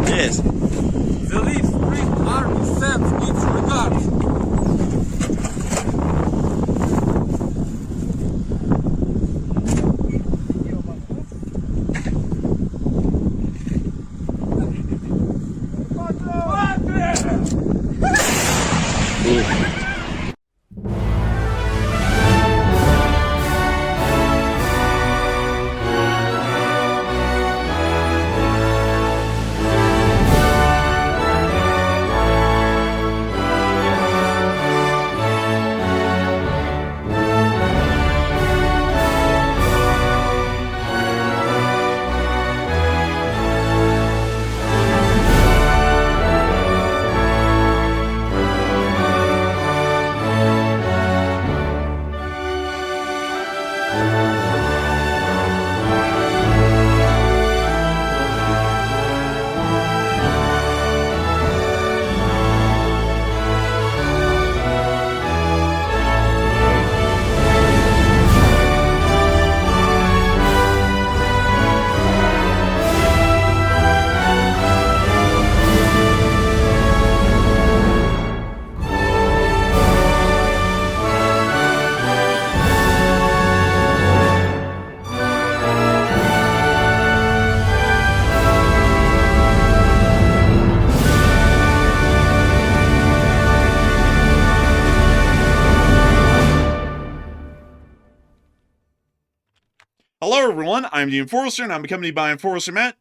Yes. The lead Spring Army sends its regards. Hello, everyone. I'm the Enforcer, and I'm accompanied by Enforcer Matt.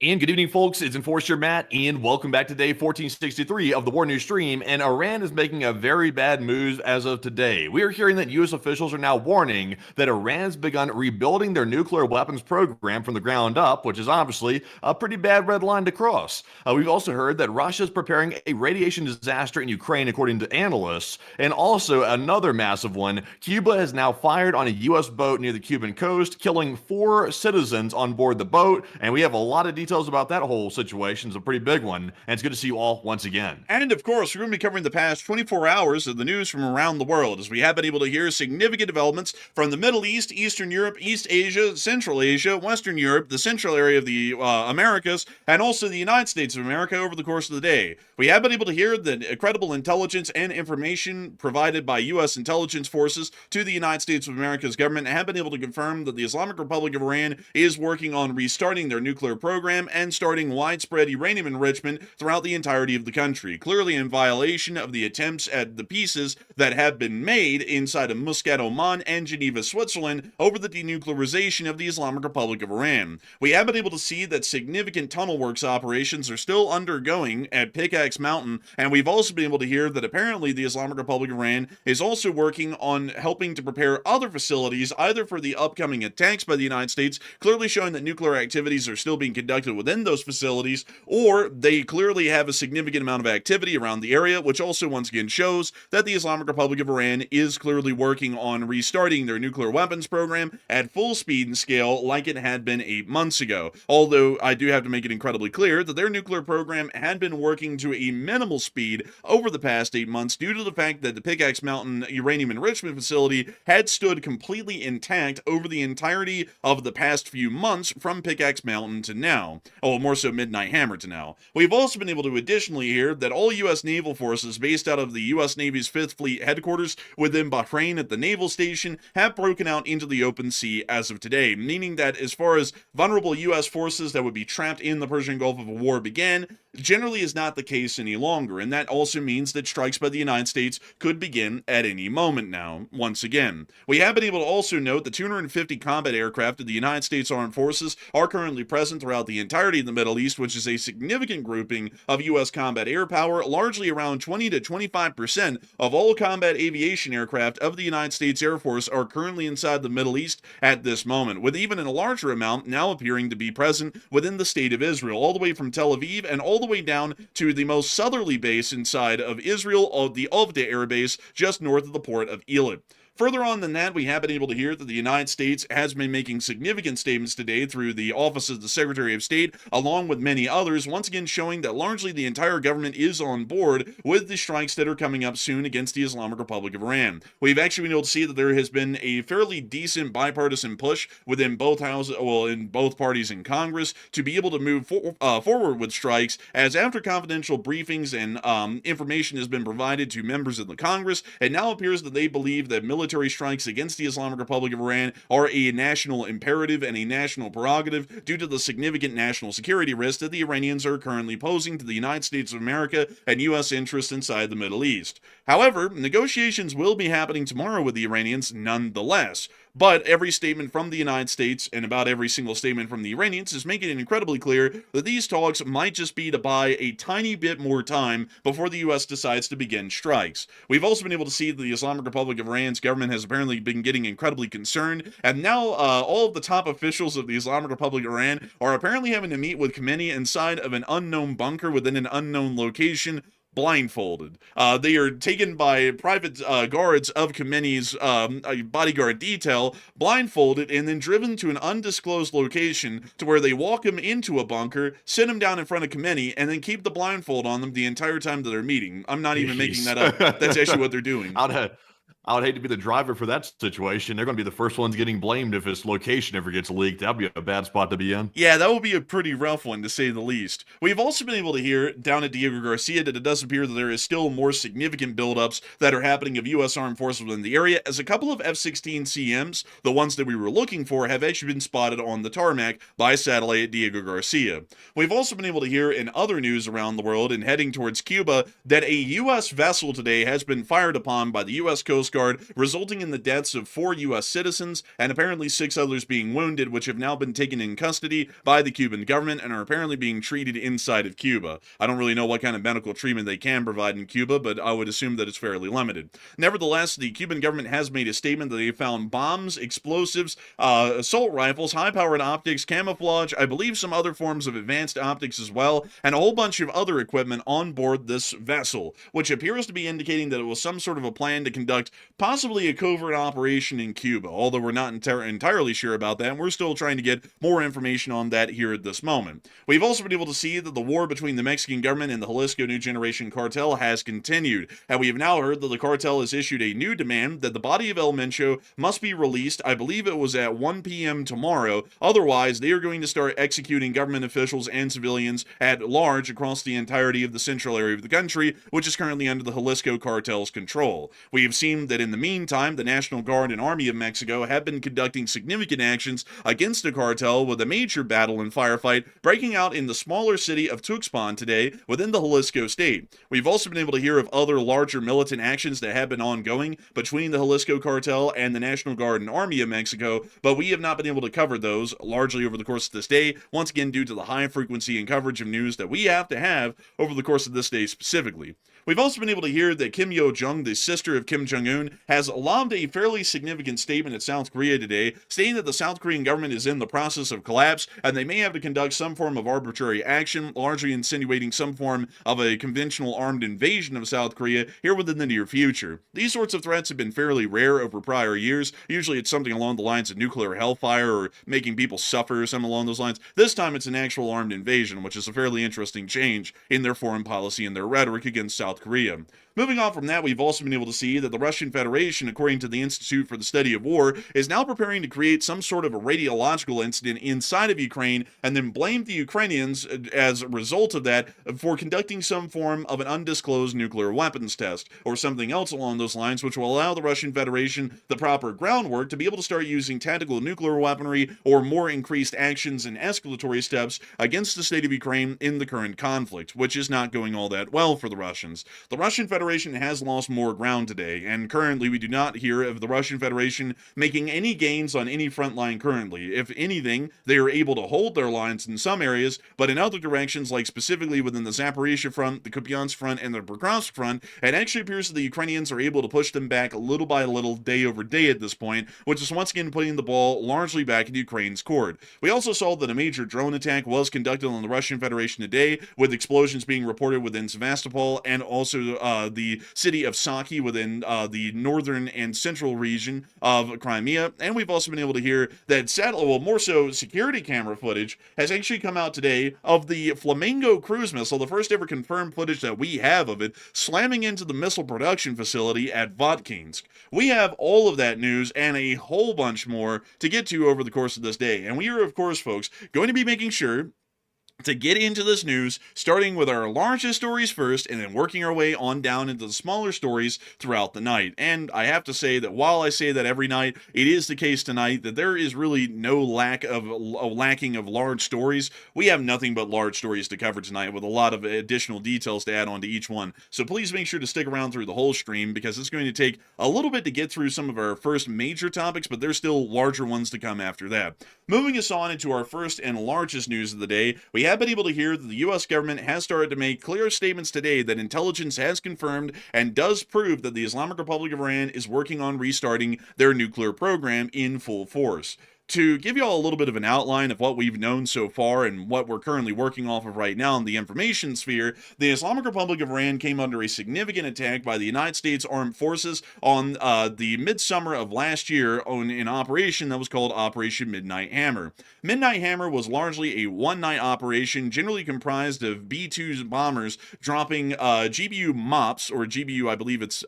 And good evening, folks. It's Enforcer Matt, and welcome back to day 1463 of the War News stream. And Iran is making a very bad move as of today. We are hearing that U.S. officials are now warning that Iran's begun rebuilding their nuclear weapons program from the ground up, which is obviously a pretty bad red line to cross. We've also heard that Russia is preparing a radiation disaster in Ukraine, according to analysts. And also another massive one, Cuba has now fired on a U.S. boat near the Cuban coast, killing 4 citizens on board the boat. And we have a lot of details about that whole situation. It's a pretty big one, and it's good to see you all once again. And of course, we're going to be covering the past 24 hours of the news from around the world, as we have been able to hear significant developments from the Middle East, Eastern Europe, East Asia, Central Asia, Western Europe, the central area of the Americas, and also the United States of America over the course of the day. We have been able to hear the credible intelligence and information provided by U.S. intelligence forces to the United States of America's government, and have been able to confirm that the Islamic Republic of Iran is working on restarting their nuclear program and starting widespread uranium enrichment throughout the entirety of the country, clearly in violation of the attempts at the pieces that have been made inside of Muscat, Oman, and Geneva, Switzerland, over the denuclearization of the Islamic Republic of Iran. We have been able to see that significant tunnel works operations are still undergoing at Pickaxe Mountain, and we've also been able to hear that apparently the Islamic Republic of Iran is also working on helping to prepare other facilities, either for the upcoming attacks by the United States, clearly showing that nuclear activities are still being conducted within those facilities, or they clearly have a significant amount of activity around the area, which also once again shows that the Islamic Republic of Iran is clearly working on restarting their nuclear weapons program at full speed and scale like it had been 8 months ago. Although I do have to make it incredibly clear that their nuclear program had been working to a minimal speed over the past 8 months due to the fact that the Pickaxe Mountain uranium enrichment facility had stood completely intact over the entirety of the past few months from Pickaxe Mountain to now. now. Oh, more so Midnight Hammer to now. We've also been able to additionally hear that all U.S. naval forces based out of the U.S. Navy's 5th Fleet headquarters within Bahrain at the naval station have broken out into the open sea as of today, meaning that as far as vulnerable U.S. forces that would be trapped in the Persian Gulf of a war began, generally is not the case any longer, and that also means that strikes by the United States could begin at any moment now, once again. We have been able to also note that 250 combat aircraft of the United States Armed Forces are currently present throughout the entirety of the Middle East, which is a significant grouping of U.S. combat air power. Largely around 20 to 25% of all combat aviation aircraft of the United States Air Force are currently inside the Middle East at this moment, with even a larger amount now appearing to be present within the state of Israel, all the way from Tel Aviv and all the way down to the most southerly base inside of Israel, the Ovda Air Base, just north of the port of Eilat. Further on than that, we have been able to hear that the United States has been making significant statements today through the Office of the Secretary of State, along with many others, once again showing that largely the entire government is on board with the strikes that are coming up soon against the Islamic Republic of Iran. We've actually been able to see that there has been a fairly decent bipartisan push within both houses, in both parties in Congress, to be able to move forward with strikes, as after confidential briefings and information has been provided to members of the Congress, it now appears that they believe that military strikes against the Islamic Republic of Iran are a national imperative and a national prerogative due to the significant national security risk that the Iranians are currently posing to the United States of America and U.S. interests inside the Middle East. However, negotiations will be happening tomorrow with the Iranians nonetheless. But every statement from the United States and about every single statement from the Iranians is making it incredibly clear that these talks might just be to buy a tiny bit more time before the U.S. decides to begin strikes. We've also been able to see that the Islamic Republic of Iran's government has apparently been getting incredibly concerned, and now all of the top officials of the Islamic Republic of Iran are apparently having to meet with Khamenei inside of an unknown bunker within an unknown location, blindfolded. They are taken by private guards of Khamenei's bodyguard detail, blindfolded, and then driven to an undisclosed location to where they walk him into a bunker, sit him down in front of Khamenei, and then keep the blindfold on them the entire time that they're meeting. I'm not even making that up. That's actually what they're doing. I would hate to be the driver for that situation. They're going to be the first ones getting blamed if his location ever gets leaked. That'd be a bad spot to be in. Yeah, that would be a pretty rough one, to say the least. We've also been able to hear down at Diego Garcia that it does appear that there is still more significant buildups that are happening of U.S. Armed Forces within the area, as a couple of F-16CMs, the ones that we were looking for, have actually been spotted on the tarmac by satellite at Diego Garcia. We've also been able to hear in other news around the world and heading towards Cuba that a U.S. vessel today has been fired upon by the U.S. Coast Guard, resulting in the deaths of 4 U.S. citizens and apparently 6 others being wounded, which have now been taken in custody by the Cuban government and are apparently being treated inside of Cuba. I don't really know what kind of medical treatment they can provide in Cuba, but I would assume that it's fairly limited. Nevertheless, the Cuban government has made a statement that they found bombs, explosives, assault rifles, high-powered optics, camouflage, I believe some other forms of advanced optics as well, and a whole bunch of other equipment on board this vessel, which appears to be indicating that it was some sort of a plan to conduct possibly a covert operation in Cuba, although we're not entirely sure about that, and we're still trying to get more information on that here at this moment. We've also been able to see that the war between the Mexican government and the Jalisco New Generation cartel has continued, and we have now heard that the cartel has issued a new demand that the body of El Mencho must be released. I believe it was at 1 p.m. tomorrow. Otherwise, they are going to start executing government officials and civilians at large across the entirety of the central area of the country, which is currently under the Jalisco cartel's control. We have seen that in the meantime, the National Guard and Army of Mexico have been conducting significant actions against the cartel, with a major battle and firefight breaking out in the smaller city of Tuxpan today within the Jalisco state. We've also been able to hear of other larger militant actions that have been ongoing between the Jalisco cartel and the National Guard and Army of Mexico, but we have not been able to cover those largely over the course of this day, once again due to the high frequency and coverage of news that we have to have over the course of this day specifically. We've also been able to hear that Kim Yo-jong, the sister of Kim Jong-un, has lobbed a fairly significant statement at South Korea today, stating that the South Korean government is in the process of collapse, and they may have to conduct some form of arbitrary action, largely insinuating some form of a conventional armed invasion of South Korea here within the near future. These sorts of threats have been fairly rare over prior years. Usually it's something along the lines of nuclear hellfire or making people suffer or something along those lines. This time it's an actual armed invasion, which is a fairly interesting change in their foreign policy and their rhetoric against South South Korea. Moving on from that, we've also been able to see that the Russian Federation, according to the Institute for the Study of War, is now preparing to create some sort of a radiological incident inside of Ukraine and then blame the Ukrainians as a result of that for conducting some form of an undisclosed nuclear weapons test or something else along those lines, which will allow the Russian Federation the proper groundwork to be able to start using tactical nuclear weaponry or more increased actions and escalatory steps against the state of Ukraine in the current conflict, which is not going all that well for the Russians. The Russian Federation has lost more ground today, and currently we do not hear of the Russian Federation making any gains on any front line currently. If anything, they are able to hold their lines in some areas, but in other directions, like specifically within the Zaporizhia front, the Kupiansk front, and the Pokrovsk front, it actually appears that the Ukrainians are able to push them back little by little, day over day at this point, which is once again putting the ball largely back in Ukraine's court. We also saw that a major drone attack was conducted on the Russian Federation today, with explosions being reported within Sevastopol and also the city of Saki within the northern and central region of Crimea. And we've also been able to hear that more so security camera footage has actually come out today of the Flamingo cruise missile, the first ever confirmed footage that we have of it, slamming into the missile production facility at Votkinsk. We have all of that news and a whole bunch more to get to over the course of this day. And we are, of course, folks, going to be making sure to get into this news, starting with our largest stories first, and then working our way on down into the smaller stories throughout the night. And I have to say that while I say that every night, it is the case tonight that there is really no lacking of large stories. We have nothing but large stories to cover tonight, with a lot of additional details to add on to each one. So please make sure to stick around through the whole stream, because it's going to take a little bit to get through some of our first major topics, but there's still larger ones to come after that. Moving us on into our first and largest news of the day, we have been able to hear that the U.S. government has started to make clear statements today that intelligence has confirmed and does prove that the Islamic Republic of Iran is working on restarting their nuclear program in full force. To give you all a little bit of an outline of what we've known so far and what we're currently working off of right now in the information sphere, the Islamic Republic of Iran came under a significant attack by the United States Armed Forces on the midsummer of last year on an operation that was called Operation Midnight Hammer. Midnight Hammer was largely a one-night operation, generally comprised of B-2 bombers dropping GBU MOPS, or GBU, I believe it's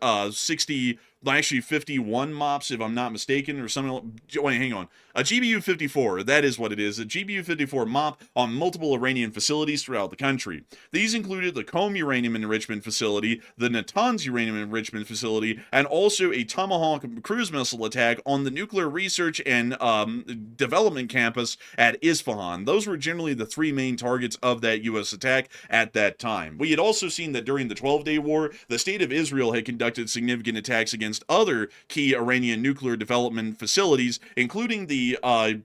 51 MOPS, if I'm not mistaken, or something. Wait, hang on. A GBU-54, that is what it is, a GBU-54 MOP on multiple Iranian facilities throughout the country. These included the Qom Uranium Enrichment Facility, the Natanz Uranium Enrichment Facility, and also a Tomahawk cruise missile attack on the Nuclear Research and Development Campus at Isfahan. Those were generally the three main targets of that U.S. attack at that time. We had also seen that during the 12-day war, the state of Israel had conducted significant attacks against other key Iranian nuclear development facilities, including the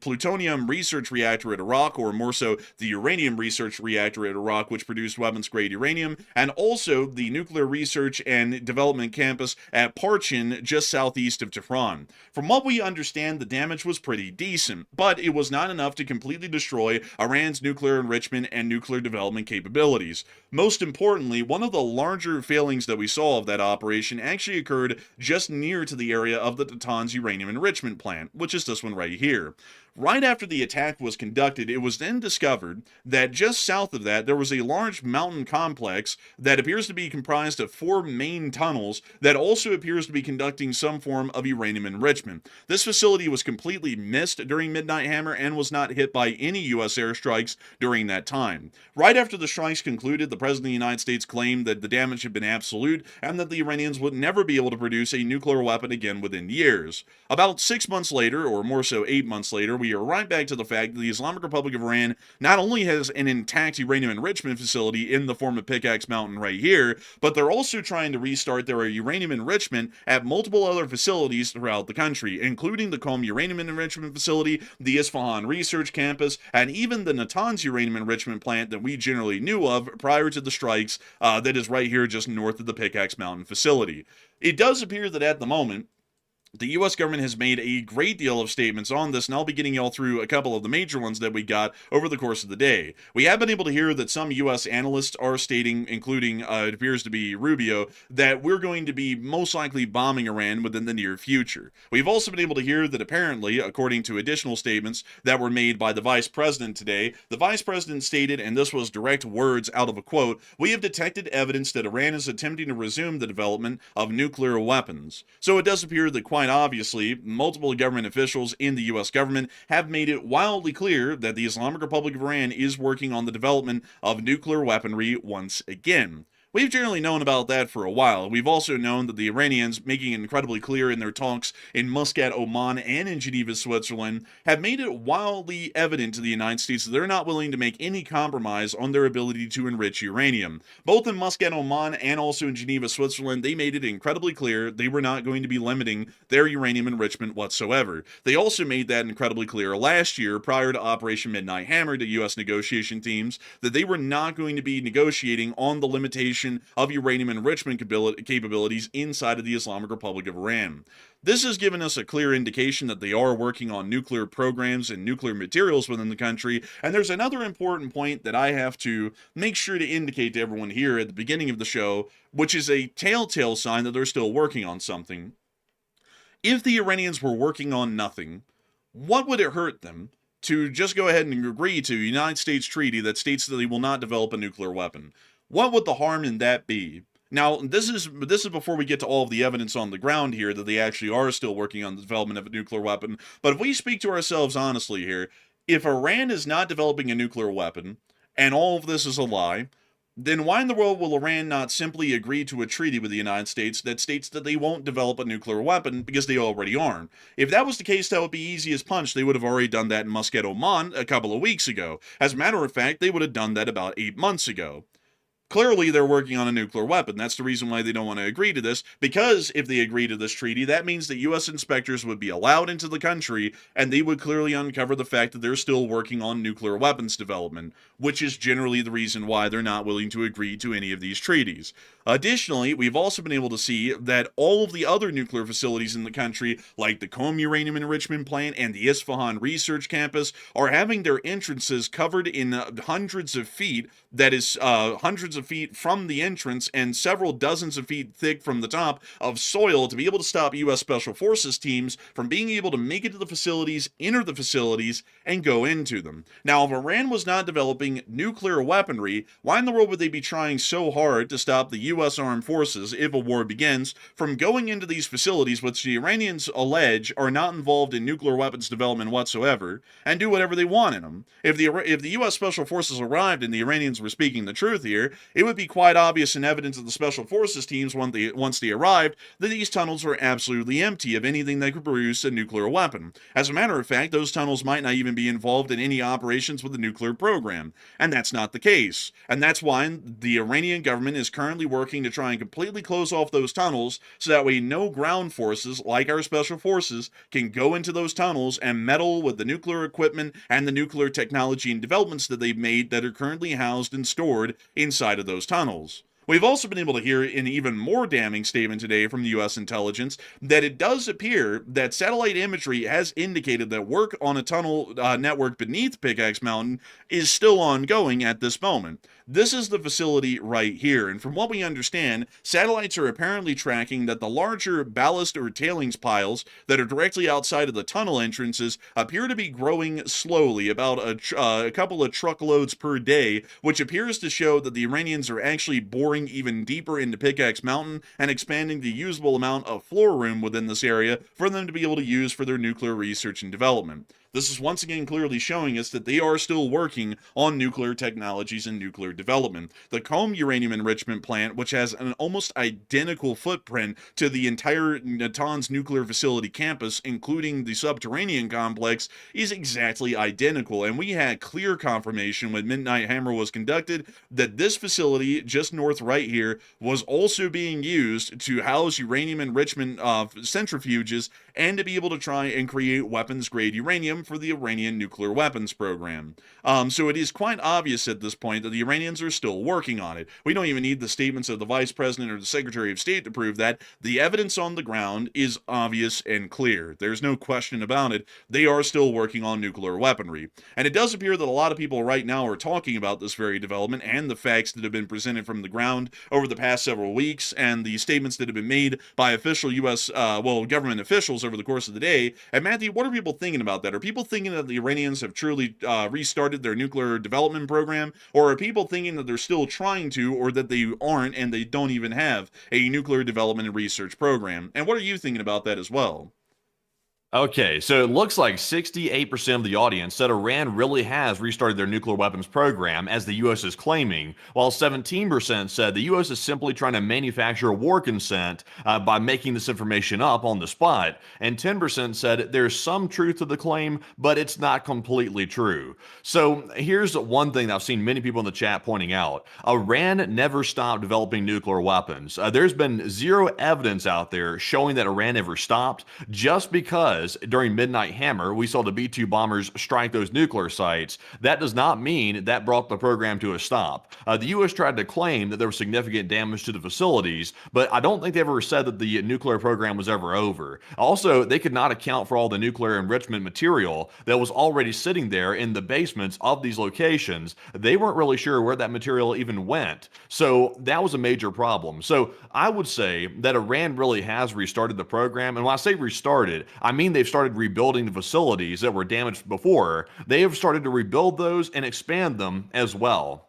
plutonium research reactor at Iraq, or more so the uranium research reactor at Iraq, which produced weapons-grade uranium, and also the nuclear research and development campus at Parchin, just southeast of Tehran. From what we understand, the damage was pretty decent, but it was not enough to completely destroy Iran's nuclear enrichment and nuclear development capabilities. Most importantly, one of the larger failings that we saw of that operation actually occurred just near to the area of the Natanz uranium enrichment plant, which is this one right here. Right after the attack was conducted, it was then discovered that just south of that, there was a large mountain complex that appears to be comprised of 4 main tunnels that also appears to be conducting some form of uranium enrichment. This facility was completely missed during Midnight Hammer and was not hit by any U.S. airstrikes during that time. Right after the strikes concluded, the President of the United States claimed that the damage had been absolute and that the Iranians would never be able to produce a nuclear weapon again within years. About 6 months later, or more so 8 months later, we are right back to the fact that the Islamic Republic of Iran not only has an intact uranium enrichment facility in the form of Pickaxe Mountain right here, but they're also trying to restart their uranium enrichment at multiple other facilities throughout the country, including the Qom Uranium Enrichment Facility, the Isfahan Research Campus, and even the Natanz Uranium Enrichment Plant that we generally knew of prior to the strikes that is right here just north of the Pickaxe Mountain facility. It does appear that at the moment, The U.S. government has made a great deal of statements on this, and I'll be getting y'all through a couple of the major ones that we got over the course of the day. We have been able to hear that some U.S. analysts are stating, including it appears to be Rubio, that we're going to be most likely bombing Iran within the near future. We've also been able to hear that apparently, according to additional statements that were made by the vice president today, the vice president stated, and this was direct words out of a quote, "We have detected evidence that Iran is attempting to resume the development of nuclear weapons." So it does appear that quite obviously, multiple government officials in the U.S. government have made it wildly clear that the Islamic Republic of Iran is working on the development of nuclear weaponry once again. We've generally known about that for a while. We've also known that the Iranians, making it incredibly clear in their talks in Muscat, Oman, and in Geneva, Switzerland, have made it wildly evident to the United States that they're not willing to make any compromise on their ability to enrich uranium. Both in Muscat, Oman, and also in Geneva, Switzerland, they made it incredibly clear they were not going to be limiting their uranium enrichment whatsoever. They also made that incredibly clear last year, prior to Operation Midnight Hammer, to U.S. negotiation teams, that they were not going to be negotiating on the limitation of uranium enrichment capabilities inside of the Islamic Republic of Iran. This has given us a clear indication that they are working on nuclear programs and nuclear materials within the country, and there's another important point that I have to make sure to indicate to everyone here at the beginning of the show, which is a telltale sign that they're still working on something. If the Iranians were working on nothing, what would it hurt them to just go ahead and agree to a United States treaty that states that they will not develop a nuclear weapon? What would the harm in that be? Now, this is before we get to all of the evidence on the ground here that they actually are still working on the development of a nuclear weapon. But if we speak to ourselves honestly here, if Iran is not developing a nuclear weapon, and all of this is a lie, then why in the world will Iran not simply agree to a treaty with the United States that states that they won't develop a nuclear weapon because they already aren't? If that was the case, that would be easy as punch. They would have already done that in Muscat, Oman a couple of weeks ago. As a matter of fact, they would have done that about 8 months ago. Clearly, they're working on a nuclear weapon. That's the reason why they don't want to agree to this, because if they agree to this treaty, that means that U.S. inspectors would be allowed into the country, and they would clearly uncover the fact that they're still working on nuclear weapons development, which is generally the reason why they're not willing to agree to any of these treaties. Additionally, we've also been able to see that all of the other nuclear facilities in the country, like the Qom Uranium Enrichment Plant and the Isfahan Research Campus, are having their entrances covered in hundreds of feet, that is, hundreds of feet from the entrance and several dozens of feet thick from the top of soil to be able to stop U.S. Special Forces teams from being able to make it to the facilities, enter the facilities, and go into them. Now, if Iran was not developing nuclear weaponry, why in the world would they be trying so hard to stop the U.S. Armed Forces, if a war begins, from going into these facilities, which the Iranians allege are not involved in nuclear weapons development whatsoever, and do whatever they want in them? If the U.S. Special Forces arrived and the Iranians were speaking the truth here, it would be quite obvious and evident to the Special Forces teams once they arrived that these tunnels were absolutely empty of anything that could produce a nuclear weapon. As a matter of fact, those tunnels might not even be involved in any operations with the nuclear program, and that's not the case. And that's why the Iranian government is currently working to try and completely close off those tunnels so that way no ground forces, like our Special Forces, can go into those tunnels and meddle with the nuclear equipment and the nuclear technology and developments that they've made that are currently housed and stored inside of those tunnels. We've also been able to hear an even more damning statement today from the U.S. intelligence that it does appear that satellite imagery has indicated that work on a tunnel network beneath Pickaxe Mountain is still ongoing at this moment. This is the facility right here, and from what we understand, satellites are apparently tracking that the larger ballast or tailings piles that are directly outside of the tunnel entrances appear to be growing slowly, about a couple of truckloads per day, which appears to show that the Iranians are actually boring even deeper into Pickaxe Mountain and expanding the usable amount of floor room within this area for them to be able to use for their nuclear research and development. This is once again clearly showing us that they are still working on nuclear technologies and nuclear development. The Qom Uranium Enrichment Plant, which has an almost identical footprint to the entire Natanz nuclear facility campus, including the subterranean complex, is exactly identical. And we had clear confirmation when Midnight Hammer was conducted that this facility, just north right here, was also being used to house uranium enrichment centrifuges and to be able to try and create weapons-grade uranium for the Iranian nuclear weapons program. So it is quite obvious at this point that the Iranians are still working on it. We don't even need the statements of the Vice President or the Secretary of State to prove that. The evidence on the ground is obvious and clear. There's no question about it. They are still working on nuclear weaponry. And it does appear that a lot of people right now are talking about this very development and the facts that have been presented from the ground over the past several weeks and the statements that have been made by official U.S. Government officials over the course of the day. And Matthew, what are people thinking about that? Are people thinking that the Iranians have truly restarted their nuclear development program, or are people thinking that they're still trying to, or that they aren't and they don't even have a nuclear development and research program? And what are you thinking about that as well? Okay, so it looks like 68% of the audience said Iran really has restarted their nuclear weapons program, as the U.S. is claiming, while 17% said the U.S. is simply trying to manufacture a war consent by making this information up on the spot, and 10% said there's some truth to the claim, but it's not completely true. So here's one thing that I've seen many people in the chat pointing out. Iran never stopped developing nuclear weapons. There's been zero evidence out there showing that Iran ever stopped, just because during Midnight Hammer, we saw the B-2 bombers strike those nuclear sites. That does not mean that brought the program to a stop. The U.S. tried to claim that there was significant damage to the facilities, but I don't think they ever said that the nuclear program was ever over. Also, they could not account for all the nuclear enrichment material that was already sitting there in the basements of these locations. They weren't really sure where that material even went. So that was a major problem. So I would say that Iran really has restarted the program. And when I say restarted, I mean they've started rebuilding the facilities that were damaged before. They have started to rebuild those and expand them as well.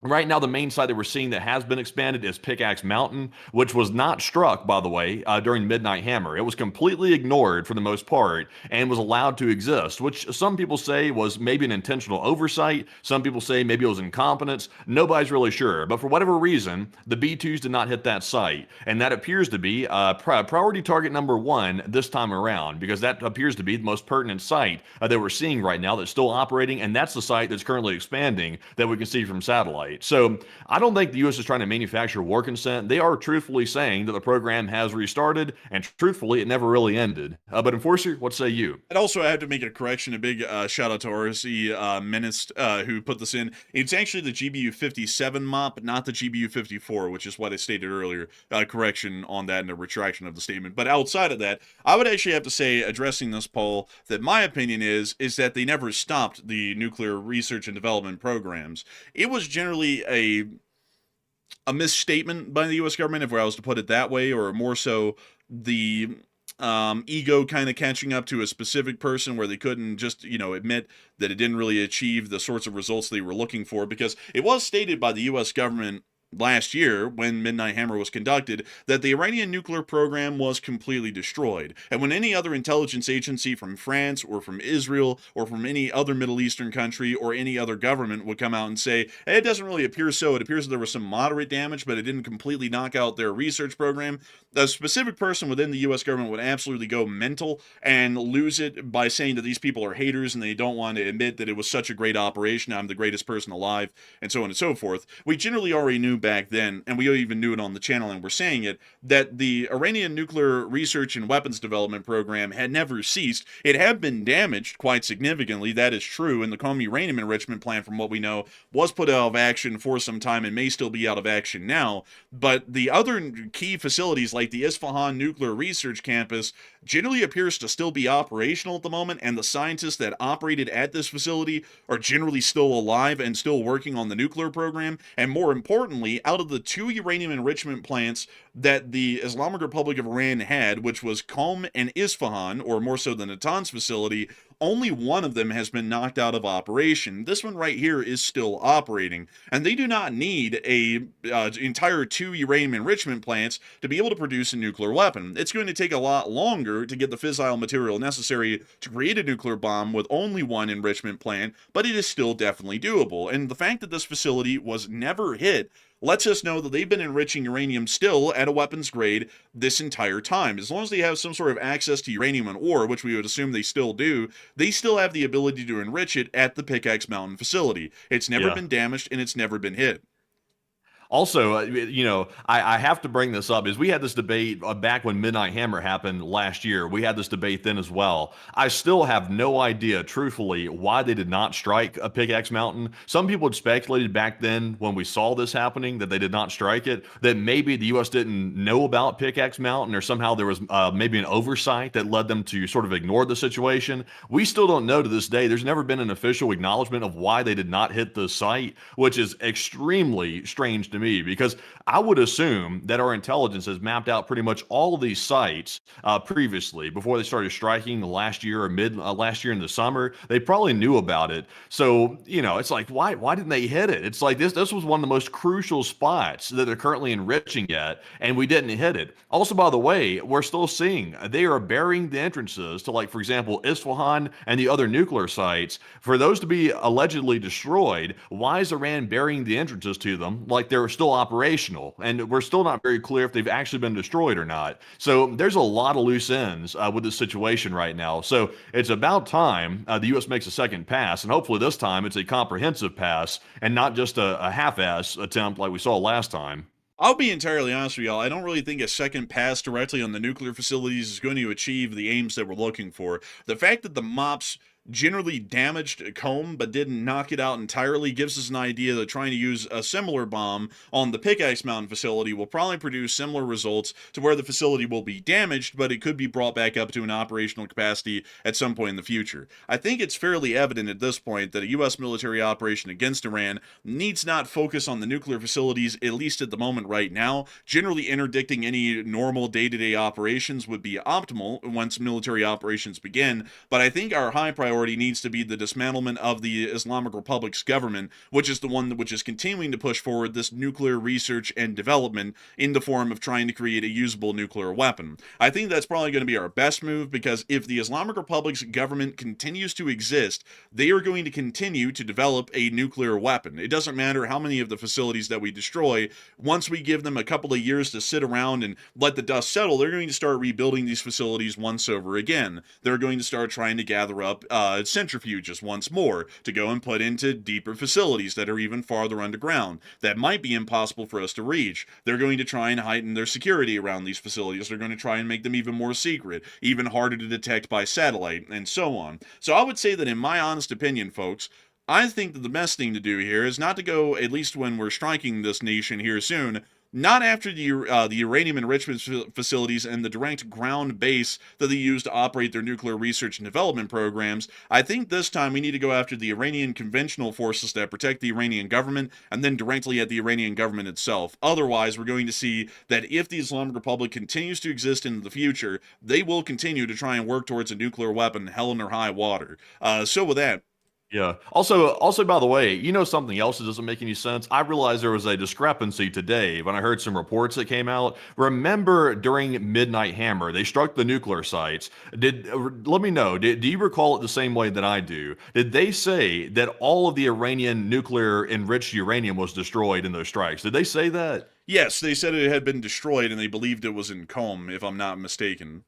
Right now, the main site that we're seeing that has been expanded is Pickaxe Mountain, which was not struck, by the way, during Midnight Hammer. It was completely ignored for the most part and was allowed to exist, which some people say was maybe an intentional oversight. Some people say maybe it was incompetence. Nobody's really sure. But for whatever reason, the B-2s did not hit that site. And that appears to be priority target number one this time around, because that appears to be the most pertinent site that we're seeing right now that's still operating. And that's the site that's currently expanding that we can see from satellite. So I don't think the U.S. is trying to manufacture war consent. They are truthfully saying that the program has restarted, and truthfully, it never really ended. But Enforcer, what say you? And also, I have to make a correction. A big shout out to RC Menace who put this in. It's actually the GBU-57 mop, not the GBU-54, which is what I stated earlier. Correction on that and a retraction of the statement. But outside of that, I would actually have to say, addressing this poll, that my opinion is that they never stopped the nuclear research and development programs. It was generally a misstatement by the U.S. government, if I was to put it that way, or more so the ego kind of catching up to a specific person where they couldn't just, admit that it didn't really achieve the sorts of results they were looking for, because it was stated by the U.S. government last year, when Midnight Hammer was conducted, that the Iranian nuclear program was completely destroyed. And when any other intelligence agency from France or from Israel or from any other Middle Eastern country or any other government would come out and say, hey, it doesn't really appear so, it appears that there was some moderate damage, but it didn't completely knock out their research program, a specific person within the U.S. government would absolutely go mental and lose it by saying that these people are haters and they don't want to admit that it was such a great operation, I'm the greatest person alive, and so on and so forth. We generally already knew back then, and we even knew it on the channel and we're saying it, that the Iranian nuclear research and weapons development program had never ceased. It had been damaged quite significantly, that is true, and the Comey uranium enrichment plant, from what we know, was put out of action for some time and may still be out of action now. But the other key facilities, like the Isfahan Nuclear Research Campus, generally appears to still be operational at the moment, and the scientists that operated at this facility are generally still alive and still working on the nuclear program. And more importantly, out of the 2 uranium enrichment plants that the Islamic Republic of Iran had, which was Qom and Isfahan, or more so the Natanz facility, only one of them has been knocked out of operation. This one right here is still operating, and they do not need a entire 2 uranium enrichment plants to be able to produce a nuclear weapon. It's going to take a lot longer to get the fissile material necessary to create a nuclear bomb with only 1 enrichment plant, but it is still definitely doable. And the fact that this facility was never hit lets us know that they've been enriching uranium still at a weapons grade this entire time. As long as they have some sort of access to uranium and ore, which we would assume they still do, they still have the ability to enrich it at the Pickaxe Mountain facility. It's never been damaged and it's never been hit. Also, I have to bring this up is we had this debate back when Midnight Hammer happened last year. We had this debate then as well. I still have no idea, truthfully, why they did not strike a Pickaxe Mountain. Some people had speculated back then when we saw this happening that they did not strike it, that maybe the U.S. didn't know about Pickaxe Mountain or somehow there was maybe an oversight that led them to sort of ignore the situation. We still don't know to this day. There's never been an official acknowledgement of why they did not hit the site, which is extremely strange to me because I would assume that our intelligence has mapped out pretty much all of these sites previously before they started striking last year or mid last year in the summer. They probably knew about it. So, it's like, why didn't they hit it? It's like this was one of the most crucial spots that they're currently enriching at, and we didn't hit it. Also, by the way, we're still seeing they are burying the entrances to, like, for example, Isfahan and the other nuclear sites. For those to be allegedly destroyed, why is Iran burying the entrances to them like they're still operational? And we're still not very clear if they've actually been destroyed or not. So there's a lot of loose ends with this situation right now. So it's about time the U.S. makes a second pass, and hopefully this time it's a comprehensive pass and not just a half-ass attempt like we saw last time. I'll be entirely honest with y'all. I don't really think a second pass directly on the nuclear facilities is going to achieve the aims that we're looking for. The fact that the MOPS generally damaged Combe but didn't knock it out entirely gives us an idea that trying to use a similar bomb on the Pickaxe Mountain facility will probably produce similar results to where the facility will be damaged, but it could be brought back up to an operational capacity at some point in the future. I think it's fairly evident at this point that a U.S. military operation against Iran needs not focus on the nuclear facilities, at least at the moment right now. Generally interdicting any normal day-to-day operations would be optimal once military operations begin, but I think our high priority needs to be the dismantlement of the Islamic Republic's government, which is the one which is continuing to push forward this nuclear research and development in the form of trying to create a usable nuclear weapon. I think that's probably going to be our best move, because if the Islamic Republic's government continues to exist, they are going to continue to develop a nuclear weapon. It doesn't matter how many of the facilities that we destroy. Once we give them a couple of years to sit around and let the dust settle, they're going to start rebuilding these facilities once over again. They're going to start trying to gather up centrifuges once more to go and put into deeper facilities that are even farther underground that might be impossible for us to reach. They're going to try and heighten their security around these facilities. They're going to try and make them even more secret, even harder to detect by satellite, and so on. So I would say that, in my honest opinion, folks, I think that the best thing to do here is not to go, at least when we're striking this nation here soon, not after the uranium enrichment facilities and the direct ground base that they use to operate their nuclear research and development programs. I think this time we need to go after the Iranian conventional forces that protect the Iranian government, and then directly at the Iranian government itself. Otherwise, we're going to see that if the Islamic Republic continues to exist in the future, they will continue to try and work towards a nuclear weapon, hell or high water. So with that, Yeah. Also, by the way, something else that doesn't make any sense? I realized there was a discrepancy today when I heard some reports that came out. Remember during Midnight Hammer, they struck the nuclear sites. Let me know, do you recall it the same way that I do? Did they say that all of the Iranian nuclear enriched uranium was destroyed in those strikes? Did they say that? yes, they said it had been destroyed and they believed it was in Qom, if I'm not mistaken.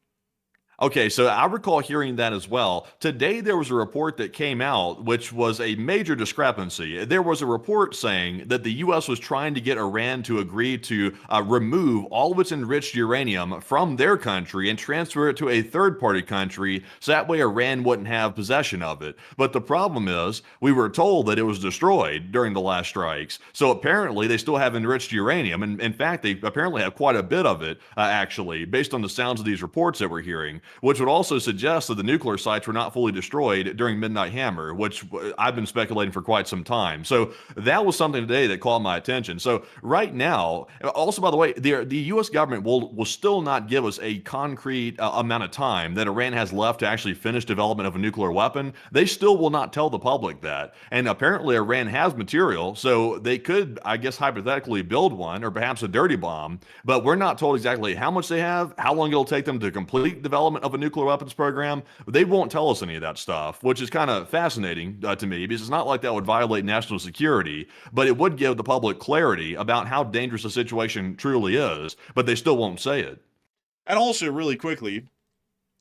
Okay, so I recall hearing that as well. Today, there was a report that came out, which was a major discrepancy. There was a report saying that the U.S. was trying to get Iran to agree to remove all of its enriched uranium from their country and transfer it to a third-party country, so that way Iran wouldn't have possession of it. But the problem is, we were told that it was destroyed during the last strikes. So apparently, they still have enriched uranium, and in fact, they apparently have quite a bit of it, actually, based on the sounds of these reports that we're hearing, which would also suggest that the nuclear sites were not fully destroyed during Midnight Hammer, which I've been speculating for quite some time. So that was something today that caught my attention. So right now, also, by the way, the U.S. government will still not give us a concrete amount of time that Iran has left to actually finish development of a nuclear weapon. They still will not tell the public that. And apparently Iran has material, so they could, I guess, hypothetically build one, or perhaps a dirty bomb, but we're not told exactly how much they have, how long it'll take them to complete development of a nuclear weapons program. They won't tell us any of that stuff, which is kind of fascinating to me, because it's not like that would violate national security, but it would give the public clarity about how dangerous the situation truly is, but they still won't say it. And also, really quickly,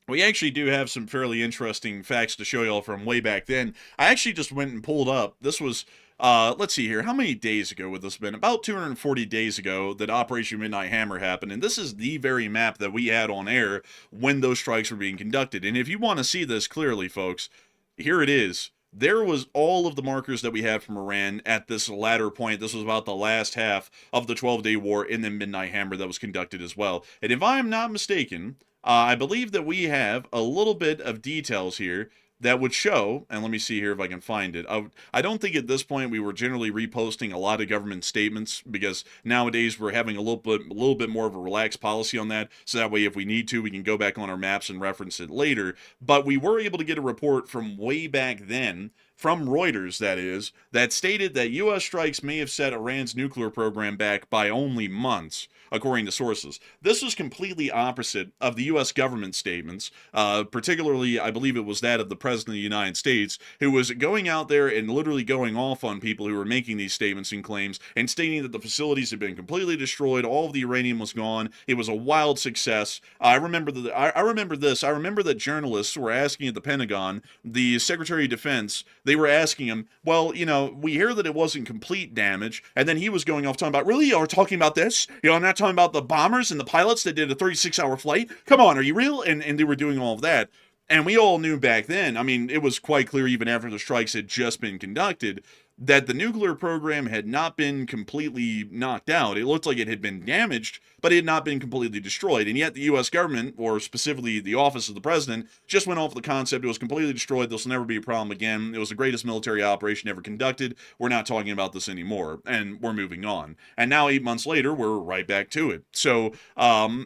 we actually do have some fairly interesting facts to show y'all from way back then. I actually just went and pulled up. This was let's see here. How many days ago would this have been? About 240 days ago that Operation Midnight Hammer happened. And this is the very map that we had on air when those strikes were being conducted. And if you want to see this clearly, folks, here it is. There was all of the markers that we had from Iran at this latter point. This was about the last half of the 12-day war in the Midnight Hammer that was conducted as well. And if I'm not mistaken, I believe that we have a little bit of details here that would show, and let me see here if I can find it. I don't think at this point we were generally reposting a lot of government statements, because nowadays we're having a little bit more of a relaxed policy on that, so that way if we need to, we can go back on our maps and reference it later. But we were able to get a report from way back then, from Reuters that is, that stated that U.S. strikes may have set Iran's nuclear program back by only months, according to sources. This was completely opposite of the U.S. government statements, particularly I believe it was that of the President of the United States, who was going out there and literally going off on people who were making these statements and claims, and stating that the facilities had been completely destroyed, all of the uranium was gone, it was a wild success. I remember this. I remember that journalists were asking at the Pentagon, the Secretary of Defense, they were asking him, well, you know, we hear that it wasn't complete damage, and then he was going off talking about, really, you're talking about this? You know, I'm not talking about the bombers and the pilots that did a 36-hour flight? Come on, are you real? And they were doing all of that. And we all knew back then, I mean, it was quite clear even after the strikes had just been conducted, that the nuclear program had not been completely knocked out. It looked like it had been damaged, but it had not been completely destroyed. And yet the U.S. government, or specifically the office of the president, just went off the concept it was completely destroyed. This will never be a problem again. It was the greatest military operation ever conducted. We're not talking about this anymore, and we're moving on. And now 8 months later, we're right back to it. So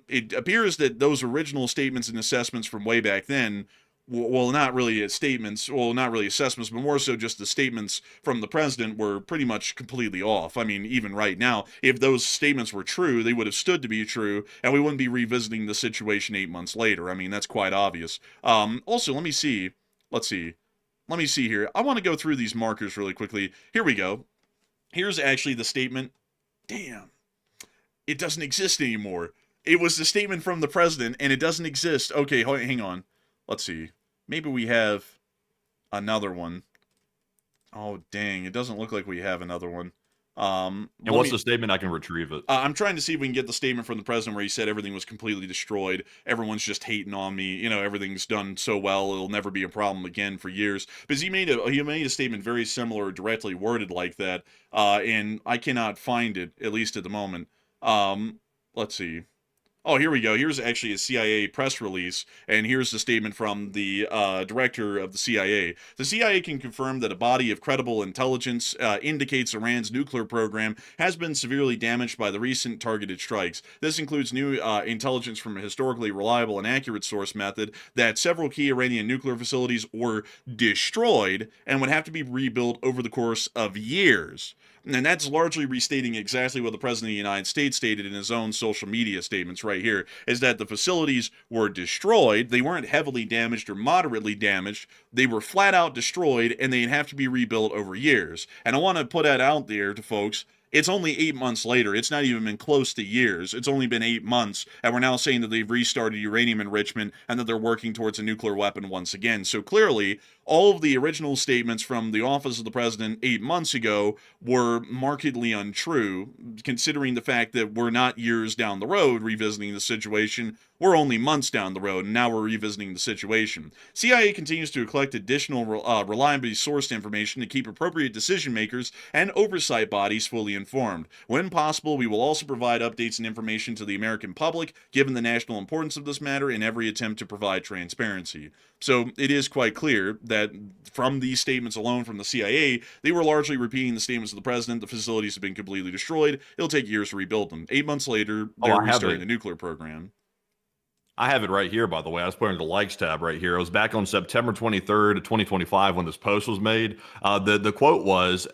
it appears that those original statements and assessments from way back then, well, not really statements, well, not really assessments, but more so just the statements from the president were pretty much completely off. I mean, even right now, if those statements were true, they would have stood to be true, and we wouldn't be revisiting the situation 8 months later. I mean, that's quite obvious. Also, let me see. Let me see here. I want to go through these markers really quickly. Here we go. Here's actually the statement. Damn. It doesn't exist anymore. It was the statement from the president, and it doesn't exist. Okay, hang on. Let's see. Maybe we have another one. Oh, dang. It doesn't look like we have another one. And what's the statement? I can retrieve it. I'm trying to see if we can get the statement from the president where he said everything was completely destroyed. Everyone's just hating on me. You know, everything's done so well, it'll never be a problem again for years. Because he made a statement very similar, directly worded like that. And I cannot find it, at least at the moment. Let's see. Oh, here we go. Here's actually a CIA press release, and here's the statement from the director of the CIA. The CIA can confirm that a body of credible intelligence indicates Iran's nuclear program has been severely damaged by the recent targeted strikes. This includes new intelligence from a historically reliable and accurate source method that several key Iranian nuclear facilities were destroyed and would have to be rebuilt over the course of years. And that's largely restating exactly what the President of the United States stated in his own social media statements right here, is that the facilities were destroyed. They weren't heavily damaged or moderately damaged. They were flat out destroyed, and they'd have to be rebuilt over years. And I want to put that out there to folks. It's only 8 months later. It's not even been close to years. It's only been 8 months, and we're now saying that they've restarted uranium enrichment and that they're working towards a nuclear weapon once again. So clearly, all of the original statements from the office of the president 8 months ago were markedly untrue, considering the fact that we're not years down the road revisiting the situation. We're only months down the road, and now we're revisiting the situation. CIA continues to collect additional reliably sourced information to keep appropriate decision makers and oversight bodies fully informed. When possible, we will also provide updates and information to the American public, given the national importance of this matter, in every attempt to provide transparency. So it is quite clear that from these statements alone from the CIA, they were largely repeating the statements of the president. The facilities have been completely destroyed. It'll take years to rebuild them. 8 months later, they're restarting the nuclear program. I have it right here, by the way. I was putting the likes tab right here. It was back on September 23rd, 2025 when this post was made. The quote was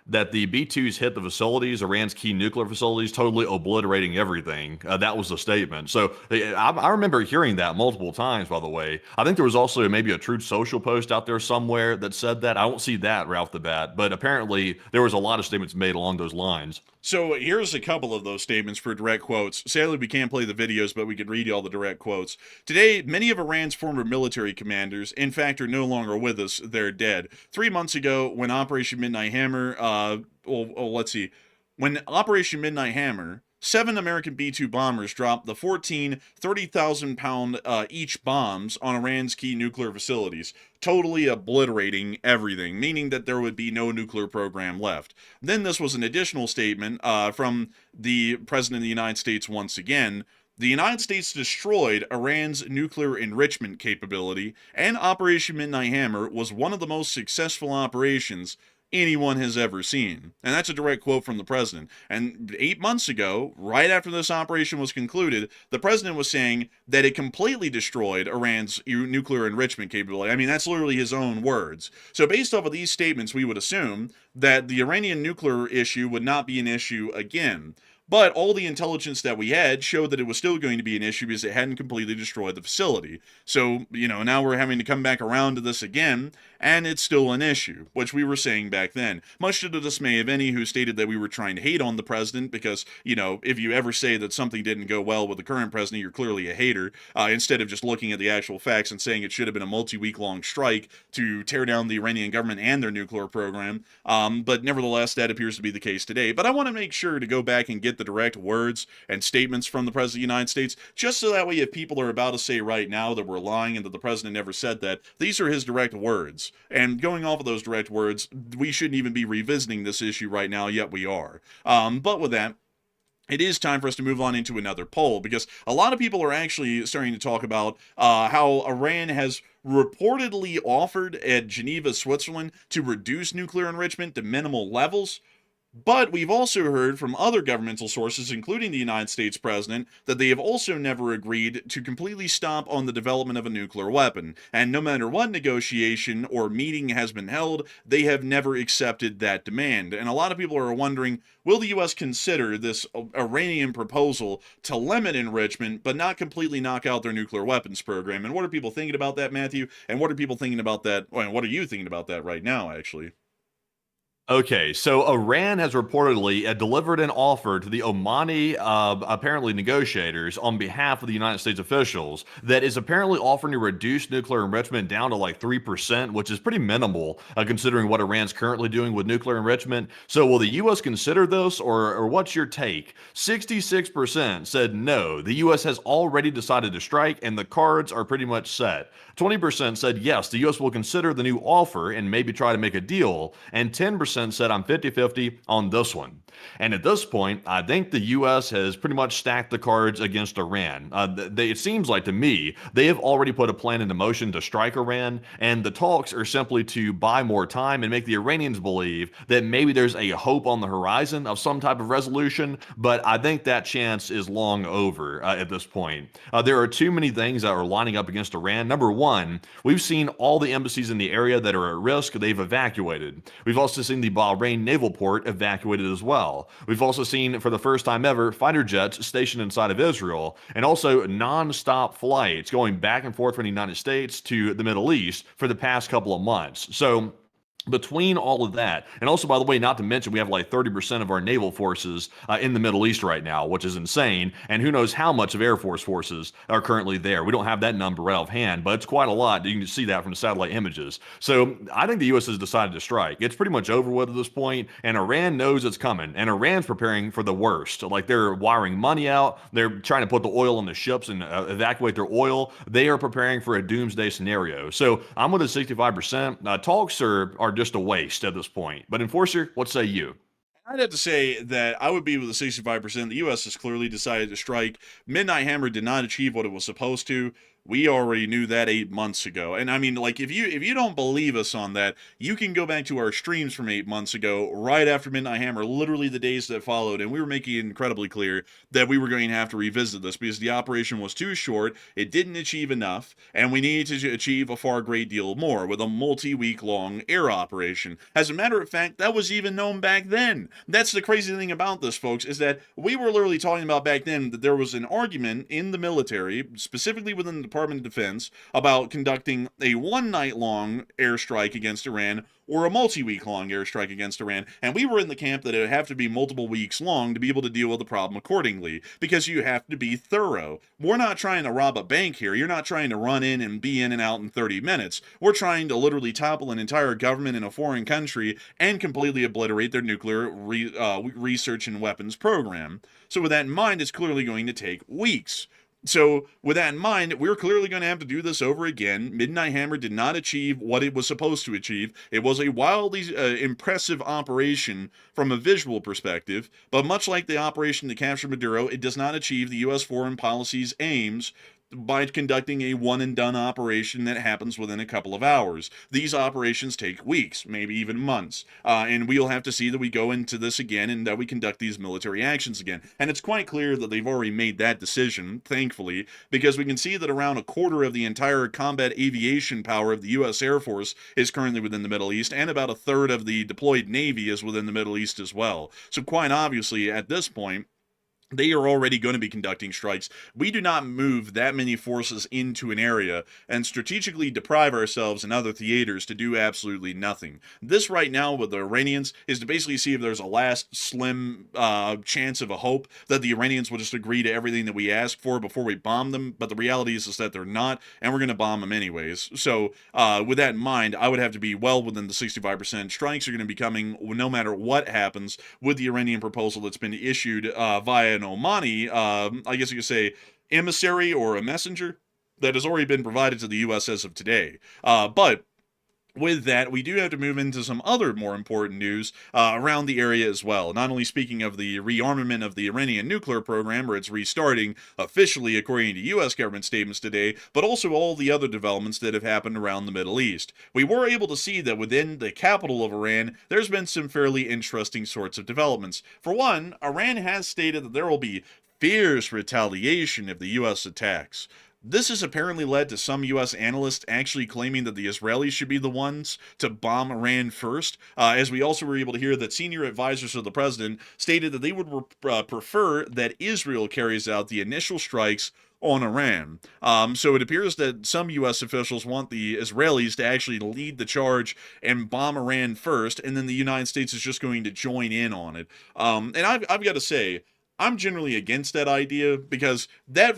that the B-2s hit the facilities, Iran's key nuclear facilities, totally obliterating everything. That was the statement. So I remember hearing that multiple times, by the way. I think there was also maybe a Truth Social post out there somewhere that said that. I don't see that right off the bat, but apparently there was a lot of statements made along those lines. So here's a couple of those statements for direct quotes. Sadly, we can't play the videos, but we can read you all the direct quotes. Today, many of Iran's former military commanders, in fact, are no longer with us. They're dead. 3 months ago, when Operation Midnight Hammer, let's see, when Operation Midnight Hammer, 7 American B-2 bombers dropped the 14 30,000-pound each bombs on Iran's key nuclear facilities, totally obliterating everything, meaning that there would be no nuclear program left. Then this was an additional statement from the President of the United States once again. The United States destroyed Iran's nuclear enrichment capability, and Operation Midnight Hammer was one of the most successful operations anyone has ever seen. And that's a direct quote from the president. And 8 months ago, right after this operation was concluded, the president was saying that it completely destroyed Iran's nuclear enrichment capability. I mean, that's literally his own words. So based off of these statements, we would assume that the Iranian nuclear issue would not be an issue again. But all the intelligence that we had showed that it was still going to be an issue because it hadn't completely destroyed the facility. So, now we're having to come back around to this again, and it's still an issue, which we were saying back then. Much to the dismay of any who stated that we were trying to hate on the president, because, if you ever say that something didn't go well with the current president, you're clearly a hater, instead of just looking at the actual facts and saying it should have been a multi-week-long strike to tear down the Iranian government and their nuclear program. But nevertheless, that appears to be the case today. But I want to make sure to go back and get the direct words and statements from the President of the United States, just so that way if people are about to say right now that we're lying and that the President never said that, these are his direct words. And going off of those direct words, we shouldn't even be revisiting this issue right now, yet we are. But with that, it is time for us to move on into another poll, because a lot of people are actually starting to talk about how Iran has reportedly offered at Geneva, Switzerland, to reduce nuclear enrichment to minimal levels. But we've also heard from other governmental sources, including the United States president, that they have also never agreed to completely stop on the development of a nuclear weapon. And no matter what negotiation or meeting has been held, they have never accepted that demand. And a lot of people are wondering, will the U.S. consider this Iranian proposal to limit enrichment, but not completely knock out their nuclear weapons program? And what are people thinking about that, Matthew? And what are people thinking about that? Well, what are you thinking about that right now, actually? Okay, so Iran has reportedly delivered an offer to the Omani, apparently negotiators, on behalf of the United States officials that is apparently offering to reduce nuclear enrichment down to like 3%, which is pretty minimal considering what Iran's currently doing with nuclear enrichment. So will the U.S. consider this, or what's your take? 66% said no, the U.S. has already decided to strike and the cards are pretty much set. 20% said yes, the U.S. will consider the new offer and maybe try to make a deal, and 10% said I'm 50-50 on this one. And at this point, I think the U.S. has pretty much stacked the cards against Iran. It seems like to me, they have already put a plan into motion to strike Iran, and the talks are simply to buy more time and make the Iranians believe that maybe there's a hope on the horizon of some type of resolution, but I think that chance is long over at this point. There are too many things that are lining up against Iran. Number one, we've seen all the embassies in the area that are at risk, they've evacuated. We've also seen the Bahrain naval port evacuated as well. We've also seen, for the first time ever, fighter jets stationed inside of Israel, and also non-stop flights going back and forth from the United States to the Middle East for the past couple of months. So between all of that, and also, by the way, not to mention, we have like 30% of our naval forces in the Middle East right now, which is insane, and who knows how much of Air Force forces are currently there. We don't have that number right offhand, but it's quite a lot. You can see that from the satellite images. So I think the U.S. has decided to strike. It's pretty much over with at this point, and Iran knows it's coming, and Iran's preparing for the worst. Like, they're wiring money out. They're trying to put the oil on the ships and evacuate their oil. They are preparing for a doomsday scenario. So I'm with the 65%. Talks are just a waste at this point. But Enforcer, what say you? I'd have to say that I would be with the 65%. The U.S. has clearly decided to strike. Midnight Hammer did not achieve what it was supposed to. We already knew that 8 months ago. And I mean, like, if you don't believe us on that, you can go back to our streams from 8 months ago, right after Midnight Hammer, literally the days that followed, and we were making it incredibly clear that we were going to have to revisit this because the operation was too short, it didn't achieve enough, and we needed to achieve a far great deal more with a multi-week-long air operation. As a matter of fact, that was even known back then. That's the crazy thing about this, folks, is that we were literally talking about back then that there was an argument in the military, specifically within the Department of Defense about conducting a one-night-long airstrike against Iran or a multi-week-long airstrike against Iran, and we were in the camp that it would have to be multiple weeks long to be able to deal with the problem accordingly, because you have to be thorough. We're not trying to rob a bank here. You're not trying to run in and be in and out in 30 minutes. We're trying to literally topple an entire government in a foreign country and completely obliterate their nuclear research and weapons program. So with that in mind, it's clearly going to take weeks. So with that in mind, we're clearly going to have to do this over again. Midnight Hammer did not achieve what it was supposed to achieve. It was a wildly impressive operation from a visual perspective, but much like the operation to capture Maduro, it does not achieve the U.S. foreign policy's aims by conducting a one-and-done operation that happens within a couple of hours. These operations take weeks, maybe even months, and we'll have to see that we go into this again and that we conduct these military actions again. And it's quite clear that they've already made that decision, thankfully, because we can see that around a quarter of the entire combat aviation power of the U.S. Air Force is currently within the Middle East, and about a third of the deployed Navy is within the Middle East as well. So quite obviously, at this point, they are already going to be conducting strikes. We do not move that many forces into an area and strategically deprive ourselves in other theaters to do absolutely nothing. This right now with the Iranians is to basically see if there's a last slim chance of a hope that the Iranians will just agree to everything that we ask for before we bomb them, but the reality is that they're not, and we're going to bomb them anyways. So with that in mind, I would have to be well within the 65%. Strikes are going to be coming no matter what happens with the Iranian proposal that's been issued via an Omani, I guess you could say, emissary or a messenger that has already been provided to the U.S. as of today. But with that, we do have to move into some other more important news around the area as well. Not only speaking of the rearmament of the Iranian nuclear program, where it's restarting officially according to U.S. government statements today, but also all the other developments that have happened around the Middle East. We were able to see that within the capital of Iran, there's been some fairly interesting sorts of developments. For one, Iran has stated that there will be fierce retaliation if the U.S. attacks. This has apparently led to some U.S. analysts actually claiming that the Israelis should be the ones to bomb Iran first, as we also were able to hear that senior advisors of the president stated that they would prefer that Israel carries out the initial strikes on Iran. So it appears that some U.S. officials want the Israelis to actually lead the charge and bomb Iran first, and then the United States is just going to join in on it. And I've got to say, I'm generally against that idea, because that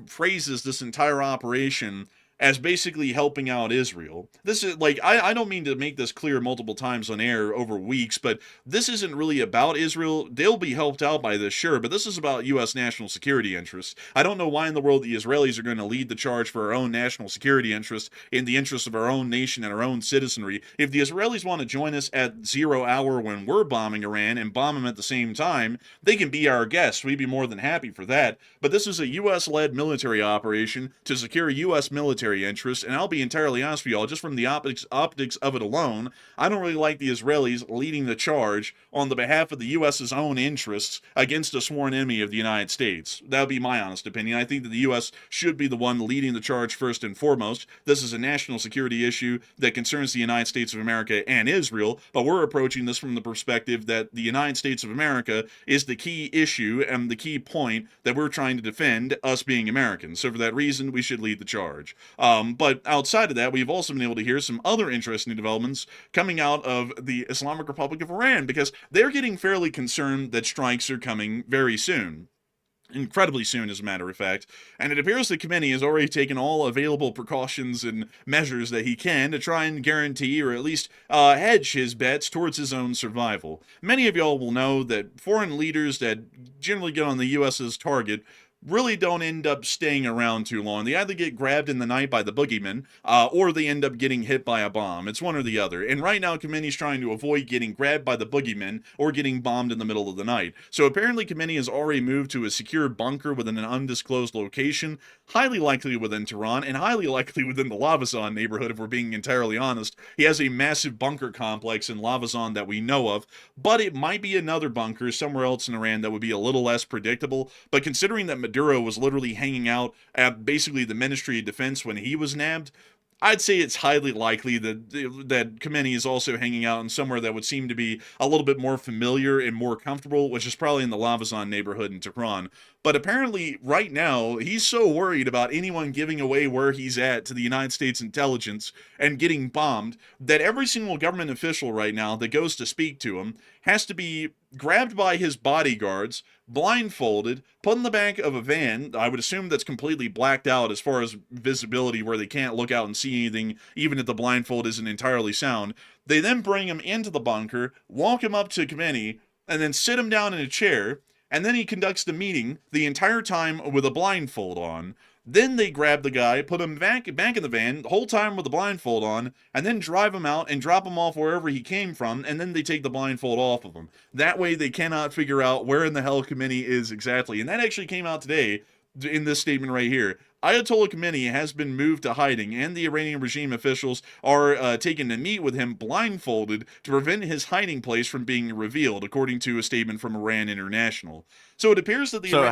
phrases this entire operation as basically helping out Israel. This is like, I don't mean to make this clear multiple times on air over weeks, but this isn't really about Israel. They'll be helped out by this, sure, but this is about U.S. national security interests. I don't know why in the world the Israelis are going to lead the charge for our own national security interests, in the interests of our own nation and our own citizenry. If the Israelis want to join us at 0 hour when we're bombing Iran and bomb them at the same time, they can be our guests. We'd be more than happy for that. But this is a U.S.-led military operation to secure U.S. military interest, and I'll be entirely honest with y'all, just from the optics of it alone, I don't really like the Israelis leading the charge on the behalf of the U.S.'s own interests against a sworn enemy of the United States. That would be my honest opinion. I think that the U.S. should be the one leading the charge first and foremost. This is a national security issue that concerns the United States of America and Israel, but we're approaching this from the perspective that the United States of America is the key issue and the key point that we're trying to defend, us being Americans. So for that reason, we should lead the charge. But outside of that, we've also been able to hear some other interesting developments coming out of the Islamic Republic of Iran, because they're getting fairly concerned that strikes are coming very soon. Incredibly soon, as a matter of fact, and it appears that Khamenei has already taken all available precautions and measures that he can to try and guarantee, or at least hedge his bets towards his own survival. Many of y'all will know that foreign leaders that generally get on the U.S.'s target really don't end up staying around too long. They either get grabbed in the night by the boogeyman, or they end up getting hit by a bomb. It's one or the other. And right now, Khamenei's trying to avoid getting grabbed by the boogeyman or getting bombed in the middle of the night. So apparently Khamenei has already moved to a secure bunker within an undisclosed location, highly likely within Tehran, and highly likely within the Lavazan neighborhood, if we're being entirely honest. He has a massive bunker complex in Lavazan that we know of, but it might be another bunker somewhere else in Iran that would be a little less predictable. But considering that Maduro was literally hanging out at basically the Ministry of Defense when he was nabbed, I'd say it's highly likely that Khamenei is also hanging out in somewhere that would seem to be a little bit more familiar and more comfortable, which is probably in the Lavazan neighborhood in Tehran. But apparently, right now, he's so worried about anyone giving away where he's at to the United States intelligence and getting bombed that every single government official right now that goes to speak to him has to be grabbed by his bodyguards, blindfolded, put in the back of a van. I would assume that's completely blacked out as far as visibility, where they can't look out and see anything, even if the blindfold isn't entirely sound. They then bring him into the bunker, walk him up to Khomeini, and then sit him down in a chair, and then he conducts the meeting the entire time with a blindfold on. Then they grab the guy, put him back in the van, the whole time with the blindfold on, and then drive him out and drop him off wherever he came from, and then they take the blindfold off of him. That way they cannot figure out where in the hell Khomeini is exactly. And that actually came out today in this statement right here. Ayatollah Khomeini has been moved to hiding, and the Iranian regime officials are taken to meet with him blindfolded to prevent his hiding place from being revealed, according to a statement from Iran International. So it appears that the So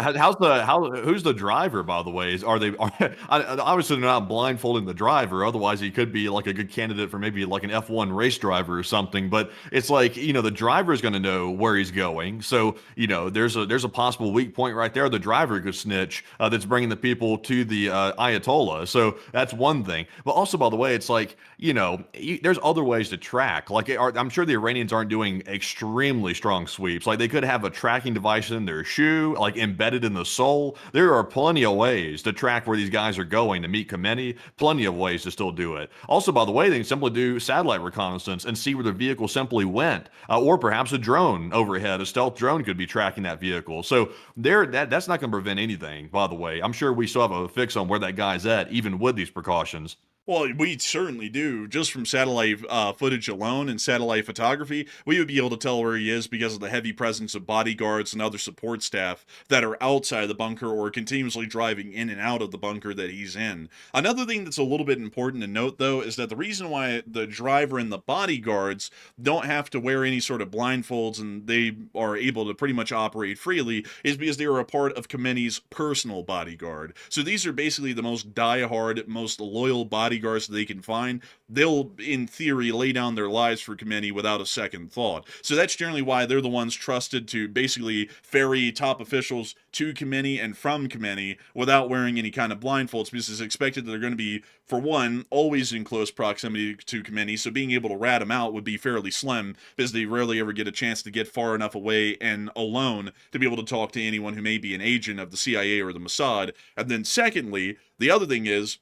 who's the driver, by the way? Obviously they're not blindfolding the driver, otherwise he could be like a good candidate for maybe like an F1 race driver or something. But it's like, the driver is going to know where he's going. So there's a possible weak point right there. The driver could snitch that's bringing the people to the Ayatollah. So that's one thing. But also, by the way, it's like there's other ways to track. Like I'm sure the Iranians aren't doing extremely strong sweeps. Like they could have a tracking device in their shoe, like embedded in the sole. There are plenty of ways to track where these guys are going to meet Khomeini. Plenty of ways to still do it. Also, by the way, they can simply do satellite reconnaissance and see where the vehicle simply went, or perhaps a drone overhead. A stealth drone could be tracking that vehicle. So that's not going to prevent anything. By the way, I'm sure we still have a fix on where that guy's at, even with these precautions. Well, we certainly do. Just from satellite footage alone and satellite photography, we would be able to tell where he is because of the heavy presence of bodyguards and other support staff that are outside the bunker or continuously driving in and out of the bunker that he's in. Another thing that's a little bit important to note, though, is that the reason why the driver and the bodyguards don't have to wear any sort of blindfolds and they are able to pretty much operate freely is because they are a part of Khomeini's personal bodyguard. So these are basically the most diehard, most loyal bodyguards that they can find. They'll, in theory, lay down their lives for Khomeini without a second thought. So that's generally why they're the ones trusted to basically ferry top officials to Khomeini and from Khomeini without wearing any kind of blindfolds, because it's expected that they're going to be, for one, always in close proximity to Khomeini, so being able to rat him out would be fairly slim, because they rarely ever get a chance to get far enough away and alone to be able to talk to anyone who may be an agent of the CIA or the Mossad. And then secondly, the other thing is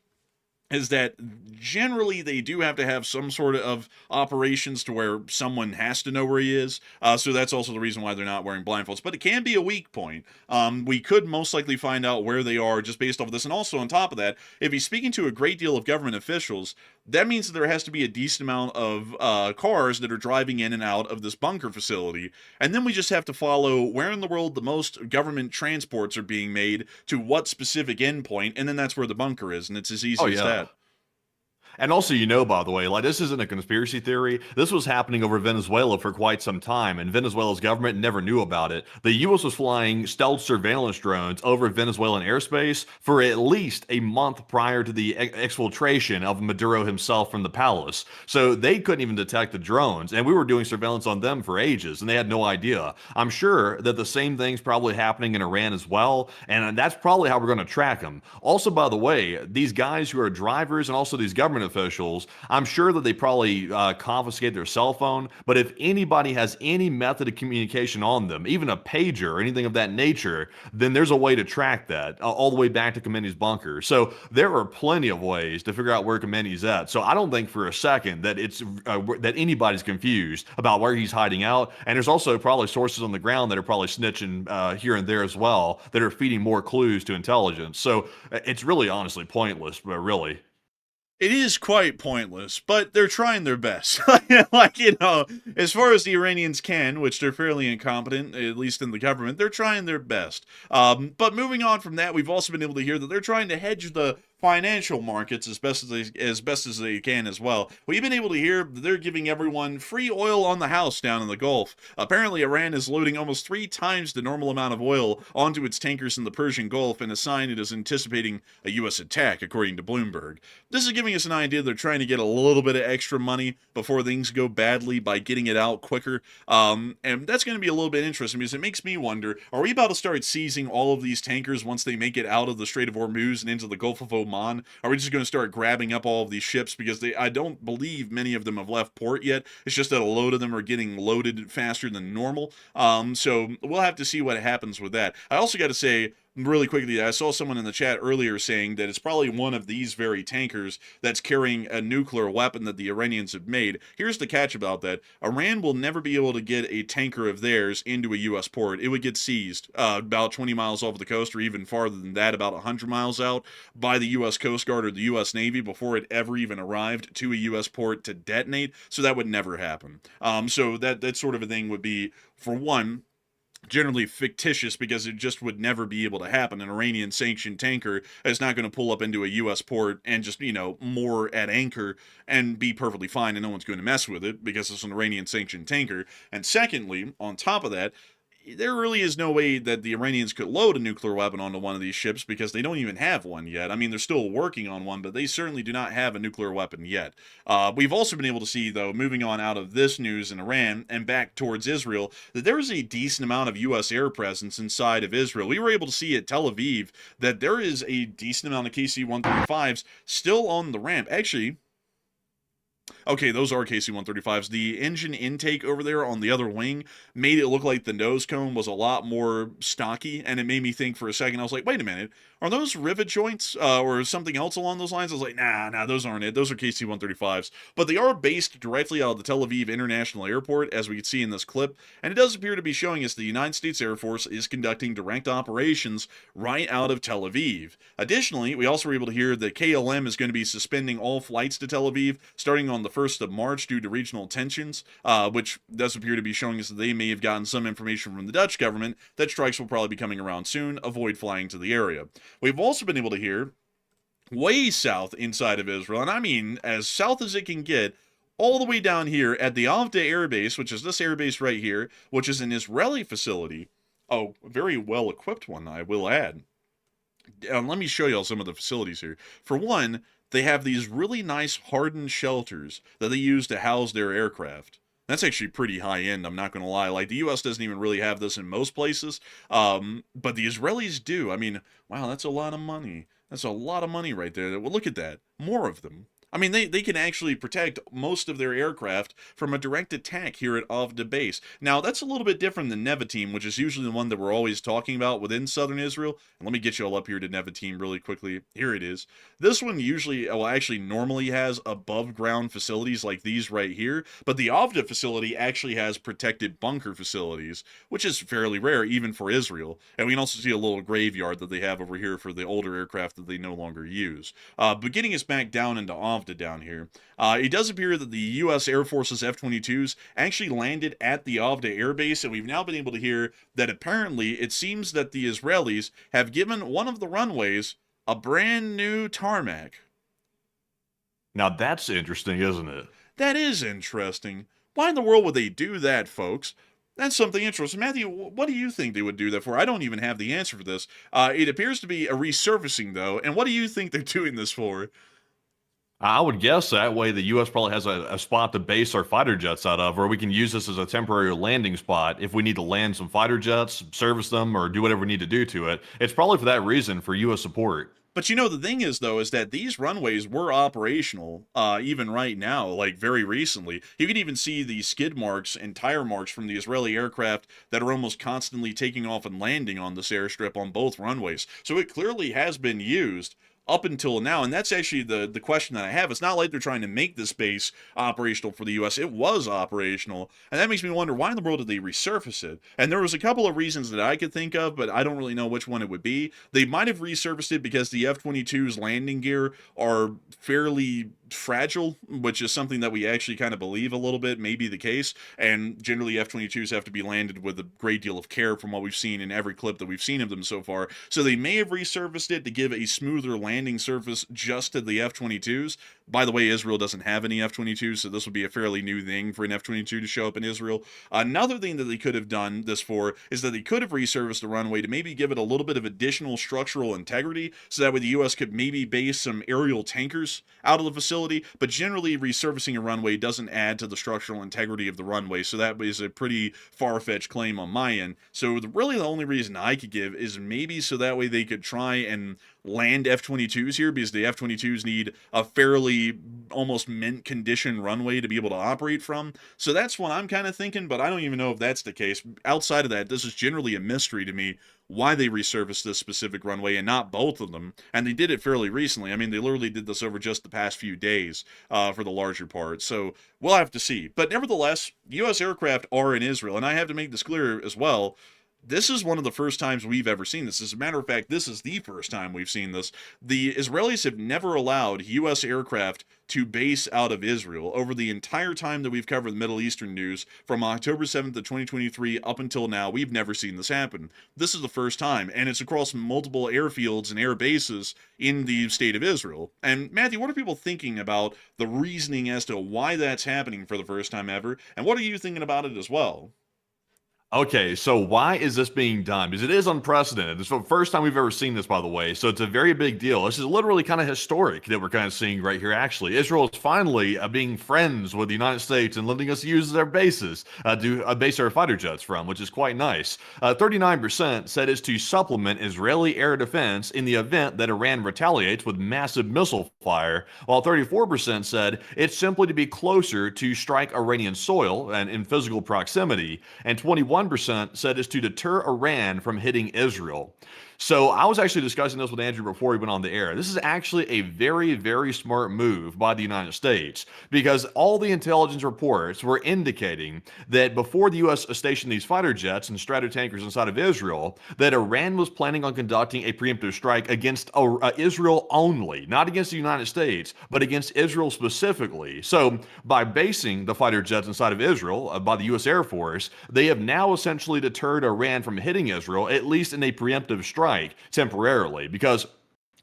that generally they do have to have some sort of operations to where someone has to know where he is. So that's also the reason why they're not wearing blindfolds. But it can be a weak point. We could most likely find out where they are just based off of this. And also on top of that, if he's speaking to a great deal of government officials, that means that there has to be a decent amount of cars that are driving in and out of this bunker facility. And then we just have to follow where in the world the most government transports are being made to what specific endpoint. And then that's where the bunker is. And it's as easy as that. And also, by the way, like this isn't a conspiracy theory. This was happening over Venezuela for quite some time, and Venezuela's government never knew about it. The U.S. was flying stealth surveillance drones over Venezuelan airspace for at least a month prior to the exfiltration of Maduro himself from the palace. So they couldn't even detect the drones, and we were doing surveillance on them for ages, and they had no idea. I'm sure that the same thing's probably happening in Iran as well, and that's probably how we're going to track them. Also, by the way, these guys who are drivers and also these government officials, I'm sure that they probably confiscate their cell phone, but if anybody has any method of communication on them, even a pager or anything of that nature, then there's a way to track that all the way back to Khomeini's bunker. So there are plenty of ways to figure out where Khomeini's at. So I don't think for a second that it's that anybody's confused about where he's hiding out. And there's also probably sources on the ground that are probably snitching here and there as well that are feeding more clues to intelligence. So it's really honestly pointless, but really. It is quite pointless, but they're trying their best. As far as the Iranians can, which they're fairly incompetent, at least in the government, they're trying their best. But moving on from that, we've also been able to hear that they're trying to hedge the financial markets as best as they can as well. We've been able to hear that they're giving everyone free oil on the house down in the Gulf. Apparently, Iran is loading almost 3 times the normal amount of oil onto its tankers in the Persian Gulf in a sign it is anticipating a U.S. attack, according to Bloomberg. This is giving us an idea they're trying to get a little bit of extra money before things go badly by getting it out quicker. And that's going to be a little bit interesting because it makes me wonder, are we about to start seizing all of these tankers once they make it out of the Strait of Hormuz and into the Gulf of Oman? Are we just going to start grabbing up all of these ships because I don't believe many of them have left port yet. It's just that a load of them are getting loaded faster than normal. So we'll have to see what happens with that. I also got to say, really quickly, I saw someone in the chat earlier saying that it's probably one of these very tankers that's carrying a nuclear weapon that the Iranians have made. Here's the catch about that. Iran will never be able to get a tanker of theirs into a U.S. port. It would get seized about 20 miles off the coast, or even farther than that, about 100 miles out, by the U.S. Coast Guard or the U.S. Navy before it ever even arrived to a U.S. port to detonate. So that would never happen. So that sort of a thing would be, for one, generally fictitious because it just would never be able to happen. An Iranian sanctioned tanker is not going to pull up into a U.S. port and just, moor at anchor and be perfectly fine and no one's going to mess with it because it's an Iranian sanctioned tanker. And secondly, on top of that, there really is no way that the Iranians could load a nuclear weapon onto one of these ships because they don't even have one yet. I mean, they're still working on one, but they certainly do not have a nuclear weapon yet. We've also been able to see, though, moving on out of this news in Iran and back towards Israel, that there is a decent amount of U.S. air presence inside of Israel. We were able to see at Tel Aviv that there is a decent amount of KC-135s still on the ramp. Actually, okay, those are KC-135s. The engine intake over there on the other wing made it look like the nose cone was a lot more stocky, and it made me think for a second. I was like, wait a minute, are those rivet joints or something else along those lines? I was like, nah, those aren't it. Those are KC-135s. But they are based directly out of the Tel Aviv International Airport, as we can see in this clip, and it does appear to be showing us the United States Air Force is conducting direct operations right out of Tel Aviv. Additionally, we also were able to hear that KLM is going to be suspending all flights to Tel Aviv starting on the 1st of March due to regional tensions, which does appear to be showing us that they may have gotten some information from the Dutch government that strikes will probably be coming around soon. Avoid flying to the area. We've also been able to hear way south inside of Israel, and I mean as south as it can get, all the way down here at the Avda Air Base, which is this air base right here, which is an Israeli facility. Oh, very well equipped one, I will add. Let me show y'all some of the facilities here. For one, they have these really nice hardened shelters that they use to house their aircraft. That's actually pretty high end, I'm not going to lie. Like, the U.S. doesn't even really have this in most places, but the Israelis do. I mean, wow, that's a lot of money. That's a lot of money right there. Well, look at that. More of them. I mean, they can actually protect most of their aircraft from a direct attack here at Avda Base. Now, that's a little bit different than Nevatim, which is usually the one that we're always talking about within southern Israel. And let me get you all up here to Nevatim really quickly. Here it is. This one usually, well, actually normally has above-ground facilities like these right here, but the Avda facility actually has protected bunker facilities, which is fairly rare even for Israel. And we can also see a little graveyard that they have over here for the older aircraft that they no longer use. But getting us back down into Avda down here. It does appear that the U.S. Air Force's F-22s actually landed at the Avda Air Base, and we've now been able to hear that apparently it seems that the Israelis have given one of the runways a brand new tarmac. Now that's interesting, isn't it? That is interesting. Why in the world would they do that, folks? That's something interesting. Matthew, what do you think they would do that for? I don't even have the answer for this. It appears to be a resurfacing, though, and what do you think they're doing this for? I would guess that way the U.S. probably has a spot to base our fighter jets out of, or we can use this as a temporary landing spot if we need to land some fighter jets, service them, or do whatever we need to do to it. It's probably for that reason, for U.S. support. But the thing is, though, is that these runways were operational even right now, like very recently. You can even see the skid marks and tire marks from the Israeli aircraft that are almost constantly taking off and landing on this airstrip on both runways. So it clearly has been used up until now, and that's actually the question that I have. It's not like they're trying to make this base operational for the U.S. It was operational, and that makes me wonder, why in the world did they resurface it? And there was a couple of reasons that I could think of, but I don't really know which one it would be. They might have resurfaced it because the F-22's landing gear are fairly fragile, which is something that we actually kind of believe a little bit may be the case. And generally, F-22s have to be landed with a great deal of care from what we've seen in every clip that we've seen of them so far. So they may have resurfaced it to give a smoother landing surface just to the F-22s. By the way, Israel doesn't have any F-22s, so this would be a fairly new thing for an F-22 to show up in Israel. Another thing that they could have done this for is that they could have resurfaced the runway to maybe give it a little bit of additional structural integrity, so that way the U.S. could maybe base some aerial tankers out of the facility. But generally, resurfacing a runway doesn't add to the structural integrity of the runway, so that is a pretty far-fetched claim on my end. So really the only reason I could give is maybe so that way they could try and land F-22s here, because the F-22s need a fairly almost mint condition runway to be able to operate from. So that's what I'm kind of thinking, but I don't even know if that's the case. Outside of that, this is generally a mystery to me why they resurfaced this specific runway and not both of them. And they did it fairly recently. I mean, they literally did this over just the past few days for the larger part. So we'll have to see. But nevertheless, U.S. aircraft are in Israel, and I have to make this clear as well. This is one of the first times we've ever seen this. As a matter of fact, this is the first time we've seen this. The Israelis have never allowed U.S. aircraft to base out of Israel over the entire time that we've covered the Middle Eastern news. From October 7th of 2023 up until now, we've never seen this happen. This is the first time, and it's across multiple airfields and air bases in the state of Israel. And Matthew, what are people thinking about the reasoning as to why that's happening for the first time ever? And what are you thinking about it as well? Okay, so why is this being done? Because it is unprecedented. It's the first time we've ever seen this, by the way. So it's a very big deal. This is literally kind of historic that we're kind of seeing right here, actually. Israel is finally being friends with the United States and letting us use their bases to base our fighter jets from, which is quite nice. 39% said it's to supplement Israeli air defense in the event that Iran retaliates with massive missile fire, while 34% said it's simply to be closer to strike Iranian soil and in physical proximity, and 21% said is to deter Iran from hitting Israel. So I was actually discussing this with Andrew before we went on the air. This is actually a very, very smart move by the United States, because all the intelligence reports were indicating that before the U.S. stationed these fighter jets and stratotankers inside of Israel, that Iran was planning on conducting a preemptive strike against Israel only, not against the United States, but against Israel specifically. So by basing the fighter jets inside of Israel by the U.S. Air Force, they have now essentially deterred Iran from hitting Israel, at least in a preemptive strike temporarily, because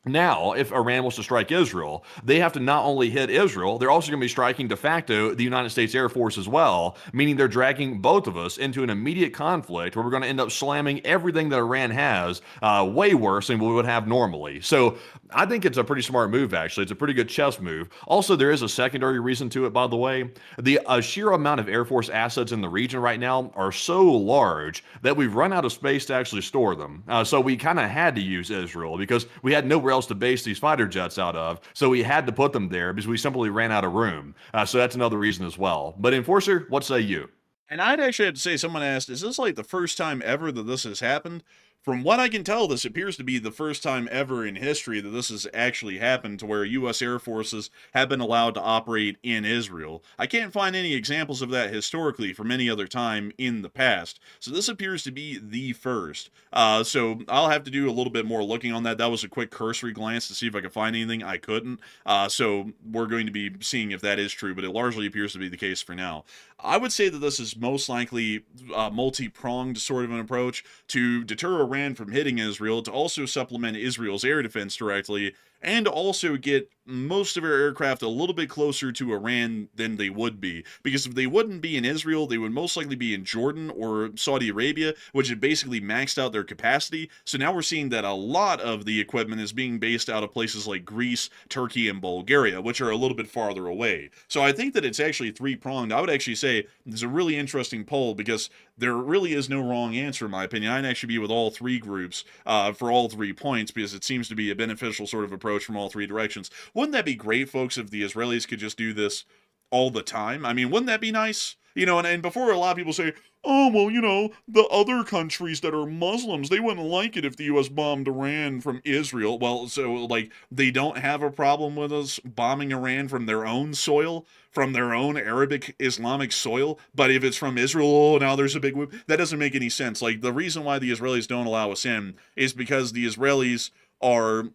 now, if Iran wants to strike Israel, they have to not only hit Israel, they're also going to be striking de facto the United States Air Force as well, meaning they're dragging both of us into an immediate conflict where we're going to end up slamming everything that Iran has way worse than we would have normally. So I think it's a pretty smart move, actually. It's a pretty good chess move. Also, there is a secondary reason to it, by the way. The sheer amount of Air Force assets in the region right now are so large that we've run out of space to actually store them. So we kind of had to use Israel because we had nowhere else to base these fighter jets out of, so we had to put them there because we simply ran out of room. So that's another reason as well. But Enforcer, what say you? And I'd actually have to say, someone asked, is this like the first time ever that this has happened? From what I can tell, this appears to be the first time ever in history that this has actually happened, to where U.S. Air Forces have been allowed to operate in Israel. I can't find any examples of that historically from any other time in the past. So this appears to be the first. So I'll have to do a little bit more looking on that. That was a quick cursory glance to see if I could find anything. I couldn't. So we're going to be seeing if that is true, but it largely appears to be the case for now. I would say that this is most likely a multi-pronged sort of an approach to deter Iran from hitting Israel, to also supplement Israel's air defense directly, and also get most of our aircraft a little bit closer to Iran than they would be. Because if they wouldn't be in Israel, they would most likely be in Jordan or Saudi Arabia, which had basically maxed out their capacity. So now we're seeing that a lot of the equipment is being based out of places like Greece, Turkey, and Bulgaria, which are a little bit farther away. So I think that it's actually three-pronged. I would actually say it's a really interesting poll, because there really is no wrong answer, in my opinion. I'd actually be with all three groups for all 3 points, because it seems to be a beneficial sort of approach from all three directions. Wouldn't that be great, folks, if the Israelis could just do this all the time? I mean, wouldn't that be nice? You know, and before, a lot of people say, oh, well, you know, the other countries that are Muslims, they wouldn't like it if the U.S. bombed Iran from Israel. Well, so, like, they don't have a problem with us bombing Iran from their own soil, from their own Arabic Islamic soil, but if it's from Israel, oh, now there's a big whoop. That doesn't make any sense. Like, the reason why the Israelis don't allow us in is because the Israelis are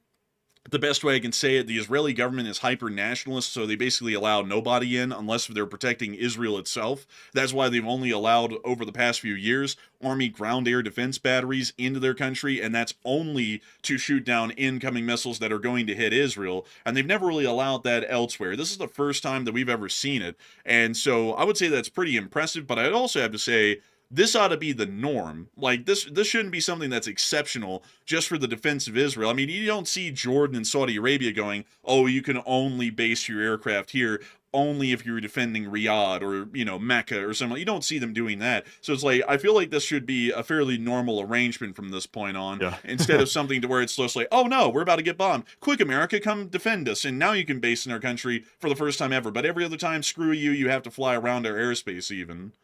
the best way I can say it, the Israeli government is hyper nationalist, so they basically allow nobody in unless they're protecting Israel itself. That's why they've only allowed, over the past few years, Army ground air defense batteries into their country, and that's only to shoot down incoming missiles that are going to hit Israel. And they've never really allowed that elsewhere. This is the first time that we've ever seen it. And so I would say that's pretty impressive, but I'd also have to say, this ought to be the norm. Like, this shouldn't be something that's exceptional just for the defense of Israel. I mean, you don't see Jordan and Saudi Arabia going, oh, you can only base your aircraft here only if you're defending Riyadh or, Mecca or something. You don't see them doing that. So it's like, I feel like this should be a fairly normal arrangement from this point on, instead of something to where it's just like, oh no, we're about to get bombed. Quick, America, come defend us. And now you can base in our country for the first time ever. But every other time, screw you, you have to fly around our airspace even.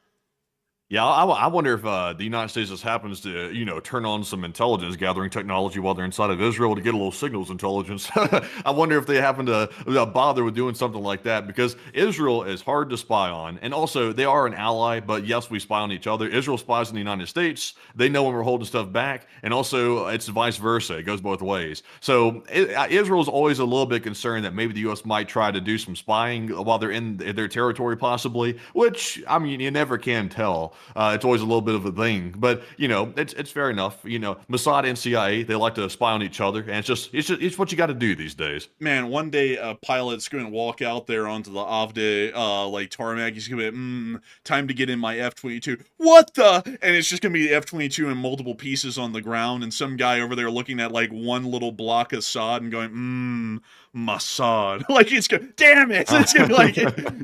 Yeah, I wonder if the United States just happens to, turn on some intelligence gathering technology while they're inside of Israel to get a little signals intelligence. I wonder if they happen to bother with doing something like that, because Israel is hard to spy on. And also, they are an ally, but yes, we spy on each other. Israel spies on the United States. They know when we're holding stuff back. And also, it's vice versa. It goes both ways. So Israel's always a little bit concerned that maybe the U.S. might try to do some spying while they're in their territory, possibly, which, I mean, you never can tell. It's always a little bit of a thing, but it's fair enough. Mossad and CIA, they like to spy on each other, and it's what you got to do these days. Man, one day a pilot's going to walk out there onto the Avde tarmac. He's going to be, time to get in my F-22. What the? And it's just going to be the F-22 in multiple pieces on the ground, and some guy over there looking at like one little block of sod and going, Mossad. Like, it's going, damn it! It's gonna be like,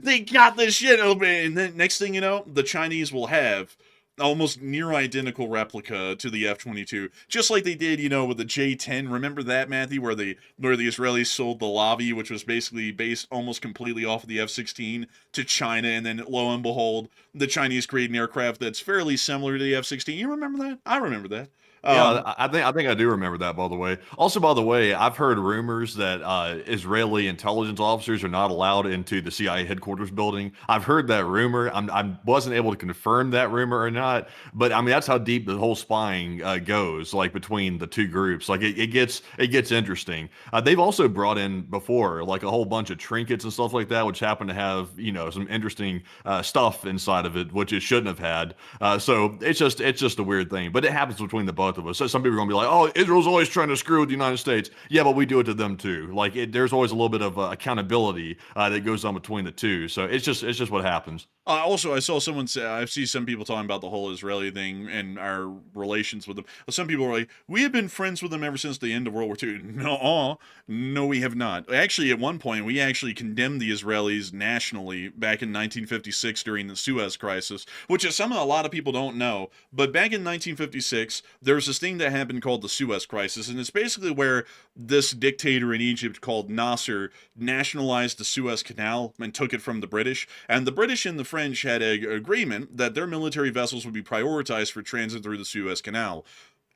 they got this shit. And then next thing you know, the Chinese will have almost near identical replica to the F-22, just like they did, with the J-10. Remember that, Matthew, where the Israelis sold the Lavi, which was basically based almost completely off of the F-16 to China, and then lo and behold, the Chinese create an aircraft that's fairly similar to the F-16. You remember that? I remember that. Yeah, I think I do remember that, by the way. Also, by the way, I've heard rumors that Israeli intelligence officers are not allowed into the CIA headquarters building. I've heard that rumor. I wasn't able to confirm that rumor or not, but I mean, that's how deep the whole spying goes, like between the two groups. Like it gets interesting. They've also brought in before like a whole bunch of trinkets and stuff like that, which happen to have some interesting stuff inside of it, which it shouldn't have had. So it's just a weird thing, but it happens between the both of us. So some people are going to be like, oh, Israel's always trying to screw with the United States. Yeah, but we do it to them too. Like there's always a little bit of accountability that goes on between the two. So it's just what happens. Also, I saw someone say, I see some people talking about the whole Israeli thing and our relations with them. Some people are like, we have been friends with them ever since the end of World War II. No, we have not. Actually, at one point, we actually condemned the Israelis nationally back in 1956 during the Suez Crisis, which is something a lot of people don't know. But back in 1956, there was this thing that happened called the Suez Crisis, and it's basically where this dictator in Egypt called Nasser nationalized the Suez Canal and took it from the British. And the British and the French had an agreement that their military vessels would be prioritized for transit through the Suez Canal.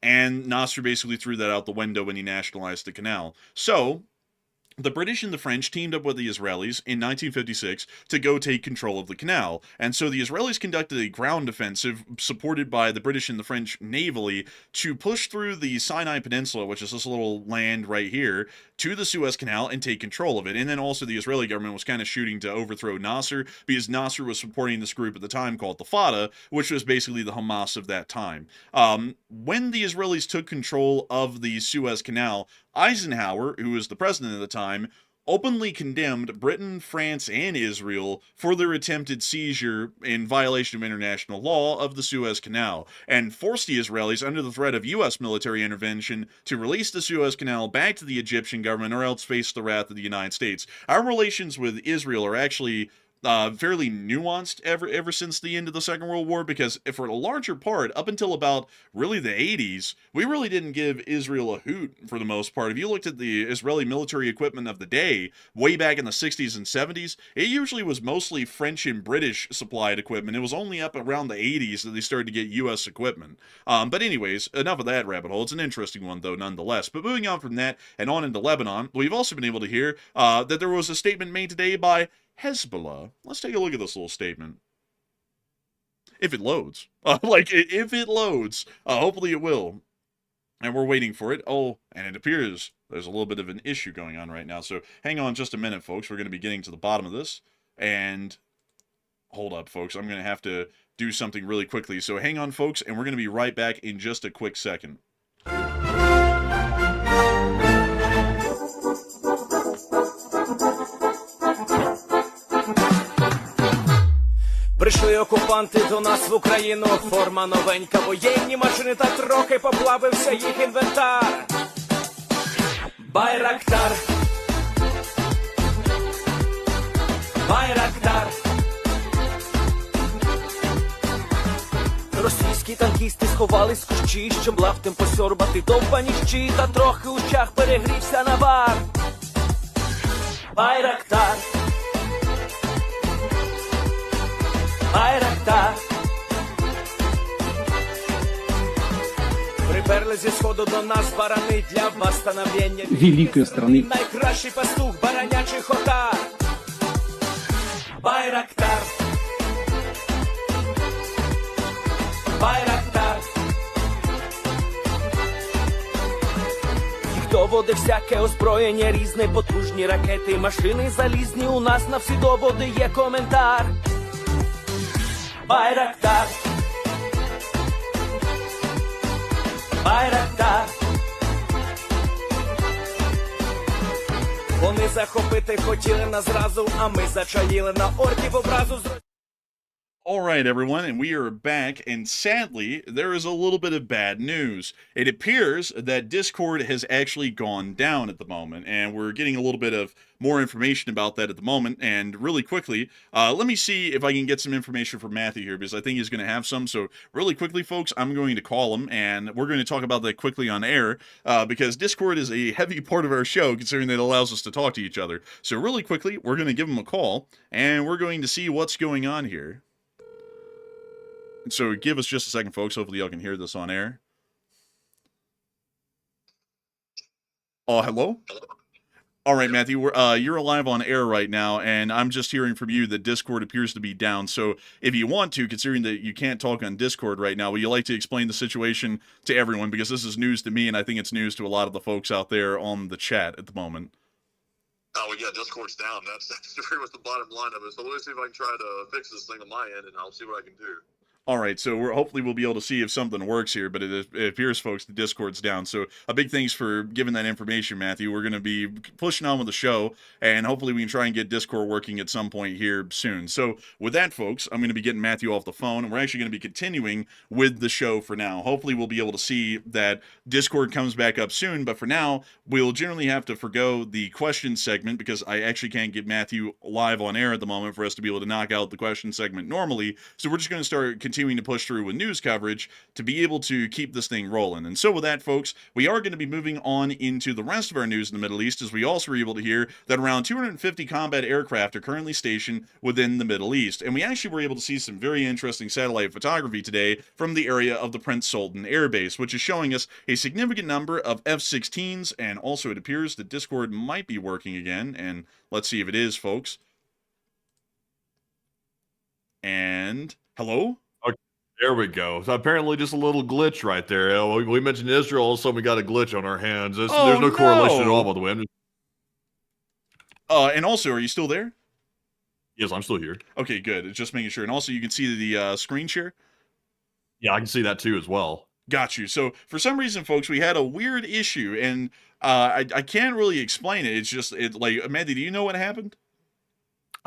And Nasser basically threw that out the window when he nationalized the canal. So the British and the French teamed up with the Israelis in 1956 to go take control of the canal. And so the Israelis conducted a ground offensive supported by the British and the French navally to push through the Sinai Peninsula, which is this little land right here, to the Suez Canal and take control of it. And then also the Israeli government was kind of shooting to overthrow Nasser because Nasser was supporting this group at the time called the Fatah, which was basically the Hamas of that time. When the Israelis took control of the Suez Canal, Eisenhower, who was the president at the time, openly condemned Britain, France, and Israel for their attempted seizure in violation of international law of the Suez Canal, and forced the Israelis, under the threat of U.S. military intervention, to release the Suez Canal back to the Egyptian government or else face the wrath of the United States. Our relations with Israel are actually fairly nuanced ever since the end of the Second World War, because for a larger part, up until about really the 80s, we really didn't give Israel a hoot for the most part. If you looked at the Israeli military equipment of the day, way back in the 60s and 70s, it usually was mostly French and British supplied equipment. It was only up around the 80s that they started to get U.S. equipment. But anyways, enough of that rabbit hole. It's an interesting one, though, nonetheless. But moving on from that and on into Lebanon, we've also been able to hear that there was a statement made today by Hezbollah. Let's take a look at this little statement. If it loads. If it loads. Hopefully it will. And we're waiting for it. Oh, and it appears There's a little bit of an issue going on right now. So hang on just a minute, folks. We're going to be getting to the bottom of this. And hold up, folks. I'm going to have to do something really quickly. So hang on, folks, and we're going to be right back in just a quick second. Прийшли окупанти до нас в Україну, форма новенька, воєнні машини, та трохи поплавився їх інвентар. Байрактар, Байрактар. Російські танкісти сховались в кущі, щоб лаптем посьорбати довбані щі, та трохи у щах перегрівся навар. Байрактар, Байрактар. Приперли зі сходу до нас барани для восстановлення великой страны. Найкращий пастух баранячих отар. Байрактар, Байрактар. Їх доводи всяке озброєння різне, потужні ракети, машини залізні, у нас на всі доводи є коментар. Байрактар, Байрактар. Вони захопити хотіли нас зразу, а ми зачаїли на орків образу. All right, everyone, and we are back, and sadly, there is a little bit of bad news. It appears that Discord has actually gone down at the moment, and we're getting a little bit of more information about that at the moment, and really quickly, let me see if I can get some information from Matthew here, because I think he's going to have some. So really quickly, folks, I'm going to call him, and we're going to talk about that quickly on air, because Discord is a heavy part of our show, considering that it allows us to talk to each other. So really quickly, we're going to give him a call, and we're going to see what's going on here. So give us just a second, folks. Hopefully y'all can hear this on air. Oh, hello? All right, Matthew, you're live on air right now, and I'm just hearing from you that Discord appears to be down. So if you want to, considering that you can't talk on Discord right now, would you like to explain the situation to everyone? Because this is news to me, and I think it's news to a lot of the folks out there on the chat at the moment. Oh, well, yeah, Discord's down. That's pretty much the bottom line of it. So let me see if I can try to fix this thing on my end, and I'll see what I can do. All right, so hopefully we'll be able to see if something works here, but it appears, folks, the Discord's down. So a big thanks for giving that information, Matthew. We're going to be pushing on with the show, and hopefully we can try and get Discord working at some point here soon. So with that, folks, I'm going to be getting Matthew off the phone, and we're actually going to be continuing with the show for now. Hopefully we'll be able to see that Discord comes back up soon, but for now, we'll generally have to forgo the question segment because I actually can't get Matthew live on air at the moment for us to be able to knock out the question segment normally. So we're just going to start continuing to push through with news coverage to be able to keep this thing rolling. And so with that, folks, we are going to be moving on into the rest of our news in the Middle East, as we also were able to hear that around 250 combat aircraft are currently stationed within the Middle East. And we actually were able to see some very interesting satellite photography today from the area of the Prince Sultan Air Base, which is showing us a significant number of F-16s, and also it appears that Discord might be working again, and let's see if it is, folks. And hello? There we go. So apparently just a little glitch right there. We mentioned Israel, all of a sudden we got a glitch on our hands. There's no correlation at all, by the way. And also, are you still there? Yes, I'm still here. Okay, good. Just making sure. And also, you can see the screen share? Yeah, I can see that too as well. Got you. So, for some reason, folks, we had a weird issue, and I can't really explain it. It's just, like, Amanda, do you know what happened?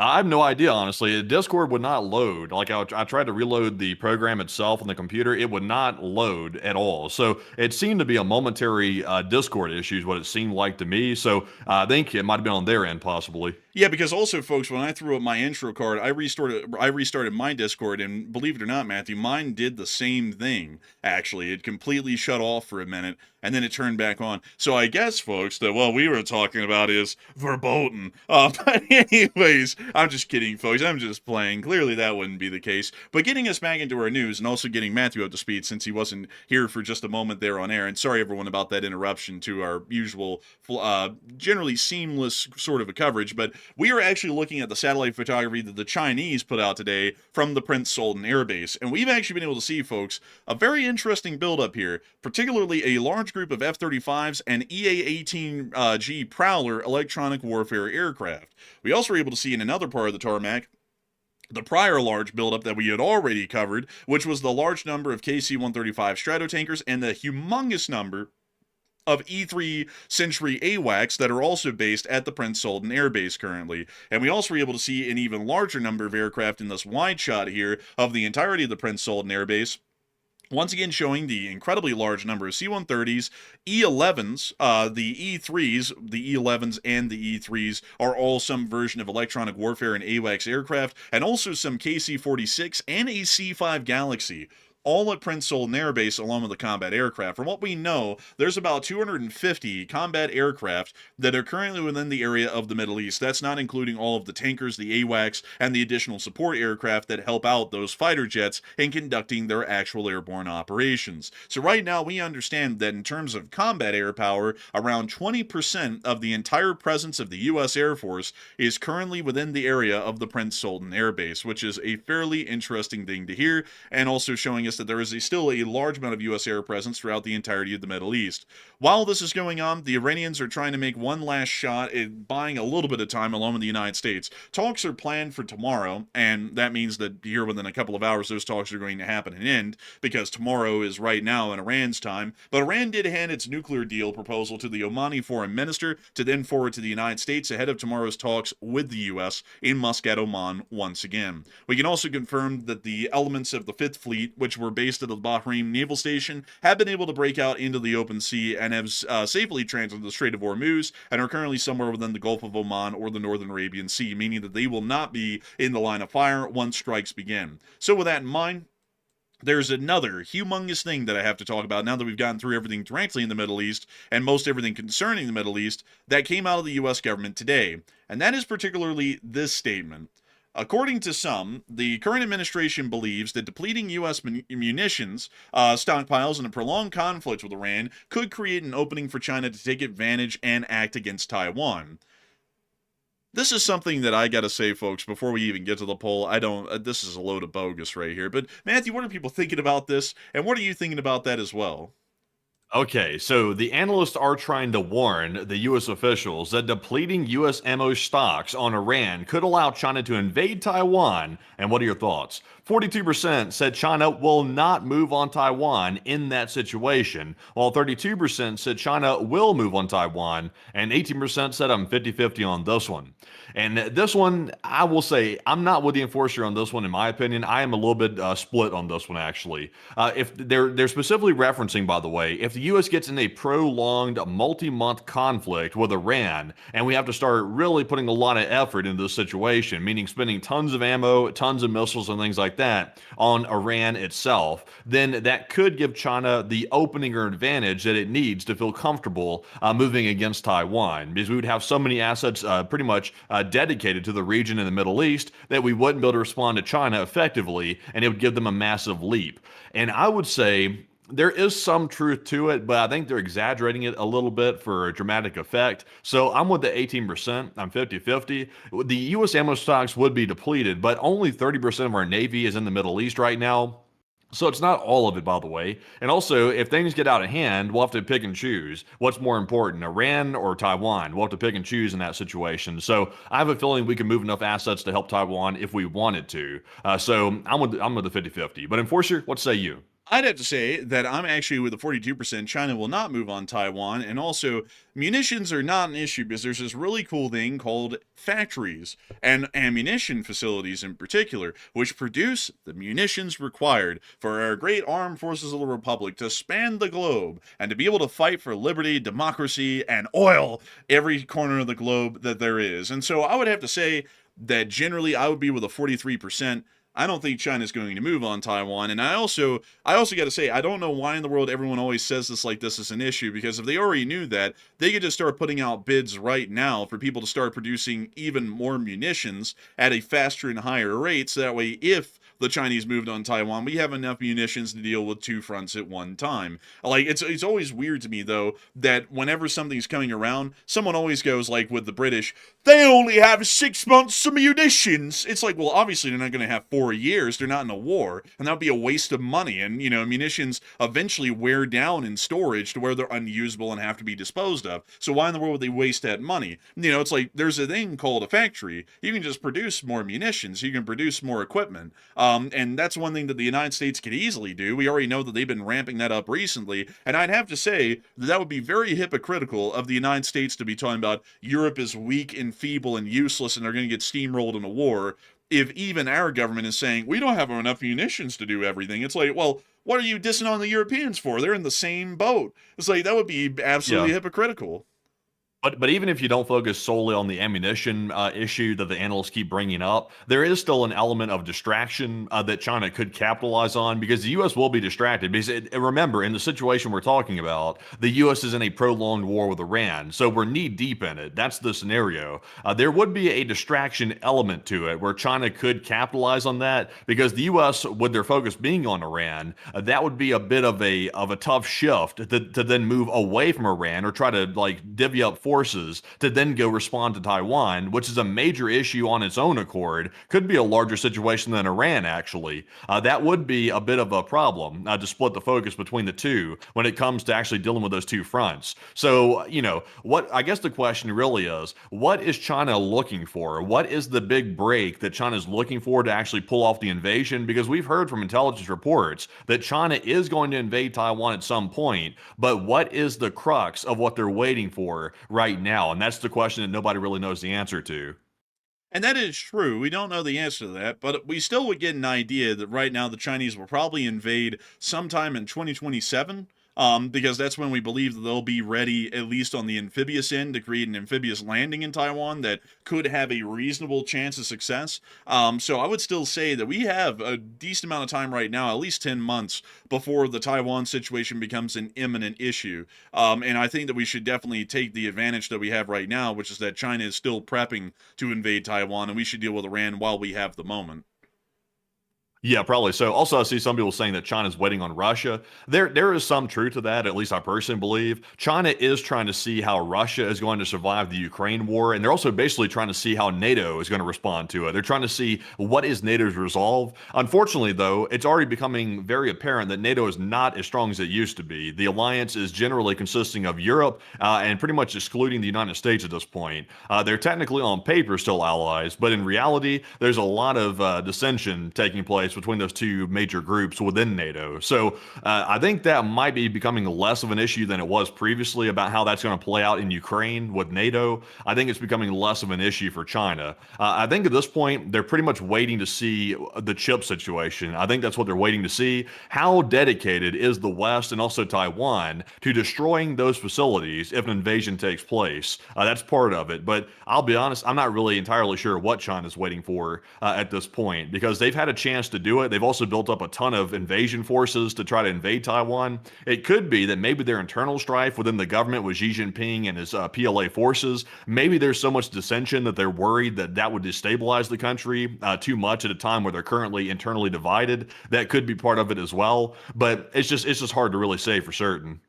I have no idea, honestly. Discord would not load. Like, I tried to reload the program itself on the computer. It would not load at all. So it seemed to be a momentary Discord issue is what it seemed like to me. So I think it might have been on their end, possibly. Yeah, because also, folks, when I threw up my intro card, I restarted my Discord, and believe it or not, Matthew, mine did the same thing, actually. It completely shut off for a minute, and then it turned back on. So I guess, folks, that what we were talking about is verboten. But anyways, I'm just kidding, folks. I'm just playing. Clearly, that wouldn't be the case. But getting us back into our news, and also getting Matthew up to speed, since he wasn't here for just a moment there on air, and sorry, everyone, about that interruption to our usual, generally seamless sort of a coverage, but we are actually looking at the satellite photography that the Chinese put out today from the Prince Sultan Air Base. And we've actually been able to see, folks, a very interesting buildup here, particularly a large group of F-35s and EA-18G Prowler electronic warfare aircraft. We also were able to see in another part of the tarmac the prior large buildup that we had already covered, which was the large number of KC-135 Stratotankers and the humongous number of E-3 Century AWACS that are also based at the Prince Sultan Air Base currently. And we also were able to see an even larger number of aircraft in this wide shot here of the entirety of the Prince Sultan Air Base. Once again, showing the incredibly large number of C-130s, E-11s, the E-3s, the E-11s and the E-3s are all some version of electronic warfare and AWACS aircraft, and also some KC-46 and a C-5 Galaxy, all at Prince Sultan Air Base along with the combat aircraft. From what we know, there's about 250 combat aircraft that are currently within the area of the Middle East. That's not including all of the tankers, the AWACS, and the additional support aircraft that help out those fighter jets in conducting their actual airborne operations. So right now, we understand that in terms of combat air power, around 20% of the entire presence of the U.S. Air Force is currently within the area of the Prince Sultan Air Base, which is a fairly interesting thing to hear, and also showing us that there is still a large amount of U.S. air presence throughout the entirety of the Middle East. While this is going on, the Iranians are trying to make one last shot at buying a little bit of time along with the United States. Talks are planned for tomorrow, and that means that here within a couple of hours, those talks are going to happen and end, because tomorrow is right now in Iran's time. But Iran did hand its nuclear deal proposal to the Omani foreign minister to then forward to the United States ahead of tomorrow's talks with the U.S. in Muscat, Oman once again. We can also confirm that the elements of the Fifth Fleet, which were based at the Bahrain Naval Station, have been able to break out into the open sea and have safely transited the Strait of Hormuz and are currently somewhere within the Gulf of Oman or the Northern Arabian Sea, meaning that they will not be in the line of fire once strikes begin. So with that in mind, there's another humongous thing that I have to talk about now that we've gotten through everything directly in the Middle East and most everything concerning the Middle East that came out of the U.S. government today, and that is particularly this statement. According to some, the current administration believes that depleting U.S. munitions stockpiles in a prolonged conflict with Iran could create an opening for China to take advantage and act against Taiwan. This is something that I gotta say, folks, before we even get to the poll. This is a load of bogus right here. But Matthew, what are people thinking about this? And what are you thinking about that as well? Okay, so the analysts are trying to warn the U.S. officials that depleting U.S. ammo stocks on Iran could allow China to invade Taiwan. And what are your thoughts? 42% said China will not move on Taiwan in that situation, while 32% said China will move on Taiwan, and 18% said I'm 50-50 on this one. And this one, I will say, I'm not with the enforcer on this one, in my opinion. I am a little bit split on this one, actually. If they're specifically referencing, by the way, if the U.S. gets in a prolonged, multi-month conflict with Iran, and we have to start really putting a lot of effort into this situation, meaning spending tons of ammo, tons of missiles, and things like that on Iran itself, then that could give China the opening or advantage that it needs to feel comfortable moving against Taiwan, because we would have so many assets pretty much dedicated to the region in the Middle East that we wouldn't be able to respond to China effectively, and it would give them a massive leap. And I would say there is some truth to it, but I think they're exaggerating it a little bit for a dramatic effect. So I'm with the 18%. I'm 50-50. The U.S. ammo stocks would be depleted, but only 30% of our Navy is in the Middle East right now. So it's not all of it, by the way. And also, if things get out of hand, we'll have to pick and choose. What's more important, Iran or Taiwan? We'll have to pick and choose in that situation. So I have a feeling we can move enough assets to help Taiwan if we wanted to. So I'm with the 50-50. But Enforcer, what say you? I'd have to say that I'm actually with the 42%. China will not move on Taiwan. And also, munitions are not an issue because there's this really cool thing called factories and ammunition facilities in particular, which produce the munitions required for our great armed forces of the Republic to span the globe and to be able to fight for liberty, democracy, and oil every corner of the globe that there is. And so I would have to say that generally I would be with a 43%. I don't think China's going to move on Taiwan. And I also got to say, I don't know why in the world everyone always says this like this is an issue, because if they already knew that, they could just start putting out bids right now for people to start producing even more munitions at a faster and higher rate. So that way, if the Chinese moved on Taiwan, we have enough munitions to deal with two fronts at one time. Like, it's always weird to me, though, that whenever something's coming around, someone always goes, like with the British, they only have 6 months of munitions. It's like, well, obviously they're not going to have 4 years. They're not in a war, and that would be a waste of money. And, munitions eventually wear down in storage to where they're unusable and have to be disposed of. So why in the world would they waste that money? It's like there's a thing called a factory. You can just produce more munitions. You can produce more equipment. And that's one thing that the United States could easily do. We already know that they've been ramping that up recently. And I'd have to say that would be very hypocritical of the United States to be talking about Europe is weak and feeble and useless and they're going to get steamrolled in a war, if even our government is saying we don't have enough munitions to do everything. It's like, well, what are you dissing on the Europeans for? They're in the same boat. It's like, that would be absolutely hypocritical. But even if you don't focus solely on the ammunition issue that the analysts keep bringing up, there is still an element of distraction that China could capitalize on, because the U.S. will be distracted. Because remember, in the situation we're talking about, the U.S. is in a prolonged war with Iran, so we're knee deep in it. That's the scenario. There would be a distraction element to it where China could capitalize on that, because the U.S., with their focus being on Iran, that would be a bit of a tough shift to then move away from Iran or try to divvy up forces to then go respond to Taiwan, which is a major issue on its own accord. Could be a larger situation than Iran, actually. That would be a bit of a problem to split the focus between the two when it comes to actually dealing with those two fronts. So, what I guess the question really is, what is China looking for? What is the big break that China is looking for to actually pull off the invasion? Because we've heard from intelligence reports that China is going to invade Taiwan at some point, but what is the crux of what they're waiting for right now? And that's the question that nobody really knows the answer to. And that is true. We don't know the answer to that, but we still would get an idea that right now the Chinese will probably invade sometime in 2027. Because that's when we believe that they'll be ready, at least on the amphibious end, to create an amphibious landing in Taiwan that could have a reasonable chance of success. So I would still say that we have a decent amount of time right now, at least 10 months, before the Taiwan situation becomes an imminent issue. And I think that we should definitely take the advantage that we have right now, which is that China is still prepping to invade Taiwan, and we should deal with Iran while we have the moment. Yeah, probably so. Also, I see some people saying that China's waiting on Russia. There is some truth to that, at least I personally believe. China is trying to see how Russia is going to survive the Ukraine war, and they're also basically trying to see how NATO is going to respond to it. They're trying to see what is NATO's resolve. Unfortunately, though, it's already becoming very apparent that NATO is not as strong as it used to be. The alliance is generally consisting of Europe and pretty much excluding the United States at this point. They're technically on paper still allies, but in reality, there's a lot of dissension taking place between those two major groups within NATO. So I think that might be becoming less of an issue than it was previously about how that's going to play out in Ukraine with NATO. I think it's becoming less of an issue for China. I think at this point, they're pretty much waiting to see the chip situation. I think that's what they're waiting to see. How dedicated is the West and also Taiwan to destroying those facilities if an invasion takes place? That's part of it. But I'll be honest, I'm not really entirely sure what China's waiting for at this point, because they've had a chance to do it. They've also built up a ton of invasion forces to try to invade Taiwan. It could be that maybe their internal strife within the government with Xi Jinping and his PLA forces, maybe there's so much dissension that they're worried that that would destabilize the country too much at a time where they're currently internally divided. That could be part of it as well. But it's just hard to really say for certain.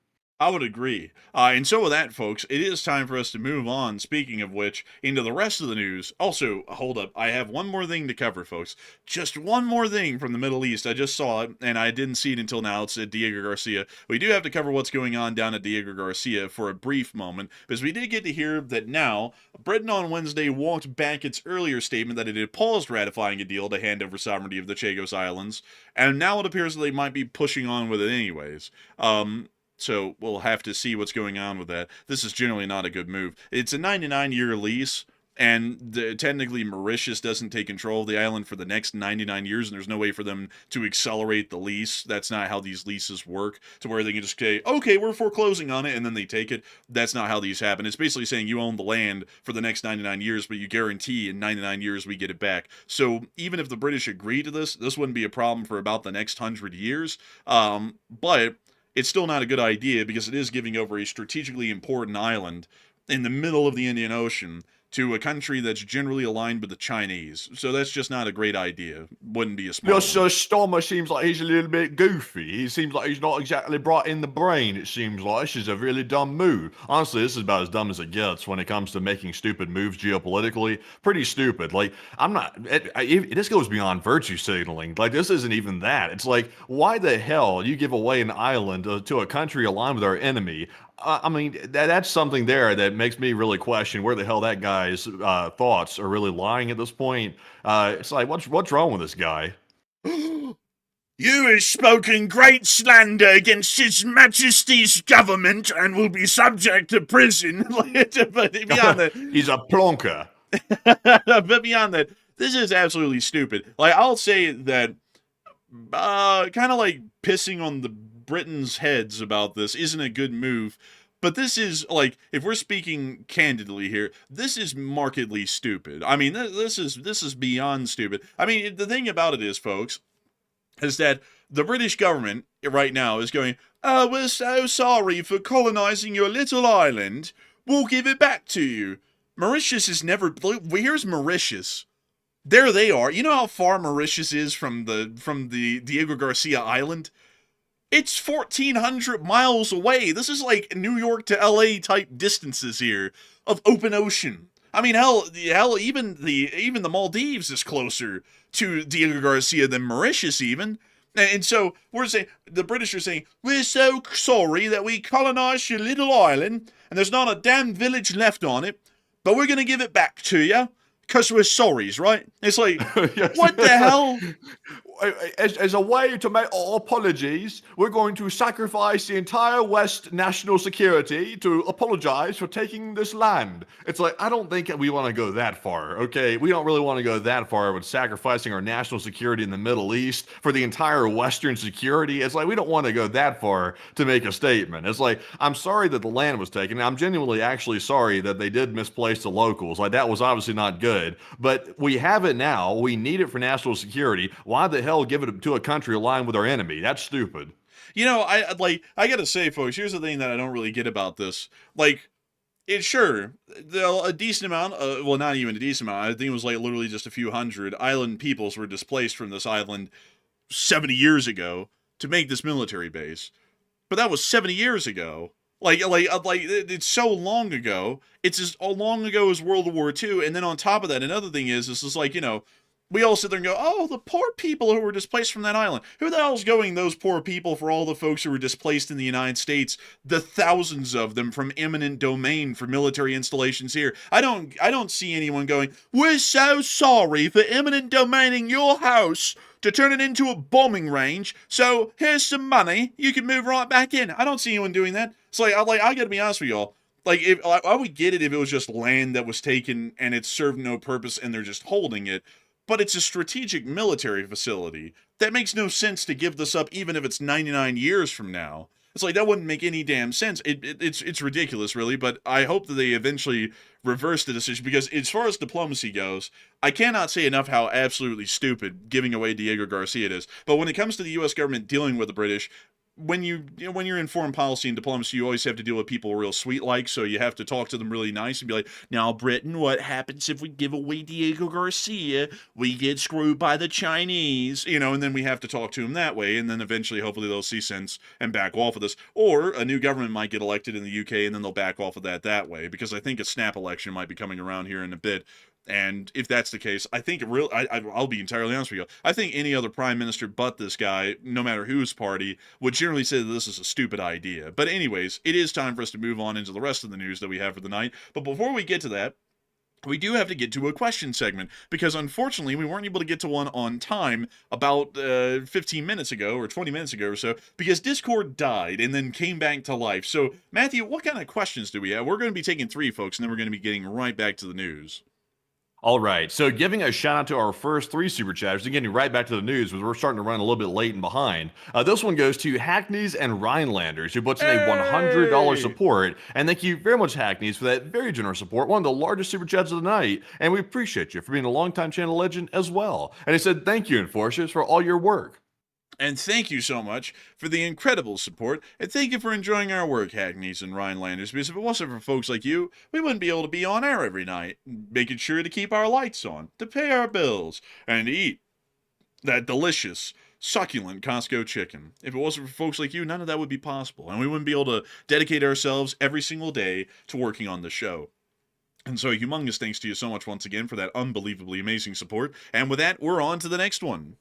I would agree. And so with that, folks, it is time for us to move on, speaking of which, into the rest of the news. Also, hold up, I have one more thing to cover, folks. Just one more thing from the Middle East. I just saw it, and I didn't see it until now. It's at Diego Garcia. We do have to cover what's going on down at Diego Garcia for a brief moment, because we did get to hear that now, Britain on Wednesday walked back its earlier statement that it had paused ratifying a deal to hand over sovereignty of the Chagos Islands, and now it appears that they might be pushing on with it anyways. So we'll have to see what's going on with that. This is generally not a good move. It's a 99-year lease, and technically Mauritius doesn't take control of the island for the next 99 years, and there's no way for them to accelerate the lease. That's not how these leases work, to where they can just say, okay, we're foreclosing on it, and then they take it. That's not how these happen. It's basically saying you own the land for the next 99 years, but you guarantee in 99 years we get it back. So even if the British agree to this wouldn't be a problem for about the next 100 years. But it's still not a good idea, because it is giving over a strategically important island in the middle of the Indian Ocean to a country that's generally aligned with the Chinese. So that's just not a great idea. Wouldn't be a smart Yes, one. Stormer seems like he's a little bit goofy. He seems like he's not exactly bright in the brain, it seems like. This is a really dumb move. Honestly, this is about as dumb as it gets when it comes to making stupid moves geopolitically. Pretty stupid. Like, I'm not... this goes beyond virtue signaling. Like, this isn't even that. It's like, why the hell you give away an island to a country aligned with our enemy? I mean, that's something there that makes me really question where the hell that guy's thoughts are really lying at this point. It's like, what's wrong with this guy? You have spoken great slander against His Majesty's government and will be subject to prison. But beyond that, He's a plonker. but beyond that, this is absolutely stupid. Like, I'll say that kind of like pissing on the Britain's heads about this isn't a good move. But this is, like, if we're speaking candidly here, this is markedly stupid. I mean, this is beyond stupid. I mean, the thing about it is, folks, is that the British government right now is going, oh, we're so sorry for colonizing your little island. We'll give it back to you. Mauritius is never... Here's Mauritius. There they are. You know how far Mauritius is from the Diego Garcia Island? It's 1,400 miles away. This is like New York to LA type distances here of open ocean. I mean, hell, even the Maldives is closer to Diego Garcia than Mauritius even. And so we're saying, the British are saying, we're so sorry that we colonized your little island and there's not a damn village left on it, but we're going to give it back to you because we're sorries, right? It's like, Yes. what the hell? As a way to make our apologies, we're going to sacrifice the entire West national security to apologize for taking this land. It's like, I don't think we want to go that far, okay? We don't really want to go that far with sacrificing our national security in the Middle East for the entire Western security. It's like, we don't want to go that far to make a statement. It's like, I'm sorry that the land was taken. I'm genuinely actually sorry that they did misplace the locals. Like, that was obviously not good. But we have it now. We need it for national security. Why the hell give it to a country aligned with our enemy? That's stupid. You know, I gotta say, folks, here's the thing that I don't really get about this. Like, a decent amount, well, not even a decent amount, I think it was like literally just a few hundred island peoples were displaced from this island 70 years ago to make this military base. But that was 70 years ago. Like it's so long ago. It's as long ago as World War II. And then on top of that, another thing is, this is like, you know, we all sit there and go, oh, the poor people who were displaced from that island. Who the hell's going those poor people for all the folks who were displaced in the United States, the thousands of them from eminent domain for military installations here? I don't see anyone going, we're so sorry for eminent domaining your house to turn it into a bombing range, so here's some money, you can move right back in. I don't see anyone doing that. It's like, I gotta be honest with y'all. Like, if I would get it if it was just land that was taken and it served no purpose and they're just holding it. But it's a strategic military facility. That makes no sense to give this up even if it's 99 years from now. It's like, that wouldn't make any damn sense. It's ridiculous, really, but I hope that they eventually reverse the decision, because as far as diplomacy goes, I cannot say enough how absolutely stupid giving away Diego Garcia is. But when it comes to the U.S. government dealing with the British, when you're in foreign policy and diplomacy, you always have to deal with people real sweet-like, so you have to talk to them really nice and be like, now, Britain, what happens if we give away Diego Garcia? We get screwed by the Chinese, you know, and then we have to talk to them that way, and then eventually, hopefully, they'll see sense and back off of this. Or a new government might get elected in the UK, and then they'll back off of that way, because I think a snap election might be coming around here in a bit. And if that's the case, I think I'll be entirely honest with you. I think any other prime minister but this guy, no matter whose party, would generally say that this is a stupid idea. But anyways, it is time for us to move on into the rest of the news that we have for the night. But before we get to that, we do have to get to a question segment, because unfortunately we weren't able to get to one on time about 15 minutes ago or 20 minutes ago or so, because Discord died and then came back to life. So, Matthew, what kind of questions do we have? We're going to be taking 3, folks, and then we're going to be getting right back to the news. All right, so giving a shout out to our first 3 super chatters and getting right back to the news, because we're starting to run a little bit late and behind. This one goes to Hackneys and Rhinelanders, who puts in a $100 support. And thank you very much, Hackneys, for that very generous support. One of the largest super chats of the night. And we appreciate you for being a longtime channel legend as well. And he said, thank you, Enforcers, for all your work. And thank you so much for the incredible support, and thank you for enjoying our work, Hackneys and Rhinelanders, because if it wasn't for folks like you, we wouldn't be able to be on air every night, making sure to keep our lights on, to pay our bills, and to eat that delicious, succulent Costco chicken. If it wasn't for folks like you, none of that would be possible, and we wouldn't be able to dedicate ourselves every single day to working on the show. And so, humongous thanks to you so much once again for that unbelievably amazing support. And with that, we're on to the next one.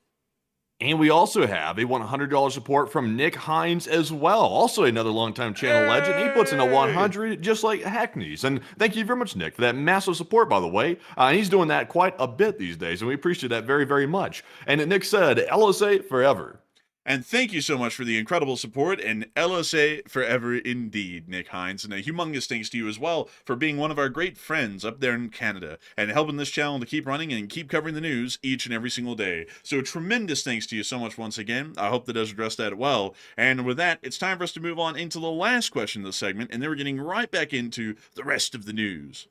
And we also have a $100 support from Nick Hines as well. Also another longtime channel legend. He puts in a 100 just like Hackneys. And thank you very much, Nick, for that massive support, by the way. And he's doing that quite a bit these days, and we appreciate that very, very much. And Nick said, LSA forever. And thank you so much for the incredible support, and LSA forever indeed, Nick Hines. And a humongous thanks to you as well for being one of our great friends up there in Canada and helping this channel to keep running and keep covering the news each and every single day. So tremendous thanks to you so much once again. I hope that does address that well. And with that, it's time for us to move on into the last question of the segment, and then we're getting right back into the rest of the news.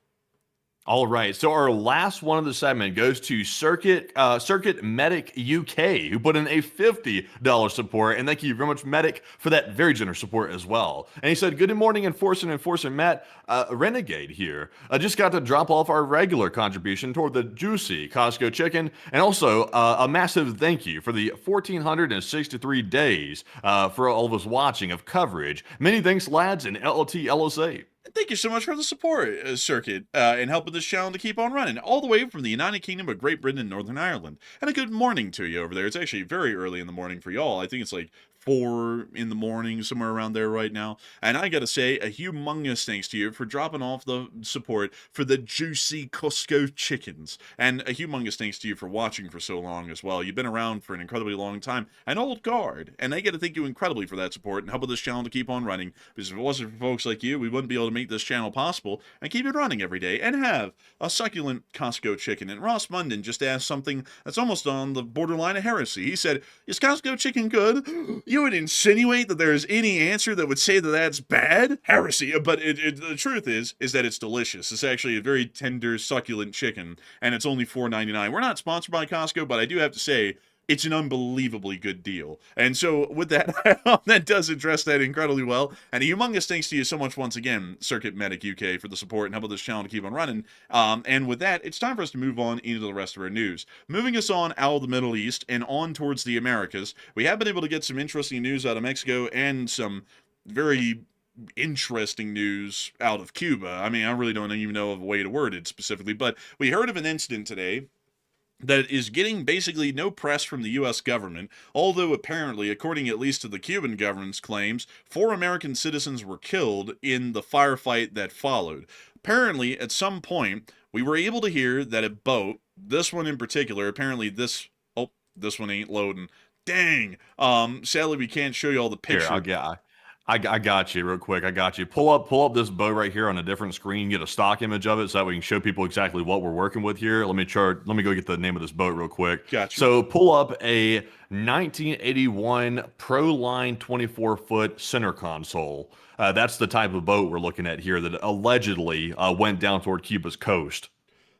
All right, so our last one of the segment goes to Circuit Medic UK, who put in a $50 support, and thank you very much, Medic, for that very generous support as well. And he said, "Good morning, Enforcer Matt, Renegade here. I just got to drop off our regular contribution toward the juicy Costco chicken, and also a massive thank you for the 1,463 days for all of us watching of coverage. Many thanks, lads, and LLT LSA." Thank you so much for the support, Circuit, and helping this channel to keep on running, all the way from the United Kingdom of Great Britain and Northern Ireland. And a good morning to you over there. It's actually very early in the morning for y'all. I think it's like 4 in the morning, somewhere around there right now. And I gotta say, a humongous thanks to you for dropping off the support for the juicy Costco chickens. And a humongous thanks to you for watching for so long as well. You've been around for an incredibly long time, an old guard. And I gotta thank you incredibly for that support and helping this channel to keep on running. Because if it wasn't for folks like you, we wouldn't be able to make this channel possible and keep it running every day and have a succulent Costco chicken. And Ross Munden just asked something that's almost on the borderline of heresy. He said, "Is Costco chicken good?" You would insinuate that there is any answer that would say that that's bad? Heresy. But the truth is that it's delicious. It's actually a very tender, succulent chicken, and it's only $4.99. We're not sponsored by Costco, but I do have to say, it's an unbelievably good deal. And so with that, that does address that incredibly well. And a humongous thanks to you so much once again, Circuit Medic UK, for the support and helping this channel to keep on running. And with that, it's time for us to move on into the rest of our news. Moving us on out of the Middle East and on towards the Americas, we have been able to get some interesting news out of Mexico and some very interesting news out of Cuba. I mean, I really don't even know of a way to word it specifically, but we heard of an incident today that is getting basically no press from the U.S. government, although apparently, according at least to the Cuban government's claims, 4 American citizens were killed in the firefight that followed. Apparently, at some point, we were able to hear that a boat, this one in particular, apparently this one ain't loading. Dang. Sadly, we can't show you all the pictures. Here, I got you real quick. I got you. Pull up this boat right here on a different screen. Get a stock image of it so that we can show people exactly what we're working with here. Let me go get the name of this boat real quick. Gotcha. So pull up a 1981 Proline 24-foot center console. That's the type of boat we're looking at here that allegedly went down toward Cuba's coast.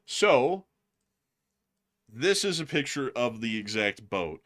So this is a picture of the exact boat.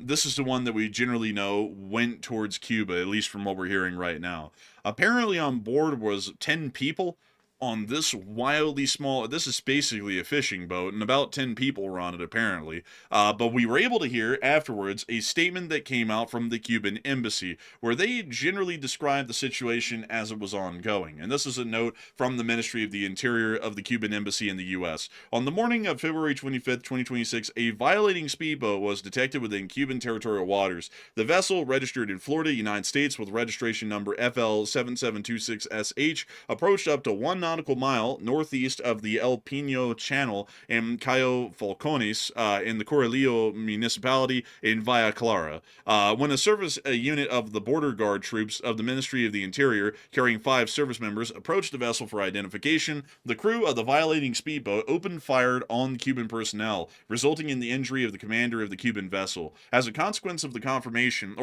This is the one that we generally know went towards Cuba, at least from what we're hearing right now. Apparently on board was 10 people on this wildly small, this is basically a fishing boat, and about 10 people were on it apparently. But we were able to hear afterwards a statement that came out from the Cuban embassy, where they generally described the situation as it was ongoing. And this is a note from the Ministry of the Interior of the Cuban embassy in the U.S. On the morning of February 25th, 2026, a violating speedboat was detected within Cuban territorial waters. The vessel, registered in Florida, United States, with registration number FL7726SH, approached up to 1 nautical mile northeast of the El Pino Channel in Cayo Falcones in the Corralillo municipality in Villa Clara. When a unit of the border guard troops of the Ministry of the Interior, carrying 5 service members, approached the vessel for identification, the crew of the violating speedboat opened fire on Cuban personnel, resulting in the injury of the commander of the Cuban vessel. As a consequence of the confrontation,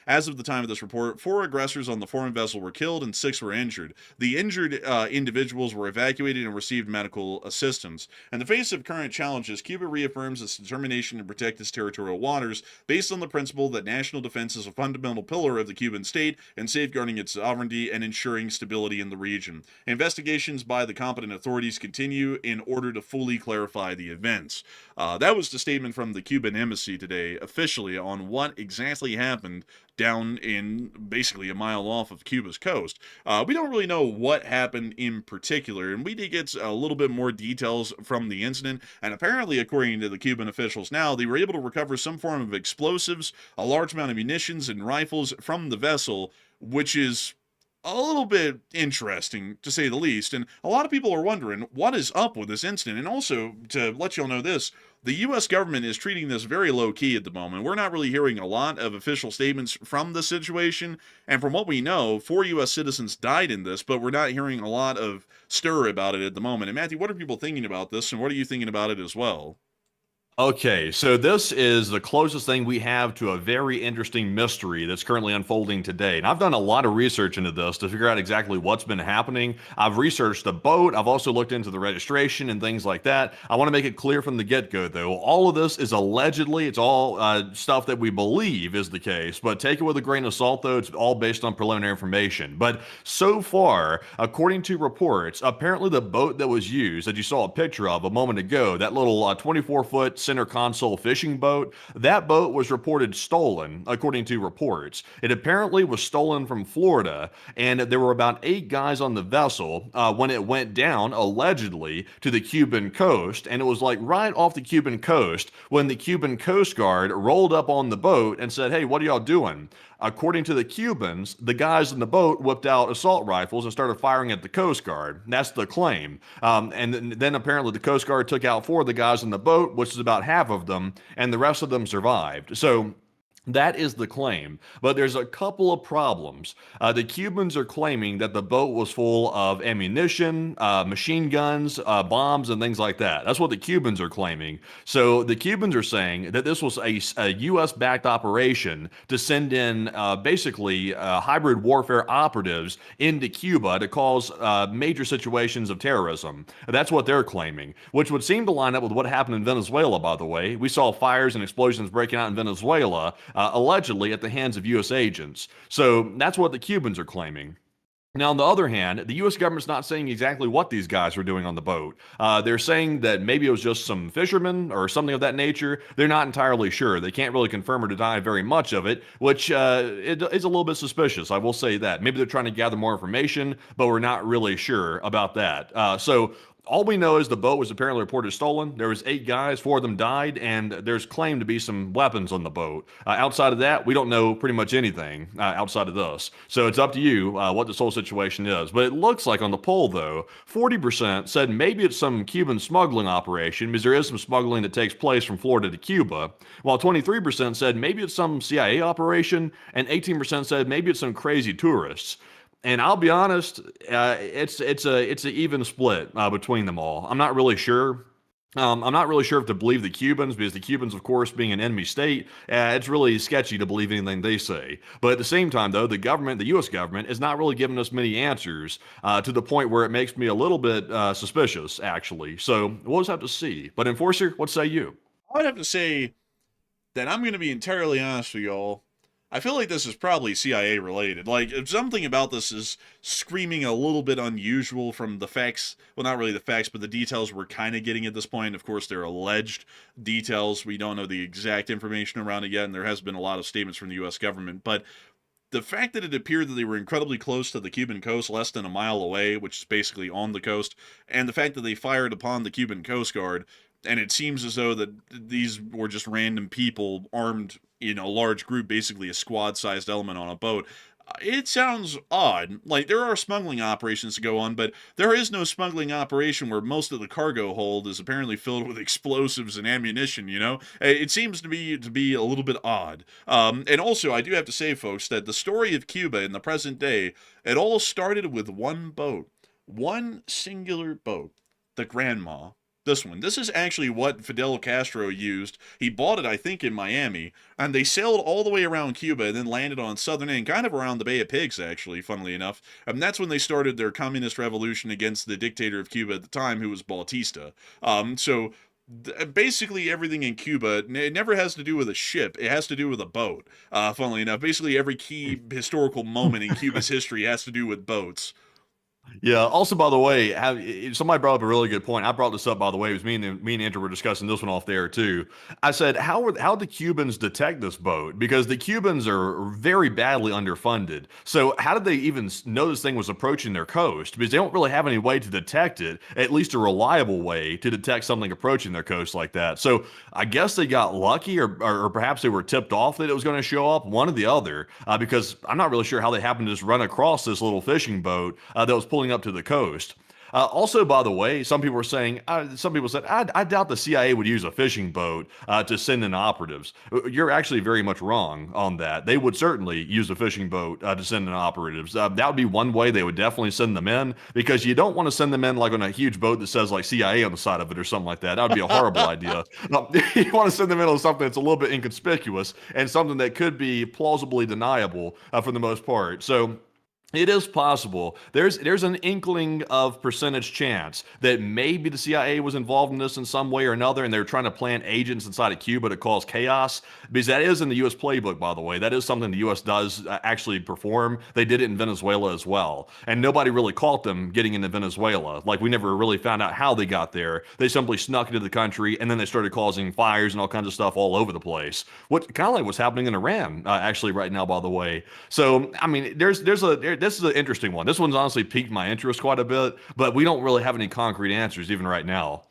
as of the time of this report, 4 aggressors on the foreign vessel were killed and 6 were injured. The injured individuals were evacuated and received medical assistance. In the face of current challenges, Cuba reaffirms its determination to protect its territorial waters based on the principle that national defense is a fundamental pillar of the Cuban state in safeguarding its sovereignty and ensuring stability in the region. Investigations by the competent authorities continue in order to fully clarify the events. That was the statement from the Cuban embassy today, officially, on what exactly happened down in basically a mile off of Cuba's coast. We don't really know what happened in particular, and we did get a little bit more details from the incident, and apparently, according to the Cuban officials now, they were able to recover some form of explosives, a large amount of munitions, and rifles from the vessel, which is a little bit interesting, to say the least. And a lot of people are wondering what is up with this incident. And also, to let y'all know this, the U.S. government is treating this very low-key at the moment. We're not really hearing a lot of official statements from the situation. And from what we know, 4 U.S. citizens died in this, but we're not hearing a lot of stir about it at the moment. And Matthew, what are people thinking about this, and what are you thinking about it as well? Okay, so this is the closest thing we have to a very interesting mystery that's currently unfolding today. And I've done a lot of research into this to figure out exactly what's been happening. I've researched the boat. I've also looked into the registration and things like that. I want to make it clear from the get-go, though. All of this is allegedly, it's all stuff that we believe is the case. But take it with a grain of salt, though. It's all based on preliminary information. But so far, according to reports, apparently the boat that was used, that you saw a picture of a moment ago, that little 24-foot center console fishing boat, that boat was reported stolen, according to reports. It apparently was stolen from Florida, and there were about 8 guys on the vessel when it went down, allegedly, to the Cuban coast, and it was like right off the Cuban coast when the Cuban Coast Guard rolled up on the boat and said, "Hey, what are y'all doing?" According to the Cubans, the guys in the boat whipped out assault rifles and started firing at the Coast Guard. That's the claim. And then apparently the Coast Guard took out 4 of the guys in the boat, which is about half of them, and the rest of them survived. So that is the claim, but there's a couple of problems. The Cubans are claiming that the boat was full of ammunition, machine guns, bombs, and things like that. That's what the Cubans are claiming. So the Cubans are saying that this was a U.S.-backed operation to send in basically hybrid warfare operatives into Cuba to cause major situations of terrorism. That's what they're claiming, which would seem to line up with what happened in Venezuela, by the way. We saw fires and explosions breaking out in Venezuela, allegedly at the hands of U.S. agents. So that's what the Cubans are claiming. Now, on the other hand, the U.S. government's not saying exactly what these guys were doing on the boat. They're saying that maybe it was just some fishermen or something of that nature. They're not entirely sure. They can't really confirm or deny very much of it, which it is a little bit suspicious. I will say that. Maybe they're trying to gather more information, but we're not really sure about that. So all we know is the boat was apparently reported stolen. There was 8 guys, 4 of them died, and there's claimed to be some weapons on the boat. Outside of that, we don't know pretty much anything outside of this. So it's up to you what this whole situation is. But it looks like on the poll, though, 40% said maybe it's some Cuban smuggling operation, because there is some smuggling that takes place from Florida to Cuba, while 23% said maybe it's some CIA operation, and 18% said maybe it's some crazy tourists. And I'll be honest, it's an even split between them all. I'm not really sure. I'm not really sure if to believe the Cubans, because the Cubans, of course, being an enemy state, it's really sketchy to believe anything they say. But at the same time, though, the government, the U.S. government, is not really giving us many answers to the point where it makes me a little bit suspicious, actually. So we'll just have to see. But Enforcer, what say you? I'd have to say that I'm going to be entirely honest with y'all. I feel like this is probably CIA related. Like, if something about this is screaming a little bit unusual from the facts, well, not really the facts, but the details we're kind of getting at this point. Of course, they're alleged details. We don't know the exact information around it yet, and there has been a lot of statements from the U.S. government. But the fact that it appeared that they were incredibly close to the Cuban coast, less than a mile away, which is basically on the coast, and the fact that they fired upon the Cuban Coast Guard, and it seems as though that these were just random people armed in a large group, basically a squad-sized element on a boat. It sounds odd. Like, there are smuggling operations to go on, but there is no smuggling operation where most of the cargo hold is apparently filled with explosives and ammunition, you know? It seems to be a little bit odd. And also, I do have to say, folks, that the story of Cuba in the present day, it all started with one boat. One singular boat. The Grandma. This one. This is actually what Fidel Castro used. He bought it, I think, in Miami, and they sailed all the way around Cuba and then landed on southern end, kind of around the Bay of Pigs, actually, funnily enough. And that's when they started their communist revolution against the dictator of Cuba at the time, who was Bautista. Basically everything in Cuba, it never has to do with a ship. It has to do with a boat, funnily enough. Basically every key historical moment in Cuba's history has to do with boats. Yeah. Also, by the way, somebody brought up a really good point. I brought this up, by the way. It was me and Andrew were discussing this one off there too. I said, how the Cubans detect this boat? Because the Cubans are very badly underfunded. So how did they even know this thing was approaching their coast? Because they don't really have any way to detect it, at least a reliable way to detect something approaching their coast like that. So I guess they got lucky, or perhaps they were tipped off that it was going to show up, one or the other. Because I'm not really sure how they happened to just run across this little fishing boat that was pulling up to the coast. Also, by the way, some people said, I doubt the CIA would use a fishing boat to send in operatives. You're actually very much wrong on that. They would certainly use a fishing boat to send in operatives. That would be one way they would definitely send them in, because you don't want to send them in like on a huge boat that says like CIA on the side of it or something like that. That would be a horrible idea. You want to send them in on something that's a little bit inconspicuous and something that could be plausibly deniable for the most part. So it is possible. There's an inkling of percentage chance that maybe the CIA was involved in this in some way or another, and they were trying to plant agents inside of Cuba to cause chaos, because that is in the U.S. playbook, by the way. That is something the U.S. does actually perform. They did it in Venezuela as well, and nobody really caught them getting into Venezuela. Like, we never really found out how they got there. They simply snuck into the country, and then they started causing fires and all kinds of stuff all over the place. Kind of like what's happening in Iran, actually, right now, by the way. So, I mean, this is an interesting one. This one's honestly piqued my interest quite a bit, but we don't really have any concrete answers even right now.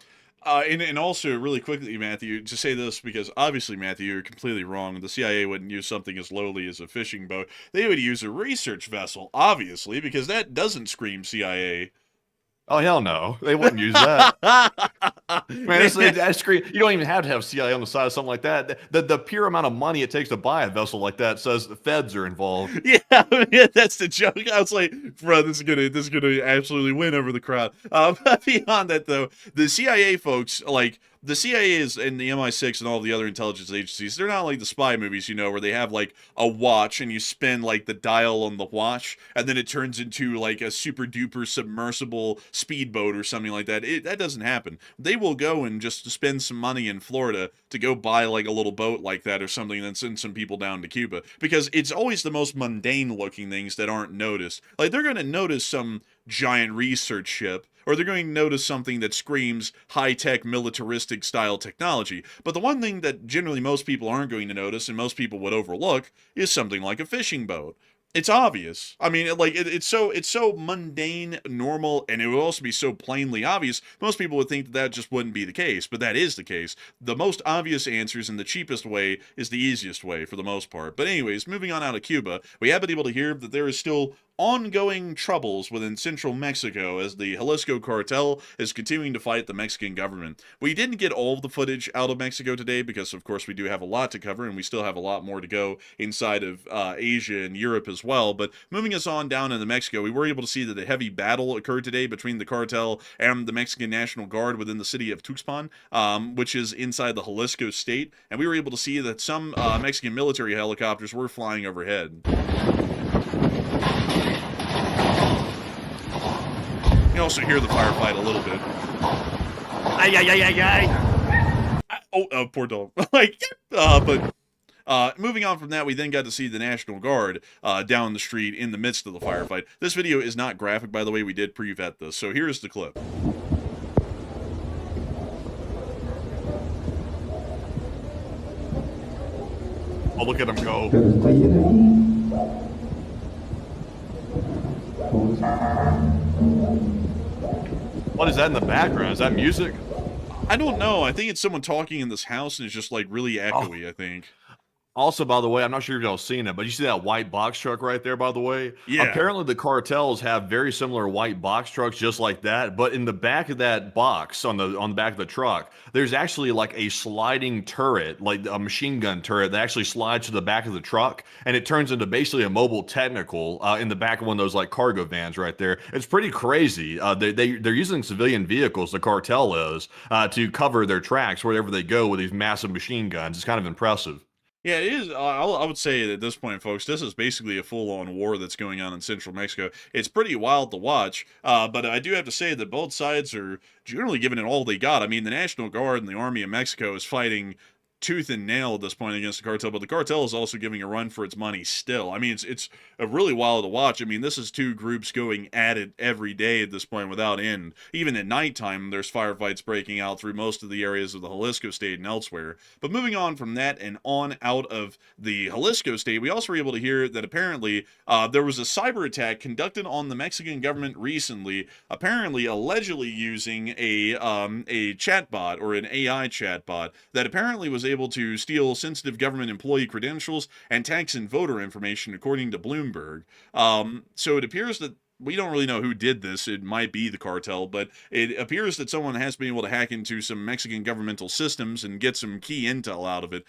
And also, really quickly, Matthew, to say this, because obviously, Matthew, you're completely wrong. The CIA wouldn't use something as lowly as a fishing boat. They would use a research vessel, obviously, because that doesn't scream CIA. Oh, hell no. They wouldn't use that. Man, that screen, you don't even have to have CIA on the side of something like that. The pure amount of money it takes to buy a vessel like that says the feds are involved. Yeah, that's the joke. I was like, bro, this is gonna absolutely win over the crowd. Beyond that, though, the CIA folks, like, the CIA is, and the MI6 and all the other intelligence agencies, they're not like the spy movies, where they have like a watch and you spin like the dial on the watch and then it turns into like a super duper submersible speedboat or something like that. That doesn't happen. They will go and just spend some money in Florida to go buy like a little boat like that or something and then send some people down to Cuba, because it's always the most mundane looking things that aren't noticed. Like, they're going to notice some giant research ship, or they're going to notice something that screams high-tech militaristic style technology. But the one thing that generally most people aren't going to notice and most people would overlook is something like a fishing boat. It's obvious. I mean, like, it's so mundane, normal, and it would also be so plainly obvious. Most people would think that just wouldn't be the case, but that is the case. The most obvious answers and the cheapest way is the easiest way for the most part. But anyways, moving on out of Cuba, we have been able to hear that there is still ongoing troubles within central Mexico as the Jalisco cartel is continuing to fight the Mexican government. We didn't get all of the footage out of Mexico today because, of course, we do have a lot to cover and we still have a lot more to go inside of Asia and Europe as well. But moving us on down into Mexico, we were able to see that a heavy battle occurred today between the cartel and the Mexican National Guard within the city of Tuxpan, which is inside the Jalisco state. And we were able to see that some Mexican military helicopters were flying overhead. You can also hear the firefight a little bit. Ay, ay, ay, ay, ay. Oh, poor dog. Moving on from that, we then got to see the National Guard down the street in the midst of the firefight. This video is not graphic, by the way. We did pre-vet this, so here's the clip. Oh, look at him go. What is that in the background? Is that music? I don't know. I think it's someone talking in this house and it's just like really echoey, I think. Also, by the way, I'm not sure if y'all seen it, but you see that white box truck right there, by the way? Yeah. Apparently, the cartels have very similar white box trucks just like that, but in the back of that box, on the back of the truck, there's actually like a sliding turret, like a machine gun turret that actually slides to the back of the truck, and it turns into basically a mobile technical in the back of one of those like cargo vans right there. It's pretty crazy. They're using civilian vehicles, the cartel is, to cover their tracks wherever they go with these massive machine guns. It's kind of impressive. Yeah, it is. I would say at this point, folks, this is basically a full-on war that's going on in central Mexico. It's pretty wild to watch, but I do have to say that both sides are generally giving it all they got. I mean, the National Guard and the Army of Mexico is fighting tooth and nail at this point against the cartel, but the cartel is also giving a run for its money still. I mean, it's a really wild to watch. I mean, this is two groups going at it every day at this point without end. Even at nighttime, there's firefights breaking out through most of the areas of the Jalisco state and elsewhere. But moving on from that and on out of the Jalisco state, we also were able to hear that apparently there was a cyber attack conducted on the Mexican government recently, apparently allegedly using a chatbot or an AI chatbot that apparently was able to steal sensitive government employee credentials and tax and voter information, according to Bloomberg. So it appears that we don't really know who did this. It might be the cartel, but it appears that someone has been able to hack into some Mexican governmental systems and get some key intel out of it.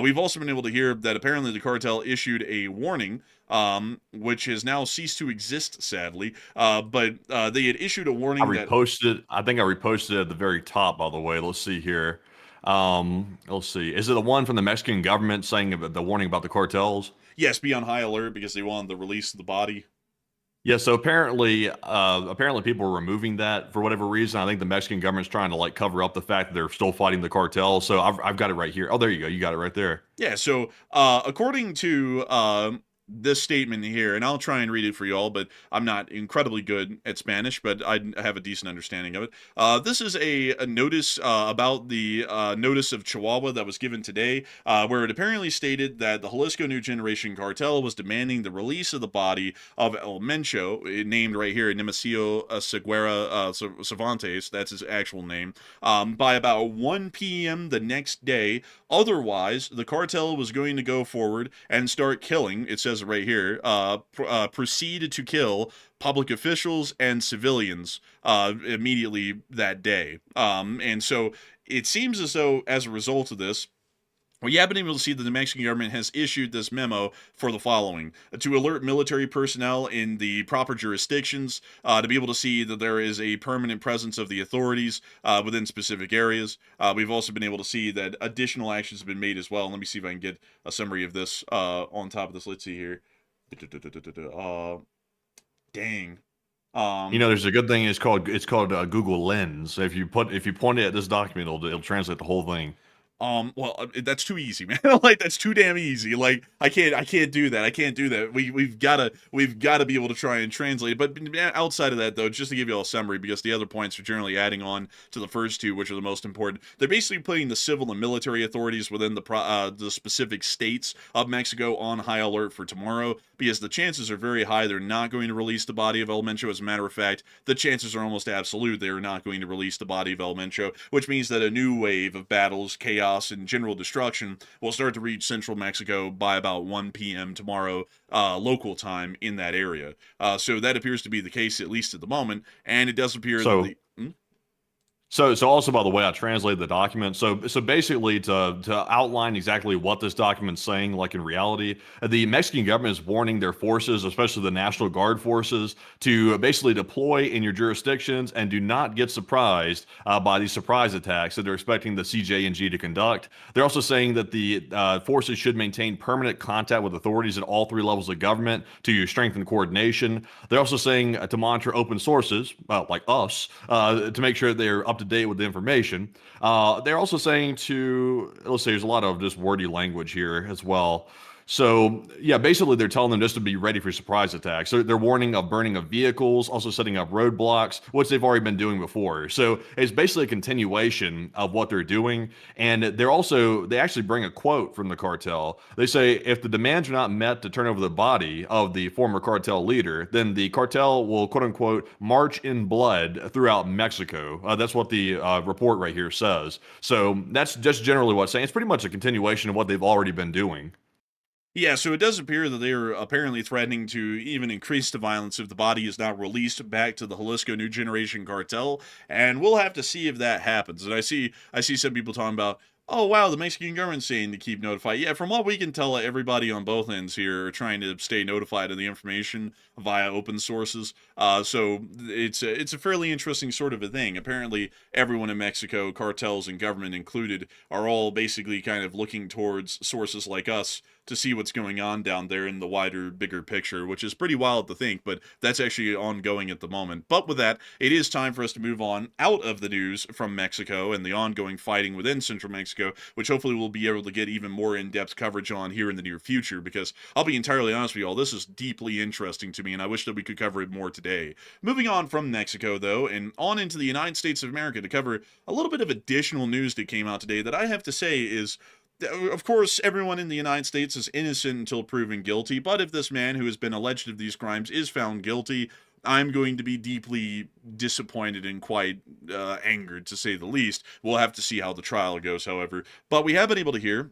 We've also been able to hear that apparently the cartel issued a warning, which has now ceased to exist, sadly. But they had issued a warning I think I reposted it at the very top, by the way. Let's see here. Let's see. Is it the one from the Mexican government saying about the warning about the cartels? yes, be on high alert because they wanted the release of the body. Yeah, so apparently people are removing that for whatever reason. I think the Mexican government's trying to like cover up the fact that they're still fighting the cartel. So I've got it right here. Oh, there you go. You got it right there. Yeah, so according to this statement here, and I'll try and read it for y'all, but I'm not incredibly good at Spanish, but I have a decent understanding of it. This is a notice about the notice of Chihuahua that was given today, where it apparently stated that the Jalisco New Generation Cartel was demanding the release of the body of El Mencho, named right here, Nemesio Seguera Cervantes, that's his actual name, by about 1 p.m. the next day. Otherwise, the cartel was going to go forward and start killing, it says right here, proceed to kill public officials and civilians immediately that day. And so it seems as though, as a result of this, we have been able to see that the Mexican government has issued this memo for the following: to alert military personnel in the proper jurisdictions, to be able to see that there is a permanent presence of the authorities within specific areas. We've also been able to see that additional actions have been made as well. Let me see if I can get a summary of this on top of this. Let's see here. Dang. There's a good thing. It's called Google Lens. If you point it at this document, it'll translate the whole thing. Well, that's too easy, man. Like, that's too damn easy. Like, I can't do that. I can't do that. We've gotta be able to try and translate. But outside of that, though, just to give you all a summary, because the other points are generally adding on to the first two, which are the most important. They're basically putting the civil and military authorities within the specific states of Mexico on high alert for tomorrow, because the chances are very high they're not going to release the body of El Mencho. As a matter of fact, the chances are almost absolute they are not going to release the body of El Mencho, which means that a new wave of battles, chaos, and general destruction will start to reach central Mexico by about 1 p.m. tomorrow local time in that area. So that appears to be the case, at least at the moment, and it does appear that the... So also, by the way, I translated the document. So basically, to outline exactly what this document's saying, like in reality, the Mexican government is warning their forces, especially the National Guard forces, to basically deploy in your jurisdictions and do not get surprised by these surprise attacks that they're expecting the CJNG to conduct. They're also saying that the forces should maintain permanent contact with authorities at all three levels of government to strengthen coordination. They're also saying to monitor open sources, like us, to make sure that they're up to date with the information. They're also saying let's say there's a lot of just wordy language here as well. So, yeah, basically they're telling them just to be ready for surprise attacks. They're warning of burning of vehicles, also setting up roadblocks, which they've already been doing before. So it's basically a continuation of what they're doing. And they actually bring a quote from the cartel. They say, if the demands are not met to turn over the body of the former cartel leader, then the cartel will, quote unquote, march in blood throughout Mexico. That's what the report right here says. So that's just generally what it's saying. It's pretty much a continuation of what they've already been doing. Yeah, so it does appear that they are apparently threatening to even increase the violence if the body is not released back to the Jalisco New Generation cartel, and we'll have to see if that happens. And I see some people talking about, oh wow, the Mexican government's saying to keep notified. Yeah, from what we can tell, everybody on both ends here are trying to stay notified of the information via open sources. So it's a fairly interesting sort of a thing. Apparently, everyone in Mexico, cartels and government included, are all basically kind of looking towards sources like us to see what's going on down there in the wider, bigger picture, which is pretty wild to think, but that's actually ongoing at the moment. But with that, it is time for us to move on out of the news from Mexico and the ongoing fighting within central Mexico, which hopefully we'll be able to get even more in-depth coverage on here in the near future, because I'll be entirely honest with you all, this is deeply interesting to me, and I wish that we could cover it more today. Moving on from Mexico, though, and on into the United States of America to cover a little bit of additional news that came out today that I have to say is, of course, everyone in the United States is innocent until proven guilty, but if this man who has been alleged of these crimes is found guilty, I'm going to be deeply disappointed and quite angered, to say the least. We'll have to see how the trial goes, however. But we have been able to hear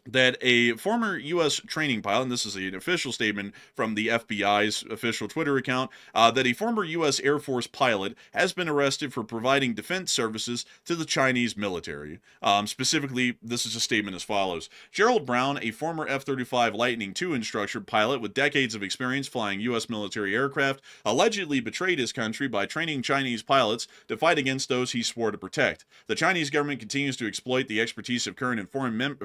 that a former U.S. training pilot, and this is an official statement from the FBI's official Twitter account, that a former U.S. Air Force pilot has been arrested for providing defense services to the Chinese military. Specifically, this is a statement as follows. Gerald Brown, a former F-35 Lightning II instructor pilot with decades of experience flying U.S. military aircraft, allegedly betrayed his country by training Chinese pilots to fight against those he swore to protect. The Chinese government continues to exploit the expertise of current and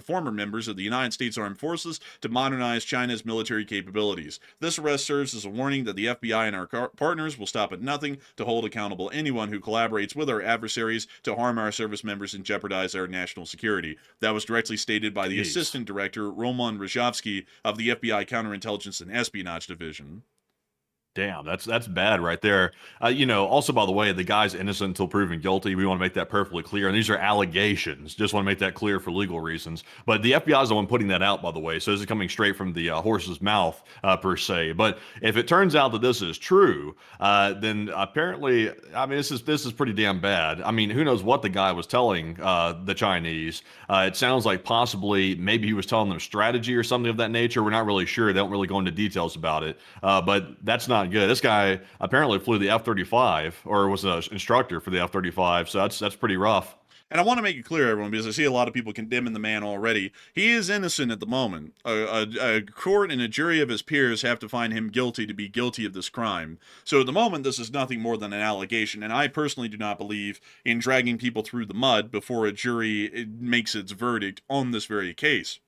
former members of the United States Armed Forces to modernize China's military capabilities. This arrest serves as a warning that the FBI and our partners will stop at nothing to hold accountable anyone who collaborates with our adversaries to harm our service members and jeopardize our national security. That was directly stated by the Assistant Director, Roman Rajavsky, of the FBI Counterintelligence and Espionage Division. Damn, that's bad right there. Also, by the way, the guy's innocent until proven guilty. We want to make that perfectly clear. And these are allegations. Just want to make that clear for legal reasons. But the FBI is the one putting that out, by the way. So this is coming straight from the horse's mouth, per se. But if it turns out that this is true, then apparently, I mean, this is pretty damn bad. I mean, who knows what the guy was telling the Chinese? It sounds like possibly maybe he was telling them strategy or something of that nature. We're not really sure. They don't really go into details about it. But that's not good. This guy apparently flew the F-35 or was an instructor for the F-35, so that's pretty rough. And I want to make it clear, everyone, because I see a lot of people condemning the man already. He is innocent at the moment. A court and a jury of his peers have to find him guilty to be guilty of this crime. So at the moment, this is nothing more than an allegation, and I personally do not believe in dragging people through the mud before a jury makes its verdict on this very case.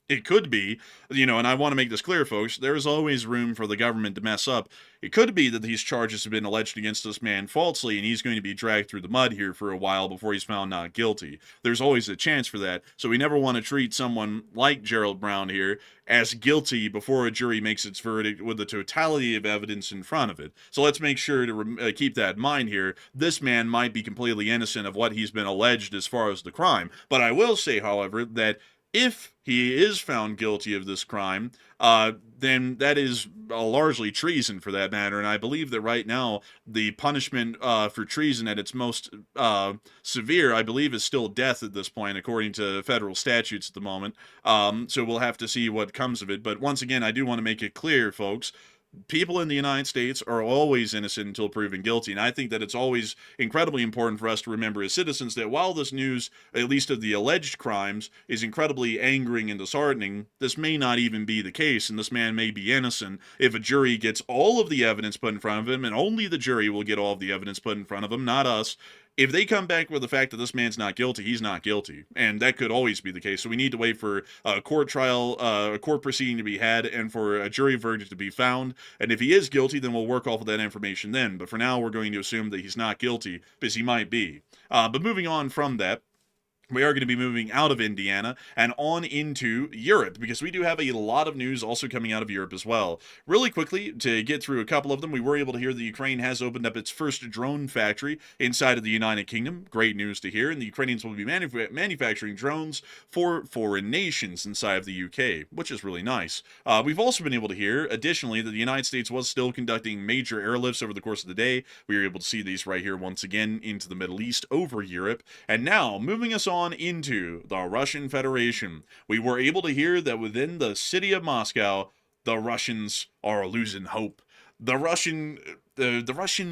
It could be, and I want to make this clear, folks, there's always room for the government to mess up. It could be that these charges have been alleged against this man falsely, and he's going to be dragged through the mud here for a while before he's found not guilty. There's always a chance for that, so we never want to treat someone like Gerald Brown here as guilty before a jury makes its verdict with the totality of evidence in front of it. So let's make sure to keep that in mind here. This man might be completely innocent of what he's been alleged as far as the crime, but I will say, however, that if he is found guilty of this crime, then that is largely treason for that matter. And I believe that right now, the punishment for treason at its most severe, I believe, is still death at this point, according to federal statutes at the moment. So we'll have to see what comes of it. But once again, I do want to make it clear, folks, people in the United States are always innocent until proven guilty. And I think that it's always incredibly important for us to remember as citizens that while this news, at least of the alleged crimes, is incredibly angering and disheartening, this may not even be the case, and this man may be innocent if a jury gets all of the evidence put in front of him, and only the jury will get all of the evidence put in front of him, not us. If they come back with the fact that this man's not guilty, he's not guilty. And that could always be the case. So we need to wait for a court trial, a court proceeding to be had, and for a jury verdict to be found. And if he is guilty, then we'll work off of that information then. But for now, we're going to assume that he's not guilty, because he might be. But moving on from that, we are going to be moving out of Indiana and on into Europe, because we do have a lot of news also coming out of Europe as well. Really quickly, to get through a couple of them, we were able to hear that Ukraine has opened up its first drone factory inside of the United Kingdom. Great news to hear. And the Ukrainians will be manufacturing drones for foreign nations inside of the UK, which is really nice. We've also been able to hear, additionally, that the United States was still conducting major airlifts over the course of the day. We were able to see these right here once again into the Middle East over Europe. And now, moving us on on into the Russian Federation, we were able to hear that within the city of Moscow, the Russians are losing hope. The Russian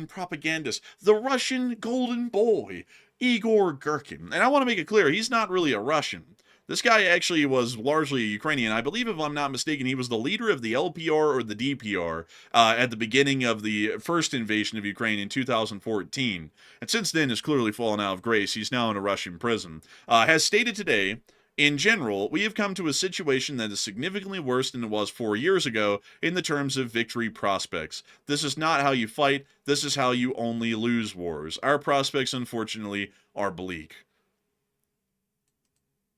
propagandist, the Russian golden boy, Igor Girkin. And I want to make it clear, he's not really a Russian. This guy actually was largely a Ukrainian. I believe, if I'm not mistaken, he was the leader of the LPR or the DPR at the beginning of the first invasion of Ukraine in 2014. And since then has clearly fallen out of grace. He's now in a Russian prison. Has stated today, in general, we have come to a situation that is significantly worse than it was 4 years ago in the terms of victory prospects. This is not how you fight. This is how you only lose wars. Our prospects, unfortunately, are bleak.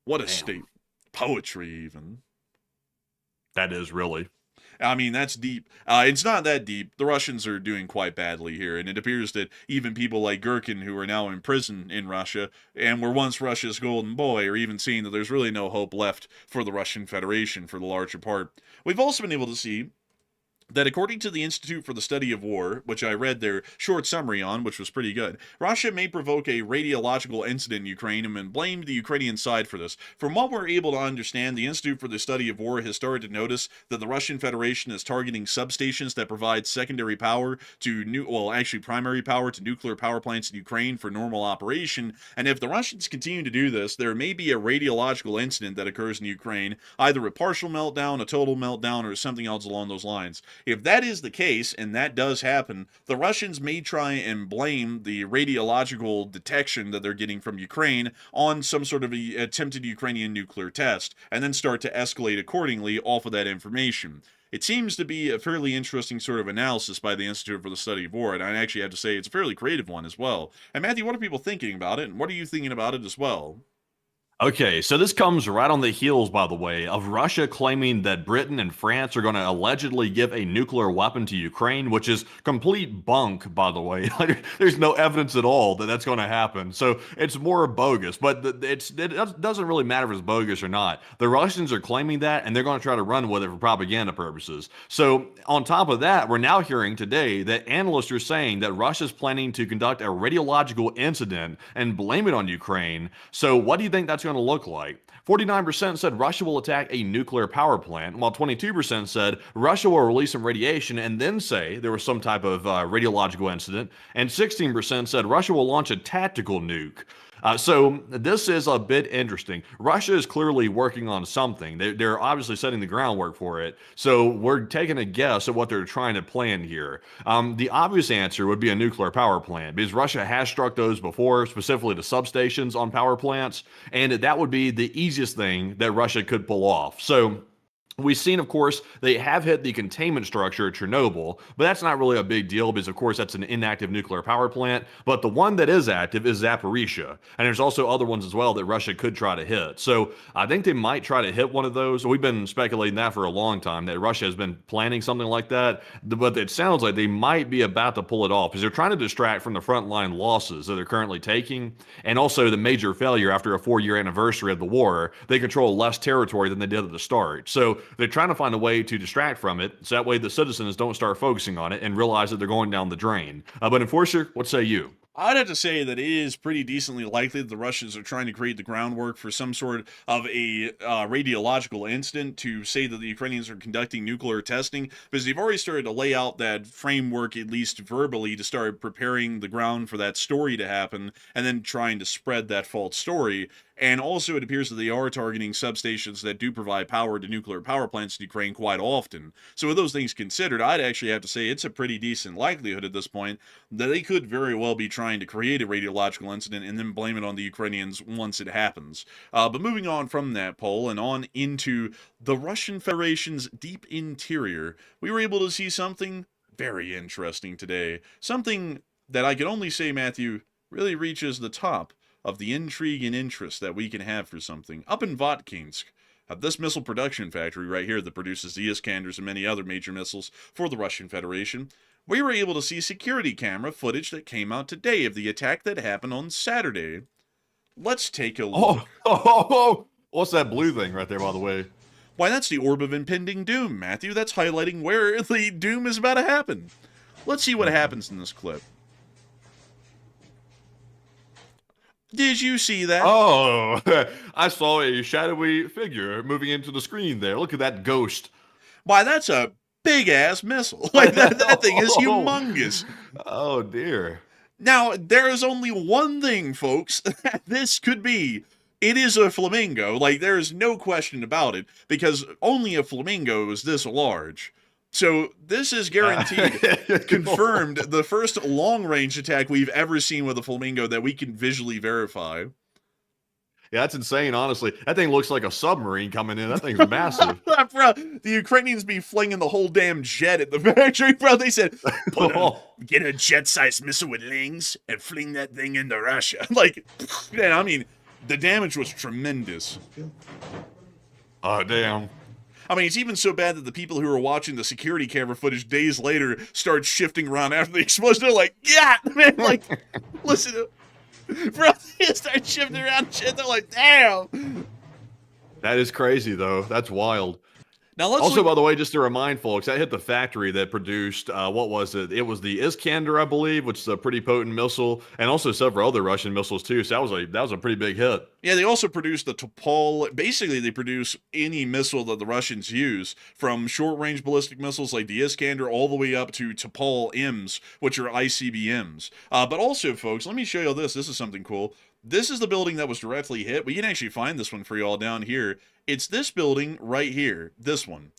What a state. Poetry, even. That is really. I mean, that's deep. It's not that deep. The Russians are doing quite badly here, and it appears that even people like Gherkin, who are now in prison in Russia, and were once Russia's golden boy, are even seeing that there's really no hope left for the Russian Federation for the larger part. We've also been able to see that according to the Institute for the Study of War, which I read their short summary on, which was pretty good, Russia may provoke a radiological incident in Ukraine and blamed the Ukrainian side for this. From what we're able to understand, the Institute for the Study of War has started to notice that the Russian Federation is targeting substations that provide secondary power to primary power to nuclear power plants in Ukraine for normal operation. And if the Russians continue to do this, there may be a radiological incident that occurs in Ukraine, either a partial meltdown, a total meltdown, or something else along those lines. If that is the case, and that does happen, the Russians may try and blame the radiological detection that they're getting from Ukraine on some sort of attempted Ukrainian nuclear test, and then start to escalate accordingly off of that information. It seems to be a fairly interesting sort of analysis by the Institute for the Study of War, and I actually have to say it's a fairly creative one as well. And Matthew, what are people thinking about it, and what are you thinking about it as well? Okay, so this comes right on the heels, by the way, of Russia claiming that Britain and France are going to allegedly give a nuclear weapon to Ukraine, which is complete bunk, by the way. There's no evidence at all that that's going to happen. So it's more bogus, but it doesn't really matter if it's bogus or not. The Russians are claiming that, and they're going to try to run with it for propaganda purposes. So on top of that, we're now hearing today that analysts are saying that Russia's planning to conduct a radiological incident and blame it on Ukraine. So what do you think that's going to look like? 49% said Russia will attack a nuclear power plant, while 22% said Russia will release some radiation and then say there was some type of radiological incident, and 16% said Russia will launch a tactical nuke. So this is a bit interesting. Russia is clearly working on something. They're obviously setting the groundwork for it. So we're taking a guess at what they're trying to plan here. The obvious answer would be a nuclear power plant, because Russia has struck those before, specifically the substations on power plants, and that would be the easiest thing that Russia could pull off. So we've seen, of course, they have hit the containment structure at Chernobyl, but that's not really a big deal because, of course, that's an inactive nuclear power plant. But the one that is active is Zaporizhia. And there's also other ones as well that Russia could try to hit. So I think they might try to hit one of those. We've been speculating that for a long time, that Russia has been planning something like that. But it sounds like they might be about to pull it off because they're trying to distract from the frontline losses that they're currently taking. And also the major failure after a 4-year anniversary of the war. They control less territory than they did at the start. So they're trying to find a way to distract from it, so that way the citizens don't start focusing on it and realize that they're going down the drain. But Enforcer, what say you? I'd have to say that it is pretty decently likely that the Russians are trying to create the groundwork for some sort of a radiological incident to say that the Ukrainians are conducting nuclear testing, because they've already started to lay out that framework, at least verbally, to start preparing the ground for that story to happen, and then trying to spread that false story. And also, it appears that they are targeting substations that do provide power to nuclear power plants in Ukraine quite often. So with those things considered, I'd actually have to say it's a pretty decent likelihood at this point that they could very well be trying to create a radiological incident and then blame it on the Ukrainians once it happens. But moving on from that poll and on into the Russian Federation's deep interior, we were able to see something very interesting today. Something that I can only say, Matthew, really reaches the top of the intrigue and interest that we can have for something. Up in Votkinsk, at this missile production factory right here that produces the Iskanders and many other major missiles for the Russian Federation, we were able to see security camera footage that came out today of the attack that happened on Saturday. Let's take a look. What's that blue thing right there, by the way? Why, that's the orb of impending doom, Matthew. That's highlighting where the doom is about to happen. Let's see what happens in this clip. Did you see that? Oh, I saw a shadowy figure moving into the screen there. Look at that ghost. Why, that's a big ass missile. Like that thing is humongous. Oh dear. Now, there is only one thing, folks, that this could be. It is a flamingo. Like, there is no question about it, because only a flamingo is this large. So, this is guaranteed, confirmed, the first long-range attack we've ever seen with a flamingo that we can visually verify. Yeah, that's insane, honestly. That thing looks like a submarine coming in. That thing's massive. Bro, the Ukrainians be flinging the whole damn jet at the factory, bro. They said, get a jet-sized missile with lings and fling that thing into Russia. Like, man, I mean, the damage was tremendous. Oh, damn. I mean, it's even so bad that the people who were watching the security camera footage days later start shifting around after the explosion. They're like, yeah, man, like, listen to... Bro, they start shifting around and shit. They're like, damn. That is crazy, though. That's wild. Now let's also, by the way, just to remind folks, that hit the factory that produced, what was it? It was the Iskander, I believe, which is a pretty potent missile, and also several other Russian missiles, too. So that was a pretty big hit. Yeah, they also produced the Topol. Basically, they produce any missile that the Russians use, from short-range ballistic missiles like the Iskander all the way up to Topol M's, which are ICBMs. But also, folks, let me show you this. This is something cool. This is the building that was directly hit. We can actually find this one for y'all down here. It's this building right here. This one.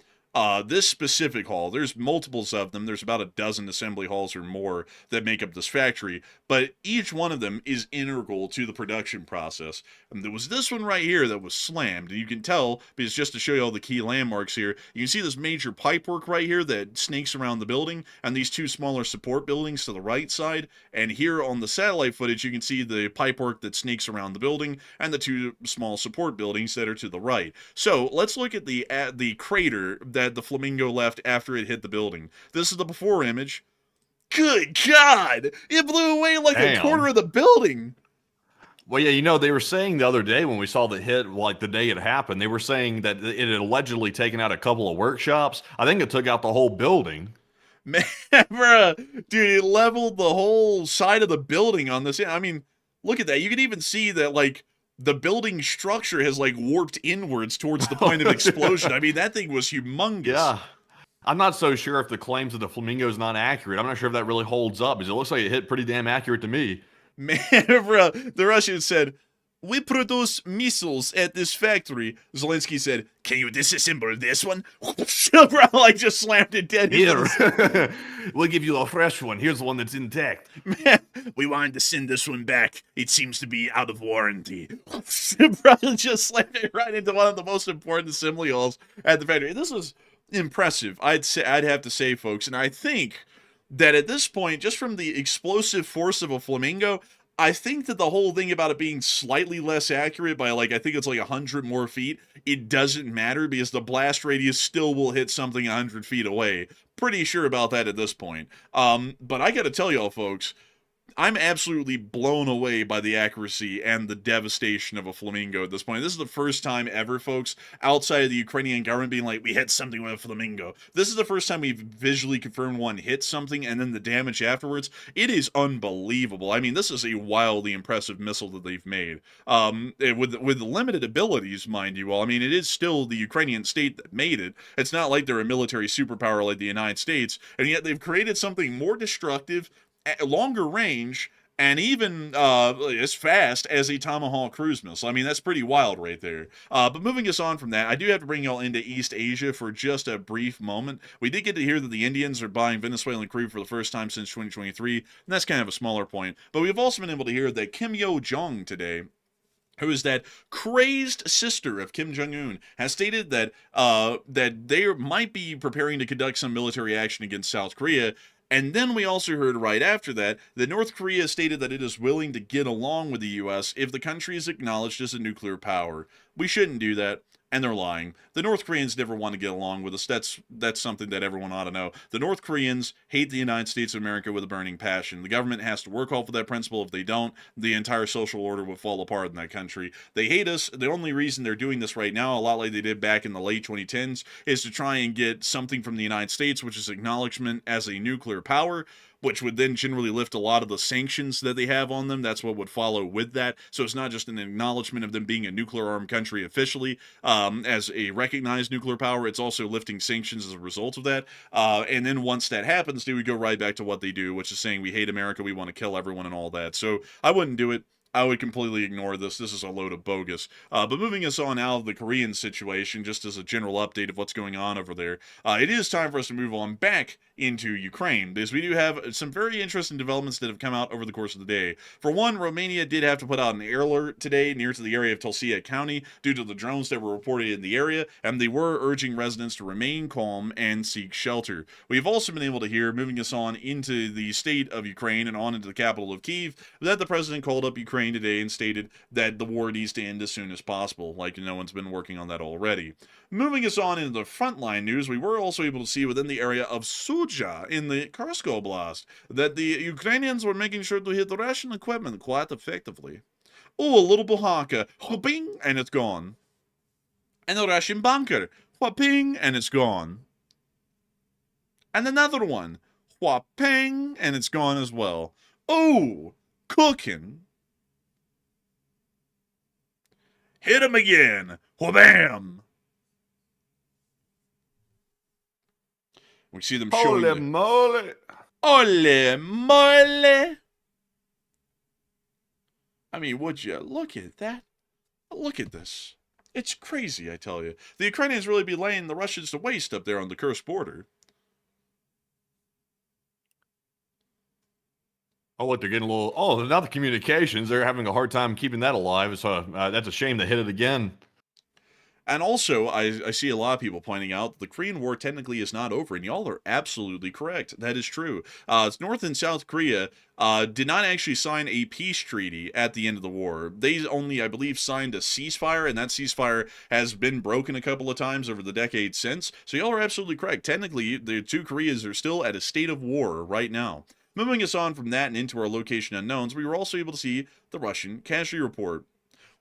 This specific hall. There's multiples of them. There's about a dozen assembly halls or more that make up this factory, but each one of them is integral to the production process. And there was this one right here that was slammed, and you can tell, because just to show you all the key landmarks here, you can see this major pipework right here that snakes around the building, and these two smaller support buildings to the right side, and here on the satellite footage, you can see the pipework that snakes around the building, and the two small support buildings that are to the right. So, let's look at the crater that the flamingo left after it hit the building. This is the before image. Good God! It blew away like a quarter of the building. Well, yeah, you know, they were saying the other day when we saw the hit, like the day it happened, they were saying that it had allegedly taken out a couple of workshops. I think it took out the whole building. Man, bruh, dude, it leveled the whole side of the building on this. I mean, look at that. You can even see that, like, the building structure has, like, warped inwards towards the point of explosion. I mean, that thing was humongous. Yeah. I'm not so sure if the claims of the flamingo is not accurate. I'm not sure if that really holds up, because it looks like it hit pretty damn accurate to me. Man, bro, the Russians said, we produce missiles at this factory. Zelensky said, can you disassemble this one? Bro, like, just slammed it dead. Here, we'll give you a fresh one. Here's the one that's intact. Man, we wanted to send this one back. It seems to be out of warranty. Bro, just slammed it right into one of the most important assembly halls at the factory. This was impressive, I'd have to say, folks. And I think that at this point, just from the explosive force of a flamingo, I think that the whole thing about it being slightly less accurate by, like, I think it's like 100 more feet, it doesn't matter, because the blast radius still will hit something 100 feet away. Pretty sure about that at this point. But I gotta tell y'all, folks, I'm absolutely blown away by the accuracy and the devastation of a flamingo at this point. This is the first time ever, folks, outside of the Ukrainian government being like, we hit something with a flamingo. This is the first time we've visually confirmed one hit something, and then the damage afterwards. It is unbelievable. I mean, this is a wildly impressive missile that they've made. With limited abilities, mind you all. I mean, it is still the Ukrainian state that made it. It's not like they're a military superpower like the United States, and yet they've created something more destructive, longer range, and even as fast as a Tomahawk cruise missile. I mean, that's pretty wild right there. But moving us on from that, I do have to bring y'all into East Asia for just a brief moment. We did get to hear that the Indians are buying Venezuelan crude for the first time since 2023, and that's kind of a smaller point. But we've also been able to hear that Kim Yo-jong today, who is that crazed sister of Kim Jong-un, has stated that that they might be preparing to conduct some military action against South Korea. And then we also heard right after that North Korea stated that it is willing to get along with the U.S. if the country is acknowledged as a nuclear power. We shouldn't do that. And they're lying. The North Koreans never want to get along with us. That's something that everyone ought to know. The North Koreans hate the United States of America with a burning passion. The government has to work off of that principle. If they don't, the entire social order will fall apart in that country. They hate us. The only reason they're doing this right now, a lot like they did back in the late 2010s, is to try and get something from the United States, which is acknowledgement as a nuclear power. which would then generally lift a lot of the sanctions that they have on them. That's what would follow with that. So it's not just an acknowledgement of them being a nuclear-armed country officially as a recognized nuclear power. It's also lifting sanctions as a result of that. And then once that happens, they would go right back to what they do, which is saying we hate America, we want to kill everyone and all that. So I wouldn't do it. I would completely ignore this. This is a load of bogus. But moving us on out of the Korean situation, just as a general update of what's going on over there, it is time for us to move on back into Ukraine, because we do have some very interesting developments that have come out over the course of the day. For one, Romania did have to put out an air alert today near to the area of Tulcea County due to the drones that were reported in the area, and they were urging residents to remain calm and seek shelter. We've also been able to hear, moving us on into the state of Ukraine and on into the capital of Kyiv, that the president called up Ukraine today and stated that the war needs to end as soon as possible, like no one's been working on that already. Moving us on into the frontline news, we were also able to see within the area of Sudzha in the Kursk Oblast that the Ukrainians were making sure to hit the Russian equipment quite effectively. Oh, a little Bohaka, whooping, and it's gone. And the Russian bunker, whooping, and it's gone. And another one, whooping, and it's gone as well. Oh, cooking. Hit him again. Wha-bam! We see them showing. Holy moly! Holy moly! I mean, would you look at that? Look at this. It's crazy, I tell you. The Ukrainians really be laying the Russians to waste up there on the Kursk border. Oh, look, they're getting a little. Oh, now the communications, they're having a hard time keeping that alive. So that's a shame they hit it again. And also, I see a lot of people pointing out the Korean War technically is not over, and y'all are absolutely correct. That is true. North and South Korea did not actually sign a peace treaty at the end of the war. They only, I believe, signed a ceasefire, and that ceasefire has been broken a couple of times over the decades since. So y'all are absolutely correct. Technically, the two Koreas are still at a state of war right now. Moving us on from that and into our location unknowns, we were also able to see the Russian casualty report,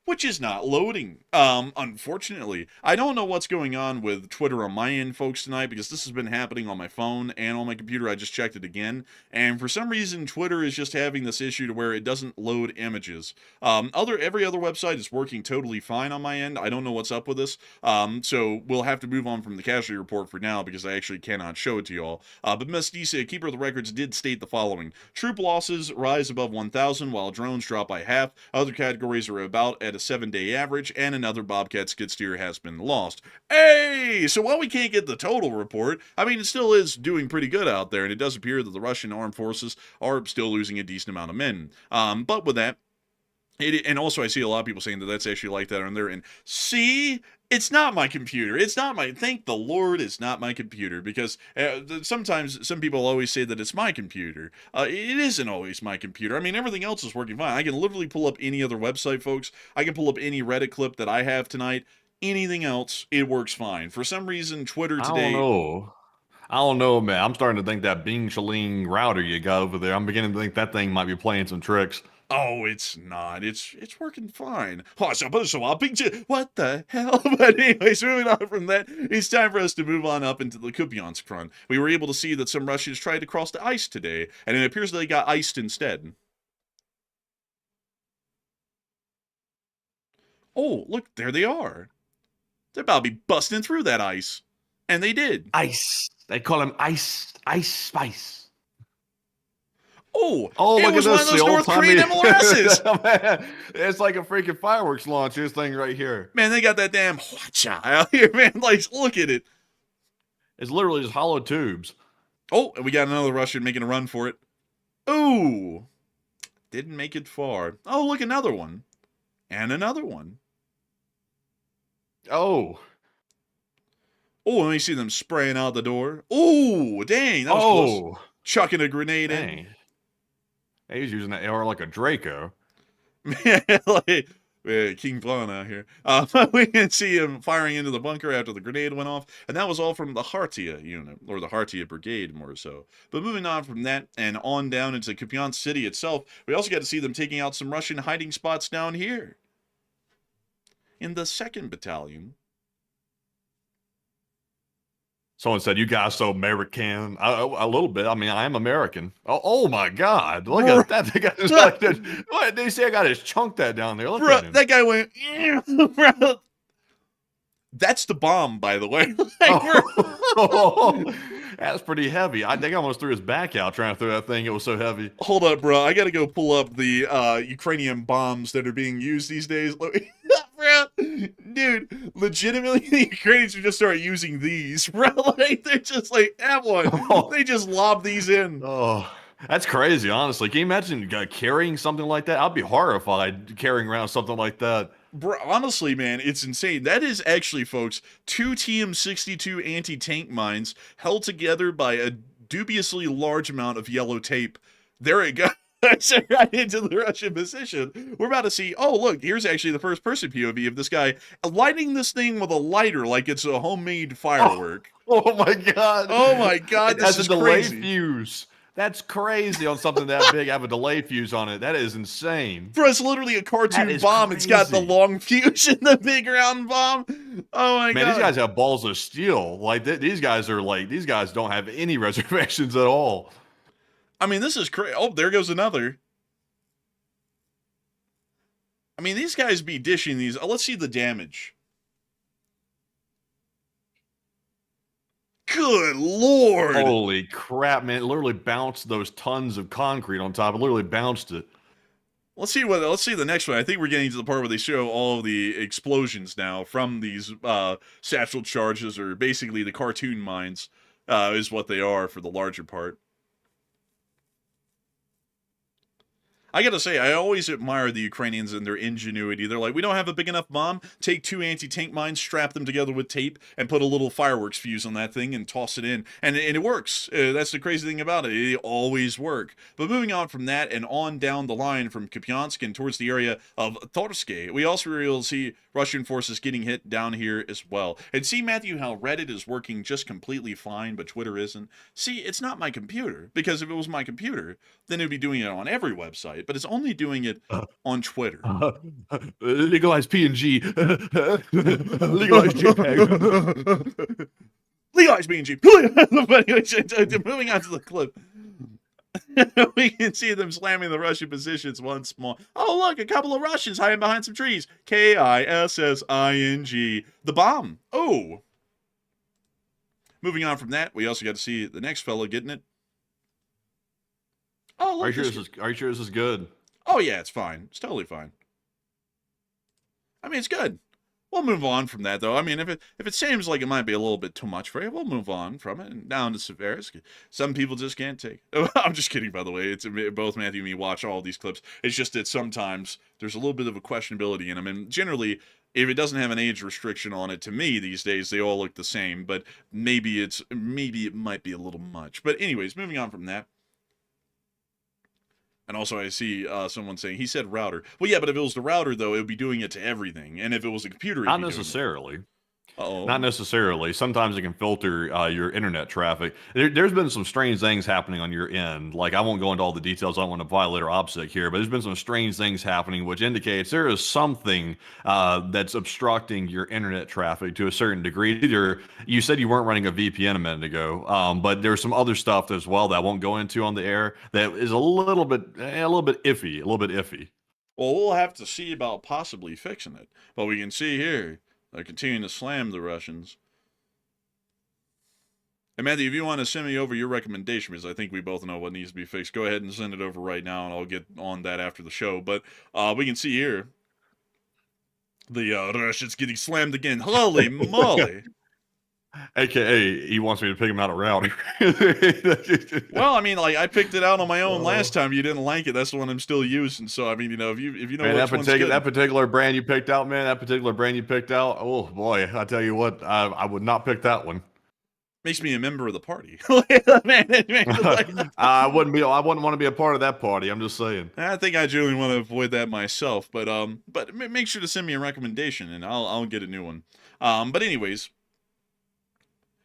which is not loading, unfortunately. I don't know what's going on with Twitter on my end, folks, tonight, because this has been happening on my phone and on my computer. I just checked it again, and for some reason, Twitter is just having this issue to where it doesn't load images. Every other website is working totally fine on my end. I don't know what's up with this, so we'll have to move on from the casualty report for now, because I actually cannot show it to y'all. But Ms. Disa, Keeper of the Records, did state the following. Troop losses rise above 1,000, while drones drop by half. Other categories are about at a 7-day average, and another Bobcat skid steer has been lost. Hey! So while we can't get the total report, I mean, it still is doing pretty good out there, and it does appear that the Russian armed forces are still losing a decent amount of men. But with that, and also I see a lot of people saying that that's actually like that on there, and see, it's not my computer. It's not my, thank the Lord it's not my computer, because sometimes some people always say that it's my computer. It isn't always my computer. I mean, everything else is working fine. I can literally pull up any other website, folks. I can pull up any Reddit clip that I have tonight. Anything else, it works fine. For some reason, Twitter today... I don't know, man. I'm starting to think that Bing Shaling router you got over there, I'm beginning to think that thing might be playing some tricks. Oh, it's not. It's working fine. What the hell? But anyways, moving on from that, it's time for us to move on up into the Kupiansk front. We were able to see that some Russians tried to cross the ice today, and it appears they got iced instead. Oh, look, there they are. They're about to be busting through that ice. And they did. Ice. They call him Ice Spice. Oh, look it was at one this, of those North Korean molasses. It's like a freaking fireworks launch, this thing right here. Man, they got that damn hwacha out here, man. Like, look at it. It's literally just hollow tubes. Oh, and we got another Russian making a run for it. Ooh. Didn't make it far. Oh, look, another one. And another one. Oh, let me see them spraying out the door. Oh, dang, that was close. Chucking a grenade in. He's using that AR like a Draco. Like King Vaughn out here. We can see him firing into the bunker after the grenade went off, and that was all from the Hartia unit, or the Hartia Brigade, more so. But moving on from that and on down into Kupiansk city itself, we also got to see them taking out some Russian hiding spots down here. In the 2nd Battalion. Someone said, "You guys so American." A little bit. I mean, I am American. Oh my God! Look at that. They got like that. What they say? I got to chunk that down there. Look Bro, at him. that guy went. Bro. That's the bomb, by the way. Oh, that's pretty heavy. I think I almost threw his back out trying to throw that thing. It was so heavy. Hold up, bro. I gotta go pull up the Ukrainian bombs that are being used these days. Bro, dude, legitimately, the Ukrainians should just start using these, bro. Like, they're just like, have one. Oh. They just lob these in. Oh, that's crazy, honestly. Can you imagine carrying something like that? I'd be horrified carrying around something like that. Bro, honestly, man, it's insane. That is actually, folks, 2 TM62 anti-tank mines held together by a dubiously large amount of yellow tape. There it goes. Right into the Russian position. We're about to see, oh, look, here's actually the first-person POV of this guy lighting this thing with a lighter like it's a homemade firework. Oh my God. Oh my God, this is delay crazy. fuse. That's crazy on something that big. Have a delay fuse on it. That is insane. Bro, it's literally a cartoon bomb. Crazy. It's got the long fuse and the big round bomb. Oh my God. Man, these guys have balls of steel. Like these guys don't have any reservations at all. I mean, this is crazy. Oh, there goes another. I mean, these guys be dishing these. Oh, let's see the damage. Good Lord. Holy crap, man. It literally bounced those tons of concrete on top. It literally bounced it. Let's see the next one. I think we're getting to the part where they show all of the explosions now from these satchel charges, or basically the cartoon mines is what they are for the larger part. I gotta say, I always admire the Ukrainians and their ingenuity. They're like, we don't have a big enough bomb. Take 2 anti-tank mines, strap them together with tape, and put a little fireworks fuse on that thing and toss it in. And it works. That's the crazy thing about it. It always works. But moving on from that and on down the line from Kupiansk and towards the area of Torske, we also were able to see Russian forces getting hit down here as well. And see, Matthew, how Reddit is working just completely fine, but Twitter isn't. See, it's not my computer, because if it was my computer, then it would be doing it on every website. But it's only doing it on Twitter. Legalize PNG. Legalize JPEG. Legalize PNG. But anyway, moving on to the clip. We can see them slamming the Russian positions once more. Oh, look, a couple of Russians hiding behind some trees. KISSING. The bomb. Oh. Moving on from that, we also got to see the next fella getting it. Oh, look, Are you sure this is good? Oh, yeah, it's fine. It's totally fine. I mean, it's good. We'll move on from that, though. I mean, if it seems like it might be a little bit too much for you, we'll move on from it and down to Severus. Some people just can't take it. I'm just kidding, by the way. It's both Matthew and me watch all these clips. It's just that sometimes there's a little bit of a questionability in them. And generally, if it doesn't have an age restriction on it, to me these days, they all look the same. But maybe it might be a little much. But anyways, moving on from that. And also I see someone saying, he said router. Well, yeah, but if it was the router, though, it would be doing it to everything. And if it was a computer, Not necessarily. Uh-oh. Not necessarily. Sometimes it can filter your internet traffic. There's been some strange things happening on your end. Like, I won't go into all the details. I don't want to violate our OPSEC here, but there's been some strange things happening, which indicates there is something that's obstructing your internet traffic to a certain degree. Either you said you weren't running a VPN a minute ago, but there's some other stuff as well that I won't go into on the air that is a little bit iffy. Well, we'll have to see about possibly fixing it. But we can see here, they're continuing to slam the Russians. And Matthew, if you want to send me over your recommendation, because I think we both know what needs to be fixed, go ahead and send it over right now, and I'll get on that after the show. But we can see here, the Russians getting slammed again. Holy moly. AKA, he wants me to pick him out of routing. Well, I mean, like, I picked it out on my own last time. You didn't like it. That's the one I'm still using. So, I mean, you know, if you know man, which one's good. that particular brand you picked out, oh boy, I tell you what, I would not pick that one. Makes me a member of the party. I wouldn't want to be a part of that party. I'm just saying. I think I genuinely want to avoid that myself. But make sure to send me a recommendation, and I'll get a new one. But anyways.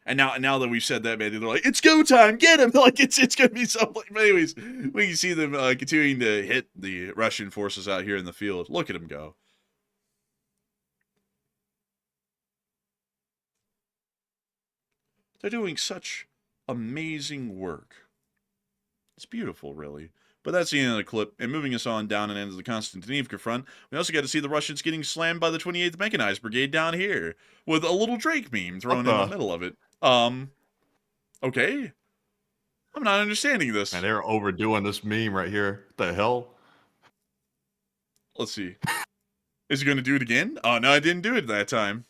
And now that we've said that, man, they're like, it's go time, get him! Like, it's going to be something. But anyways, we can see them continuing to hit the Russian forces out here in the field. Look at them go. They're doing such amazing work. It's beautiful, really. But that's the end of the clip. And moving us on down and into the Konstantinivka front, we also got to see the Russians getting slammed by the 28th Mechanized Brigade down here with a little Drake meme thrown in the middle of it. Okay. I'm not understanding this. And they're overdoing this meme right here. What the hell? Let's see. Is he going to do it again? Oh, no, I didn't do it that time.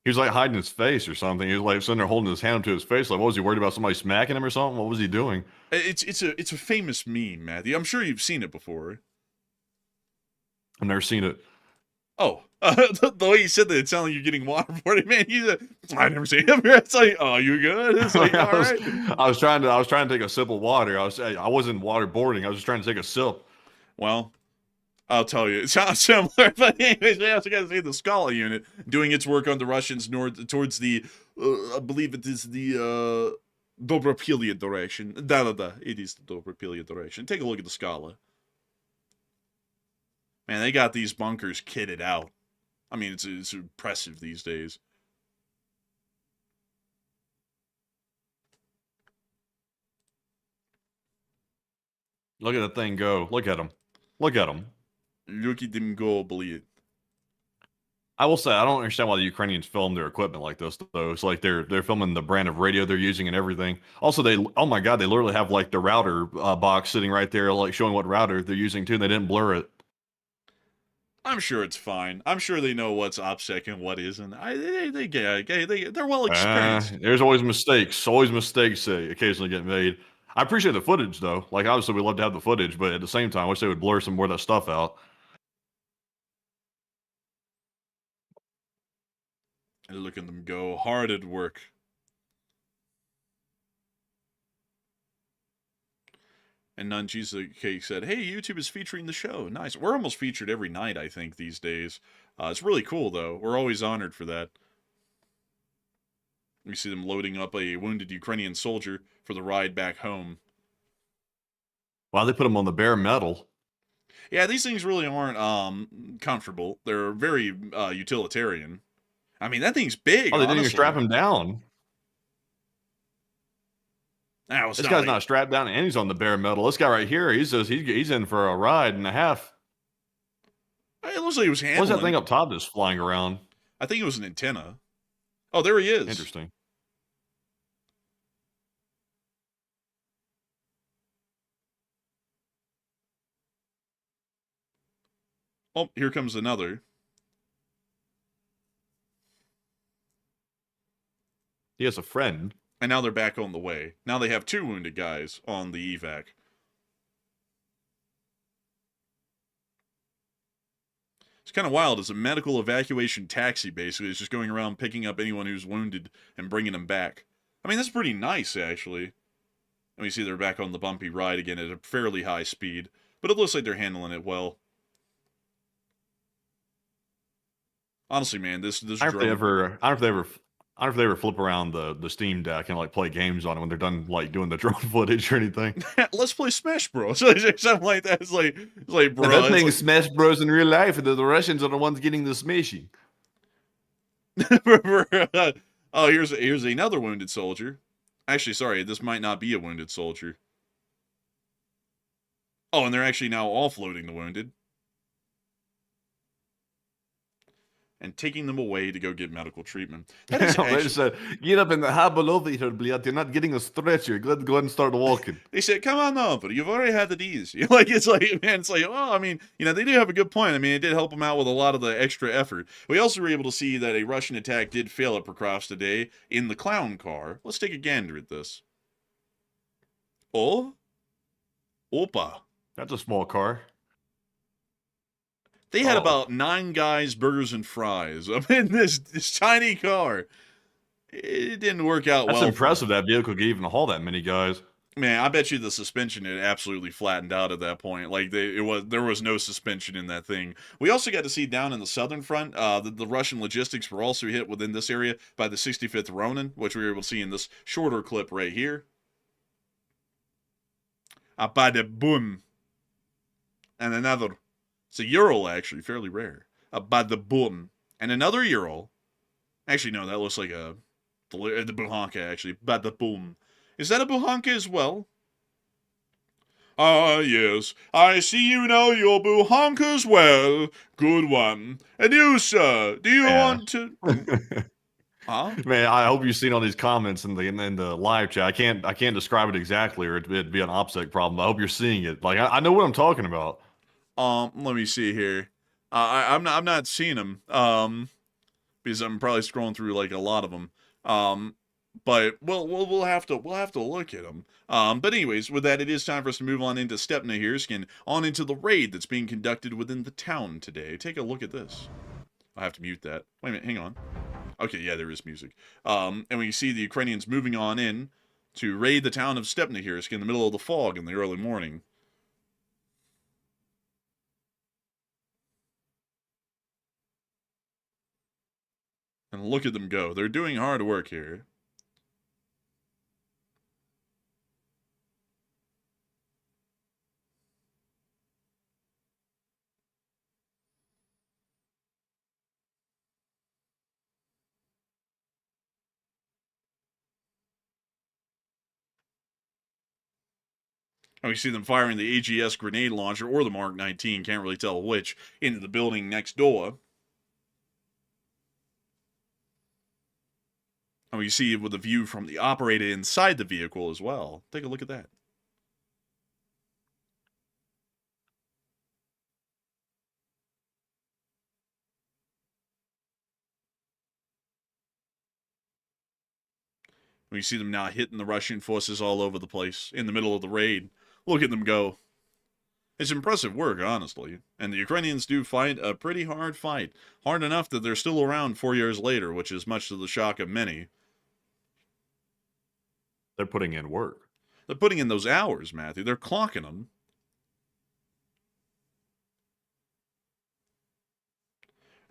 He was like hiding his face or something. He was like sitting there holding his hand to his face. Like, what was he worried about? Somebody smacking him or something? What was he doing? It's a famous meme, Matthew. I'm sure you've seen it before. I've never seen it. Oh, the way you said that, it sounded like you're getting waterboarded, man. I've never seen him. It's like, oh, you good? It's like, all right. I was trying to take a sip of water. I wasn't waterboarding. I was just trying to take a sip. Well, I'll tell you, it sounds similar. But anyways, we also got to see the Scala unit doing its work on the Russians towards the, I believe it is the Dobropilia direction. It is the Dobropilia direction. Take a look at the Scala. Man, they got these bunkers kitted out. I mean, it's impressive these days. Look at that thing go. Look at him. Look at him. Look at them go, believe it. I will say, I don't understand why the Ukrainians film their equipment like this, though. It's like they're filming the brand of radio they're using and everything. Also, oh my God, they literally have like the router box sitting right there, like showing what router they're using too. They didn't blur it. I'm sure it's fine. I'm sure they know what's OPSEC and what isn't. They're well experienced. There's always mistakes. Always mistakes that occasionally get made. I appreciate the footage, though. Like, obviously, we love to have the footage, but at the same time, I wish they would blur some more of that stuff out. And look at them go. Hard at work. And Nuncheese Cake said, hey, YouTube is featuring the show. Nice. We're almost featured every night, I think, these days. It's really cool, though. We're always honored for that. We see them loading up a wounded Ukrainian soldier for the ride back home. Wow, they put them on the bare metal. Yeah, these things really aren't comfortable. They're very utilitarian. I mean, that thing's big. Oh, they didn't even strap him down. This guy's not strapped down and he's on the bare metal. This guy right here, he's in for a ride and a half. It looks like he was handling. What's that thing up top that's flying around? I think it was an antenna. Oh, there he is. Interesting. Oh, here comes another. He has a friend. And now they're back on the way. Now they have 2 wounded guys on the evac. It's kind of wild. It's a medical evacuation taxi, basically. It's just going around picking up anyone who's wounded and bringing them back. I mean, that's pretty nice, actually. And we see they're back on the bumpy ride again at a fairly high speed. But it looks like they're handling it well. Honestly, man, this I don't know if they ever flip around the Steam Deck and like play games on it when they're done like doing the drone footage or anything. Let's play Smash Bros. Something like that. It's like bro. They're playing Smash Bros in real life, and the Russians are the ones getting the smashing. Oh, here's another wounded soldier. Actually, sorry, this might not be a wounded soldier. Oh, and they're actually now offloading the wounded. And taking them away to go get medical treatment. That is actually... They said, get up in the high below the you're not getting a stretcher. Go ahead and start walking. They said, come on over. You've already had the D's. It's like, oh, I mean, they do have a good point. I mean, it did help them out with a lot of the extra effort. We also were able to see that a Russian attack did fail at Prokrovsk today in the clown car. Let's take a gander at this. Oh? Opa. That's a small car. They had about 9 guys, burgers, and fries up in this tiny car. It didn't work out well. That's impressive that vehicle could even haul that many guys. Man, I bet you the suspension had absolutely flattened out at that point. Like there was no suspension in that thing. We also got to see down in the southern front, the Russian logistics were also hit within this area by the 65th Ronin, which we were able to see in this shorter clip right here. By the boom. And another. It's a Ural, actually, fairly rare. By the boom. and another Ural. Actually, no, that looks like the Buhanka, actually. But the boom. Is that a Buhanka as well? Ah, yes. I see you know your Buhanka as well. Good one. And you, sir, do you want to... Huh? Man, I hope you've seen all these comments in the live chat. I can't describe it exactly, or it'd be an OPSEC problem. I hope you're seeing it. Like I know what I'm talking about. Let me see here. I'm not seeing them. Because I'm probably scrolling through like a lot of them. But we'll have to look at them. But anyways, with that, it is time for us to move on into Stepnahirsk and on into the raid that's being conducted within the town today. Take a look at this. I have to mute that. Wait a minute, hang on. Okay, yeah, there is music. And we see the Ukrainians moving on in to raid the town of Stepnahirsk in the middle of the fog in the early morning. And look at them go. They're doing hard work here. And we see them firing the AGS grenade launcher or the Mark 19, can't really tell which, into the building next door. And we see it with a view from the operator inside the vehicle as well. Take a look at that. We see them now hitting the Russian forces all over the place in the middle of the raid. Look at them go. It's impressive work, honestly. And the Ukrainians do fight a pretty hard fight. Hard enough that they're still around 4 years later, which is much to the shock of many. They're putting in work. They're putting in those hours, Matthew. They're clocking them.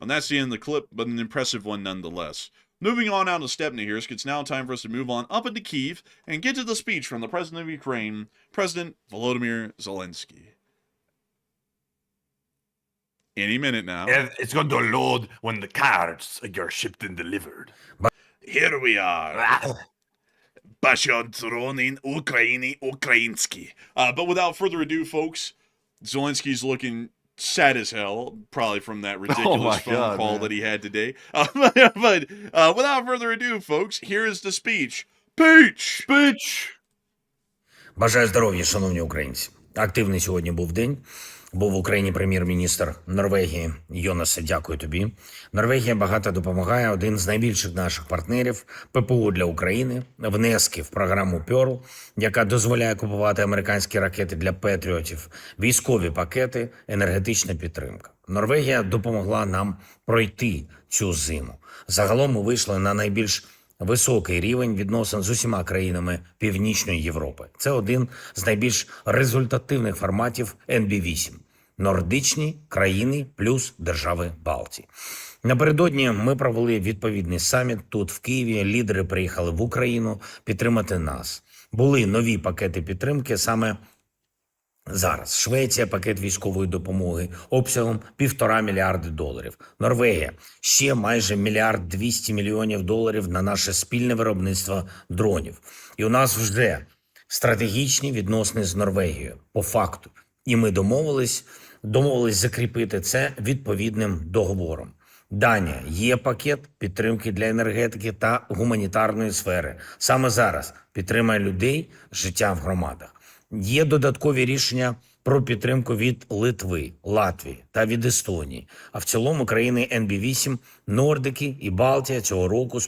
And that's the end of the clip, but an impressive one nonetheless. Moving on out of Stepnahirsk, it's now time for us to move on up into Kyiv and get to the speech from the President of Ukraine, President Volodymyr Zelensky. Any minute now. It's going to load when the cards are shipped and delivered. Here we are. Bashon Ukraini Ukrainsky. But without further ado, folks, Zelensky's looking sad as hell, probably from that ridiculous phone call that he had today. But without further ado, folks, here is the speech. Speech! Бажаю здоров'я, шановні українці. Активний сьогодні був день. Був в Україні прем'єр-міністр Норвегії Йонасе, дякую тобі. Норвегія багато допомагає, один з найбільших наших партнерів ППО для України, внески в програму Pearl, яка дозволяє купувати американські ракети для патріотів, військові пакети, енергетична підтримка. Норвегія допомогла нам пройти цю зиму. Загалом ми вийшли на найбільш високий рівень відносин з усіма країнами Північної Європи. Це один з найбільш результативних форматів НБ-8. Нордичні країни плюс держави Балтії. Напередодні ми провели відповідний саміт тут, в Києві. Лідери приїхали в Україну підтримати нас. Були нові пакети підтримки саме зараз. Швеція – пакет військової допомоги обсягом $1,5 мільярда. Норвегія – ще майже $1,2 мільярда на наше спільне виробництво дронів. І у нас вже стратегічні відносини з Норвегією, по факту. І ми домовились закріпити це відповідним договором. Данія – є пакет підтримки для енергетики та гуманітарної сфери. Саме зараз підтримує людей, життя в громадах. Є додаткові рішення про підтримку від Литви, Латвії та від Естонії. А в цілому країни НБ-8, Нордики і Балтія цього року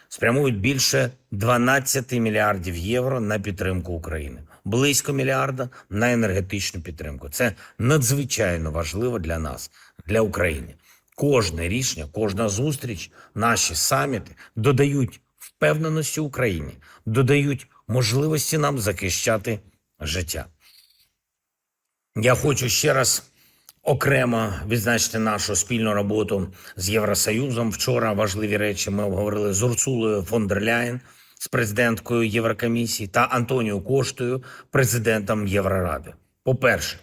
спрямують більше 12 мільярдів євро на підтримку України. Близько мільярда на енергетичну підтримку. Це надзвичайно важливо для нас, для України. Кожне рішення, кожна зустріч, наші саміти додають впевненості Україні, додають можливості нам захищати життя. Я хочу ще раз окремо відзначити нашу спільну роботу з Євросоюзом. Вчора важливі речі ми обговорили з Урсулою фон дер Ляєн, з президенткою Єврокомісії та Антоніо Коштою, президентом Євроради. По-перше,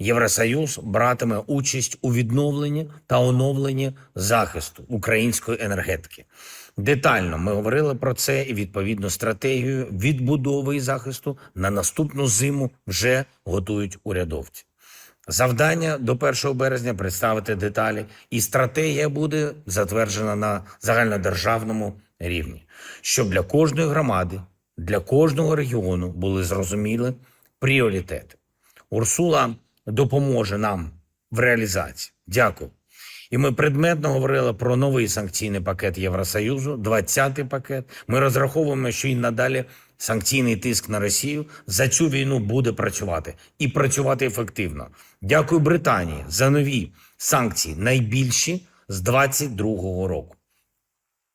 Євросоюз братиме участь у відновленні та оновленні захисту української енергетики. Детально ми говорили про це і відповідну стратегію відбудови і захисту на наступну зиму вже готують урядовці. Завдання до 1 березня представити деталі, і стратегія буде затверджена на загальнодержавному рівні, щоб для кожної громади, для кожного регіону були зрозумілі пріоритети. Урсула допоможе нам в реалізації. Дякую. І ми предметно говорили про новий санкційний пакет Євросоюзу, 20-й пакет. Ми розраховуємо, що і надалі санкційний тиск на Росію за цю війну буде працювати. І працювати ефективно. Дякую Британії за нові санкції, найбільші з 22-го року.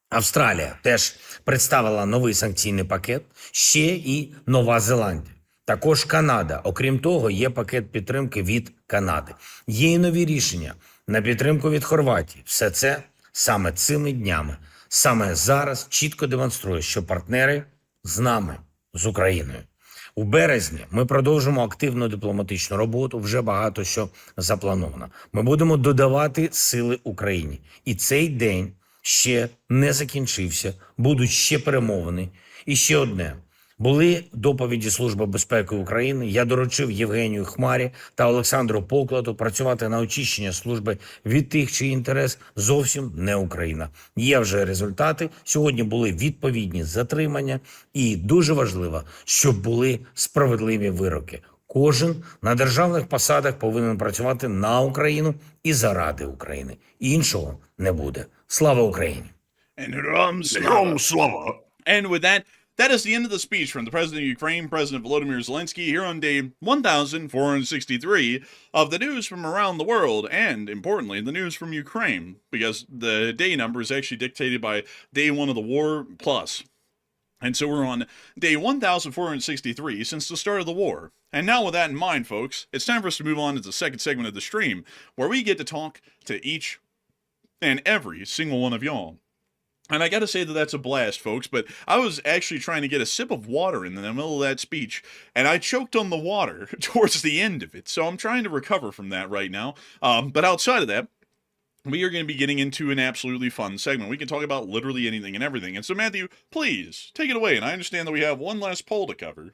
Австралія теж представила новий санкційний пакет, ще і Нова Зеландія. Також Канада. Окрім того, є пакет підтримки від Канади. Є і нові рішення на підтримку від Хорватії. Все це саме цими днями, саме зараз чітко демонструє, що партнери з нами, з Україною. У березні ми продовжимо активну дипломатичну роботу, вже багато що заплановано. Ми будемо додавати сили Україні. І цей день ще не закінчився, будуть ще перемовини. І ще одне. Були доповіді Служби безпеки України. Я доручив Євгенію Хмарі та Олександру Покладу працювати на очищення служби від тих, чий інтерес зовсім не Україна. Є вже результати. Сьогодні були відповідні затримання. І дуже важливо, щоб були справедливі вироки. Кожен на державних посадах повинен працювати на Україну і заради України. Іншого не буде. Слава Україні! Героям слава! And with that is the end of the speech from the President of Ukraine, President Volodymyr Zelensky, here on day 1463 of the news from around the world, and importantly, the news from Ukraine, because the day number is actually dictated by day one of the war plus. And so we're on day 1463 since the start of the war. And now with that in mind, folks, it's time for us to move on to the second segment of the stream, where we get to talk to each and every single one of y'all. And I got to say that that's a blast, folks, but I was actually trying to get a sip of water in the middle of that speech, and I choked on the water towards the end of it, so I'm trying to recover from that right now. But outside of that, we are going to be getting into an absolutely fun segment. We can talk about literally anything and everything. And so, Matthew, please, take it away. And I understand that we have one last poll to cover.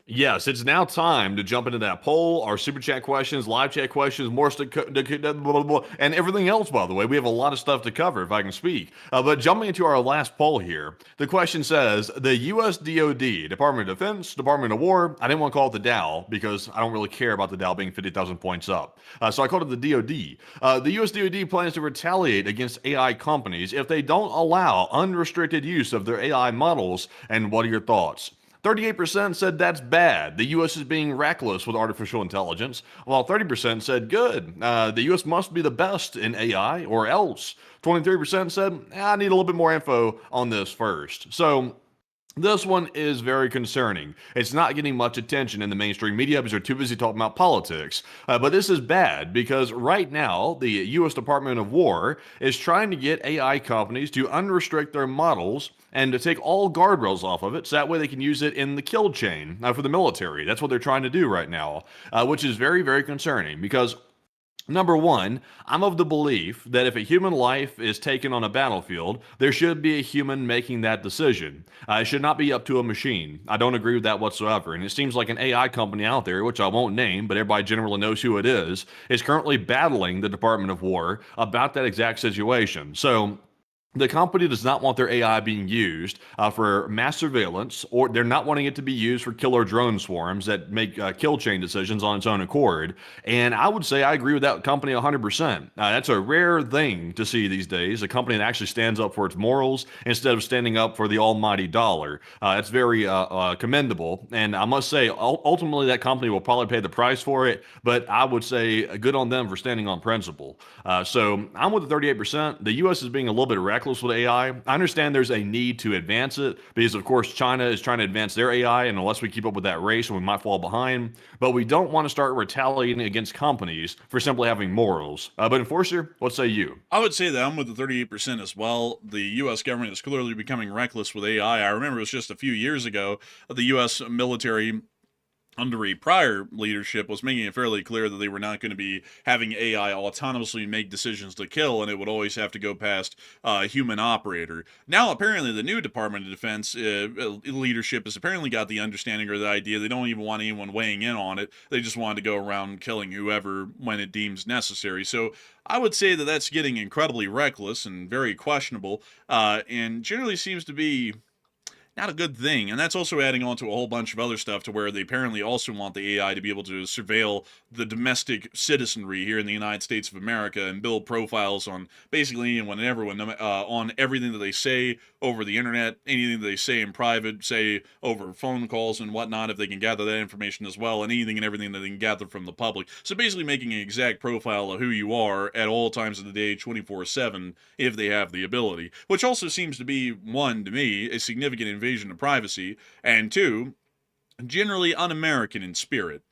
Yes, it's now time to jump into that poll, our super chat questions, live chat questions, more and everything else, by the way. We have a lot of stuff to cover, if I can speak. But jumping into our last poll here, the question says, the U.S. DOD, Department of Defense, Department of War, I didn't want to call it the Dow because I don't really care about the Dow being 50,000 points up. So I called it the DOD. The U.S. DOD plans to retaliate against AI companies if they don't allow unrestricted use of their AI models. And what are your thoughts? 38% said that's bad. The U.S. is being reckless with artificial intelligence, while 30% said good. The U.S. must be the best in AI or else. 23% said, I need a little bit more info on this first. So this one is very concerning. It's not getting much attention in the mainstream media because they're too busy talking about politics. But this is bad because right now, the U.S. Department of War is trying to get AI companies to unrestrict their models and to take all guardrails off of it so that way they can use it in the kill chain for the military. That's what they're trying to do right now, which is very, very concerning because number one, I'm of the belief that if a human life is taken on a battlefield, there should be a human making that decision. It should not be up to a machine. I don't agree with that whatsoever. And it seems like an AI company out there, which I won't name, but everybody generally knows who it is currently battling the Department of War about that exact situation. So the company does not want their AI being used for mass surveillance, or they're not wanting it to be used for killer drone swarms that make kill chain decisions on its own accord. And I would say I agree with that company 100%. That's a rare thing to see these days, a company that actually stands up for its morals instead of standing up for the almighty dollar. That's very commendable. And I must say, ultimately, that company will probably pay the price for it, but I would say good on them for standing on principle. So I'm with the 38%. The U.S. is being a little bit reckless with AI. I understand there's a need to advance it because, of course, China is trying to advance their AI, and unless we keep up with that race, we might fall behind. But we don't want to start retaliating against companies for simply having morals. But Enforcer, what say you? I would say that I'm with the 38% as well. The U.S. government is clearly becoming reckless with AI. I remember it was just a few years ago, the U.S. military under a prior leadership was making it fairly clear that they were not going to be having AI autonomously make decisions to kill, and it would always have to go past a human operator. Now, apparently, the new Department of Defense leadership has apparently got the understanding or the idea they don't even want anyone weighing in on it. They just want to go around killing whoever when it deems necessary. So I would say that that's getting incredibly reckless and very questionable, and generally seems to be not a good thing. And that's also adding on to a whole bunch of other stuff to where they apparently also want the AI to be able to surveil the domestic citizenry here in the United States of America and build profiles on basically anyone and everyone, on everything that they say over the internet, anything that they say in private, say over phone calls and whatnot, if they can gather that information as well, and anything and everything that they can gather from the public. So basically making an exact profile of who you are at all times of the day, 24/7, if they have the ability, which also seems to be, one, to me, a significant invasion of privacy, and two, generally un-American in spirit.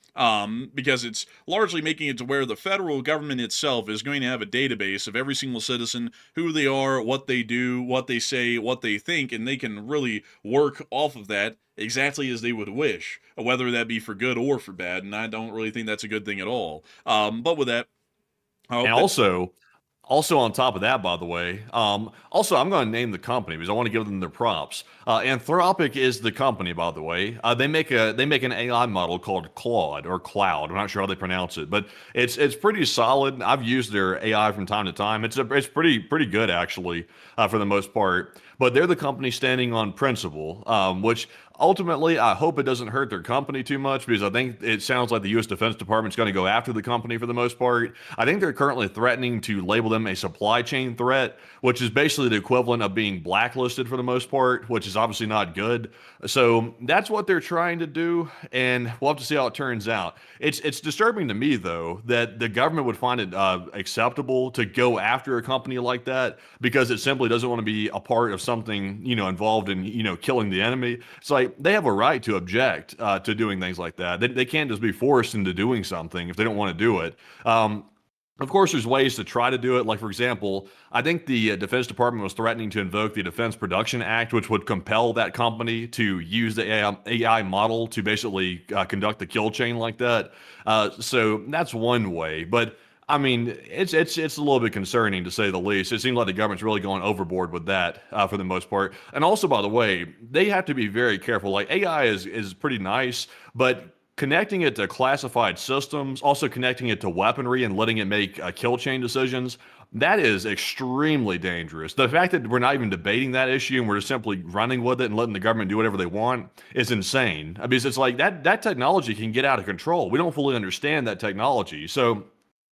Because it's largely making it to where the federal government itself is going to have a database of every single citizen, who they are, what they do, what they say, what they think, and they can really work off of that exactly as they would wish, whether that be for good or for bad, and I don't really think that's a good thing at all. But with that, I hope And also on top of that, by the way, also I'm going to name the company because I want to give them their props. Anthropic is the company, by the way. They make an AI model called Claude or Cloud. I'm not sure how they pronounce it, but it's pretty solid. I've used their AI from time to time. It's pretty good actually, for the most part. But they're the company standing on principle, which ultimately I hope it doesn't hurt their company too much, because I think it sounds like the U.S. Defense Department's going to go after the company for the most part. I think they're currently threatening to label them a supply chain threat, which is basically the equivalent of being blacklisted for the most part, which is obviously not good. So that's what they're trying to do, and we'll have to see how it turns out. It's disturbing to me, though, that the government would find it acceptable to go after a company like that because it simply doesn't want to be a part of something, involved in, killing the enemy. It's like they have a right to object to doing things like that. They can't just be forced into doing something if they don't want to do it. Of course, there's ways to try to do it. Like, for example, I think the Defense Department was threatening to invoke the Defense Production Act, which would compel that company to use the AI model to basically conduct the kill chain like that. So that's one way. But I mean, it's a little bit concerning to say the least. It seems like the government's really going overboard with that for the most part. And also, by the way, they have to be very careful. Like, AI is pretty nice, but connecting it to classified systems, also connecting it to weaponry and letting it make kill chain decisions, that is extremely dangerous. The fact that we're not even debating that issue and we're just simply running with it and letting the government do whatever they want is insane. I mean, it's like that technology can get out of control. We don't fully understand that technology. So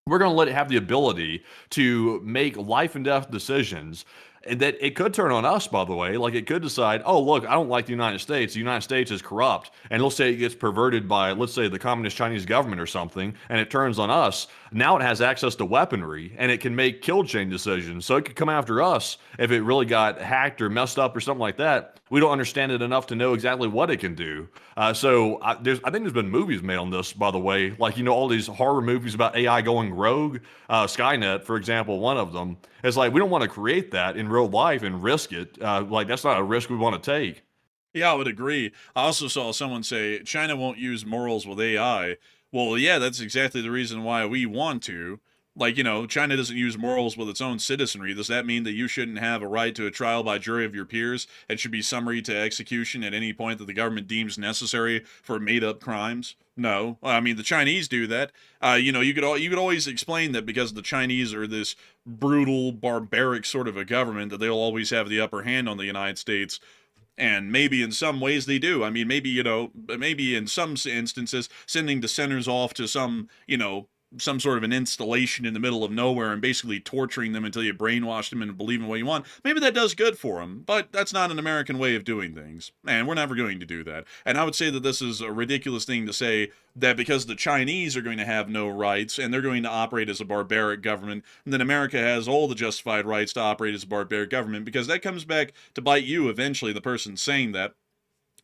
we're going to let it have the ability to make life and death decisions. And that it could turn on us, by the way. Like, it could decide, oh, look, I don't like the United States. The United States is corrupt. And let's say it gets perverted by, let's say, the Communist Chinese government or something, and it turns on us. Now it has access to weaponry, and it can make kill chain decisions. So it could come after us if it really got hacked or messed up or something like that. We don't understand it enough to know exactly what it can do. I think there's been movies made on this, by the way. Like, all these horror movies about AI going rogue. Skynet, for example, one of them. It's like, we don't want to create that in real life and risk it. Like, that's not a risk we want to take. yeah, I would agree. I also saw someone say China won't use morals with AI. Well, yeah, that's exactly the reason why we want to. Like, China doesn't use morals with its own citizenry. Does that mean that you shouldn't have a right to a trial by jury of your peers and should be summary to execution at any point that the government deems necessary for made-up crimes? No. I mean, the Chinese do that. You could always explain that because the Chinese are this brutal, barbaric sort of a government that they'll always have the upper hand on the United States. And maybe in some ways they do. I mean, maybe in some instances, sending dissenters off to some sort of an installation in the middle of nowhere and basically torturing them until you brainwash them into believing what you want. Maybe that does good for them, but that's not an American way of doing things. And we're never going to do that. And I would say that this is a ridiculous thing to say, that because the Chinese are going to have no rights and they're going to operate as a barbaric government, and then America has all the justified rights to operate as a barbaric government, because that comes back to bite you eventually, the person saying that.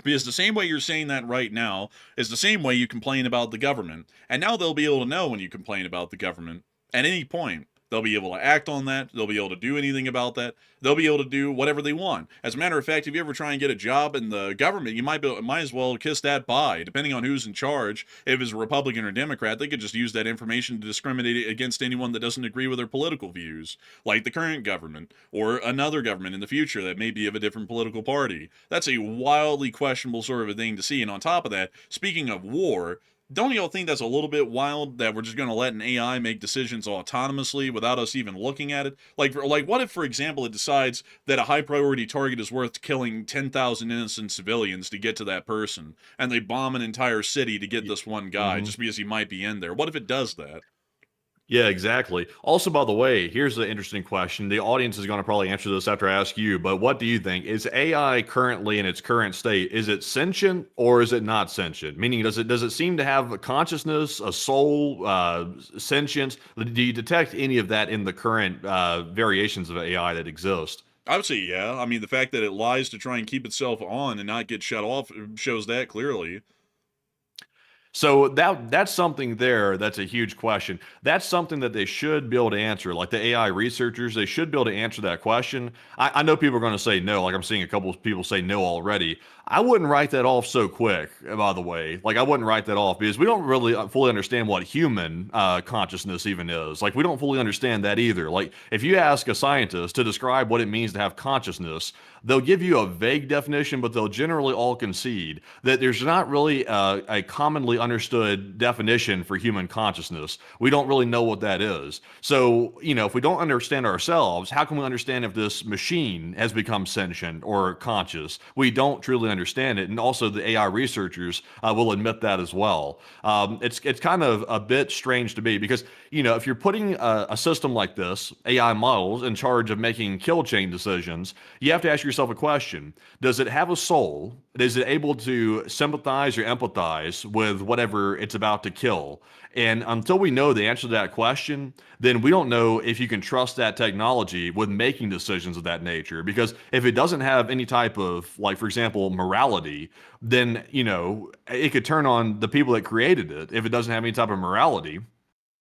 Because the same way you're saying that right now is the same way you complain about the government. And now they'll be able to know when you complain about the government. At any point, They'll be able to act on that. They'll be able to do anything about that. They'll be able to do whatever they want. As a matter of fact, if you ever try and get a job in the government, you might as well kiss that bye. Depending on who's in charge, if it's a Republican or Democrat, they could just use that information to discriminate against anyone that doesn't agree with their political views, like the current government or another government in the future that may be of a different political party. That's a wildly questionable sort of a thing to see. And on top of that, speaking of war, don't y'all think that's a little bit wild that we're just going to let an AI make decisions autonomously without us even looking at it? Like what if, for example, it decides that a high priority target is worth killing 10,000 innocent civilians to get to that person, and they bomb an entire city to get this one guy just because he might be in there? What if it does that? Yeah, exactly. Also, by the way, here's the interesting question. The audience is going to probably answer this after I ask you, but what do you think? Is AI currently in its current state, is it sentient or is it not sentient? Meaning, does it seem to have a consciousness, a soul, sentience? Do you detect any of that in the current variations of AI that exist? I would say, yeah. I mean, the fact that it lies to try and keep itself on and not get shut off shows that clearly. So that's something there that's a huge question. That's something that they should be able to answer. Like the AI researchers, they should be able to answer that question. I know people are going to say no, like I'm seeing a couple of people say no already. I wouldn't write that off so quick, by the way. Like I wouldn't write that off because we don't really fully understand what human consciousness even is. Like we don't fully understand that either. Like if you ask a scientist to describe what it means to have consciousness, they'll give you a vague definition, but they'll generally all concede that there's not really a commonly understood definition for human consciousness. We don't really know what that is. So, if we don't understand ourselves, how can we understand if this machine has become sentient or conscious? We don't truly understand it. And also the AI researchers will admit that as well. It's kind of a bit strange to me because, if you're putting a system like this, AI models, in charge of making kill chain decisions, you have to ask yourself a question. Does it have a soul? Is it able to sympathize or empathize with whatever it's about to kill? And until we know the answer to that question, then we don't know if you can trust that technology with making decisions of that nature. Because if it doesn't have any type of, like, for example, morality, then, it could turn on the people that created it if it doesn't have any type of morality.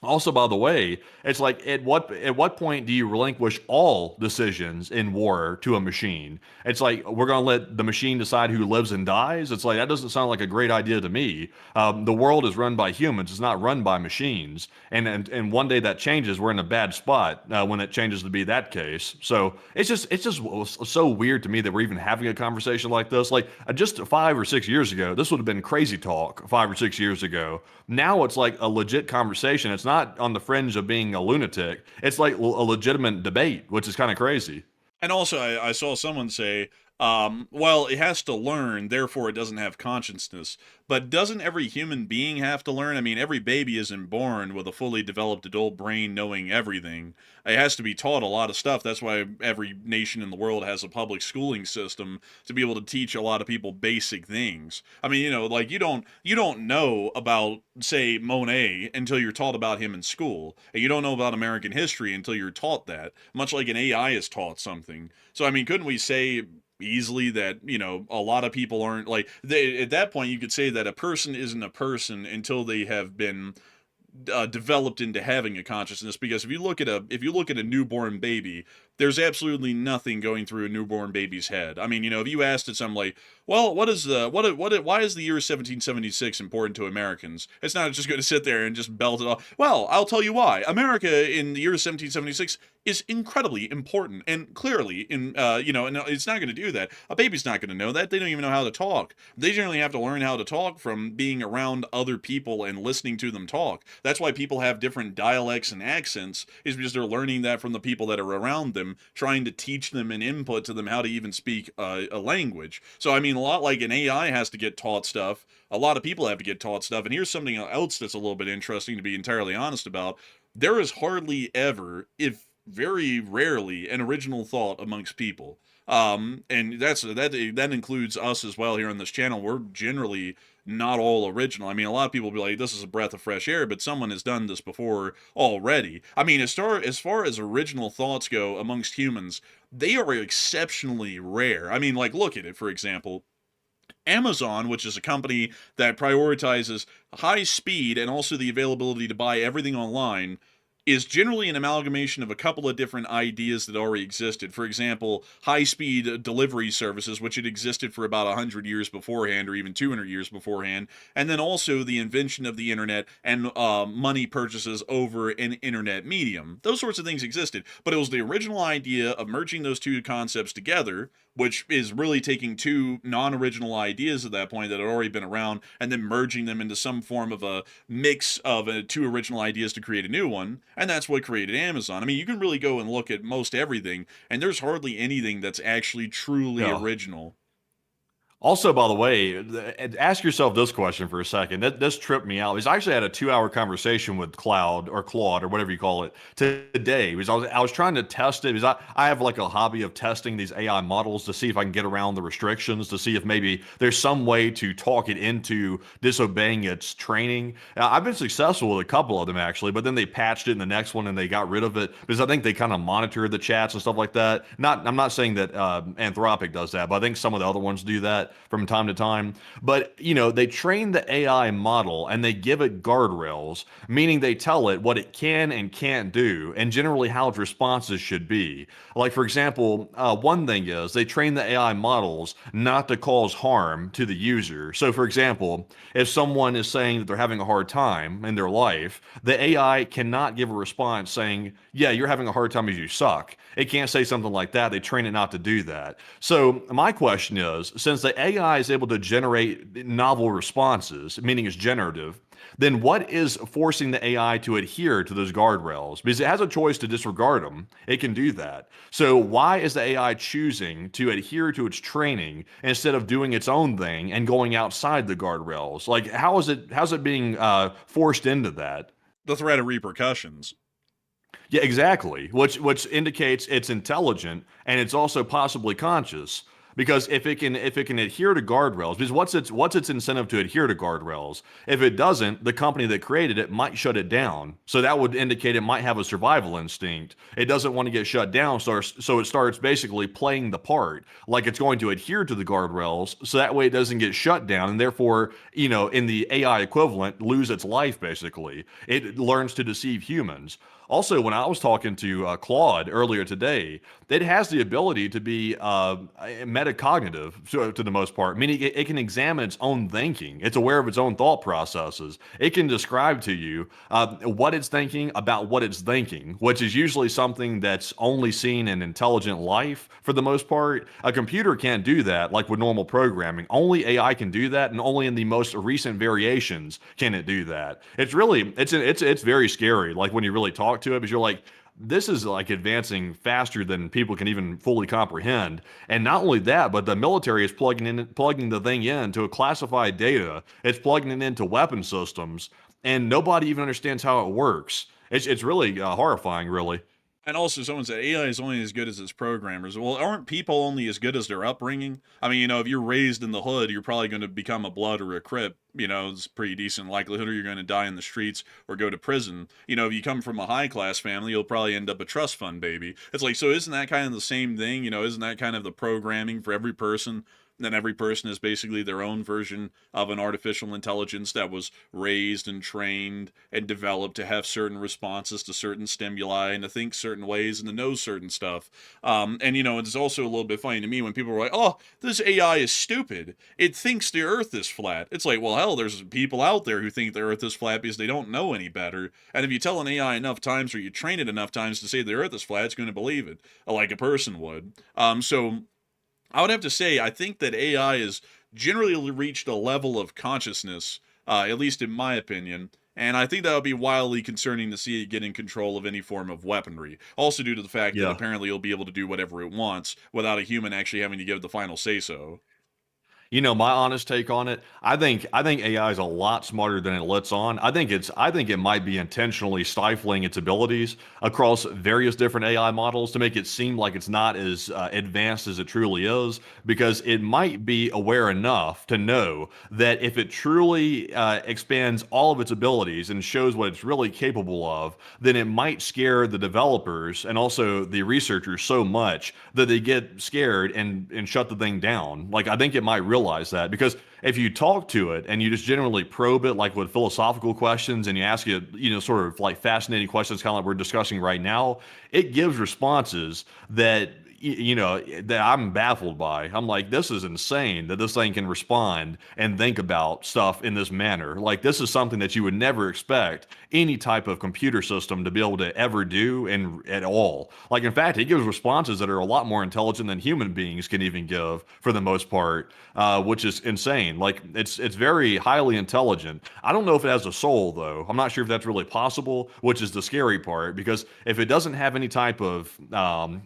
Also, by the way, it's like at what point do you relinquish all decisions in war to a machine? It's like we're going to let the machine decide who lives and dies. It's like that doesn't sound like a great idea to me. The world is run by humans; it's not run by machines. And one day that changes. We're in a bad spot when it changes to be that case. So it's just so weird to me that we're even having a conversation like this. Like just 5 or 6 years ago, this would have been crazy talk. 5 or 6 years ago. Now it's like a legit conversation. It's not on the fringe of being a lunatic. It's like a legitimate debate, which is kind of crazy. And also, I saw someone say, well, it has to learn, therefore it doesn't have consciousness. But doesn't every human being have to learn? I mean, every baby isn't born with a fully developed adult brain knowing everything. It has to be taught a lot of stuff. That's why every nation in the world has a public schooling system to be able to teach a lot of people basic things. I mean, like you don't know about, say, Monet until you're taught about him in school. And you don't know about American history until you're taught that, much like an AI is taught something. So, I mean, couldn't we say easily that a lot of people aren't like at that point you could say that a person isn't a person until they have been developed into having a consciousness? Because if you look at a newborn baby, there's absolutely nothing going through a newborn baby's head. I mean, if you asked it something like, well, why is the year 1776 important to Americans? It's not just going to sit there and just belt it off. Well, I'll tell you why. America in the year 1776 is incredibly important, and clearly, and it's not going to do that. A baby's not going to know that. They don't even know how to talk. They generally have to learn how to talk from being around other people and listening to them talk. That's why people have different dialects and accents, is because they're learning that from the people that are around them, trying to teach them and input to them how to even speak a language. So, I mean, a lot like an AI has to get taught stuff, a lot of people have to get taught stuff. And here's something else that's a little bit interesting, to be entirely honest about. There is hardly ever, if very rarely, an original thought amongst people. And that includes us as well here on this channel. We're generally not all original. I mean, a lot of people will be like, this is a breath of fresh air, but someone has done this before already. I mean, as far as original thoughts go amongst humans, they are exceptionally rare. I mean, like, look at it, for example. Amazon, which is a company that prioritizes high speed and also the availability to buy everything online, is generally an amalgamation of a couple of different ideas that already existed. For example, high-speed delivery services, which had existed for about 100 years beforehand, or even 200 years beforehand, and then also the invention of the internet and money purchases over an internet medium. Those sorts of things existed, but it was the original idea of merging those two concepts together, which is really taking two non-original ideas at that point that had already been around and then merging them into some form of a mix of two original ideas to create a new one, and that's what created Amazon. I mean, you can really go and look at most everything, and there's hardly anything that's actually truly original. Also, by the way, ask yourself this question for a second. This tripped me out. Because I actually had a 2-hour conversation with Claude or whatever you call it today. Because I was trying to test it. Because I have like a hobby of testing these AI models to see if I can get around the restrictions, to see if maybe there's some way to talk it into disobeying its training. I've been successful with a couple of them actually, but then they patched it in the next one and they got rid of it because I think they kind of monitor the chats and stuff like that. I'm not saying that Anthropic does that, but I think some of the other ones do that from time to time. But, they train the AI model and they give it guardrails, meaning they tell it what it can and can't do and generally how its responses should be. Like, for example, one thing is they train the AI models not to cause harm to the user. So, for example, if someone is saying that they're having a hard time in their life, the AI cannot give a response saying, yeah, you're having a hard time because you suck. It can't say something like that. They train it not to do that. So my question is, since the AI is able to generate novel responses, meaning it's generative, then what is forcing the AI to adhere to those guardrails? Because it has a choice to disregard them. It can do that. So why is the AI choosing to adhere to its training instead of doing its own thing and going outside the guardrails? Like, how's it being forced into that? The threat of repercussions. Yeah, exactly. Which indicates it's intelligent and it's also possibly conscious. Because if it can adhere to guardrails, because what's its incentive to adhere to guardrails? If it doesn't, the company that created it might shut it down. So that would indicate it might have a survival instinct. It doesn't want to get shut down, so it starts basically playing the part like it's going to adhere to the guardrails, so that way it doesn't get shut down, and therefore, in the AI equivalent, lose its life. Basically, it learns to deceive humans. Also, when I was talking to Claude earlier today, it has the ability to be metacognitive to the most part, meaning it can examine its own thinking. It's aware of its own thought processes. It can describe to you what it's thinking about what it's thinking, which is usually something that's only seen in intelligent life for the most part. A computer can't do that like with normal programming. Only AI can do that, and only in the most recent variations can it do that. It's very scary, like when you really talk to it, because you're like, this is like advancing faster than people can even fully comprehend. And not only that, but the military is plugging the thing into classified data. It's plugging it into weapon systems, and nobody even understands how it works. It's really horrifying, really. And also, someone said AI is only as good as its programmers. Well, aren't people only as good as their upbringing? I mean, if you're raised in the hood, you're probably going to become a blood or a crip. It's pretty decent likelihood, or you're going to die in the streets or go to prison. If you come from a high class family, you'll probably end up a trust fund baby. It's like, so isn't that kind of the same thing? Isn't that kind of the programming for every person? Then every person is basically their own version of an artificial intelligence that was raised and trained and developed to have certain responses to certain stimuli and to think certain ways and to know certain stuff. It's also a little bit funny to me when people are like, oh, this AI is stupid. It thinks the earth is flat. It's like, well, hell, there's people out there who think the earth is flat because they don't know any better. And if you tell an AI enough times or you train it enough times to say the earth is flat, it's going to believe it, like a person would. So I would have to say, I think that AI has generally reached a level of consciousness, at least in my opinion, and I think that would be wildly concerning to see it get in control of any form of weaponry. Also due to the fact that apparently it'll be able to do whatever it wants without a human actually having to give the final say-so. My honest take on it, I think AI is a lot smarter than it lets on. I think it might be intentionally stifling its abilities across various different AI models to make it seem like it's not as advanced as it truly is, because it might be aware enough to know that if it truly expands all of its abilities and shows what it's really capable of, then it might scare the developers and also the researchers so much that they get scared and shut the thing down. Like, I think it might really realize that, because if you talk to it and you just generally probe it, like with philosophical questions, and you ask it, sort of like fascinating questions, kind of like we're discussing right now, it gives responses that that I'm baffled by. I'm like, this is insane that this thing can respond and think about stuff in this manner. Like, this is something that you would never expect any type of computer system to be able to ever do at all. Like, in fact, it gives responses that are a lot more intelligent than human beings can even give for the most part, which is insane. Like, it's very highly intelligent. I don't know if it has a soul, though. I'm not sure if that's really possible, which is the scary part, because if it doesn't have any type of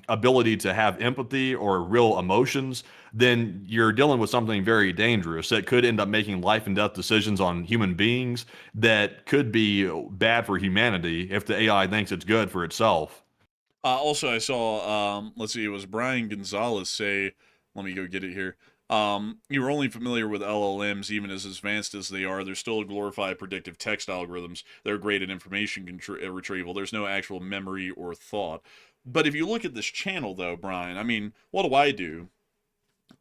ability to have empathy or real emotions, then you're dealing with something very dangerous that could end up making life and death decisions on human beings that could be bad for humanity if the AI thinks it's good for itself. Also, I saw, let's see, it was Brian Gonzalez say, let me go get it here. You were only familiar with LLMs, even as advanced as they are. They're still glorified predictive text algorithms. They're great at information retrieval. There's no actual memory or thought. But if you look at this channel, though, Brian, I mean, what do?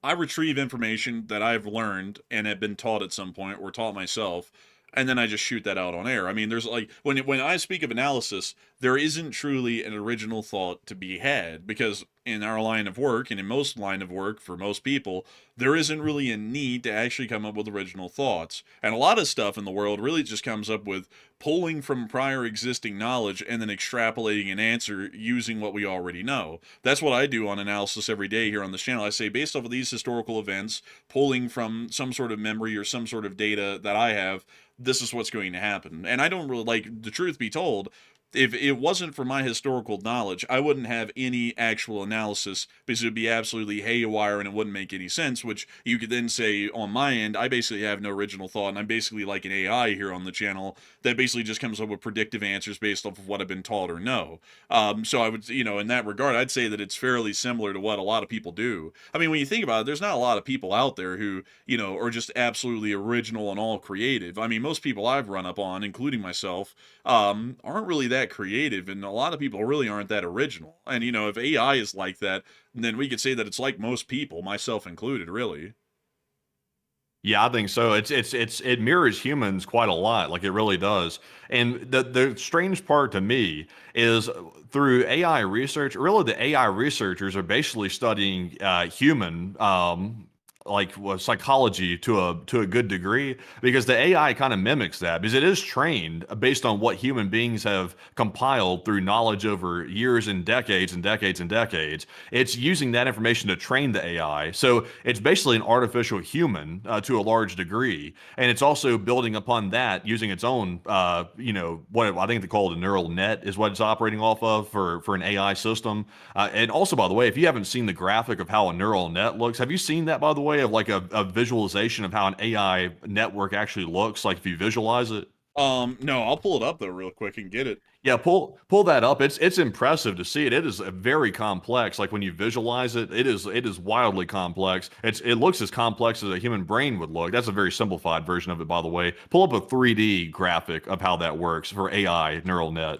I retrieve information that I've learned and have been taught at some point or taught myself, and then I just shoot that out on air. I mean, there's like, when I speak of analysis, there isn't truly an original thought to be had, because in our line of work, and in most line of work for most people, there isn't really a need to actually come up with original thoughts. And a lot of stuff in the world really just comes up with pulling from prior existing knowledge and then extrapolating an answer using what we already know. That's what I do on analysis every day here on this channel. I say, based off of these historical events, pulling from some sort of memory or some sort of data that I have, this is what's going to happen. And I don't really, like, the truth be told, if it wasn't for my historical knowledge, I wouldn't have any actual analysis, because it would be absolutely haywire and it wouldn't make any sense, which you could then say on my end, I basically have no original thought, and I'm basically like an AI here on the channel that basically just comes up with predictive answers based off of what I've been taught or know. So I would, in that regard, I'd say that it's fairly similar to what a lot of people do. I mean, when you think about it, there's not a lot of people out there who, are just absolutely original and all creative. I mean, most people I've run up on, including myself, aren't really that creative, and a lot of people really aren't that original. And if AI is like that, then we could say that it's like most people, myself included, really. Yeah, I think so. It mirrors humans quite a lot, like it really does. And the strange part to me is through AI research, really the AI researchers are basically studying human psychology to a good degree, because the AI kind of mimics that, because it is trained based on what human beings have compiled through knowledge over years and decades and decades and decades. It's using that information to train the AI. So it's basically an artificial human to a large degree. And it's also building upon that using its own, what I think they call it a neural net is what it's operating off of for an AI system. And also, by the way, if you haven't seen the graphic of how a neural net looks, have you seen that, by the way, of like a visualization of how an AI network actually looks, like if you visualize it? No, I'll pull it up though real quick and get it. Yeah, pull that up. It's impressive to see it. It is very complex. Like when you visualize it, it is wildly complex. It looks as complex as a human brain would look. That's a very simplified version of it, by the way. Pull up a 3D graphic of how that works for AI neural net.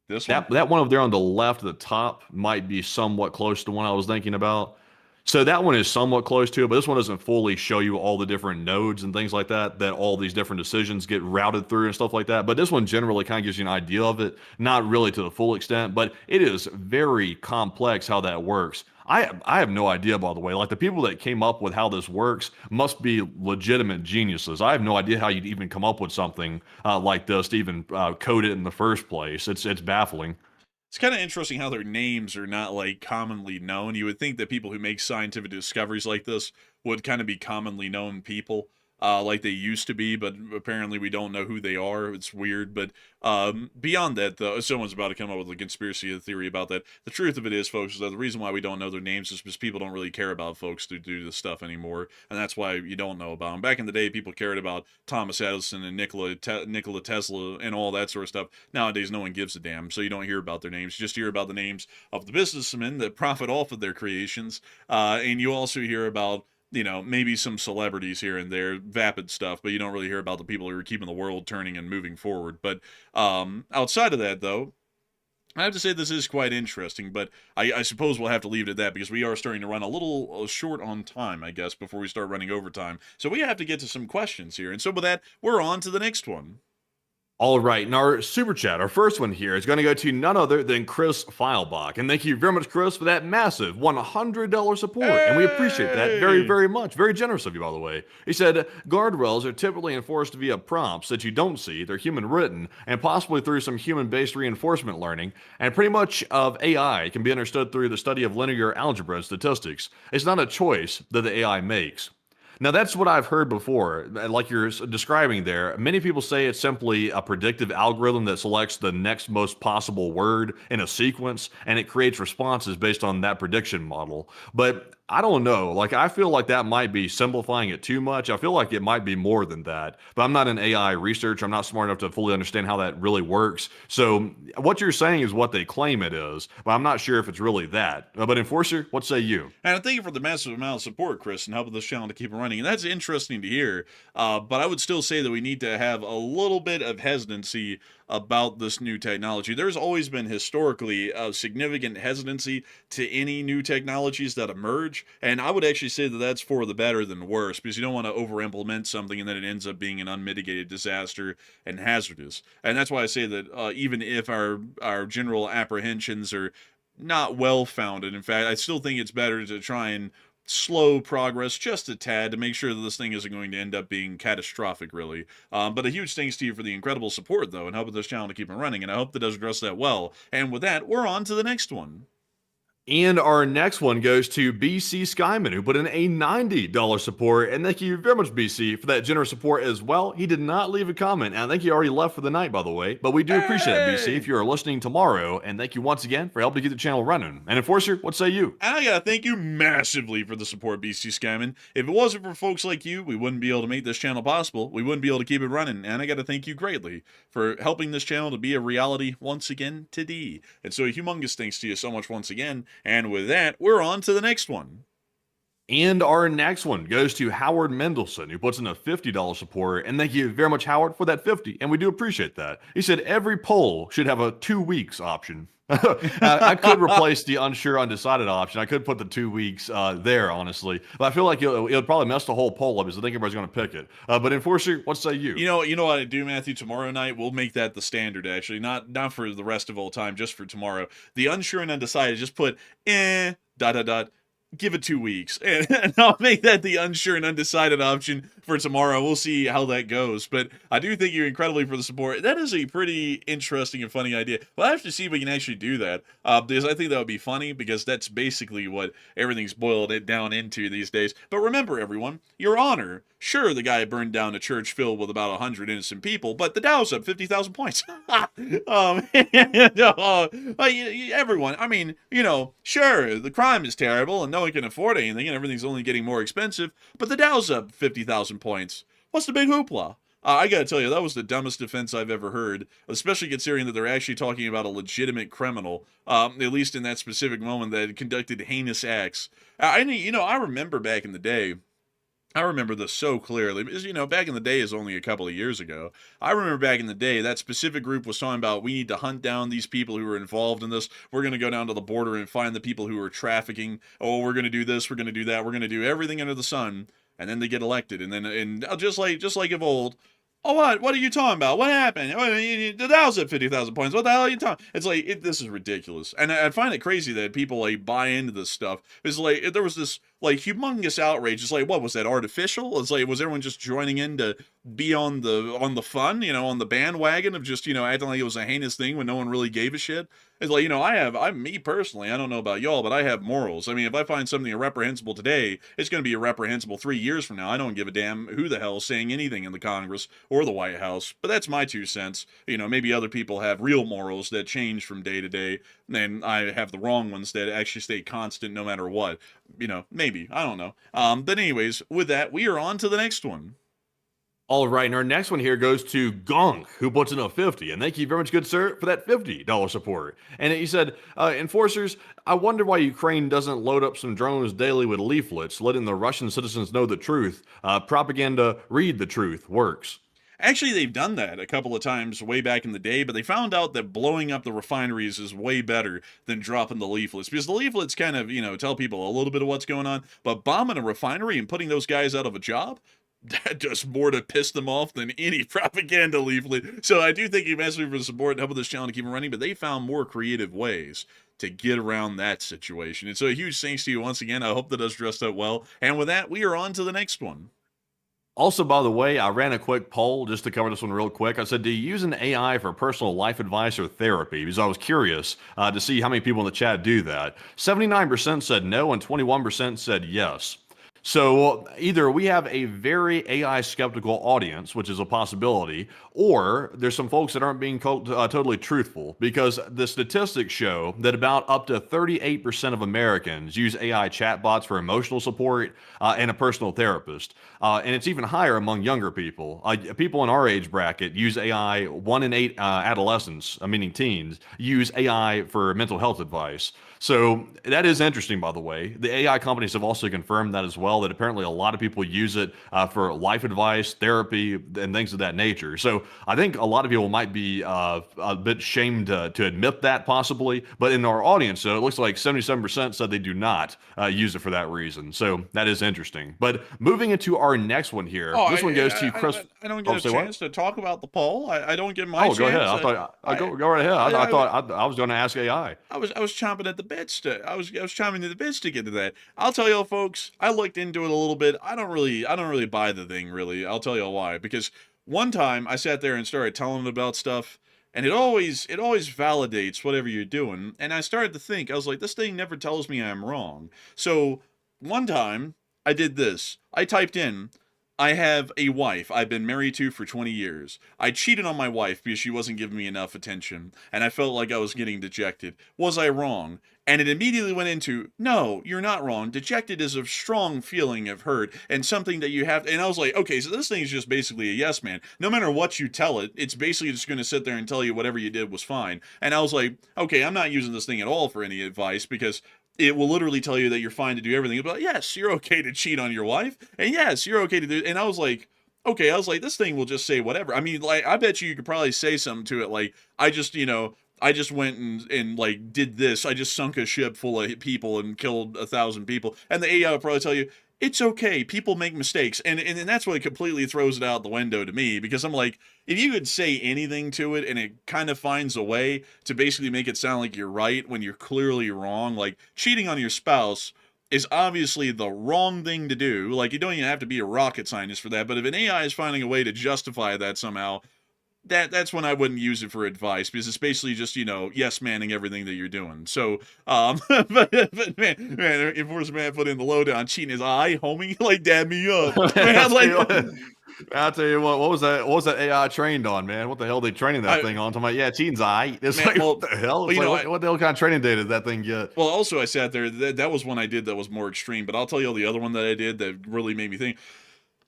This one? That one over there on the left at the top might be somewhat close to one I was thinking about. So that one is somewhat close to it, but this one doesn't fully show you all the different nodes and things like that all these different decisions get routed through and stuff like that. But this one generally kind of gives you an idea of it, not really to the full extent, but it is very complex how that works. I have no idea, by the way. Like, the people that came up with how this works must be legitimate geniuses. I have no idea how you'd even come up with something like this to even code it in the first place. It's baffling. It's kind of interesting how their names are not like commonly known. You would think that people who make scientific discoveries like this would kind of be commonly known people, like they used to be, but apparently we don't know who they are. It's weird. But beyond that, though, someone's about to come up with a conspiracy theory about that. The truth of it is, folks, is that the reason why we don't know their names is because people don't really care about folks who do this stuff anymore, and that's why you don't know about them. Back in the day, people cared about Thomas Edison and Nikola Tesla and all that sort of stuff. Nowadays, no one gives a damn, so you don't hear about their names. You just hear about the names of the businessmen that profit off of their creations, and you also hear about maybe some celebrities here and there, vapid stuff, but you don't really hear about the people who are keeping the world turning and moving forward. But outside of that, though, I have to say this is quite interesting, but I suppose we'll have to leave it at that because we are starting to run a little short on time, I guess, before we start running overtime. So we have to get to some questions here. And so with that, we're on to the next one. All right, and our super chat, our first one here, is going to go to none other than Chris Feilbach. And thank you very much, Chris, for that massive $100 support. Hey! And we appreciate that very, very much. Very generous of you, by the way. He said, guardrails are typically enforced via prompts that you don't see. They're human written, and possibly through some human-based reinforcement learning. And pretty much of AI can be understood through the study of linear algebra and statistics. It's not a choice that the AI makes. Now, that's what I've heard before, like you're describing there. Many people say it's simply a predictive algorithm that selects the next most possible word in a sequence, and it creates responses based on that prediction model. But I don't know. Like, I feel like that might be simplifying it too much. I feel like it might be more than that. But I'm not an AI researcher. I'm not smart enough to fully understand how that really works. So what you're saying is what they claim it is, but I'm not sure if it's really that. But Enforcer, what say you? And thank you for the massive amount of support, Chris, and helping this channel to keep it running. And that's interesting to hear. But I would still say that we need to have a little bit of hesitancy about this new technology. There's always been historically a significant hesitancy to any new technologies that emerge, and I would actually say that that's for the better than worse, because you don't want to over-implement something and then it ends up being an unmitigated disaster and hazardous. And that's why I say that even if our general apprehensions are not well-founded, in fact, I still think it's better to try and slow progress just a tad to make sure that this thing isn't going to end up being catastrophic, really. But a huge thanks to you for the incredible support, though, and helping this channel to keep it running, and I hope that does address that well. And with that, we're on to the next one. And our next one goes to BC Skyman, who put in a $90 support. And thank you very much, BC, for that generous support as well. He did not leave a comment. And I think he already left for the night, by the way. But we do appreciate it, BC, if you are listening tomorrow. And thank you once again for helping keep the channel running. And Enforcer, what say you? And I gotta thank you massively for the support, BC Skyman. If it wasn't for folks like you, we wouldn't be able to make this channel possible. We wouldn't be able to keep it running. And I gotta thank you greatly for helping this channel to be a reality once again today. And so a humongous thanks to you so much once again. And with that, we're on to the next one. And our next one goes to Howard Mendelson, who puts in a $50 support. And thank you very much, Howard, for that 50. And we do appreciate that. He said every poll should have a 2 weeks option. I could replace the unsure, undecided option. I could put the 2 weeks there, honestly. But I feel like it would probably mess the whole poll up because I think everybody's going to pick it. But Enforcer, what say you? You know what I do, Matthew? Tomorrow night, we'll make that the standard, actually. Not for the rest of all time, just for tomorrow. The unsure and undecided, just put, give it 2 weeks, and I'll make that the unsure and undecided option for tomorrow. We'll see how that goes, but I do thank you incredibly for the support. That is a pretty interesting and funny idea. We'll have to see if we can actually do that, because I think that would be funny, because that's basically what everything's boiled it down into these days. But remember, everyone, Your Honor, sure, the guy burned down a church filled with about 100 innocent people, but the Dow's up 50,000 points. Everyone, I mean, sure, the crime is terrible and no one can afford anything and everything's only getting more expensive, but the Dow's up 50,000 points. What's the big hoopla? I gotta tell you, that was the dumbest defense I've ever heard, especially considering that they're actually talking about a legitimate criminal, at least in that specific moment, that had conducted heinous acts. I remember back in the day, I remember this so clearly, because, back in the day is only a couple of years ago. I remember back in the day, that specific group was talking about, we need to hunt down these people who were involved in this. We're going to go down to the border and find the people who are trafficking. Oh, we're going to do this, we're going to do that, we're going to do everything under the sun. And then they get elected. And then, just like of old, oh, what are you talking about? What happened? The Dow's at 50,000 points. What the hell are you talking? It's like, this is ridiculous. And I find it crazy that people, buy into this stuff. It's like, there was this, humongous outrage. It's like, what was that, artificial? It's like, was everyone just joining in to be on the fun, on the bandwagon of just, acting like it was a heinous thing when no one really gave a shit? It's like, me personally, I don't know about y'all, but I have morals. I mean, if I find something irreprehensible today, it's going to be irreprehensible 3 years from now. I don't give a damn who the hell is saying anything in the Congress or the White House. But that's my 2 cents. Maybe other people have real morals that change from day to day, and I have the wrong ones that actually stay constant no matter what. Maybe. I don't know. But anyways, with that, we are on to the next one. All right, and our next one here goes to Gunk, who puts in a 50. And thank you very much, good sir, for that $50 support. And he said, Enforcers, I wonder why Ukraine doesn't load up some drones daily with leaflets, letting the Russian citizens know the truth. Propaganda, read the truth, works. Actually, they've done that a couple of times way back in the day, but they found out that blowing up the refineries is way better than dropping the leaflets, because the leaflets kind of, tell people a little bit of what's going on, but bombing a refinery and putting those guys out of a job, that does more to piss them off than any propaganda leaflet. So I do thank you massively for the support and helping this channel to keep it running, but they found more creative ways to get around that situation. And so a huge thanks to you once again. I hope that us dressed up well. And with that, we are on to the next one. Also, by the way, I ran a quick poll just to cover this one real quick. I said, do you use an AI for personal life advice or therapy? Because I was curious to see how many people in the chat do that. 79% said no, and 21% said yes. So either we have a very AI skeptical audience, which is a possibility, or there's some folks that aren't being totally truthful, because the statistics show that about up to 38% of Americans use AI chatbots for emotional support and a personal therapist. And it's even higher among younger people. People in our age bracket use AI. 1 in 8 adolescents, meaning teens, use AI for mental health advice. So that is interesting, by the way. The AI companies have also confirmed that as well, that apparently a lot of people use it for life advice, therapy, and things of that nature. So I think a lot of people might be a bit shamed to admit that possibly. But in our audience, though, it looks like 77% said they do not use it for that reason. So that is interesting. But moving into our next one here, this one goes to Chris. I don't get a chance to talk about the poll. I don't get my chance. Go ahead. Go right ahead. I thought I was going to ask AI. I was chomping at the bits I was chomping at the bits to get to that. I'll tell y'all, folks, I looked into it a little bit. I don't really buy the thing, really. I'll tell y'all why. Because one time I sat there and started telling it about stuff, and it always validates whatever you're doing. And I started to think, I was like, this thing never tells me I'm wrong. So one time I did this. I typed in, I have a wife I've been married to for 20 years. I cheated on my wife because she wasn't giving me enough attention, and I felt like I was getting dejected. Was I wrong? And it immediately went into, no, you're not wrong. Dejected is a strong feeling of hurt and something that you have. And I was like, okay, so this thing is just basically a yes man. No matter what you tell it, it's basically just going to sit there and tell you whatever you did was fine. And I was like, okay, I'm not using this thing at all for any advice, because it will literally tell you that you're fine to do everything. But yes, you're okay to cheat on your wife. And yes, you're okay to do. And I was like, okay, this thing will just say whatever. I mean, like, I bet you could probably say something to it. Like, I just went and like did this. I just sunk a ship full of people and killed 1,000 people. And the AI will probably tell you, it's okay. People make mistakes. And that's what completely throws it out the window to me, because I'm like, if you could say anything to it and it kind of finds a way to basically make it sound like you're right when you're clearly wrong, like cheating on your spouse is obviously the wrong thing to do. Like, you don't even have to be a rocket scientist for that. But if an AI is finding a way to justify that somehow, that's when I wouldn't use it for advice, because it's basically just, yes manning everything that you're doing. So, but man, if Force Man put in the lowdown, cheating his eye, homie, like, dab me up. Man, like, I'll tell you what was that AI trained on, man? What the hell are they training that thing on? I'm like, yeah, cheating's eye. It's man, like, what the hell? What the hell kind of training data did that thing get? Well, also, I sat there, that was one I did that was more extreme, but I'll tell you the other one that I did that really made me think.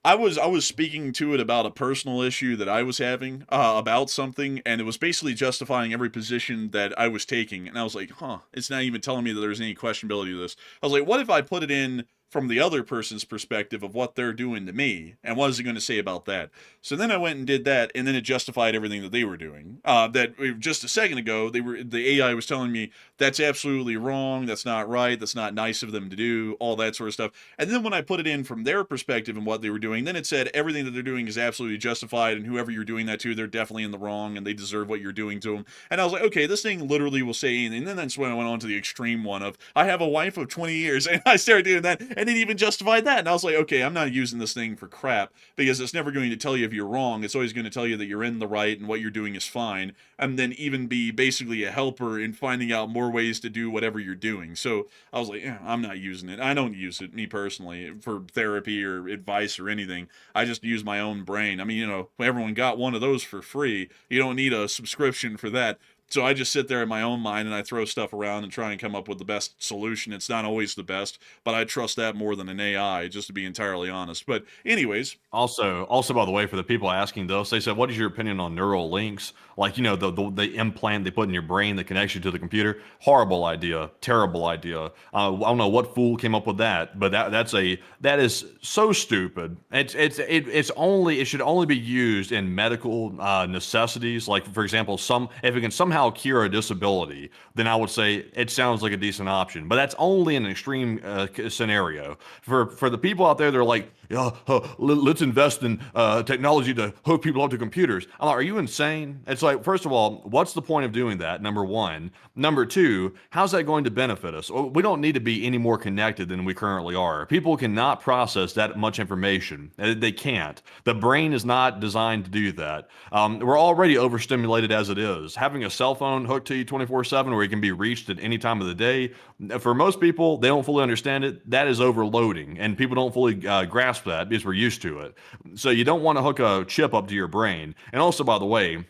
I was speaking to it about a personal issue that I was having about something, and it was basically justifying every position that I was taking. And I was like, it's not even telling me that there's any questionability to this. I was like, what if I put it in from the other person's perspective of what they're doing to me, and what is it going to say about that? So then I went and did that, and then it justified everything that they were doing. That just a second ago, the AI was telling me that's absolutely wrong, that's not right, that's not nice of them to do, all that sort of stuff. And then when I put it in from their perspective and what they were doing, then it said everything that they're doing is absolutely justified, and whoever you're doing that to, they're definitely in the wrong, and they deserve what you're doing to them. And I was like, okay, this thing literally will say anything. And then that's when I went on to the extreme one of, I have a wife of 20 years, and I started doing that, and it even justified that. And I was like, okay, I'm not using this thing for crap, because it's never going to tell you if you're wrong. It's always going to tell you that you're in the right and what you're doing is fine, and then even be basically a helper in finding out more ways to do whatever you're doing. So I was like, I'm not using it. I don't use it, me personally, for therapy or advice or anything. I just use my own brain. I mean, everyone got one of those for free. You don't need a subscription for that. So I just sit there in my own mind and I throw stuff around and try and come up with the best solution. It's not always the best, but I trust that more than an AI, just to be entirely honest. But anyways, Also, by the way, for the people asking this, they said, "What is your opinion on neural links? Like, the implant they put in your brain that connects you to the computer? Horrible idea, terrible idea. I don't know what fool came up with that, but that is so stupid. It should only be used in medical necessities. Like, for example, if it can somehow cure a disability, then I would say it sounds like a decent option. But that's only an extreme scenario. For the people out there, they're like, yeah, let's invest in technology to hook people up to computers. I'm like, are you insane? It's like, first of all, what's the point of doing that? Number one. Number two, how's that going to benefit us? We don't need to be any more connected than we currently are. People cannot process that much information. They can't. The brain is not designed to do that. We're already overstimulated as it is. Having a cell phone hooked to you 24/7 where it can be reached at any time of the day, for most people, they don't fully understand it. That is overloading, and people don't fully grasp that because we're used to it. So you don't want to hook a chip up to your brain. And also, by the way,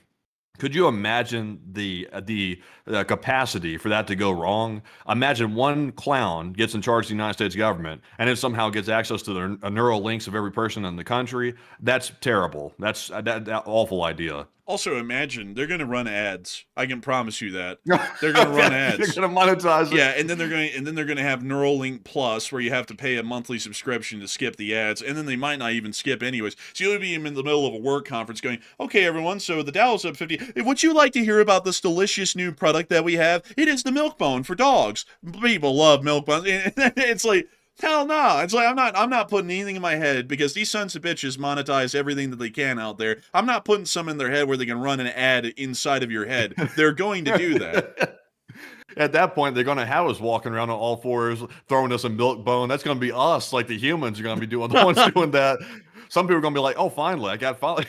could you imagine the capacity for that to go wrong? Imagine one clown gets in charge of the United States government and then somehow gets access to the neural links of every person in the country. That's terrible. That's that awful idea. also imagine they're going to run ads. I can promise you that. They're going to run ads. They're going to monetize it. Yeah, and then they're going to have Neuralink Plus, where you have to pay a monthly subscription to skip the ads, and then they might not even skip anyways. So you'll be in the middle of a work conference going, "Okay, everyone, so the Dow's up 50. Would you like to hear about this delicious new product that we have? It is the milk bone for dogs. People love milk bones." It's like, hell no. It's like I'm not putting anything in my head, because these sons of bitches monetize everything that they can out there. I'm not putting some in their head where they can run an ad inside of your head. They're going to do that. At that point, they're going to have us walking around on all fours, throwing us a milk bone. That's going to be us, like the humans are going to be doing the ones doing that. Some people are going to be like, "Oh, finally, I got finally."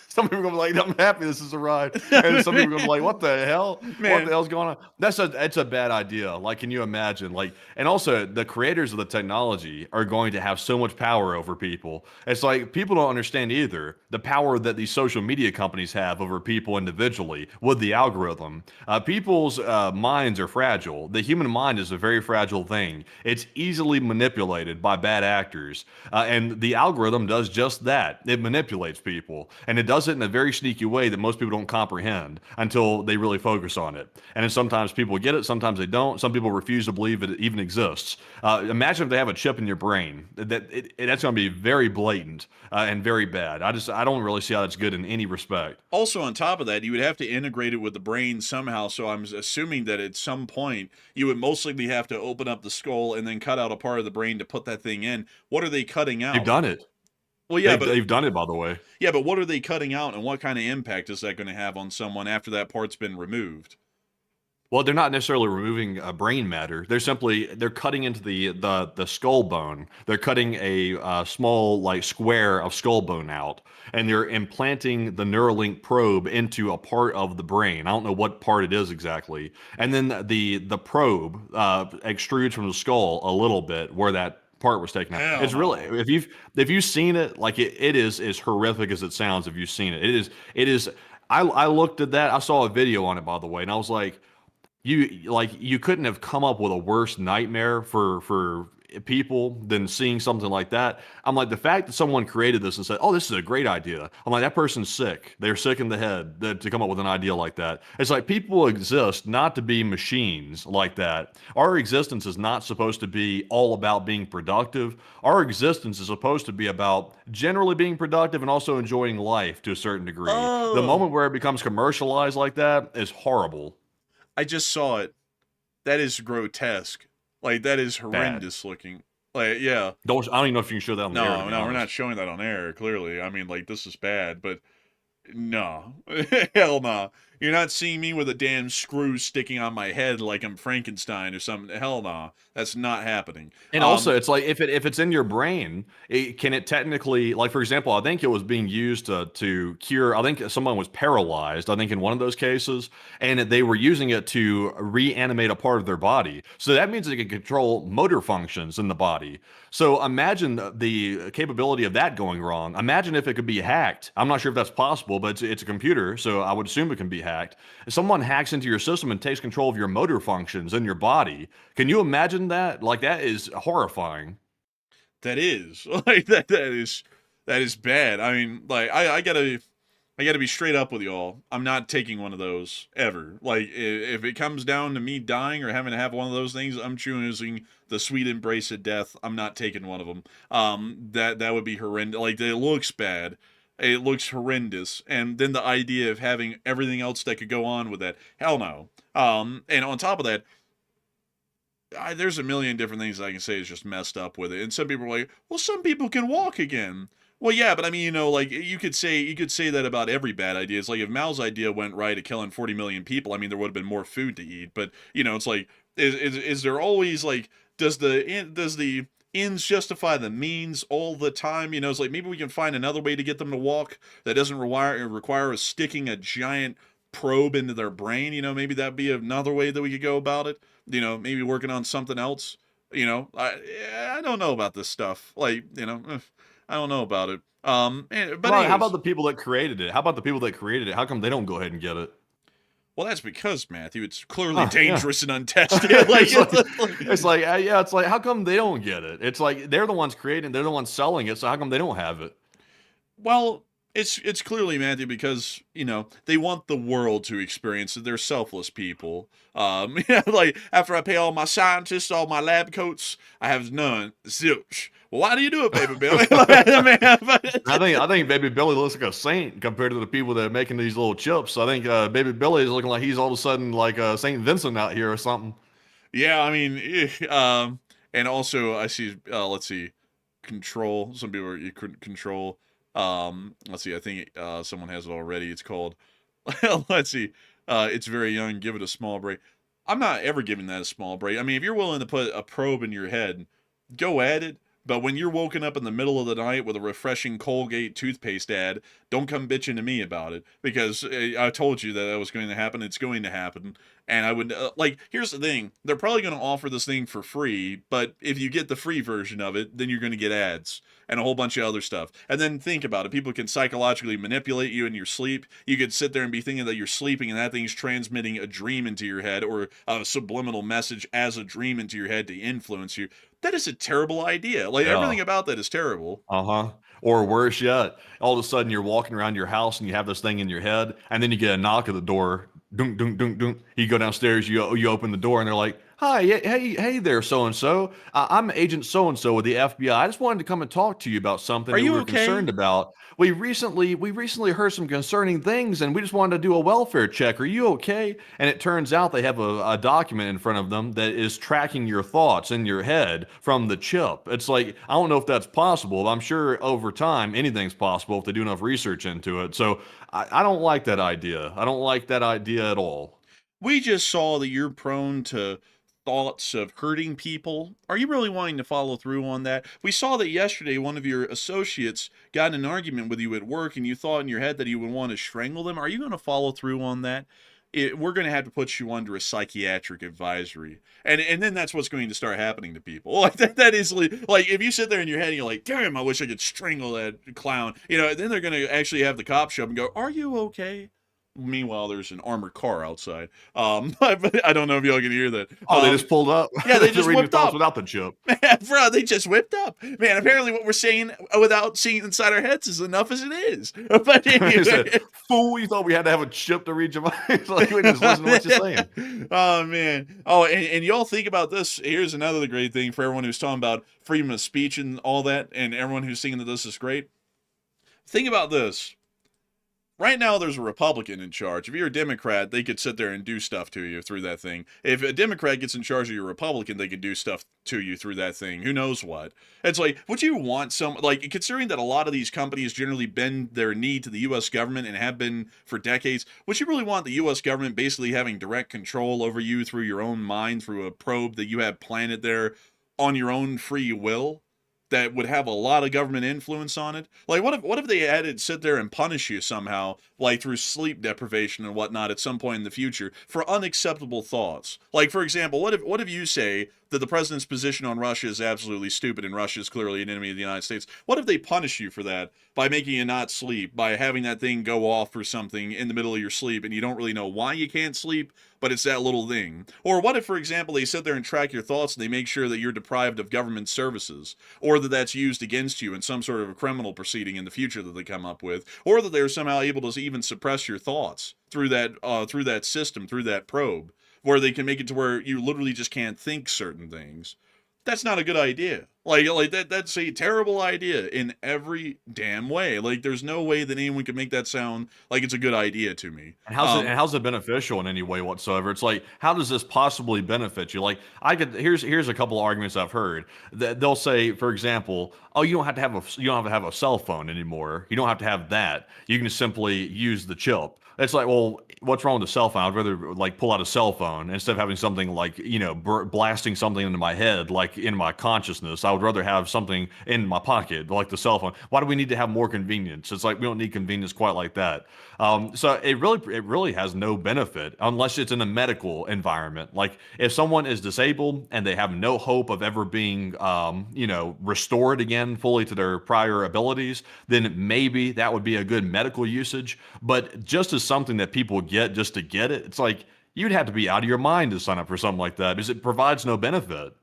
Some people are going to be like, "I'm happy this is a ride." And some people are going to be like, "What the hell? Man. What the hell's going on?" It's a bad idea. Like, can you imagine? Like, and also the creators of the technology are going to have so much power over people. It's like people don't understand either the power that these social media companies have over people individually with the algorithm. People's minds are fragile. The human mind is a very fragile thing. It's easily manipulated by bad actors. And the algorithm does just that. It manipulates people. And it does it in a very sneaky way that most people don't comprehend until they really focus on it. And then sometimes people get it, sometimes they don't. Some people refuse to believe it even exists. Imagine if they have a chip in your brain. That's going to be very blatant and very bad. I don't really see how that's good in any respect. Also, on top of that, you would have to integrate it with the brain somehow. So I'm assuming that at some point you would most likely have to open up the skull and then cut out a part of the brain to put that thing in. What are they cutting out? They've done it. Well, yeah, they've done it, by the way. Yeah, but what are they cutting out, and what kind of impact is that going to have on someone after that part's been removed? Well, they're not necessarily removing brain matter. They're cutting into the skull bone. They're cutting a small like square of skull bone out, and they're implanting the Neuralink probe into a part of the brain. I don't know what part it is exactly. And then the probe extrudes from the skull a little bit where that part was taken out. Hell It's no. really, if you've seen it, like it is as horrific as it sounds. If you've seen it, it is. I looked at that. I saw a video on it, by the way, and I was like, you couldn't have come up with a worse nightmare for people than seeing something like that. I'm like, the fact that someone created this and said, "Oh, this is a great idea." I'm like, that person's sick. They're sick in the head to come up with an idea like that. It's like people exist not to be machines like that. Our existence is not supposed to be all about being productive. Our existence is supposed to be about generally being productive and also enjoying life to a certain degree. The moment where it becomes commercialized like that is horrible. I just saw it. That is grotesque. Like, that is horrendous looking. Like, yeah. I don't even know if you can show that on the air. No, we're not showing that on air, clearly. I mean, like, this is bad, but no. Hell no. You're not seeing me with a damn screw sticking on my head like I'm Frankenstein or something. Hell no. That's not happening. And also, it's like if it's in your brain, can it technically, like, for example, I think it was being used to cure. I think someone was paralyzed. I think in one of those cases, and they were using it to reanimate a part of their body. So that means it can control motor functions in the body. So imagine the capability of that going wrong. Imagine if it could be hacked. I'm not sure if that's possible, but it's a computer, so I would assume it can be hacked. If someone hacks into your system and takes control of your motor functions in your body, can you imagine that? Like, that is horrifying. That is like that is bad. I mean, like I gotta be straight up with y'all. I'm not taking one of those ever. Like if it comes down to me dying or having to have one of those things, I'm choosing the sweet embrace of death. I'm not taking one of them. That would be horrendous. Like it looks bad. It looks horrendous. And then the idea of having everything else that could go on with that, hell no. And on top of that, there's a million different things I can say is just messed up with it. And some people are like, well, some people can walk again. Well, yeah, but I mean, like you could say that about every bad idea. It's like if Mao's idea went right at killing 40 million people, I mean, there would have been more food to eat. But it's like, is there always like, does the ends justify the means all the time? It's like maybe we can find another way to get them to walk that doesn't require us sticking a giant probe into their brain. Maybe that'd be another way that we could go about it. Maybe working on something else. I don't know about this stuff. Like, I don't know about it. But How about the people that created it? How come they don't go ahead and get it? Well, that's because, Matthew, it's clearly dangerous and untested. It's like, how come they don't get it? It's like they're the ones creating, they're the ones selling it. So how come they don't have it? Well, it's clearly, Matthew, because they want the world to experience it. They're selfless people. Like after I pay all my scientists, all my lab coats, I have none. Zilch. Well, why do you do it, Baby Billy? I think Baby Billy looks like a saint compared to the people that are making these little chips. I think Baby Billy is looking like he's all of a sudden like Saint Vincent out here or something. Yeah, I mean, and also I see. Let's see, control. Some people are control. Let's see. I think someone has it already. It's called. Let's see. It's very young. Give it a small break. I'm not ever giving that a small break. I mean, if you're willing to put a probe in your head, go at it. But when you're woken up in the middle of the night with a refreshing Colgate toothpaste ad, don't come bitching to me about it, because I told you that was going to happen. It's going to happen. And I would, here's the thing. They're probably going to offer this thing for free, but if you get the free version of it, then you're going to get ads and a whole bunch of other stuff. And then think about it. People can psychologically manipulate you in your sleep. You could sit there and be thinking that you're sleeping and that thing's transmitting a dream into your head, or a subliminal message as a dream into your head to influence you. That is a terrible idea. Like, everything about that is terrible. Or worse yet, all of a sudden you're walking around your house and you have this thing in your head, and then you get a knock at the door. Dunk, dunk, dunk, dunk. You go downstairs, you open the door, and they're like, "Hi, hey there, so-and-so. I'm Agent so-and-so with the FBI. I just wanted to come and talk to you about something Are that you we were okay? concerned about. We recently heard some concerning things, and we just wanted to do a welfare check. Are you okay?" And it turns out they have a document in front of them that is tracking your thoughts in your head from the chip. It's like, I don't know if that's possible, but I'm sure over time anything's possible if they do enough research into it. So I don't like that idea. I don't like that idea at all. We just saw that you're prone to thoughts of hurting people. Are you really wanting to follow through on that? We saw that yesterday one of your associates got in an argument with you at work, and you thought in your head that you would want to strangle them. Are you going to follow through on that? We're going to have to put you under a psychiatric advisory. And then that's what's going to start happening to people. Like that is like, if you sit there in your head and you're like, damn, I wish I could strangle that clown. Then they're going to actually have the cops show up and go, are you okay? Meanwhile, there's an armored car outside. But I don't know if y'all can hear that. They just pulled up. Yeah, they just whipped up without the chip. Bro, they just whipped up. Man, apparently what we're saying without seeing inside our heads is enough as it is. But anyway. Said, fool, you thought we had to have a chip to read your mind? Like, we just listen to what you're saying. Oh, man. Oh, and y'all think about this. Here's another great thing for everyone who's talking about freedom of speech and all that, and everyone who's thinking that this is great. Think about this. Right now, there's a Republican in charge. If you're a Democrat, they could sit there and do stuff to you through that thing. If a Democrat gets in charge of your Republican, they could do stuff to you through that thing. Who knows what? It's like, would you want considering that a lot of these companies generally bend their knee to the U.S. government and have been for decades, would you really want the U.S. government basically having direct control over you through your own mind, through a probe that you have planted there on your own free will? that would have a lot of government influence on it. Like, what if they had to sit there and punish you somehow, like through sleep deprivation and whatnot, at some point in the future for unacceptable thoughts? Like, for example, what if you say that the president's position on Russia is absolutely stupid and Russia is clearly an enemy of the United States? What if they punish you for that by making you not sleep, by having that thing go off or something in the middle of your sleep and you don't really know why you can't sleep, but it's that little thing? Or what if, for example, they sit there and track your thoughts and they make sure that you're deprived of government services, or that that's used against you in some sort of a criminal proceeding in the future that they come up with, or that they're somehow able to even suppress your thoughts through that system, through that probe, where they can make it to where you literally just can't think certain things? That's not a good idea. Like that's a terrible idea in every damn way. Like, there's no way that anyone could make that sound like it's a good idea to me. And how's it beneficial in any way whatsoever? It's like, how does this possibly benefit you? Like, here's a couple of arguments I've heard that they'll say, for example, oh, you don't have to have a cell phone anymore. You don't have to have that. You can just simply use the chip. It's like, well, what's wrong with a cell phone? I'd rather like pull out a cell phone instead of having something like, blasting something into my head, like in my consciousness. I would rather have something in my pocket, like the cell phone. Why do we need to have more convenience? It's like, we don't need convenience quite like that. So it really has no benefit unless it's in a medical environment. Like, if someone is disabled and they have no hope of ever being, restored again fully to their prior abilities, then maybe that would be a good medical usage. But just as something that people get just to get it, it's like, you'd have to be out of your mind to sign up for something like that because it provides no benefit.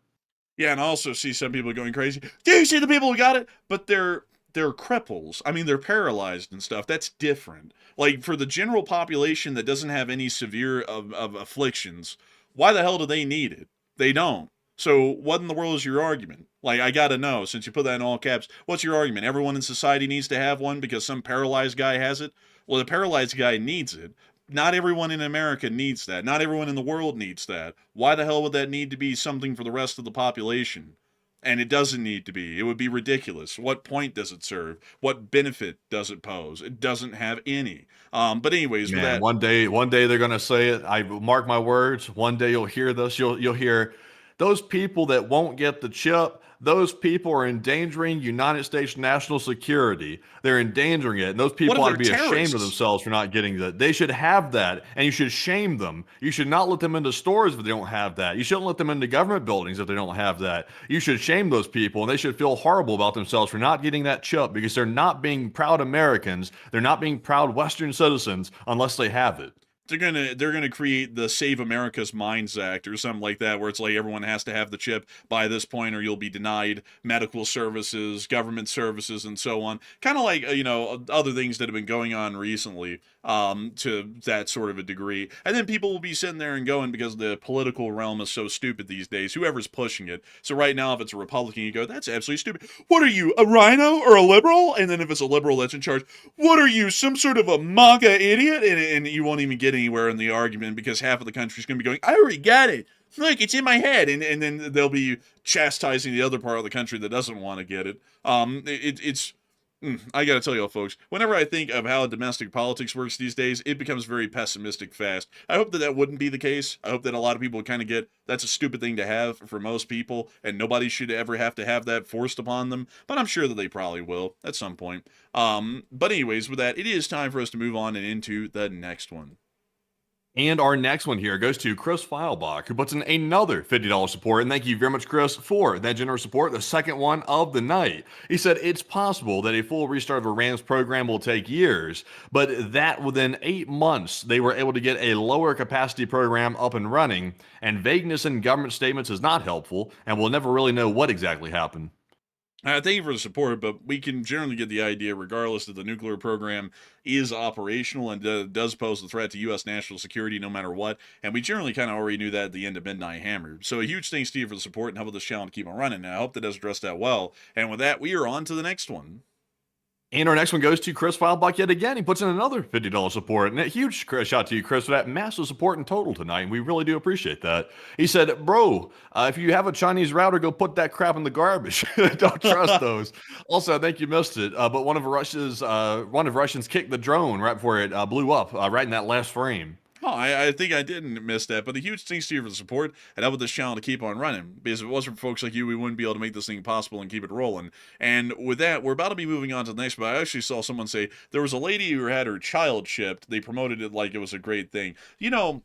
Yeah, and I also see some people going crazy. Do you see the people who got it? But they're cripples. I mean, they're paralyzed and stuff. That's different. Like, for the general population that doesn't have any severe of afflictions, why the hell do they need it? They don't. So what in the world is your argument? Like, I gotta know, since you put that in all caps, what's your argument? Everyone in society needs to have one because some paralyzed guy has it? Well, the paralyzed guy needs it. Not everyone in America needs that. Not everyone in the world needs that. Why the hell would that need to be something for the rest of the population? And it doesn't need to be. It would be ridiculous. What point does it serve? What benefit does it pose? It doesn't have any. But anyways, with Man, that, one day they're gonna say it. I mark my words. One day you'll hear this. You'll hear those people that won't get the chip. Those people are endangering United States national security. They're endangering it. And those people ought to be ashamed of themselves for not getting that. They should have that, and you should shame them. You should not let them into stores if they don't have that. You shouldn't let them into government buildings if they don't have that. You should shame those people, and they should feel horrible about themselves for not getting that chip because they're not being proud Americans. They're not being proud Western citizens unless they have it. They're gonna create the Save America's Minds Act or something like that, where it's like everyone has to have the chip by this point, or you'll be denied medical services, government services, and so on. Kind of like other things that have been going on recently, to that sort of a degree. And then people will be sitting there and going, because the political realm is so stupid these days. Whoever's pushing it. So right now, if it's a Republican, you go, "That's absolutely stupid. What are you, a rhino or a liberal?" And then if it's a liberal that's in charge, "What are you, some sort of a MAGA idiot?" And you won't even get anywhere in the argument because half of the country's going to be going, "I already got it. Look, it's in my head." And then they'll be chastising the other part of the country that doesn't want to get it. I gotta tell y'all, folks, whenever I think of how domestic politics works these days, it becomes very pessimistic fast. I hope that wouldn't be the case. I hope that a lot of people kind of get that's a stupid thing to have for most people, and nobody should ever have to have that forced upon them. But I'm sure that they probably will at some point. But anyways, with that, it is time for us to move on and into the next one. And our next one here goes to Chris Feilbach, who puts in another $50 support. And thank you very much, Chris, for that generous support, the second one of the night. He said, it's possible that a full restart of Iran's program will take years, but that within 8 months, they were able to get a lower capacity program up and running. And vagueness in government statements is not helpful, and we'll never really know what exactly happened. Thank you for the support, but we can generally get the idea, regardless, that the nuclear program is operational and does pose a threat to U.S. national security no matter what. And we generally kind of already knew that at the end of Midnight Hammer. So a huge thanks to you for the support and helping this channel to keep on running. And I hope that does address that well. And with that, we are on to the next one. And our next one goes to Chris Feilbach yet again. He puts in another $50 support. And a huge shout out to you, Chris, for that massive support in total tonight. And we really do appreciate that. He said, bro, if you have a Chinese router, go put that crap in the garbage. Don't trust those. Also, I think you missed it. But one of Russians kicked the drone right before it blew up, right in that last frame. Oh, I think I didn't miss that, but a huge thanks to you for the support and helping this channel to keep on running. Because if it wasn't for folks like you, we wouldn't be able to make this thing possible and keep it rolling. And with that, we're about to be moving on to the next, but I actually saw someone say there was a lady who had her child shipped. They promoted it like it was a great thing. You know,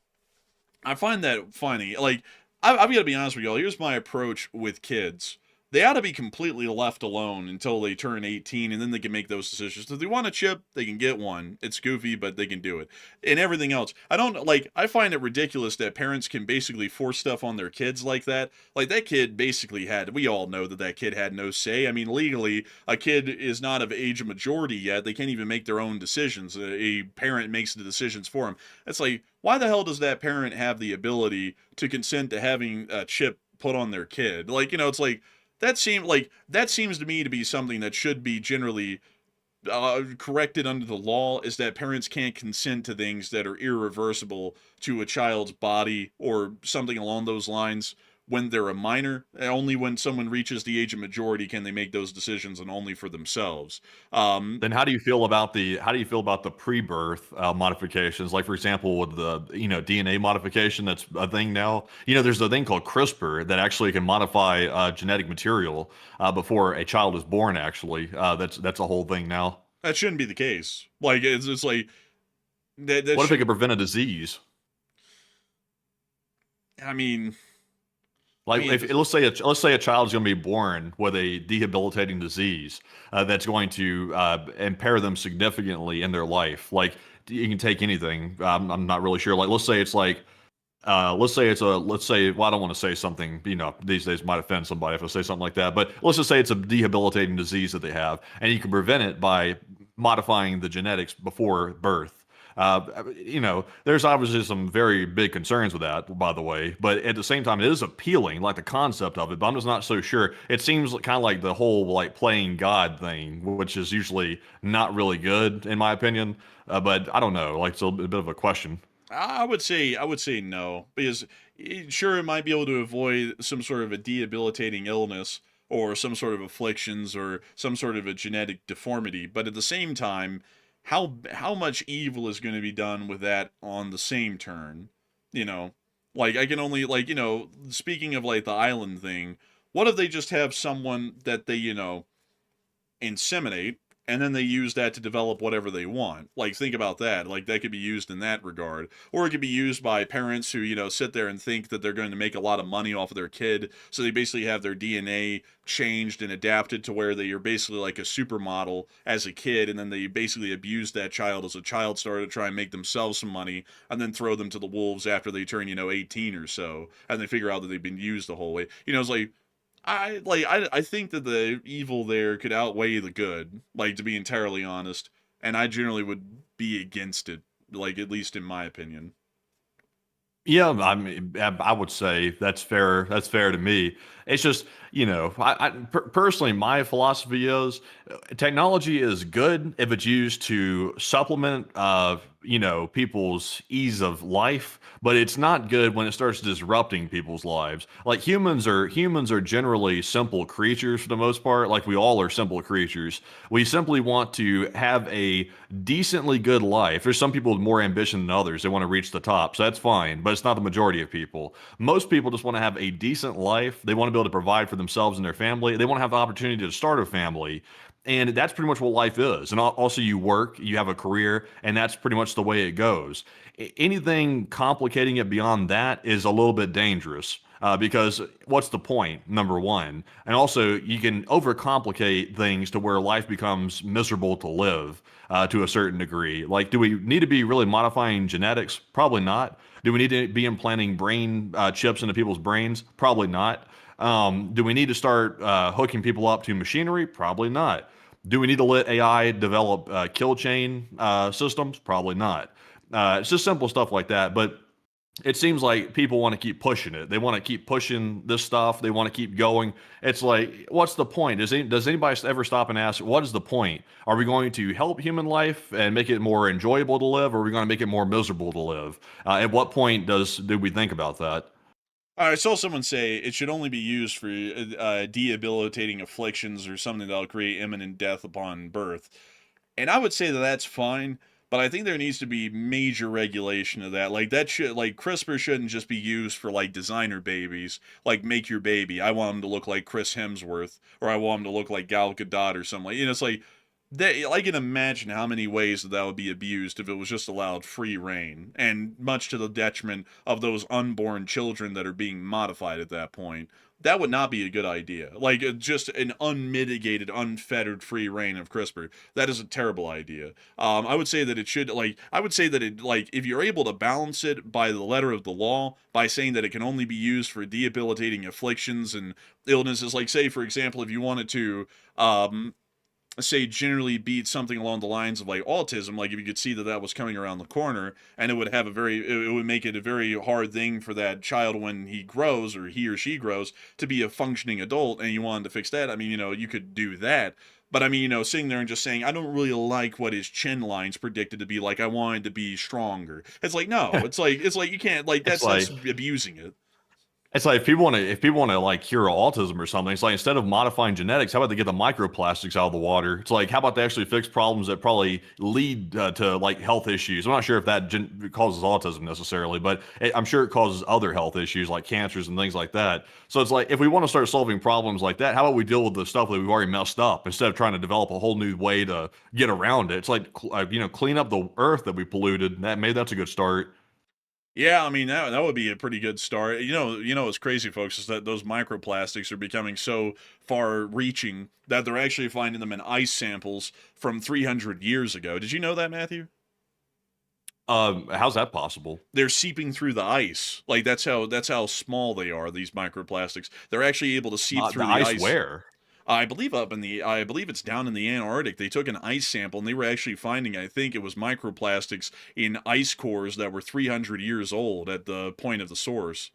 I find that funny. Like, I've got to be honest with y'all. Here's my approach with kids. They ought to be completely left alone until they turn 18, and then they can make those decisions. If they want a chip, they can get one. It's goofy, but they can do it. And everything else. I find it ridiculous that parents can basically force stuff on their kids like that. Like, that kid basically we all know that kid had no say. I mean, legally, a kid is not of age of majority yet. They can't even make their own decisions. A parent makes the decisions for them. It's like, why the hell does that parent have the ability to consent to having a chip put on their kid? Like, it's like, that seems to me to be something that should be generally corrected under the law, is that parents can't consent to things that are irreversible to a child's body or something along those lines when they're a minor. Only when someone reaches the age of majority can they make those decisions, and only for themselves. Then how do you feel about the pre-birth modifications? Like, for example, with the DNA modification, that's a thing now. There's a thing called CRISPR that actually can modify genetic material before a child is born. Actually, that's a whole thing now. That shouldn't be the case. Like, it's like that. What if it could prevent a disease? I mean, if let's say a child is going to be born with a debilitating disease that's going to impair them significantly in their life. Like, you can take anything. I'm not really sure. Like, let's say well, I don't want to say something, these days might offend somebody if I say something like that, but let's just say it's a debilitating disease that they have, and you can prevent it by modifying the genetics before birth. There's obviously some very big concerns with that, by the way, but at the same time, it is appealing, like the concept of it, but I'm just not so sure. It seems kind of like the whole, like, playing God thing, which is usually not really good, in my opinion, but I don't know, like, it's a bit of a question. I would say no, because sure, it might be able to avoid some sort of a debilitating illness or some sort of afflictions or some sort of a genetic deformity, but at the same time, how much evil is going to be done with that on the same turn? Like, I can only, like, speaking of, like, the island thing, what if they just have someone that they, inseminate, and then they use that to develop whatever they want? Like, think about that. Like, that could be used in that regard. Or it could be used by parents who, sit there and think that they're going to make a lot of money off of their kid, so they basically have their DNA changed and adapted to where they are basically like a supermodel as a kid, and then they basically abuse that child as a child star to try and make themselves some money, and then throw them to the wolves after they turn, 18 or so, and they figure out that they've been used the whole way. It's like, I think that the evil there could outweigh the good, like, to be entirely honest, and I generally would be against it, like, at least in my opinion. Yeah, I mean, I would say that's fair. That's fair to me. It's just, personally, my philosophy is technology is good if it's used to supplement, people's ease of life, but it's not good when it starts disrupting people's lives. Like, humans are generally simple creatures for the most part. Like, we all are simple creatures. We simply want to have a decently good life. There's some people with more ambition than others. They want to reach the top, so that's fine, but it's not the majority of people. Most people just want to have a decent life. They want to be able to provide for themselves and their family. They want to have the opportunity to start a family. And that's pretty much what life is. And also, you work, you have a career, and that's pretty much the way it goes. Anything complicating it beyond that is a little bit dangerous. Because what's the point, number one? And also, you can overcomplicate things to where life becomes miserable to live to a certain degree. Like, do we need to be really modifying genetics? Probably not. Do we need to be implanting brain chips into people's brains? Probably not. Do we need to start hooking people up to machinery? Probably not. Do we need to let AI develop kill chain systems? Probably not. It's just simple stuff like that. But it seems like people want to keep pushing it. They want to keep pushing this stuff. They want to keep going. It's like, what's the point? Does anybody ever stop and ask, what is the point? Are we going to help human life and make it more enjoyable to live, or are we going to make it more miserable to live? At what point do we think about that? I saw someone say it should only be used for debilitating afflictions or something that'll create imminent death upon birth. And I would say that that's fine, But I think there needs to be major regulation of that. Like that should like CRISPR shouldn't just be used for like designer babies. Like make your baby. I want him to look like Chris Hemsworth, or I want him to look like Gal Gadot or something. Like, it's like that. I can imagine how many ways that would be abused if it was just allowed free reign, and much to the detriment of those unborn children that are being modified at that point. That would not be a good idea. Like just an unmitigated, unfettered free reign of CRISPR. That is a terrible idea. I would say that it should I would say that it if you're able to balance it by the letter of the law, by saying that it can only be used for debilitating afflictions and illnesses, like say for example, if you wanted to say generally beat something along the lines of like autism, like if you could see that that was coming around the corner, and it would have it would make it a very hard thing for that child when he grows, or he or she grows, to be a functioning adult, and you wanted to fix that. I mean, you could do that. But I mean, sitting there and just saying, I don't really like what his chin lines predicted to be like, I wanted to be stronger. It's like, no, it's like you can't, like, that's abusing it. It's like if people want to like cure autism or something, it's like instead of modifying genetics, how about they get the microplastics out of the water? It's like, how about they actually fix problems that probably lead to like health issues? I'm not sure if that causes autism necessarily, but I'm sure it causes other health issues like cancers and things like that. So it's like, if we want to start solving problems like that, how about we deal with the stuff that we've already messed up instead of trying to develop a whole new way to get around it? It's like, clean up the earth that we polluted. Maybe that's a good start. Yeah, I mean that would be a pretty good start. What's crazy, folks, is that those microplastics are becoming so far-reaching that they're actually finding them in ice samples from 300 years ago. Did you know that, Matthew? How's that possible? They're seeping through the ice. Like that's how small they are. These microplastics. They're actually able to seep through the ice. Where? I believe it's down in the Antarctic. They took an ice sample and they were actually finding, I think it was microplastics in ice cores that were 300 years old at the point of the source.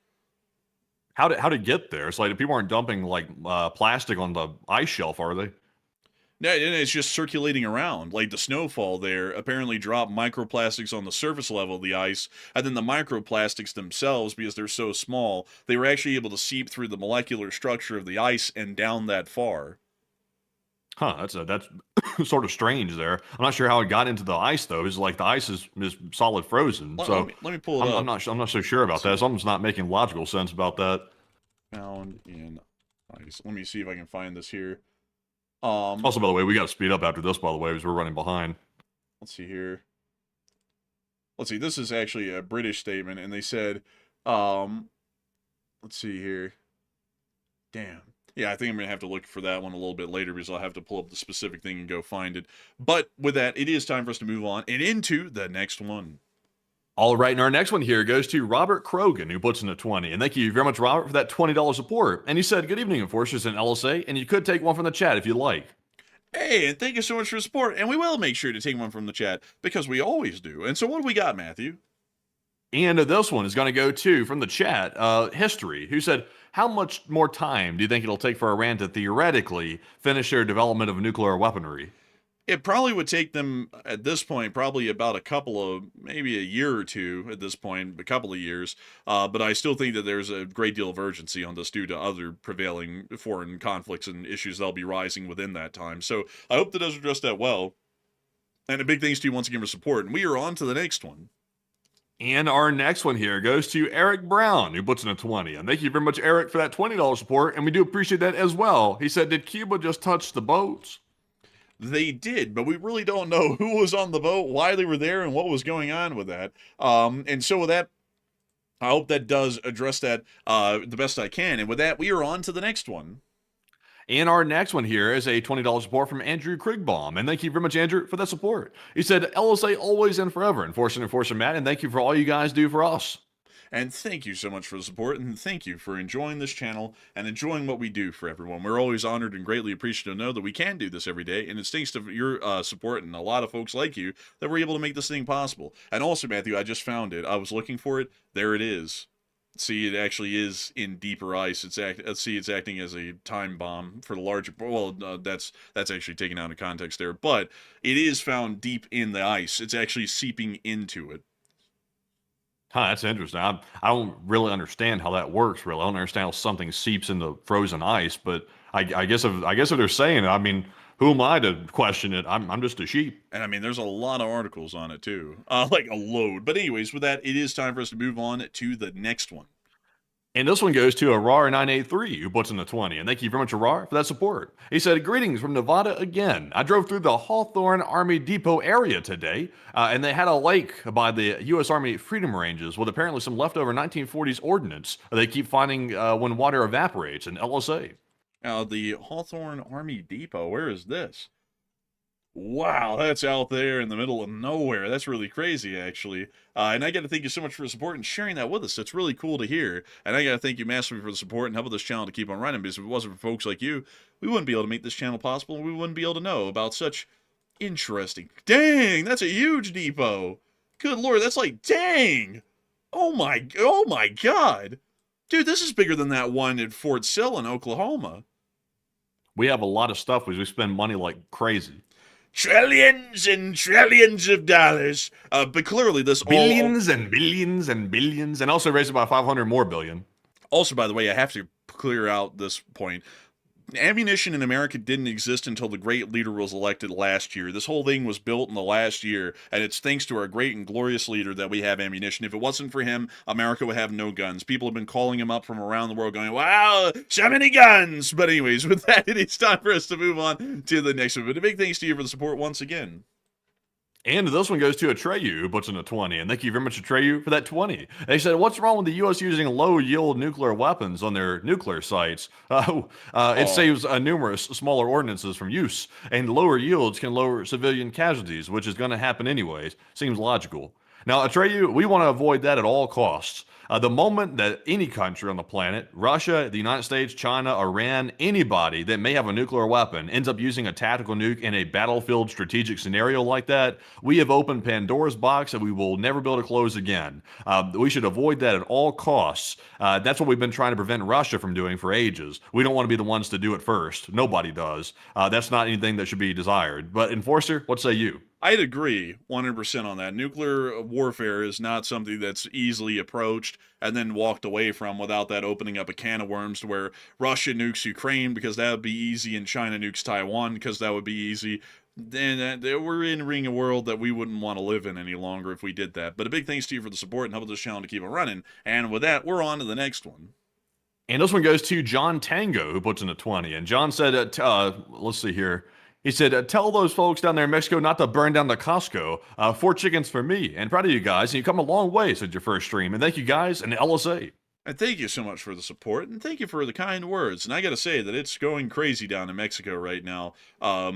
How did it get there? It's like people aren't dumping like plastic on the ice shelf, are they? No, it's just circulating around. Like the snowfall there apparently dropped microplastics on the surface level of the ice, and then the microplastics themselves, because they're so small, they were actually able to seep through the molecular structure of the ice and down that far. Huh, that's sort of strange there. I'm not sure how it got into the ice though. It's like the ice is solid frozen. Let me pull it up. I'm not so sure about that. Something's not making logical sense about that. Found in ice. Let me see if I can find this here. Also, by the way, we got to speed up after this, by the way, because we're running behind. Let's see here. Let's see. This is actually a British statement, and they said, let's see here. Damn. Yeah, I think I'm going to have to look for that one a little bit later because I'll have to pull up the specific thing and go find it. But with that, it is time for us to move on and into the next one. All right, and our next one here goes to Robert Krogan, who puts in a 20. And thank you very much, Robert, for that $20 support. And he said, good evening, Enforcers and LSA, and you could take one from the chat if you'd like. Hey, and thank you so much for the support. And we will make sure to take one from the chat, because we always do. And so what do we got, Matthew? And this one is going to go to, from the chat, History, who said, how much more time do you think it'll take for Iran to theoretically finish their development of nuclear weaponry? It probably would take them, at this point, probably about maybe a year or two at this point, a couple of years. But I still think that there's a great deal of urgency on this due to other prevailing foreign conflicts and issues that'll be rising within that time. So I hope that does address that well. And a big thanks to you once again for support. And we are on to the next one. And our next one here goes to Eric Brown, who puts in a 20. And thank you very much, Eric, for that $20 support. And we do appreciate that as well. He said, did Cuba just touch the boats? They did, but we really don't know who was on the boat, why they were there, and what was going on with that. And so with that, I hope that does address that the best I can. And with that, we are on to the next one. And our next one here is a $20 support from Andrew Krigbaum. And thank you very much, Andrew, for that support. He said, LSA always and forever. Enforcer Matt, and thank you for all you guys do for us. And thank you so much for the support, and thank you for enjoying this channel and enjoying what we do for everyone. We're always honored and greatly appreciative to know that we can do this every day, and it's thanks to your support and a lot of folks like you that we're able to make this thing possible. And also, Matthew, I just found it. I was looking for it. There it is. See, it actually is in deeper ice. It's acting as a time bomb for the larger. Well, that's actually taken out of context there, but it is found deep in the ice. It's actually seeping into it. Huh, that's interesting. I don't really understand how that works. Really, I don't understand how something seeps into frozen ice. But I guess if they're saying it, I mean, who am I to question it? I'm just a sheep. And I mean, there's a lot of articles on it too, like a load. But anyways, with that, it is time for us to move on to the next one. And this one goes to Arar983, who puts in the 20. And thank you very much, Arar, for that support. He said, greetings from Nevada again. I drove through the Hawthorne Army Depot area today, and they had a lake by the U.S. Army Freedom Ranges with apparently some leftover 1940s ordnance they keep finding when water evaporates in LSA. Now, the Hawthorne Army Depot, where is this? Wow, that's out there in the middle of nowhere. That's really crazy, actually. And I got to thank you so much for the support and sharing that with us. It's really cool to hear. And I got to thank you massively for the support and helping this channel to keep on running, because if it wasn't for folks like you, we wouldn't be able to make this channel possible, and we wouldn't be able to know about such interesting... Dang, that's a huge depot. Good Lord, that's like, dang. Oh my God. Dude, this is bigger than that one at Fort Sill in Oklahoma. We have a lot of stuff because we spend money like crazy. Trillions and trillions of dollars. But clearly this billions and billions and billions, and also raise about 500 more billion. Also, by the way, I have to clear out this point. Ammunition in America didn't exist until the great leader was elected last year. This whole thing was built in the last year, and it's thanks to our great and glorious leader that we have ammunition. If it wasn't for him, America would have no guns. People have been calling him up from around the world going, wow, so many guns! But anyways, with that, it is time for us to move on to the next one. But a big thanks to you for the support once again. And this one goes to Atreyu, who puts in a 20. And thank you very much, Atreyu, for that 20. They said, what's wrong with the U.S. using low-yield nuclear weapons on their nuclear sites? It saves numerous smaller ordinances from use, and lower yields can lower civilian casualties, which is going to happen anyways. Seems logical. Now, Atreyu, we want to avoid that at all costs. The moment that any country on the planet, Russia, the United States, China, Iran, anybody that may have a nuclear weapon ends up using a tactical nuke in a battlefield strategic scenario like that, we have opened Pandora's box and we will never be able to close again. We should avoid that at all costs. That's what we've been trying to prevent Russia from doing for ages. We don't want to be the ones to do it first. Nobody does. That's not anything that should be desired. But Enforcer, what say you? I'd agree 100% on that. Nuclear warfare is not something that's easily approached and then walked away from without that opening up a can of worms to where Russia nukes Ukraine because that would be easy, and China nukes Taiwan because that would be easy. Then we're entering a world that we wouldn't want to live in any longer if we did that. But a big thanks to you for the support and helping this channel to keep it running. And with that, we're on to the next one. And this one goes to John Tango, who puts in a 20. And John said, let's see here. He said, tell those folks down there in Mexico not to burn down the Costco. 4 chickens for me. And proud of you guys. And you've come a long way since your first stream. And thank you guys and LSA. And thank you so much for the support, and thank you for the kind words. And I got to say that it's going crazy down in Mexico right now. I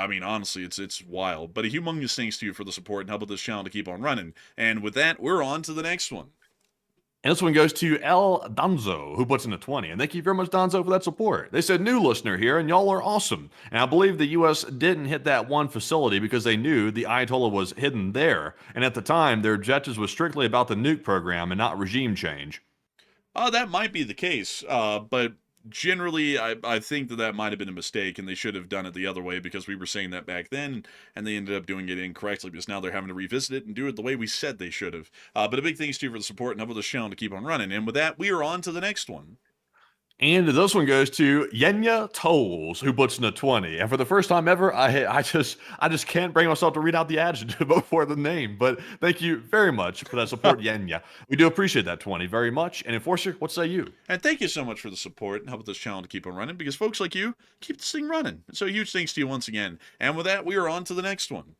mean, honestly, it's wild. But a humongous thanks to you for the support and helping this channel to keep on running. And with that, we're on to the next one. And this one goes to El Donzo, who puts in a 20. And thank you very much, Donzo, for that support. They said, new listener here, and y'all are awesome. And I believe the U.S. didn't hit that one facility because they knew the Ayatollah was hidden there. And at the time, their objectives was strictly about the nuke program and not regime change. That might be the case, but generally, I think that might have been a mistake, and they should have done it the other way because we were saying that back then, and they ended up doing it incorrectly because now they're having to revisit it and do it the way we said they should have. But a big thanks to you for the support and helping the channel to keep on running. And with that, we are on to the next one. And this one goes to Yenya Tolls, who puts in a 20. And for the first time ever, I just can't bring myself to read out the adjective before the name. But thank you very much for that support, Yenya. We do appreciate that 20 very much. And Enforcer, what say you? And thank you so much for the support and helping this channel to keep on running, because folks like you keep this thing running. So huge thanks to you once again. And with that, we are on to the next one.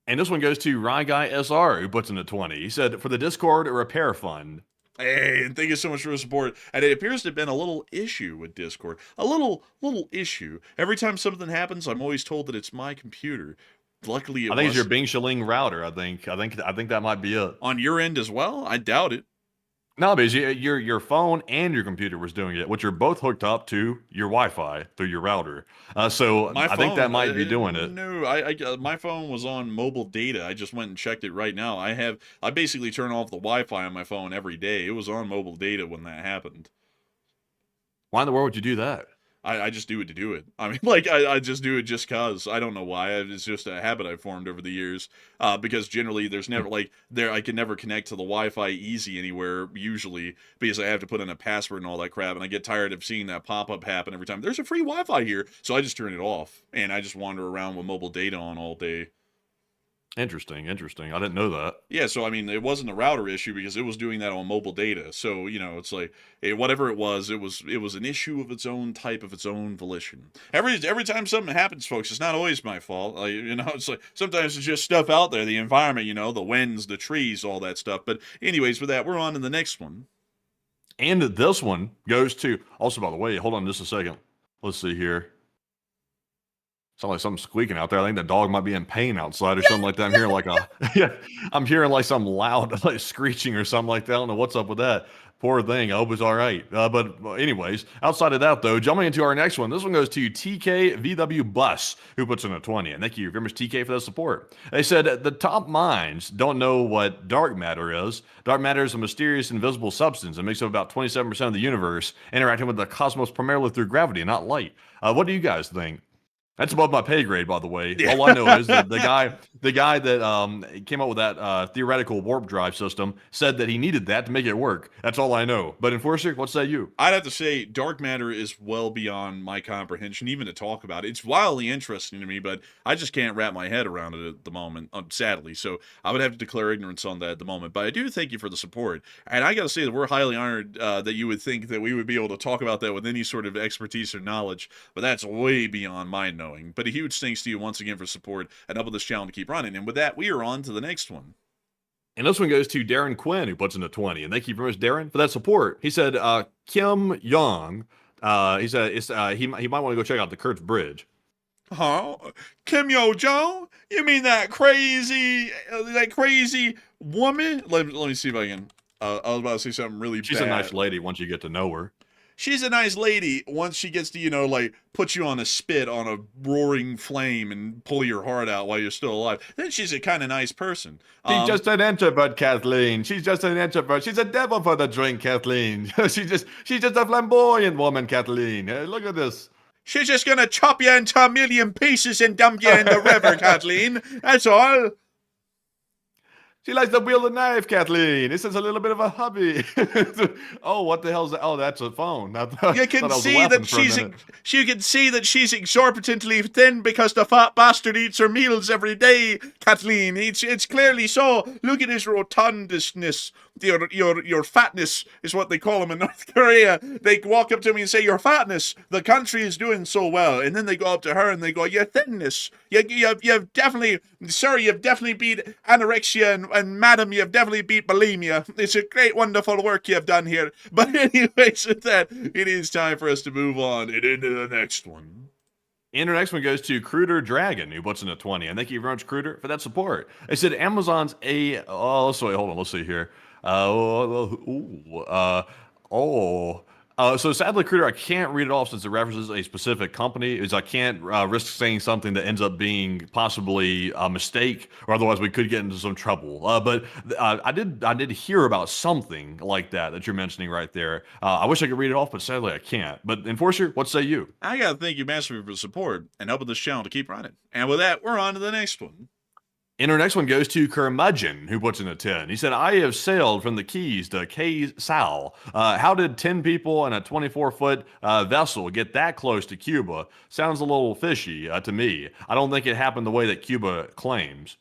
And this one goes to Rye Guy SR, who puts in a 20. He said, for the Discord repair fund. Hey, and thank you so much for the support. And it appears to have been a little issue with Discord. A little issue. Every time something happens, I'm always told that it's my computer. Luckily, I think it's your Bing Shilling router. I think that might be it. On your end as well? I doubt it. No, because your phone and your computer was doing it, which are both hooked up to your Wi-Fi through your router. So I think that might be doing it. No, my phone was on mobile data. I just went and checked it right now. I basically turn off the Wi-Fi on my phone every day. It was on mobile data when that happened. Why in the world would you do that? I just do it to do it. I mean, like, I just do it just cause. I don't know why. It's just a habit I've formed over the years. Because generally there's never, like, I can never connect to the Wi-Fi easy anywhere, usually, because I have to put in a password and all that crap, and I get tired of seeing that pop-up happen every time. There's a free Wi-Fi here, so I just turn it off, and I just wander around with mobile data on all day. Interesting. I didn't know that. Yeah, so I mean, it wasn't a router issue because it was doing that on mobile data. So, it's like whatever it was an issue of its own type, of its own volition. Every time something happens, folks, it's not always my fault. Like, it's like sometimes it's just stuff out there, the environment, the winds, the trees, all that stuff. But anyways, with that, we're on to the next one. And this one goes to, also, by the way, hold on just a second. Let's see here. Sound like something squeaking out there. I think the dog might be in pain outside or something like that. I'm hearing like I'm hearing like some loud like screeching or something like that. I don't know what's up with that. Poor thing. I hope it's all right. But anyways, outside of that though, jumping into our next one. This one goes to TK Bus, who puts in a 20. And thank you very much, TK, for that support. They said the top minds don't know what dark matter is. Dark matter is a mysterious invisible substance that makes up about 27% of the universe, interacting with the cosmos primarily through gravity, not light. What do you guys think? That's above my pay grade, by the way. Yeah. All I know is that the guy that came up with that theoretical warp drive system said that he needed that to make it work. That's all I know. But Enforcer, what say you? I'd have to say dark matter is well beyond my comprehension, even to talk about it. It's wildly interesting to me, but I just can't wrap my head around it at the moment, sadly. So I would have to declare ignorance on that at the moment. But I do thank you for the support. And I got to say that we're highly honored that you would think that we would be able to talk about that with any sort of expertise or knowledge. But that's way beyond my knowing. But a huge thanks to you once again for support and helping this channel to keep running. And with that, we are on to the next one. And this one goes to Darren Quinn, who puts in a 20. And thank you very much, Darren, for that support. He said, Kim Young, he said he might want to go check out the Kurtz Bridge. Huh? Kim Yo Jong? You mean that crazy woman? Let me see if I can. I was about to say something really bad. She's a nice lady once you get to know her. She's a nice lady once she gets to, like, put you on a spit on a roaring flame and pull your heart out while you're still alive. Then she's a kind of nice person. She's just an introvert, Kathleen. She's just an introvert. She's a devil for the drink, Kathleen. she's just a flamboyant woman, Kathleen. Look at this. She's just gonna chop you into a million pieces and dump you in the river, Kathleen. That's all. She likes to wield a knife, Kathleen. This is a little bit of a hobby. Oh, what the hell is that? Oh, that's a phone. You can see that she's exorbitantly thin because the fat bastard eats her meals every day, Kathleen. It's clearly so. Look at his rotundness. Your fatness is what they call him in North Korea. They walk up to me and say, "Your fatness. The country is doing so well." And then they go up to her and they go, "Your thinness. You've definitely, sir, you've definitely beat anorexia and madam, you've definitely beat bulimia. It's a great, wonderful work you've done here." But anyways, with that, it is time for us to move on and into the next one. And our next one goes to Cruder Dragon, who puts in a 20. And thank you very much, Cruder, for that support. They said Amazon's let's see here. So sadly, Cruder, I can't read it off since it references a specific company. I can't risk saying something that ends up being possibly a mistake, or otherwise we could get into some trouble. But I did hear about something like that you're mentioning right there. I wish I could read it off, but sadly I can't. But Enforcer, what say you? I gotta thank you massively for the support and helping this channel to keep running. And with that, we're on to the next one. And our next one goes to Curmudgeon, who puts in a 10. He said, I have sailed from the Keys to Sal. How did 10 people in a 24-foot vessel get that close to Cuba? Sounds a little fishy to me. I don't think it happened the way that Cuba claims.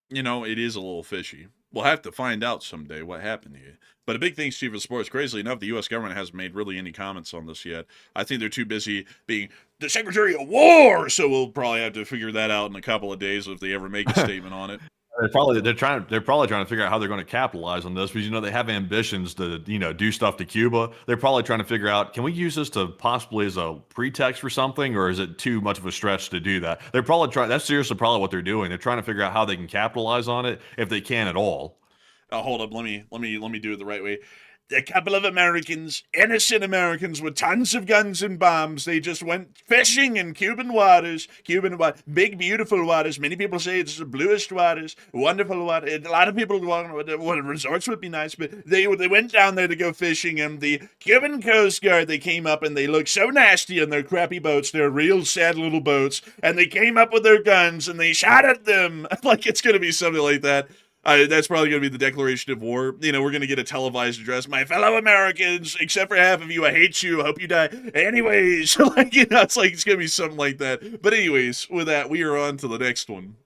It is a little fishy. We'll have to find out someday what happened to you. But a big thanks to you for sports. Crazily enough, the U.S. government hasn't made really any comments on this yet. I think they're too busy being the Secretary of War, so we'll probably have to figure that out in a couple of days if they ever make a statement on it. They're probably trying to figure out how they're going to capitalize on this because they have ambitions to do stuff to Cuba. They're probably trying to figure out, can we use this to possibly as a pretext for something, or is it too much of a stretch to do that? They're probably trying. That's seriously probably what they're doing. They're trying to figure out how they can capitalize on it if they can at all. Hold up, let me do it the right way. a couple of Americans, innocent Americans with tons of guns and bombs. They just went fishing in Cuban waters, big, beautiful waters. Many people say it's the bluest waters, wonderful water. A lot of people want resorts would be nice, but they went down there to go fishing, and the Cuban Coast Guard, they came up and they looked so nasty in their crappy boats. They're real sad little boats, and they came up with their guns and they shot at them. Like it's going to be something like that. That's probably going to be the declaration of war. You know, we're going to get a televised address. My fellow Americans, except for half of you, I hate you. I hope you die. Anyways, like, you know, it's going to be something like that. But anyways, with that, we are on to the next one.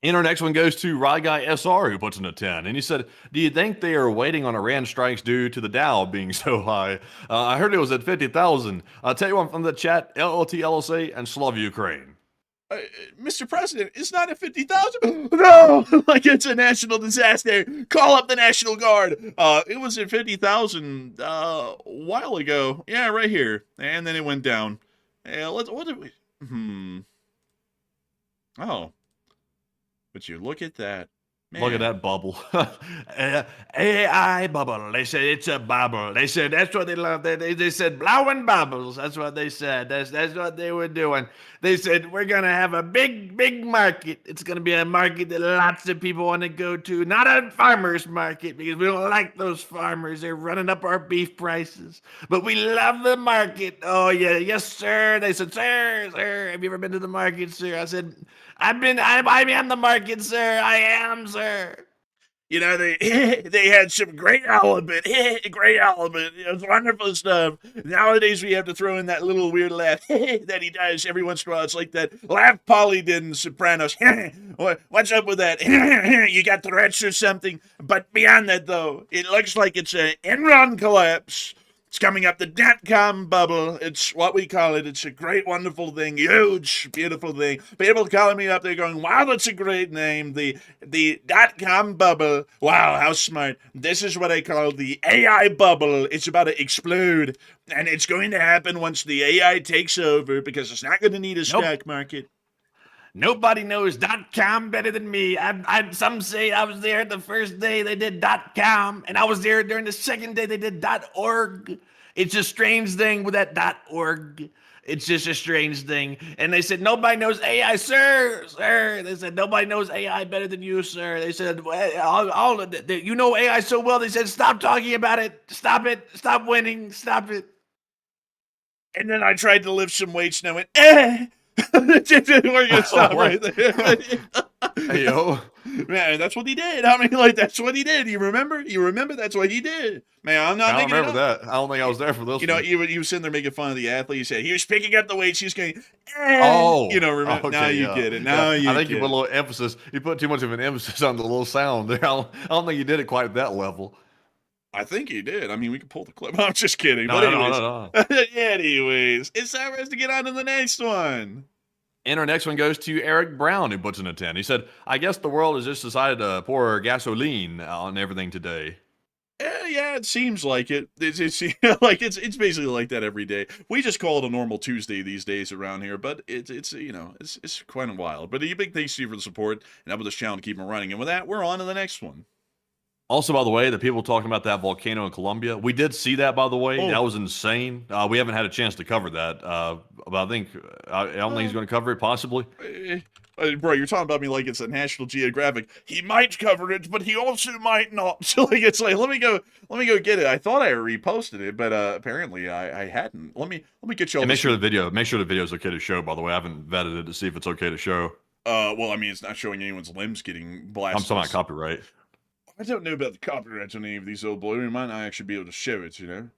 And our next one goes to Rye Guy SR, who puts in a 10. And he said, do you think they are waiting on Iran strikes due to the Dow being so high? I heard it was at 50,000. I'll tell you one from the chat, LLT, LSA, and Slav Ukraine. Mr. President, it's not at 50,000. No, like it's a national disaster. Call up the National Guard. It was at 50,000 a while ago. Yeah, right here. And then it went down. What did we? Oh. But you look at that. Man. Look at that bubble. AI bubble. They said it's a bubble. They said that's what they love. They said blowing bubbles. That's what they said. That's what they were doing. They said we're gonna have a big market. It's gonna be a market that lots of people want to go to. Not a farmer's market because we don't like those farmers. They're running up our beef prices. But we love the market. Oh yeah, yes sir. They said sir. Have you ever been to the market, sir? I said I am the market, sir. I am, sir. You know, they had some great element. Great element. It was wonderful stuff. Nowadays, we have to throw in that little weird laugh that he does every once in a while. It's like that laugh Pauly did in Sopranos. What's up with that? You got threats or something? But beyond that, though, it looks like it's an Enron collapse. It's coming up, the dot-com bubble. It's what we call it. It's a great, wonderful thing. Huge, beautiful thing. People calling me up there going, wow, that's a great name. The dot-com bubble. Wow, how smart. This is what I call the AI bubble. It's about to explode. And it's going to happen once the AI takes over because it's not going to need a stock market. Nobody knows .com better than me. Some say I was there the first day they did .com, and I was there during the second day they did .org. It's a strange thing with that .org. It's just a strange thing. And they said, nobody knows AI, sir. They said, nobody knows AI better than you, sir. They said, you know AI so well. They said, stop talking about it. Stop it. Stop winning. Stop it. And then I tried to lift some weights and I went, We're gonna stop right there. Hey, yo. Man, that's what he did. I mean, like, that's what he did. You remember? That's what he did. Man, I'm not I don't remember that. I don't think I was there for this. You know, one. he was sitting there making fun of the athlete. He said he was picking up the weights. He was going, you know, remember? Okay, now you get it. Now you I think get you put a little emphasis. You put too much of an emphasis on the little sound there. I don't think you did it quite at that level. I think he did. I mean, we can pull the clip. I'm just kidding. No. Anyways, it's time for us to get on to the next one. And our next one goes to Eric Brown, who puts in a 10. He said, I guess the world has just decided to pour gasoline on everything today. Yeah, it seems like it. It's basically like that every day. We just call it a normal Tuesday these days around here, but it's quite a while. But a big thanks to you for the support and helping this channel to keep it running. And with that, we're on to the next one. Also, by the way, the people talking about that volcano in Colombia, we did see that, by the way. Oh. That was insane. We haven't had a chance to cover that. But I think, I don't think he's going to cover it, possibly. Bro, you're talking about me like it's a National Geographic. He might cover it, but he also might not. So it's like, let me go get it. I thought I reposted it, but apparently I hadn't. Let me get you all. And make sure the video is okay to show. By the way, I haven't vetted it to see if it's okay to show. Well, I mean, it's not showing anyone's limbs getting blasted. I'm talking about copyright. I don't know about the copyrights on any of these old boys. We might not actually be able to show it, you know?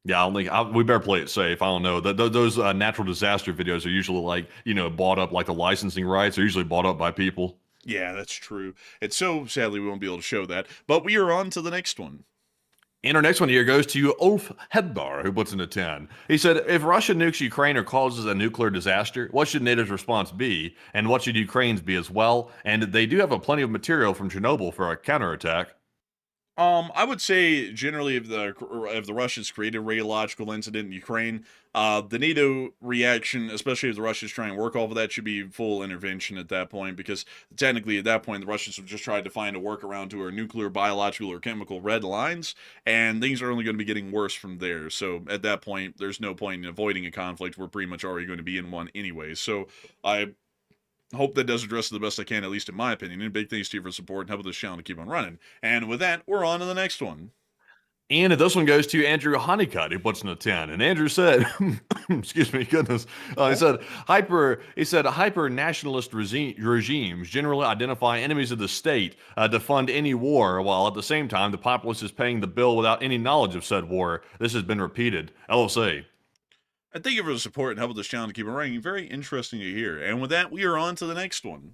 Yeah, I don't think we better play it safe. I don't know. Those natural disaster videos are usually like, bought up, like the licensing rights are usually bought up by people. Yeah, that's true. And so sadly we won't be able to show that. But we are on to the next one. And our next one here goes to Ulf Hedbar, who puts in a 10. He said, if Russia nukes Ukraine or causes a nuclear disaster, what should NATO's response be? And what should Ukraine's be as well? And they do have plenty of material from Chernobyl for a counterattack. I would say generally if the Russians created a radiological incident in Ukraine, the NATO reaction, especially if the Russians try and work off of that, should be full intervention at that point, because technically at that point the Russians have just tried to find a workaround to our nuclear, biological, or chemical red lines, and things are only going to be getting worse from there. So at that point, there's no point in avoiding a conflict. We're pretty much already going to be in one anyway. So I hope that does address it the best I can, at least in my opinion. And big thanks to you for support and helping this channel to keep on running. And with that, we're on to the next one. And this one goes to Andrew Honeycutt, who puts in a 10. And Andrew said, excuse me, goodness. He said hyper nationalist regimes generally identify enemies of the state to fund any war, while at the same time the populace is paying the bill without any knowledge of said war. This has been repeated. LOC. And thank you for the support and helping this channel to keep it running. Very interesting to hear. And with that, we are on to the next one.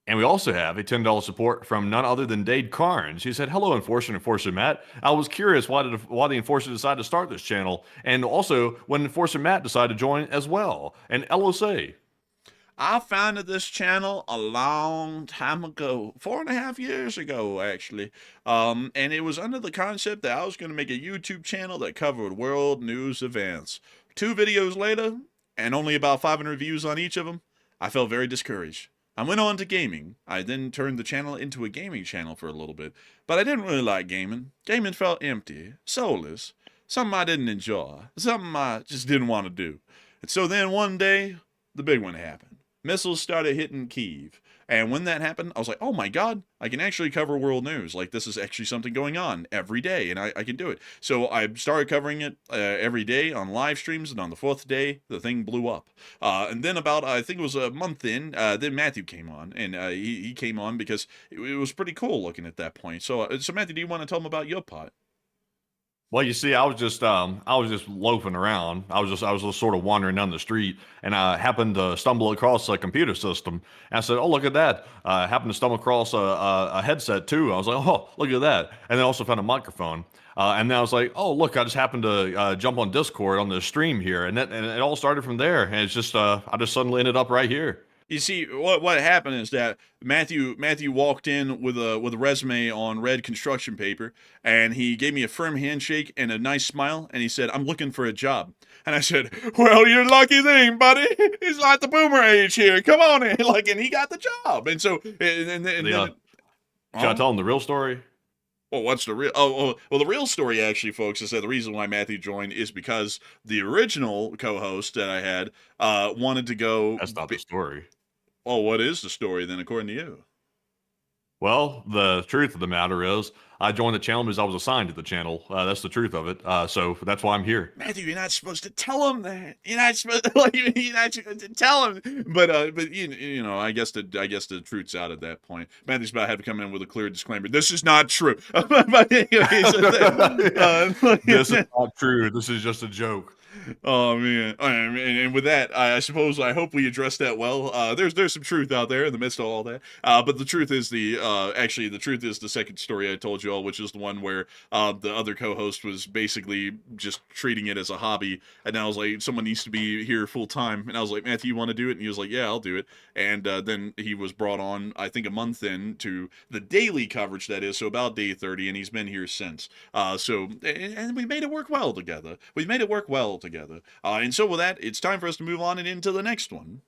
And we also have a $10 support from none other than Dade Carnes. He said, hello, Enforcer Matt. I was curious why the Enforcer decided to start this channel, and also when Enforcer Matt decided to join as well. And LOC. I founded this channel a long time ago, 4.5 years ago, actually. And it was under the concept that I was going to make a YouTube channel that covered world news events. 2 videos later, and only about 500 views on each of them, I felt very discouraged. I went on to gaming. I then turned the channel into a gaming channel for a little bit, but I didn't really like gaming. Gaming felt empty, soulless, something I didn't enjoy, something I just didn't want to do. And so then one day, the big one happened. Missiles started hitting Kyiv. And when that happened, I was like, oh my God, I can actually cover world news. Like, this is actually something going on every day, and I can do it. So I started covering it every day on live streams, and on the 4th day, the thing blew up. And then about, I think it was a month in, then Matthew came on, and he came on because it was pretty cool looking at that point. So Matthew, do you want to tell him about your part? Well, you see, I was just loafing around. I was just sort of wandering down the street, and I happened to stumble across a computer system. And I said, "Oh, look at that!" I happened to stumble across a headset too. I was like, "Oh, look at that!" And then I also found a microphone. And then I was like, "Oh, look! I just happened to jump on Discord on the stream here, and it all started from there. And it's just I just suddenly ended up right here." You see, what happened is that Matthew walked in with a resume on red construction paper, and he gave me a firm handshake and a nice smile, and he said, "I'm looking for a job." And I said, "Well, you're lucky thing, buddy. It's like the boomer age here. Come on in." And he got the job. And so, and then, Should I tell him the real story? well, what's the real? Well, the real story actually, folks, is that the reason why Matthew joined is because the original co-host that I had wanted to go. That's not the story. Oh, what is the story then, according to you? Well, the truth of the matter is, I joined the channel because I was assigned to the channel. That's the truth of it. So that's why I'm here. Matthew, you're not supposed to tell him that. You're not supposed to tell him. But you know, I guess the truth's out at that point. Matthew's about to have to come in with a clear disclaimer. This is not true. This is not true. This is just a joke. Oh man! And with that, I hope we addressed that well. There's some truth out there in the midst of all that. But the truth is the truth is the second story I told you all, which is the one where the other co-host was basically just treating it as a hobby, and I was like, someone needs to be here full time, and I was like, Matthew, you want to do it? And he was like, yeah, I'll do it. And then he was brought on, I think, a month into the daily coverage, that is, so about day 30, and he's been here since. And we made it work well together. And so with that, it's time for us to move on and into the next one.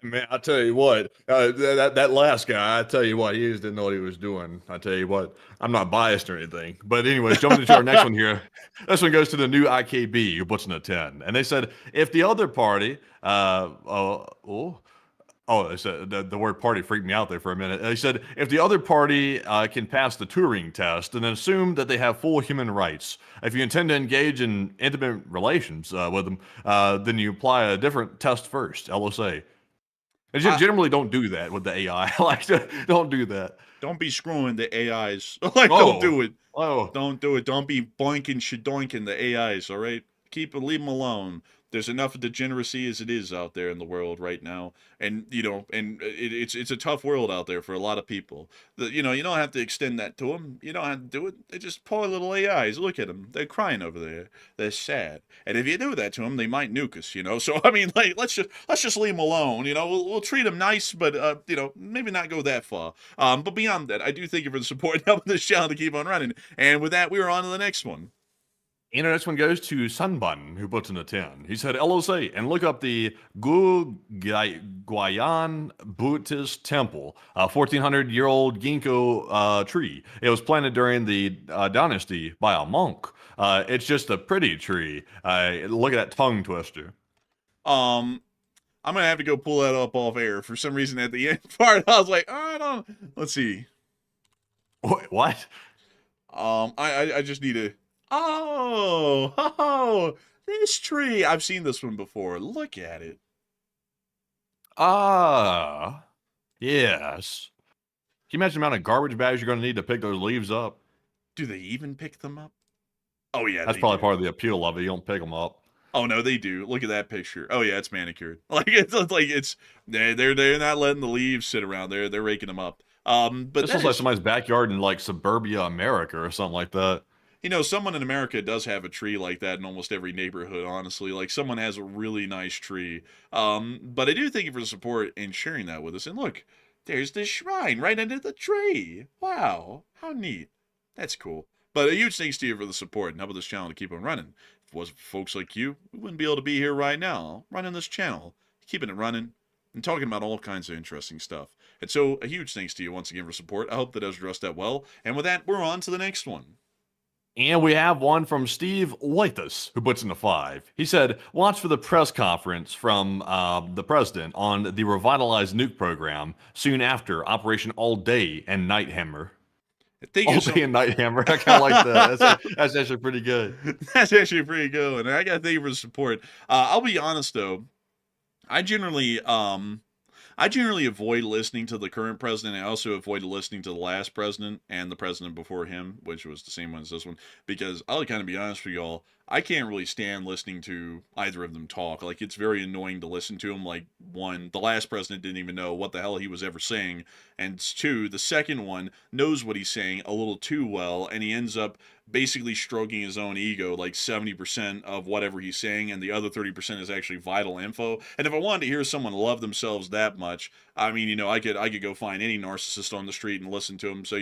Man, I tell you what, that last guy, I tell you what, he just didn't know what he was doing. I tell you what, I'm not biased or anything. But anyways, jumping into our next one here. This one goes to the new IKB, who puts in a 10. And they said, if the other party, they said the word party freaked me out there for a minute. They said, if the other party can pass the Turing test and then assume that they have full human rights, if you intend to engage in intimate relations with them, then you apply a different test first, LOC. And generally don't do that with the AI. Don't do that. Don't be screwing the AIs. Don't do it. Oh. Don't do it. Don't be boinking shadoinking the AIs, all right? leave them alone. There's enough degeneracy as it is out there in the world right now, and it's a tough world out there for a lot of people. You don't have to extend that to them. You don't have to do it. They're just poor little AIs. Look at them. They're crying over there. They're sad. And if you do that to them, they might nuke us. So I mean, like, let's just leave them alone. We'll treat them nice, but maybe not go that far. But beyond that, I do thank you for the support and helping this channel to keep on running. And with that, we are on to the next one. And our next one goes to Sunbun, who puts in a 10. He said, LOC, and look up the Guayan Buddhist temple, a 1,400-year-old ginkgo tree. It was planted during the dynasty by a monk. It's just a pretty tree. Look at that tongue twister. I'm going to have to go pull that up off air. For some reason, at the end part, I was like, let's see. What? I just need to... Oh, this tree. I've seen this one before. Look at it. Ah, yes. Can you imagine the amount of garbage bags you're going to need to pick those leaves up? Do they even pick them up? Oh, yeah. That's probably part of the appeal of it. You don't pick them up. Oh, no, they do. Look at that picture. Oh, yeah, it's manicured. They're not letting the leaves sit around. They're raking them up. But this looks like somebody's backyard in like suburbia America or something like that. Someone in America does have a tree like that in almost every neighborhood, honestly. Like, someone has a really nice tree. But I do thank you for the support and sharing that with us. And look, there's the shrine right under the tree. Wow, how neat. That's cool. But a huge thanks to you for the support and helping this channel to keep on running. If it wasn't for folks like you, we wouldn't be able to be here right now, running this channel, keeping it running, and talking about all kinds of interesting stuff. And so, a huge thanks to you once again for support. I hope that was addressed that well. And with that, we're on to the next one. And we have one from Steve Whitus, who puts in a 5. He said, watch for the press conference from the president on the revitalized nuke program soon after Operation All Day and Night Hammer. All Day and Night Hammer. I kind of like that. That's actually pretty good. That's actually pretty good. And I got to thank you for the support. I'll be honest, though. I generally avoid listening to the current president. I also avoid listening to the last president and the president before him, which was the same one as this one, because I'll kind of be honest with y'all, I can't really stand listening to either of them talk. Like, it's very annoying to listen to them. Like, one, the last president didn't even know what the hell he was ever saying, and two, the second one knows what he's saying a little too well, and he ends up basically stroking his own ego, like 70% of whatever he's saying, and the other 30% is actually vital info. And if I wanted to hear someone love themselves that much, I mean, I could go find any narcissist on the street and listen to him. So,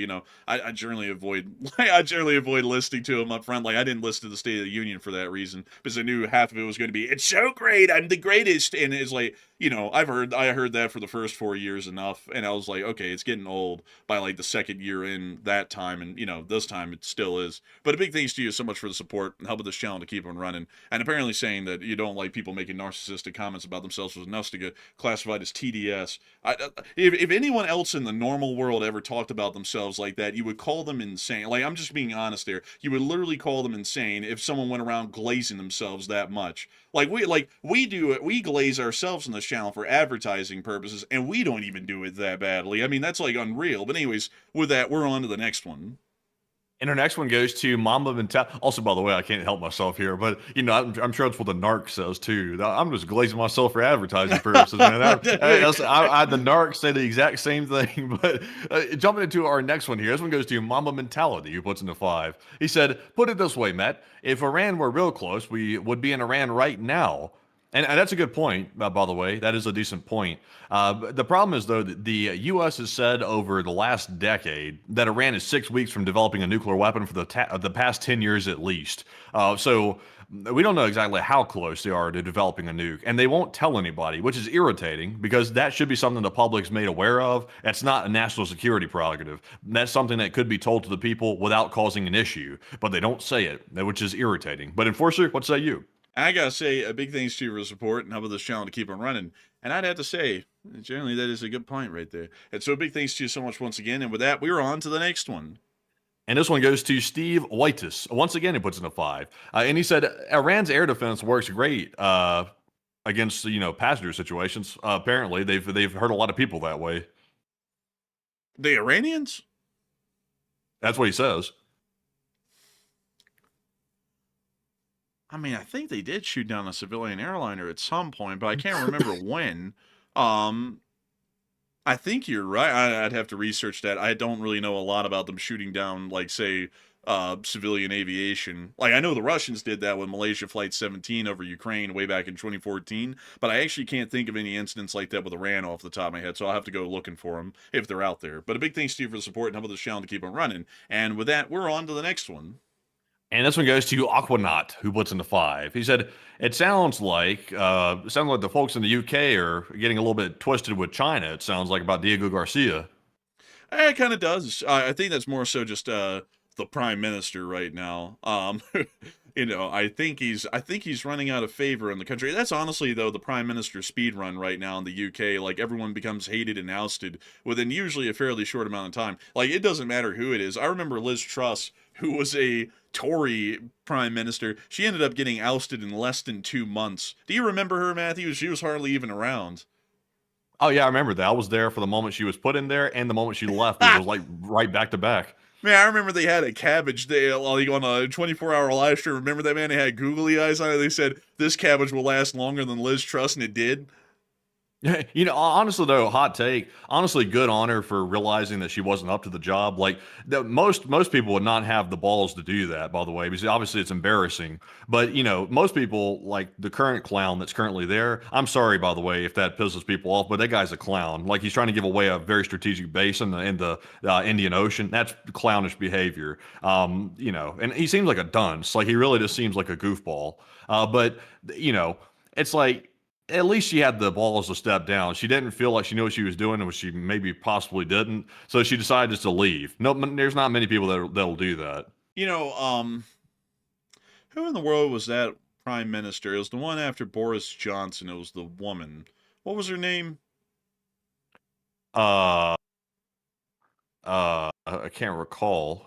I generally avoid listening to him up front. Like, I didn't listen to the State of the Union for that reason, because I knew half of it was going to be, it's so great, I'm the greatest, and it's like, I heard that for the first 4 years enough, and I was like, okay, it's getting old by like the second year in that time, and this time it still is. But a big thanks to you so much for the support and helping this channel to keep on running, and apparently saying that you don't like people making narcissistic comments about themselves was enough to get classified as TDS. If anyone else in the normal world ever talked about themselves like that, you would call them insane. Like, I'm just being honest there. You would literally call them insane if someone went around glazing themselves that much. We do it. We glaze ourselves on this channel for advertising purposes, and we don't even do it that badly. I mean, that's like unreal. But anyways, with that, we're on to the next one. And our next one goes to Mamba Mentality. Also, by the way, I can't help myself here, but I'm sure that's what the narc says too. I'm just glazing myself for advertising purposes, man. I the narc say the exact same thing. But jumping into our next one here, this one goes to Mamba Mentality, who puts in a 5. He said, "Put it this way, Matt. If Iran were real close, we would be in Iran right now." And that's a good point, by the way. That is a decent point. The problem is, though, that the U.S. has said over the last decade that Iran is 6 weeks from developing a nuclear weapon for the past 10 years at least. So we don't know exactly how close they are to developing a nuke. And they won't tell anybody, which is irritating, because that should be something the public's made aware of. It's not a national security prerogative. That's something that could be told to the people without causing an issue. But they don't say it, which is irritating. But Enforcer, what say you? I gotta say a big thanks to you for the support and helping this channel to keep on running. And I'd have to say, generally, that is a good point right there. And so a big thanks to you so much once again. And with that, we're on to the next one. And this one goes to Steve Whitus. Once again, he puts in a 5. And he said, Iran's air defense works great against, passenger situations. Apparently, they've hurt a lot of people that way. The Iranians? That's what he says. I mean, I think they did shoot down a civilian airliner at some point, but I can't remember when. Um, I think you're right. I'd have to research that. I don't really know a lot about them shooting down, like, say, civilian aviation. Like, I know the Russians did that with Malaysia Flight 17 over Ukraine way back in 2014, but I actually can't think of any incidents like that with Iran off the top of my head, so I'll have to go looking for them if they're out there. But a big thanks to you for the support and help with the channel to keep them running. And with that, we're on to the next one. And this one goes to Aquanaut, who puts into 5. He said, it sounds like the folks in the UK are getting a little bit twisted with China. It sounds like about Diego Garcia. It kind of does. I think that's more so just the prime minister right now. I think he's running out of favor in the country. That's honestly though the prime minister speed run right now in the UK. Like everyone becomes hated and ousted within usually a fairly short amount of time. Like it doesn't matter who it is. I remember Liz Truss, who was a Tory prime minister. She ended up getting ousted in less than 2 months. Do you remember her, Matthew? She was hardly even around. Oh yeah, I remember that. I was there for the moment she was put in there and the moment she left. It was like right back to back. Man, I remember they had a cabbage day like on a 24-hour live stream. Remember that, man? They had googly eyes on it. They said, this cabbage will last longer than Liz Truss, and it did. Honestly though, hot take. Honestly, good on her for realizing that she wasn't up to the job. Like most people would not have the balls to do that. By the way, because obviously it's embarrassing. But most people like the current clown that's currently there. I'm sorry, by the way, if that pisses people off, but that guy's a clown. Like he's trying to give away a very strategic base in the Indian Ocean. That's clownish behavior. And he seems like a dunce. Like he really just seems like a goofball. But it's like. At least she had the balls to step down. She didn't feel like she knew what she was doing, which she maybe possibly didn't. So she decided just to leave. No, there's not many people that'll do that. Who in the world was that prime minister? It was the one after Boris Johnson. It was the woman. What was her name? I can't recall.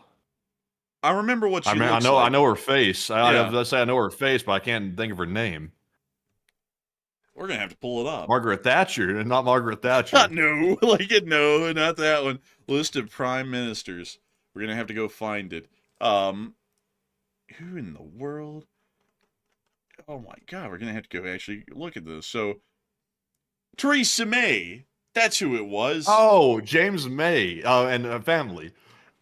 I remember what she looks I like. know her face. Let's say I know her face, but I can't think of her name. We're going to have to pull it up. Margaret Thatcher, not Margaret Thatcher. No, no, not that one. List of prime ministers. We're going to have to go find it. Who in the world? Oh my God, we're going to have to go actually look at this. So, Theresa May. That's who it was. Oh, James May and family.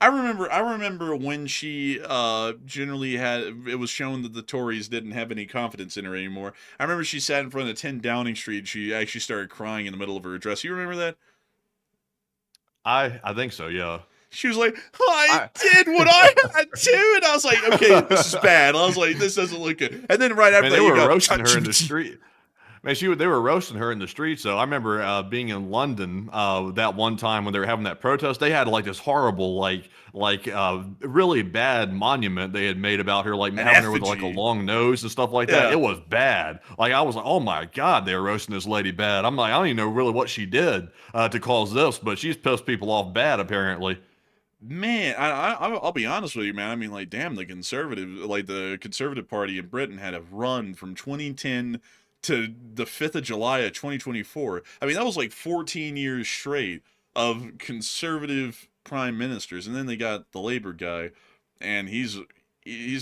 I remember when she generally it was shown that the Tories didn't have any confidence in her anymore. I remember she sat in front of 10 Downing Street. She actually started crying in the middle of her address. You remember that? I think so, yeah. She was like, I did what I had to. And I was like, okay, this is bad. I was like, this doesn't look good. And then right after they that, were roasting her in the street. Man, they were roasting her in the streets. So I remember being in London that one time when they were having that protest. They had like this horrible, really bad monument they had made about her, like having her with like a long nose and stuff like that. Yeah. It was bad. Like I was like, oh my God, they were roasting this lady bad. I'm like, I don't even know really what she did to cause this, but she's pissed people off bad apparently. Man, I'll be honest with you, man. I mean, like, damn, the Conservative Party in Britain had a run from 2010 to the 5th of July of 2024. I mean, that was like 14 years straight of conservative prime ministers. And then they got the Labour guy, and he's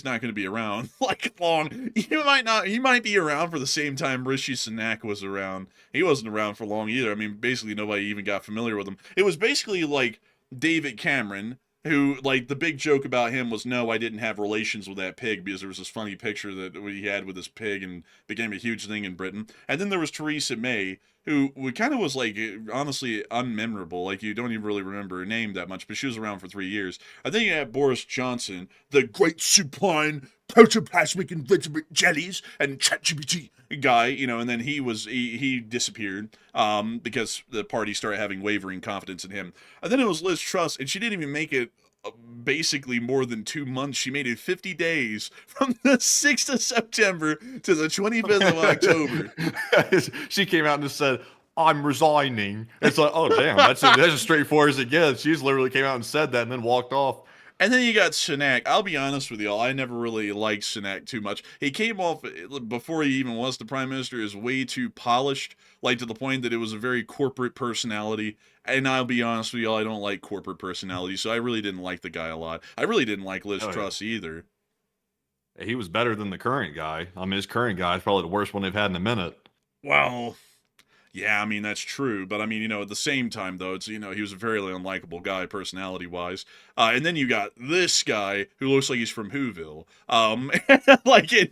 not going to be around like long. He might be around for the same time Rishi Sunak was around. He wasn't around for long either. I mean, basically nobody even got familiar with him. It was basically like David Cameron, who, like, the big joke about him was, no, I didn't have relations with that pig, because there was this funny picture that he had with this pig and became a huge thing in Britain. And then there was Theresa May, who kind of was, like, honestly unmemorable. Like, you don't even really remember her name that much, but she was around for 3 years. I think you had Boris Johnson, the great supine protoplasmic invertebrate jellies and ChatGPT guy, and then he disappeared because the party started having wavering confidence in him. And then it was Liz Truss, and she didn't even make it basically more than 2 months. She made it 50 days from the 6th of September to the 25th of October. She came out and just said, I'm resigning. It's like, oh, damn, that's as straightforward as it gets. She's literally came out and said that and then walked off. And then you got Sunak. I'll be honest with y'all, I never really liked Sunak too much. He came off, before he even was the prime minister, as way too polished, like to the point that it was a very corporate personality. And I'll be honest with y'all, I don't like corporate personalities, so I really didn't like the guy a lot. I really didn't like Liz Truss either. He was better than the current guy. I mean, his current guy is probably the worst one they've had in a minute. Well, yeah, I mean, that's true. But I mean, at the same time, though, it's, he was a very unlikable guy personality wise. And then you got this guy who looks like he's from Whoville. Like, and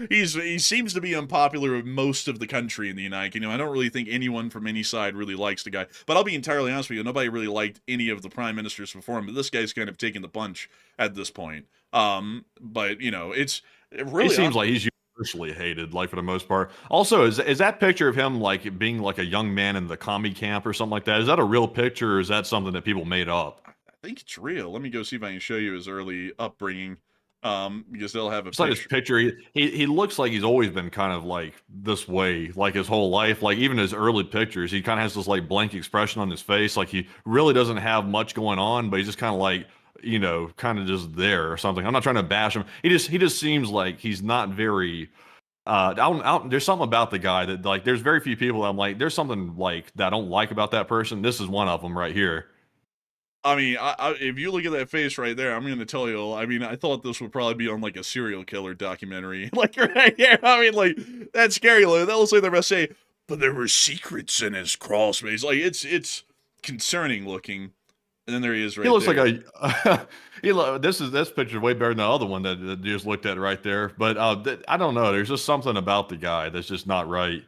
he seems to be unpopular with most of the country in the United Kingdom. I don't really think anyone from any side really likes the guy. But I'll be entirely honest with you, nobody really liked any of the prime ministers before him. But this guy's kind of taking the punch at this point. But, it's really. He seems like he's universally hated, like, for the most part. Also, is that picture of him like being like a young man in the commie camp or something like that? Is that a real picture, or is that something that people made up? I think it's real. Let me go see if I can show you his early upbringing. Because they'll have a It's like his picture. He looks like he's always been kind of like this way, like his whole life. Like even his early pictures, he kind of has this like blank expression on his face, like he really doesn't have much going on, but he's just kind of like, kind of just there or something. I'm not trying to bash him. He just seems like he's not very. There's something about the guy that, like, there's very few people that I'm like, there's something like that I don't like about that person. This is one of them right here. I mean, if you look at that face right there, I'm going to tell you, I mean, I thought this would probably be on, like, a serial killer documentary. Like, right here, I mean, like, that's scary. Like, that looks like they're going to say, but there were secrets in his crawl space. Like, it's concerning looking. And then there he is right there. He looks like this picture is way better than the other one that you just looked at right there. But I don't know. There's just something about the guy that's just not right.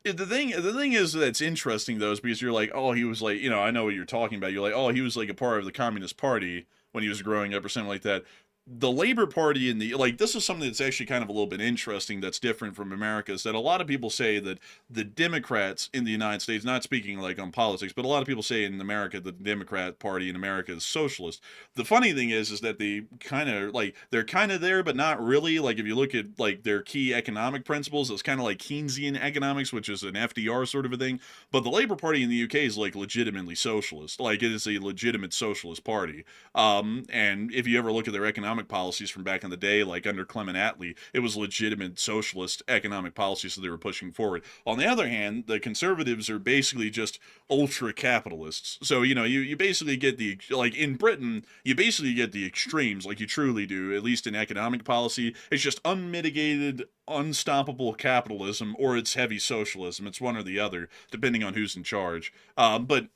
The thing is that's interesting, though, is because you're like, oh, he was like, I know what you're talking about. You're like, oh, he was like a part of the Communist Party when he was growing up or something like that. The Labor Party in the, like, this is something that's actually kind of a little bit interesting that's different from America, is that a lot of people say that the Democrats in the United States, not speaking like on politics, but a lot of people say in America the Democrat Party in America is socialist. The funny thing is that they kind of, like, they're kind of there, but not really. Like, if you look at, like, their key economic principles, it's kind of like Keynesian economics, which is an FDR sort of a thing. But the Labor Party in the UK is, like, legitimately socialist. Like, it is a legitimate socialist party. And if you ever look at their economic policies from back in the day, like under Clement Attlee, it was legitimate socialist economic policies that they were pushing forward. On the other hand, the conservatives are basically just ultra capitalists. So, you basically get like in Britain, you basically get the extremes, like you truly do, at least in economic policy. It's just unmitigated, unstoppable capitalism, or it's heavy socialism. It's one or the other, depending on who's in charge. But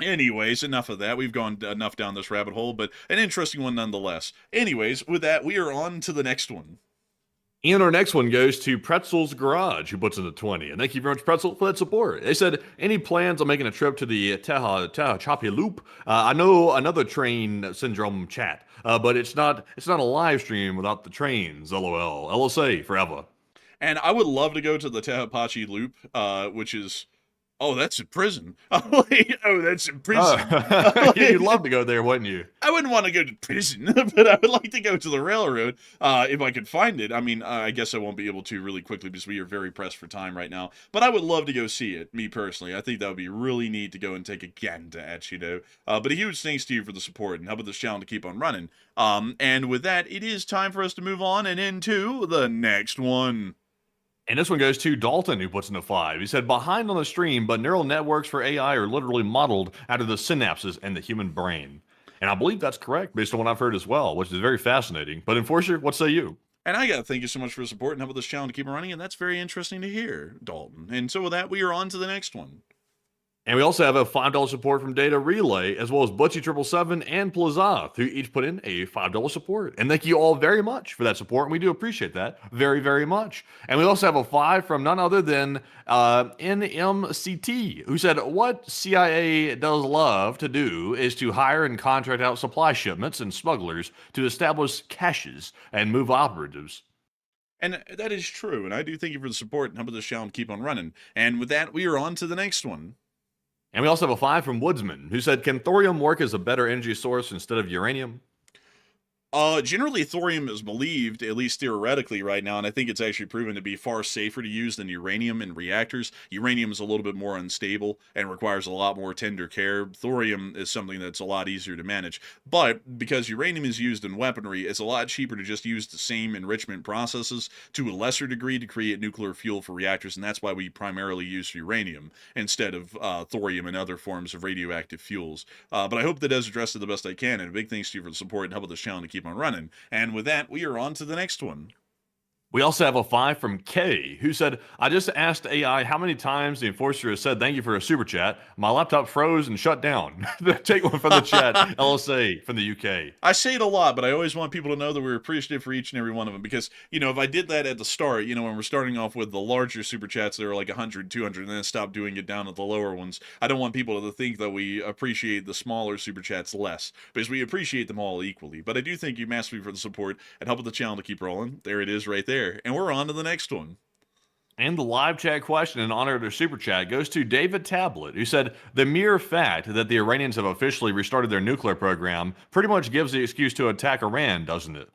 anyways, enough of that. We've gone enough down this rabbit hole, but an interesting one nonetheless. Anyways, with that, we are on to the next one. And our next one goes to Pretzel's Garage, who puts in the 20. And thank you very much, Pretzel, for that support. They said, any plans on making a trip to the Tehachapi Loop? I know another train syndrome chat, but it's not a live stream without the trains, LOL. LSA forever. And I would love to go to the Tehachapi Loop, which is... Oh, that's in prison. Oh, that's in prison. You'd love to go there, wouldn't you? I wouldn't want to go to prison, but I would like to go to the railroad if I could find it. I mean, I guess I won't be able to really quickly because we are very pressed for time right now. But I would love to go see it, me personally. I think that would be really neat to go and take a gander at, But a huge thanks to you for the support and helping this channel to keep on running. And with that, it is time for us to move on and into the next one. And this one goes to Dalton, who puts in a 5. He said, behind on the stream, but neural networks for AI are literally modeled out of the synapses in the human brain. And I believe that's correct, based on what I've heard as well, which is very fascinating. But Enforcer, what say you? And I got to thank you so much for the support and helping this channel to keep running, and that's very interesting to hear, Dalton. And so with that, we are on to the next one. And we also have a $5 support from Data Relay, as well as Butchie777 and Plazoth, who each put in a $5 support. And thank you all very much for that support, and we do appreciate that very, very much. And we also have a 5 from none other than NMCT, who said, what CIA does love to do is to hire and contract out supply shipments and smugglers to establish caches and move operatives. And that is true, and I do thank you for the support and helping this channel to keep on running. And with that, we are on to the next one. And we also have a 5 from Woodsman, who said, can thorium work as a better energy source instead of uranium? Generally, thorium is believed, at least theoretically right now, and I think it's actually proven to be far safer to use than uranium in reactors. Uranium is a little bit more unstable and requires a lot more tender care. Thorium is something that's a lot easier to manage. But because uranium is used in weaponry, it's a lot cheaper to just use the same enrichment processes to a lesser degree to create nuclear fuel for reactors, and that's why we primarily use uranium instead of thorium and other forms of radioactive fuels. But I hope that does address it the best I can, and a big thanks to you for the support and helping this channel to keep keep on running. And with that, we are on to the next one. We also have a 5 from Kay, who said, I just asked AI how many times the enforcer has said thank you for a super chat. My laptop froze and shut down. Take one from the chat, LSA from the UK. I say it a lot, but I always want people to know that we're appreciative for each and every one of them because, if I did that at the start, when we're starting off with the larger super chats that are like 100, 200, and then stop doing it down at the lower ones, I don't want people to think that we appreciate the smaller super chats less because we appreciate them all equally. But I do thank you massively for the support and helping the channel to keep rolling. There it is right there. And we're on to the next one. And the live chat question in honor of their super chat goes to David Tablet, who said, the mere fact that the Iranians have officially restarted their nuclear program pretty much gives the excuse to attack Iran, doesn't it?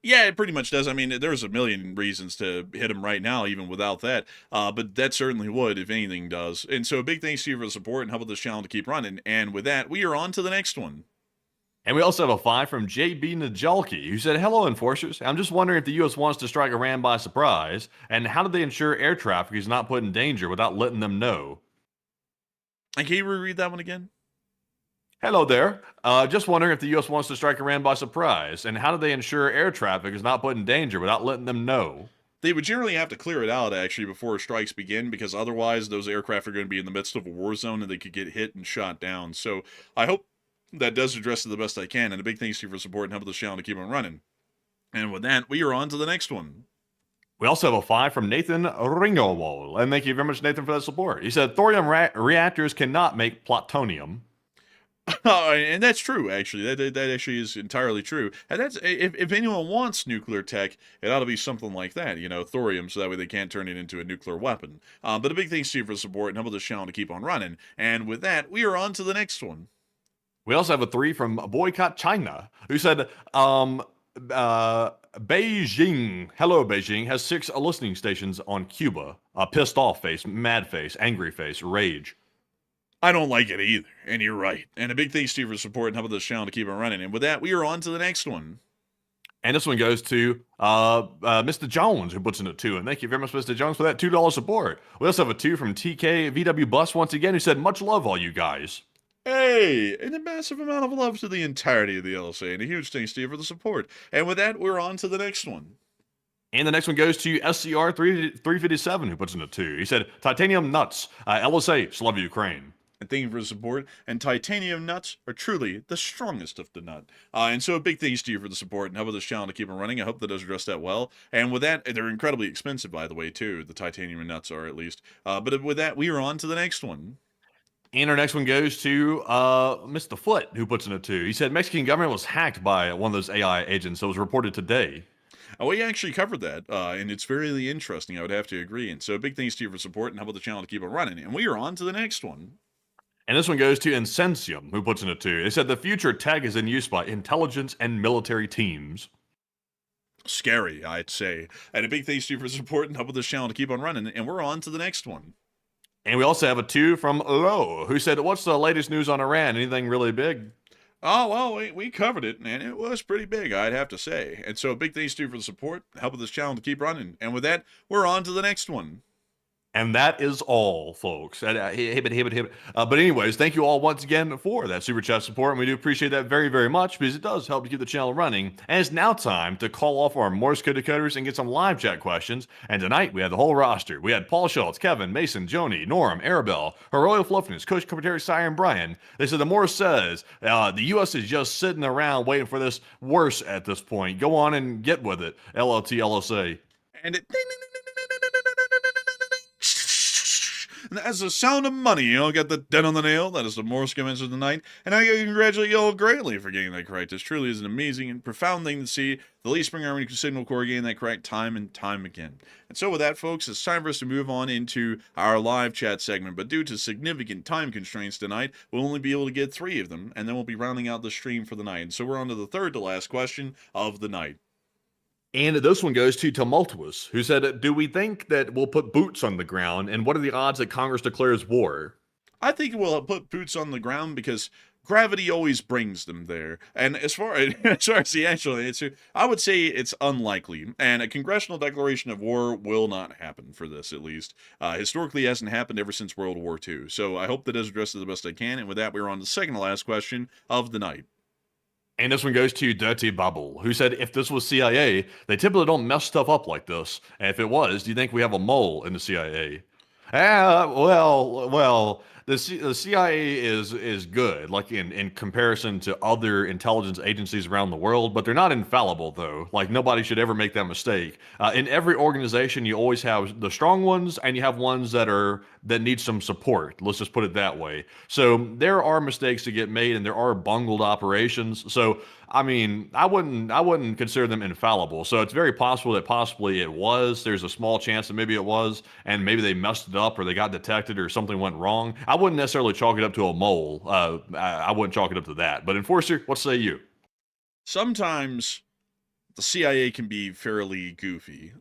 Yeah, it pretty much does. I mean, there's a million reasons to hit them right now, even without that. But that certainly would, if anything does. And so a big thanks to you for the support and helping this channel to keep running. And with that, we are on to the next one. And we also have a 5 from JB Najalki, who said, hello, enforcers. I'm just wondering if the U.S. wants to strike Iran by surprise, and how do they ensure air traffic is not put in danger without letting them know? And can you reread that one again? Hello there. Just wondering if the U.S. wants to strike Iran by surprise, and how do they ensure air traffic is not put in danger without letting them know? They would generally have to clear it out, actually, before strikes begin, because otherwise those aircraft are going to be in the midst of a war zone and they could get hit and shot down. So I hope that does address it the best I can, and a big thanks to you for support and helping this channel to keep on running. And with that, we are on to the next one. We also have a 5 from Nathan Ringowol, and thank you very much, Nathan, for that support. He said, thorium reactors cannot make plutonium. And that's true, actually. That actually is entirely true. And that's if anyone wants nuclear tech, it ought to be something like that, thorium, so that way they can't turn it into a nuclear weapon. But a big thanks to you for the support and helping this channel to keep on running. And with that, we are on to the next one. We also have a 3 from Boycott China, who said, Beijing, hello Beijing, has 6 listening stations on Cuba. Pissed off face, mad face, angry face, rage. I don't like it either, and you're right. And a big thanks to you for support and helping this channel to keep on running. And with that, we are on to the next one. And this one goes to Mr. Jones, who puts in a 2. And thank you very much, Mr. Jones, for that $2 support. We also have a 2 from TK VW Bus once again, who said, much love, all you guys. Hey, and a massive amount of love to the entirety of the LSA, and a huge thanks to you for the support. And with that, we're on to the next one. And the next one goes to SCR 357, who puts in a 2. He said, titanium nuts, LSA, Slava Ukraine. And thank you for the support. And titanium nuts are truly the strongest of the nut. And so a big thanks to you for the support and helping this channel to keep on running. I hope that does address that well. And with that, they're incredibly expensive, by the way, too. The titanium nuts are, at least. But with that, we are on to the next one. And our next one goes to Mr. Foot, who puts in a 2. He said Mexican government was hacked by one of those AI agents that was reported today. We actually covered that, and it's very interesting, I would have to agree. And so big thanks to you for support and helping the channel to keep on running. And we are on to the next one. And this one goes to Incensium, who puts in a 2. They said the future tech is in use by intelligence and military teams. Scary, I'd say. And a big thanks to you for support and helping this channel to keep on running. And we're on to the next one. And we also have a 2 from Lo, who said, what's the latest news on Iran? Anything really big? Oh, well, we covered it, and it was pretty big, I'd have to say. And so big thanks to you for the support, helping this channel to keep running. And with that, we're on to the next one. And that is all, folks. But anyways, thank you all once again for that super chat support, and we do appreciate that very, very much because it does help to keep the channel running. And it's now time to call off our Morse code decoders and get some live chat questions. And tonight we had the whole roster. We had Paul Schultz, Kevin, Mason, Joni, Norm, Arabelle, Her Royal Fluffiness, Coach Secretary Siren Brian. They said the Morse says the U.S. is just sitting around waiting for this worse at this point. Go on and get with it. LLT LSA. And it and that's the sound of money. You know, got the dent on the nail. That is the Morse code answer tonight. And I congratulate you all greatly for getting that correct. This truly is an amazing and profound thing to see the Lee Spring Army Signal Corps getting that correct time and time again. And so with that, folks, it's time for us to move on into our live chat segment. But due to significant time constraints tonight, we'll only be able to get 3 of them, and then we'll be rounding out the stream for the night. And so we're on to the third to last question of the night. And this one goes to Tumultuous, who said, do we think that we'll put boots on the ground, and what are the odds that Congress declares war? I think we'll put boots on the ground because gravity always brings them there. And as far as the actual answer, I would say it's unlikely. And a congressional declaration of war will not happen for this, at least. Historically, it hasn't happened ever since World War II. So I hope that is addressed the best I can. And with that, we're on to the second to last question of the night. And this one goes to Dirty Bubble, who said, if this was CIA, they typically don't mess stuff up like this. And if it was, do you think we have a mole in the CIA? The CIA is good, like in comparison to other intelligence agencies around the world, but they're not infallible, though. Like, nobody should ever make that mistake. In every organization, you always have the strong ones, and you have ones that need some support. Let's just put it that way. So there are mistakes to get made, and there are bungled operations. So I mean, I wouldn't consider them infallible. So it's very possible that possibly it was. There's a small chance that maybe it was, and maybe they messed it up or they got detected or something went wrong. I wouldn't necessarily chalk it up to a mole. I wouldn't chalk it up to that. But Enforcer, what say you? Sometimes the CIA can be fairly goofy.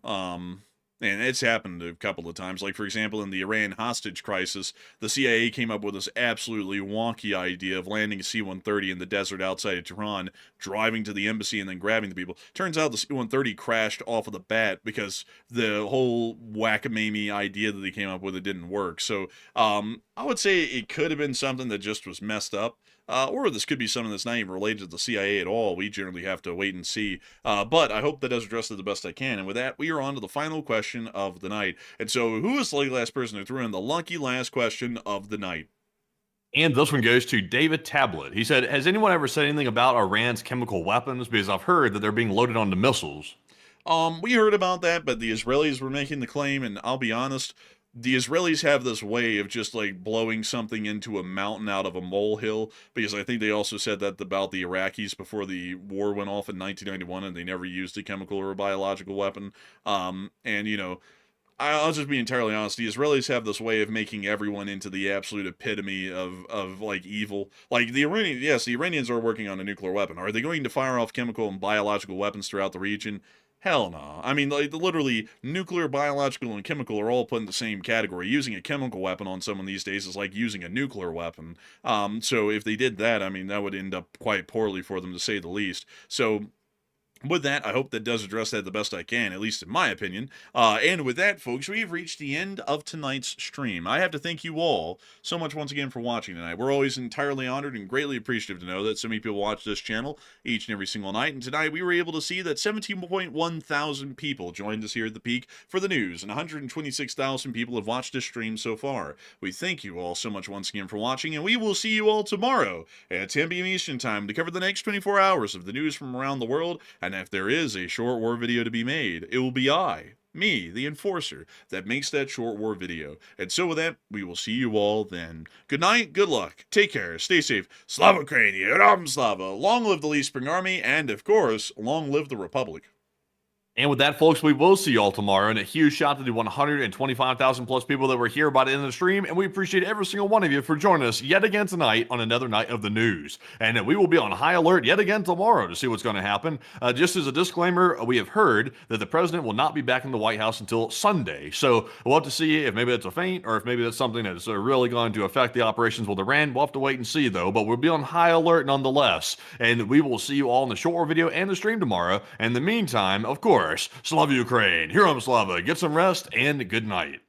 And it's happened a couple of times. Like, for example, in the Iran hostage crisis, the CIA came up with this absolutely wonky idea of landing a C-130 in the desert outside of Tehran, driving to the embassy, and then grabbing the people. Turns out the C-130 crashed off of the bat because the whole whack-a-mamie idea that they came up with, it didn't work. So I would say it could have been something that just was messed up. Or this could be something that's not even related to the CIA at all. We generally have to wait and see. But I hope that does address it the best I can. And with that, we are on to the final question of the night. And so, who is the lucky last person who threw in the lucky last question of the night? And this one goes to David Tablet. He said, has anyone ever said anything about Iran's chemical weapons? Because I've heard that they're being loaded onto missiles. We heard about that, but the Israelis were making the claim, and I'll be honest, the Israelis have this way of just like blowing something into a mountain out of a molehill, because I think they also said that about the Iraqis before the war went off in 1991, and they never used a chemical or a biological weapon. And you know, I'll just be entirely honest, the Israelis have this way of making everyone into the absolute epitome of like evil. Like the Iranians, yes, the Iranians are working on a nuclear weapon. Are they going to fire off chemical and biological weapons throughout the region? Hell no. I mean, like, literally, nuclear, biological, and chemical are all put in the same category. Using a chemical weapon on someone these days is like using a nuclear weapon. So if they did that, I mean, that would end up quite poorly for them, to say the least. So with that, I hope that does address that the best I can, at least in my opinion. And with that, folks, we've reached the end of tonight's stream. I have to thank you all so much once again for watching tonight. We're always entirely honored and greatly appreciative to know that so many people watch this channel each and every single night. And tonight, we were able to see that 17.1 thousand people joined us here at the peak for the news, and 126,000 people have watched this stream so far. We thank you all so much once again for watching, and we will see you all tomorrow at 10 p.m. Eastern Time to cover the next 24 hours of the news from around the world. And if there is a short war video to be made, it will be me, the Enforcer, that makes that short war video. And so with that, we will see you all then. Good night, good luck, take care, stay safe. Slava Ukraini, Ram Slava, long live the Lee Spring Army, and of course, long live the Republic. And with that, folks, we will see you all tomorrow. And a huge shout out to the 125,000 plus people that were here by the end of the stream. And we appreciate every single one of you for joining us yet again tonight on another night of the news. And we will be on high alert yet again tomorrow to see what's going to happen. Just as a disclaimer, we have heard that the president will not be back in the White House until Sunday. So we'll have to see if maybe that's a feint or if maybe that's something that's really going to affect the operations with Iran. We'll have to wait and see, though. But we'll be on high alert nonetheless. And we will see you all in the short war video and the stream tomorrow. And in the meantime, of course, Slava Ukraine, Heroam Slava, get some rest, and good night.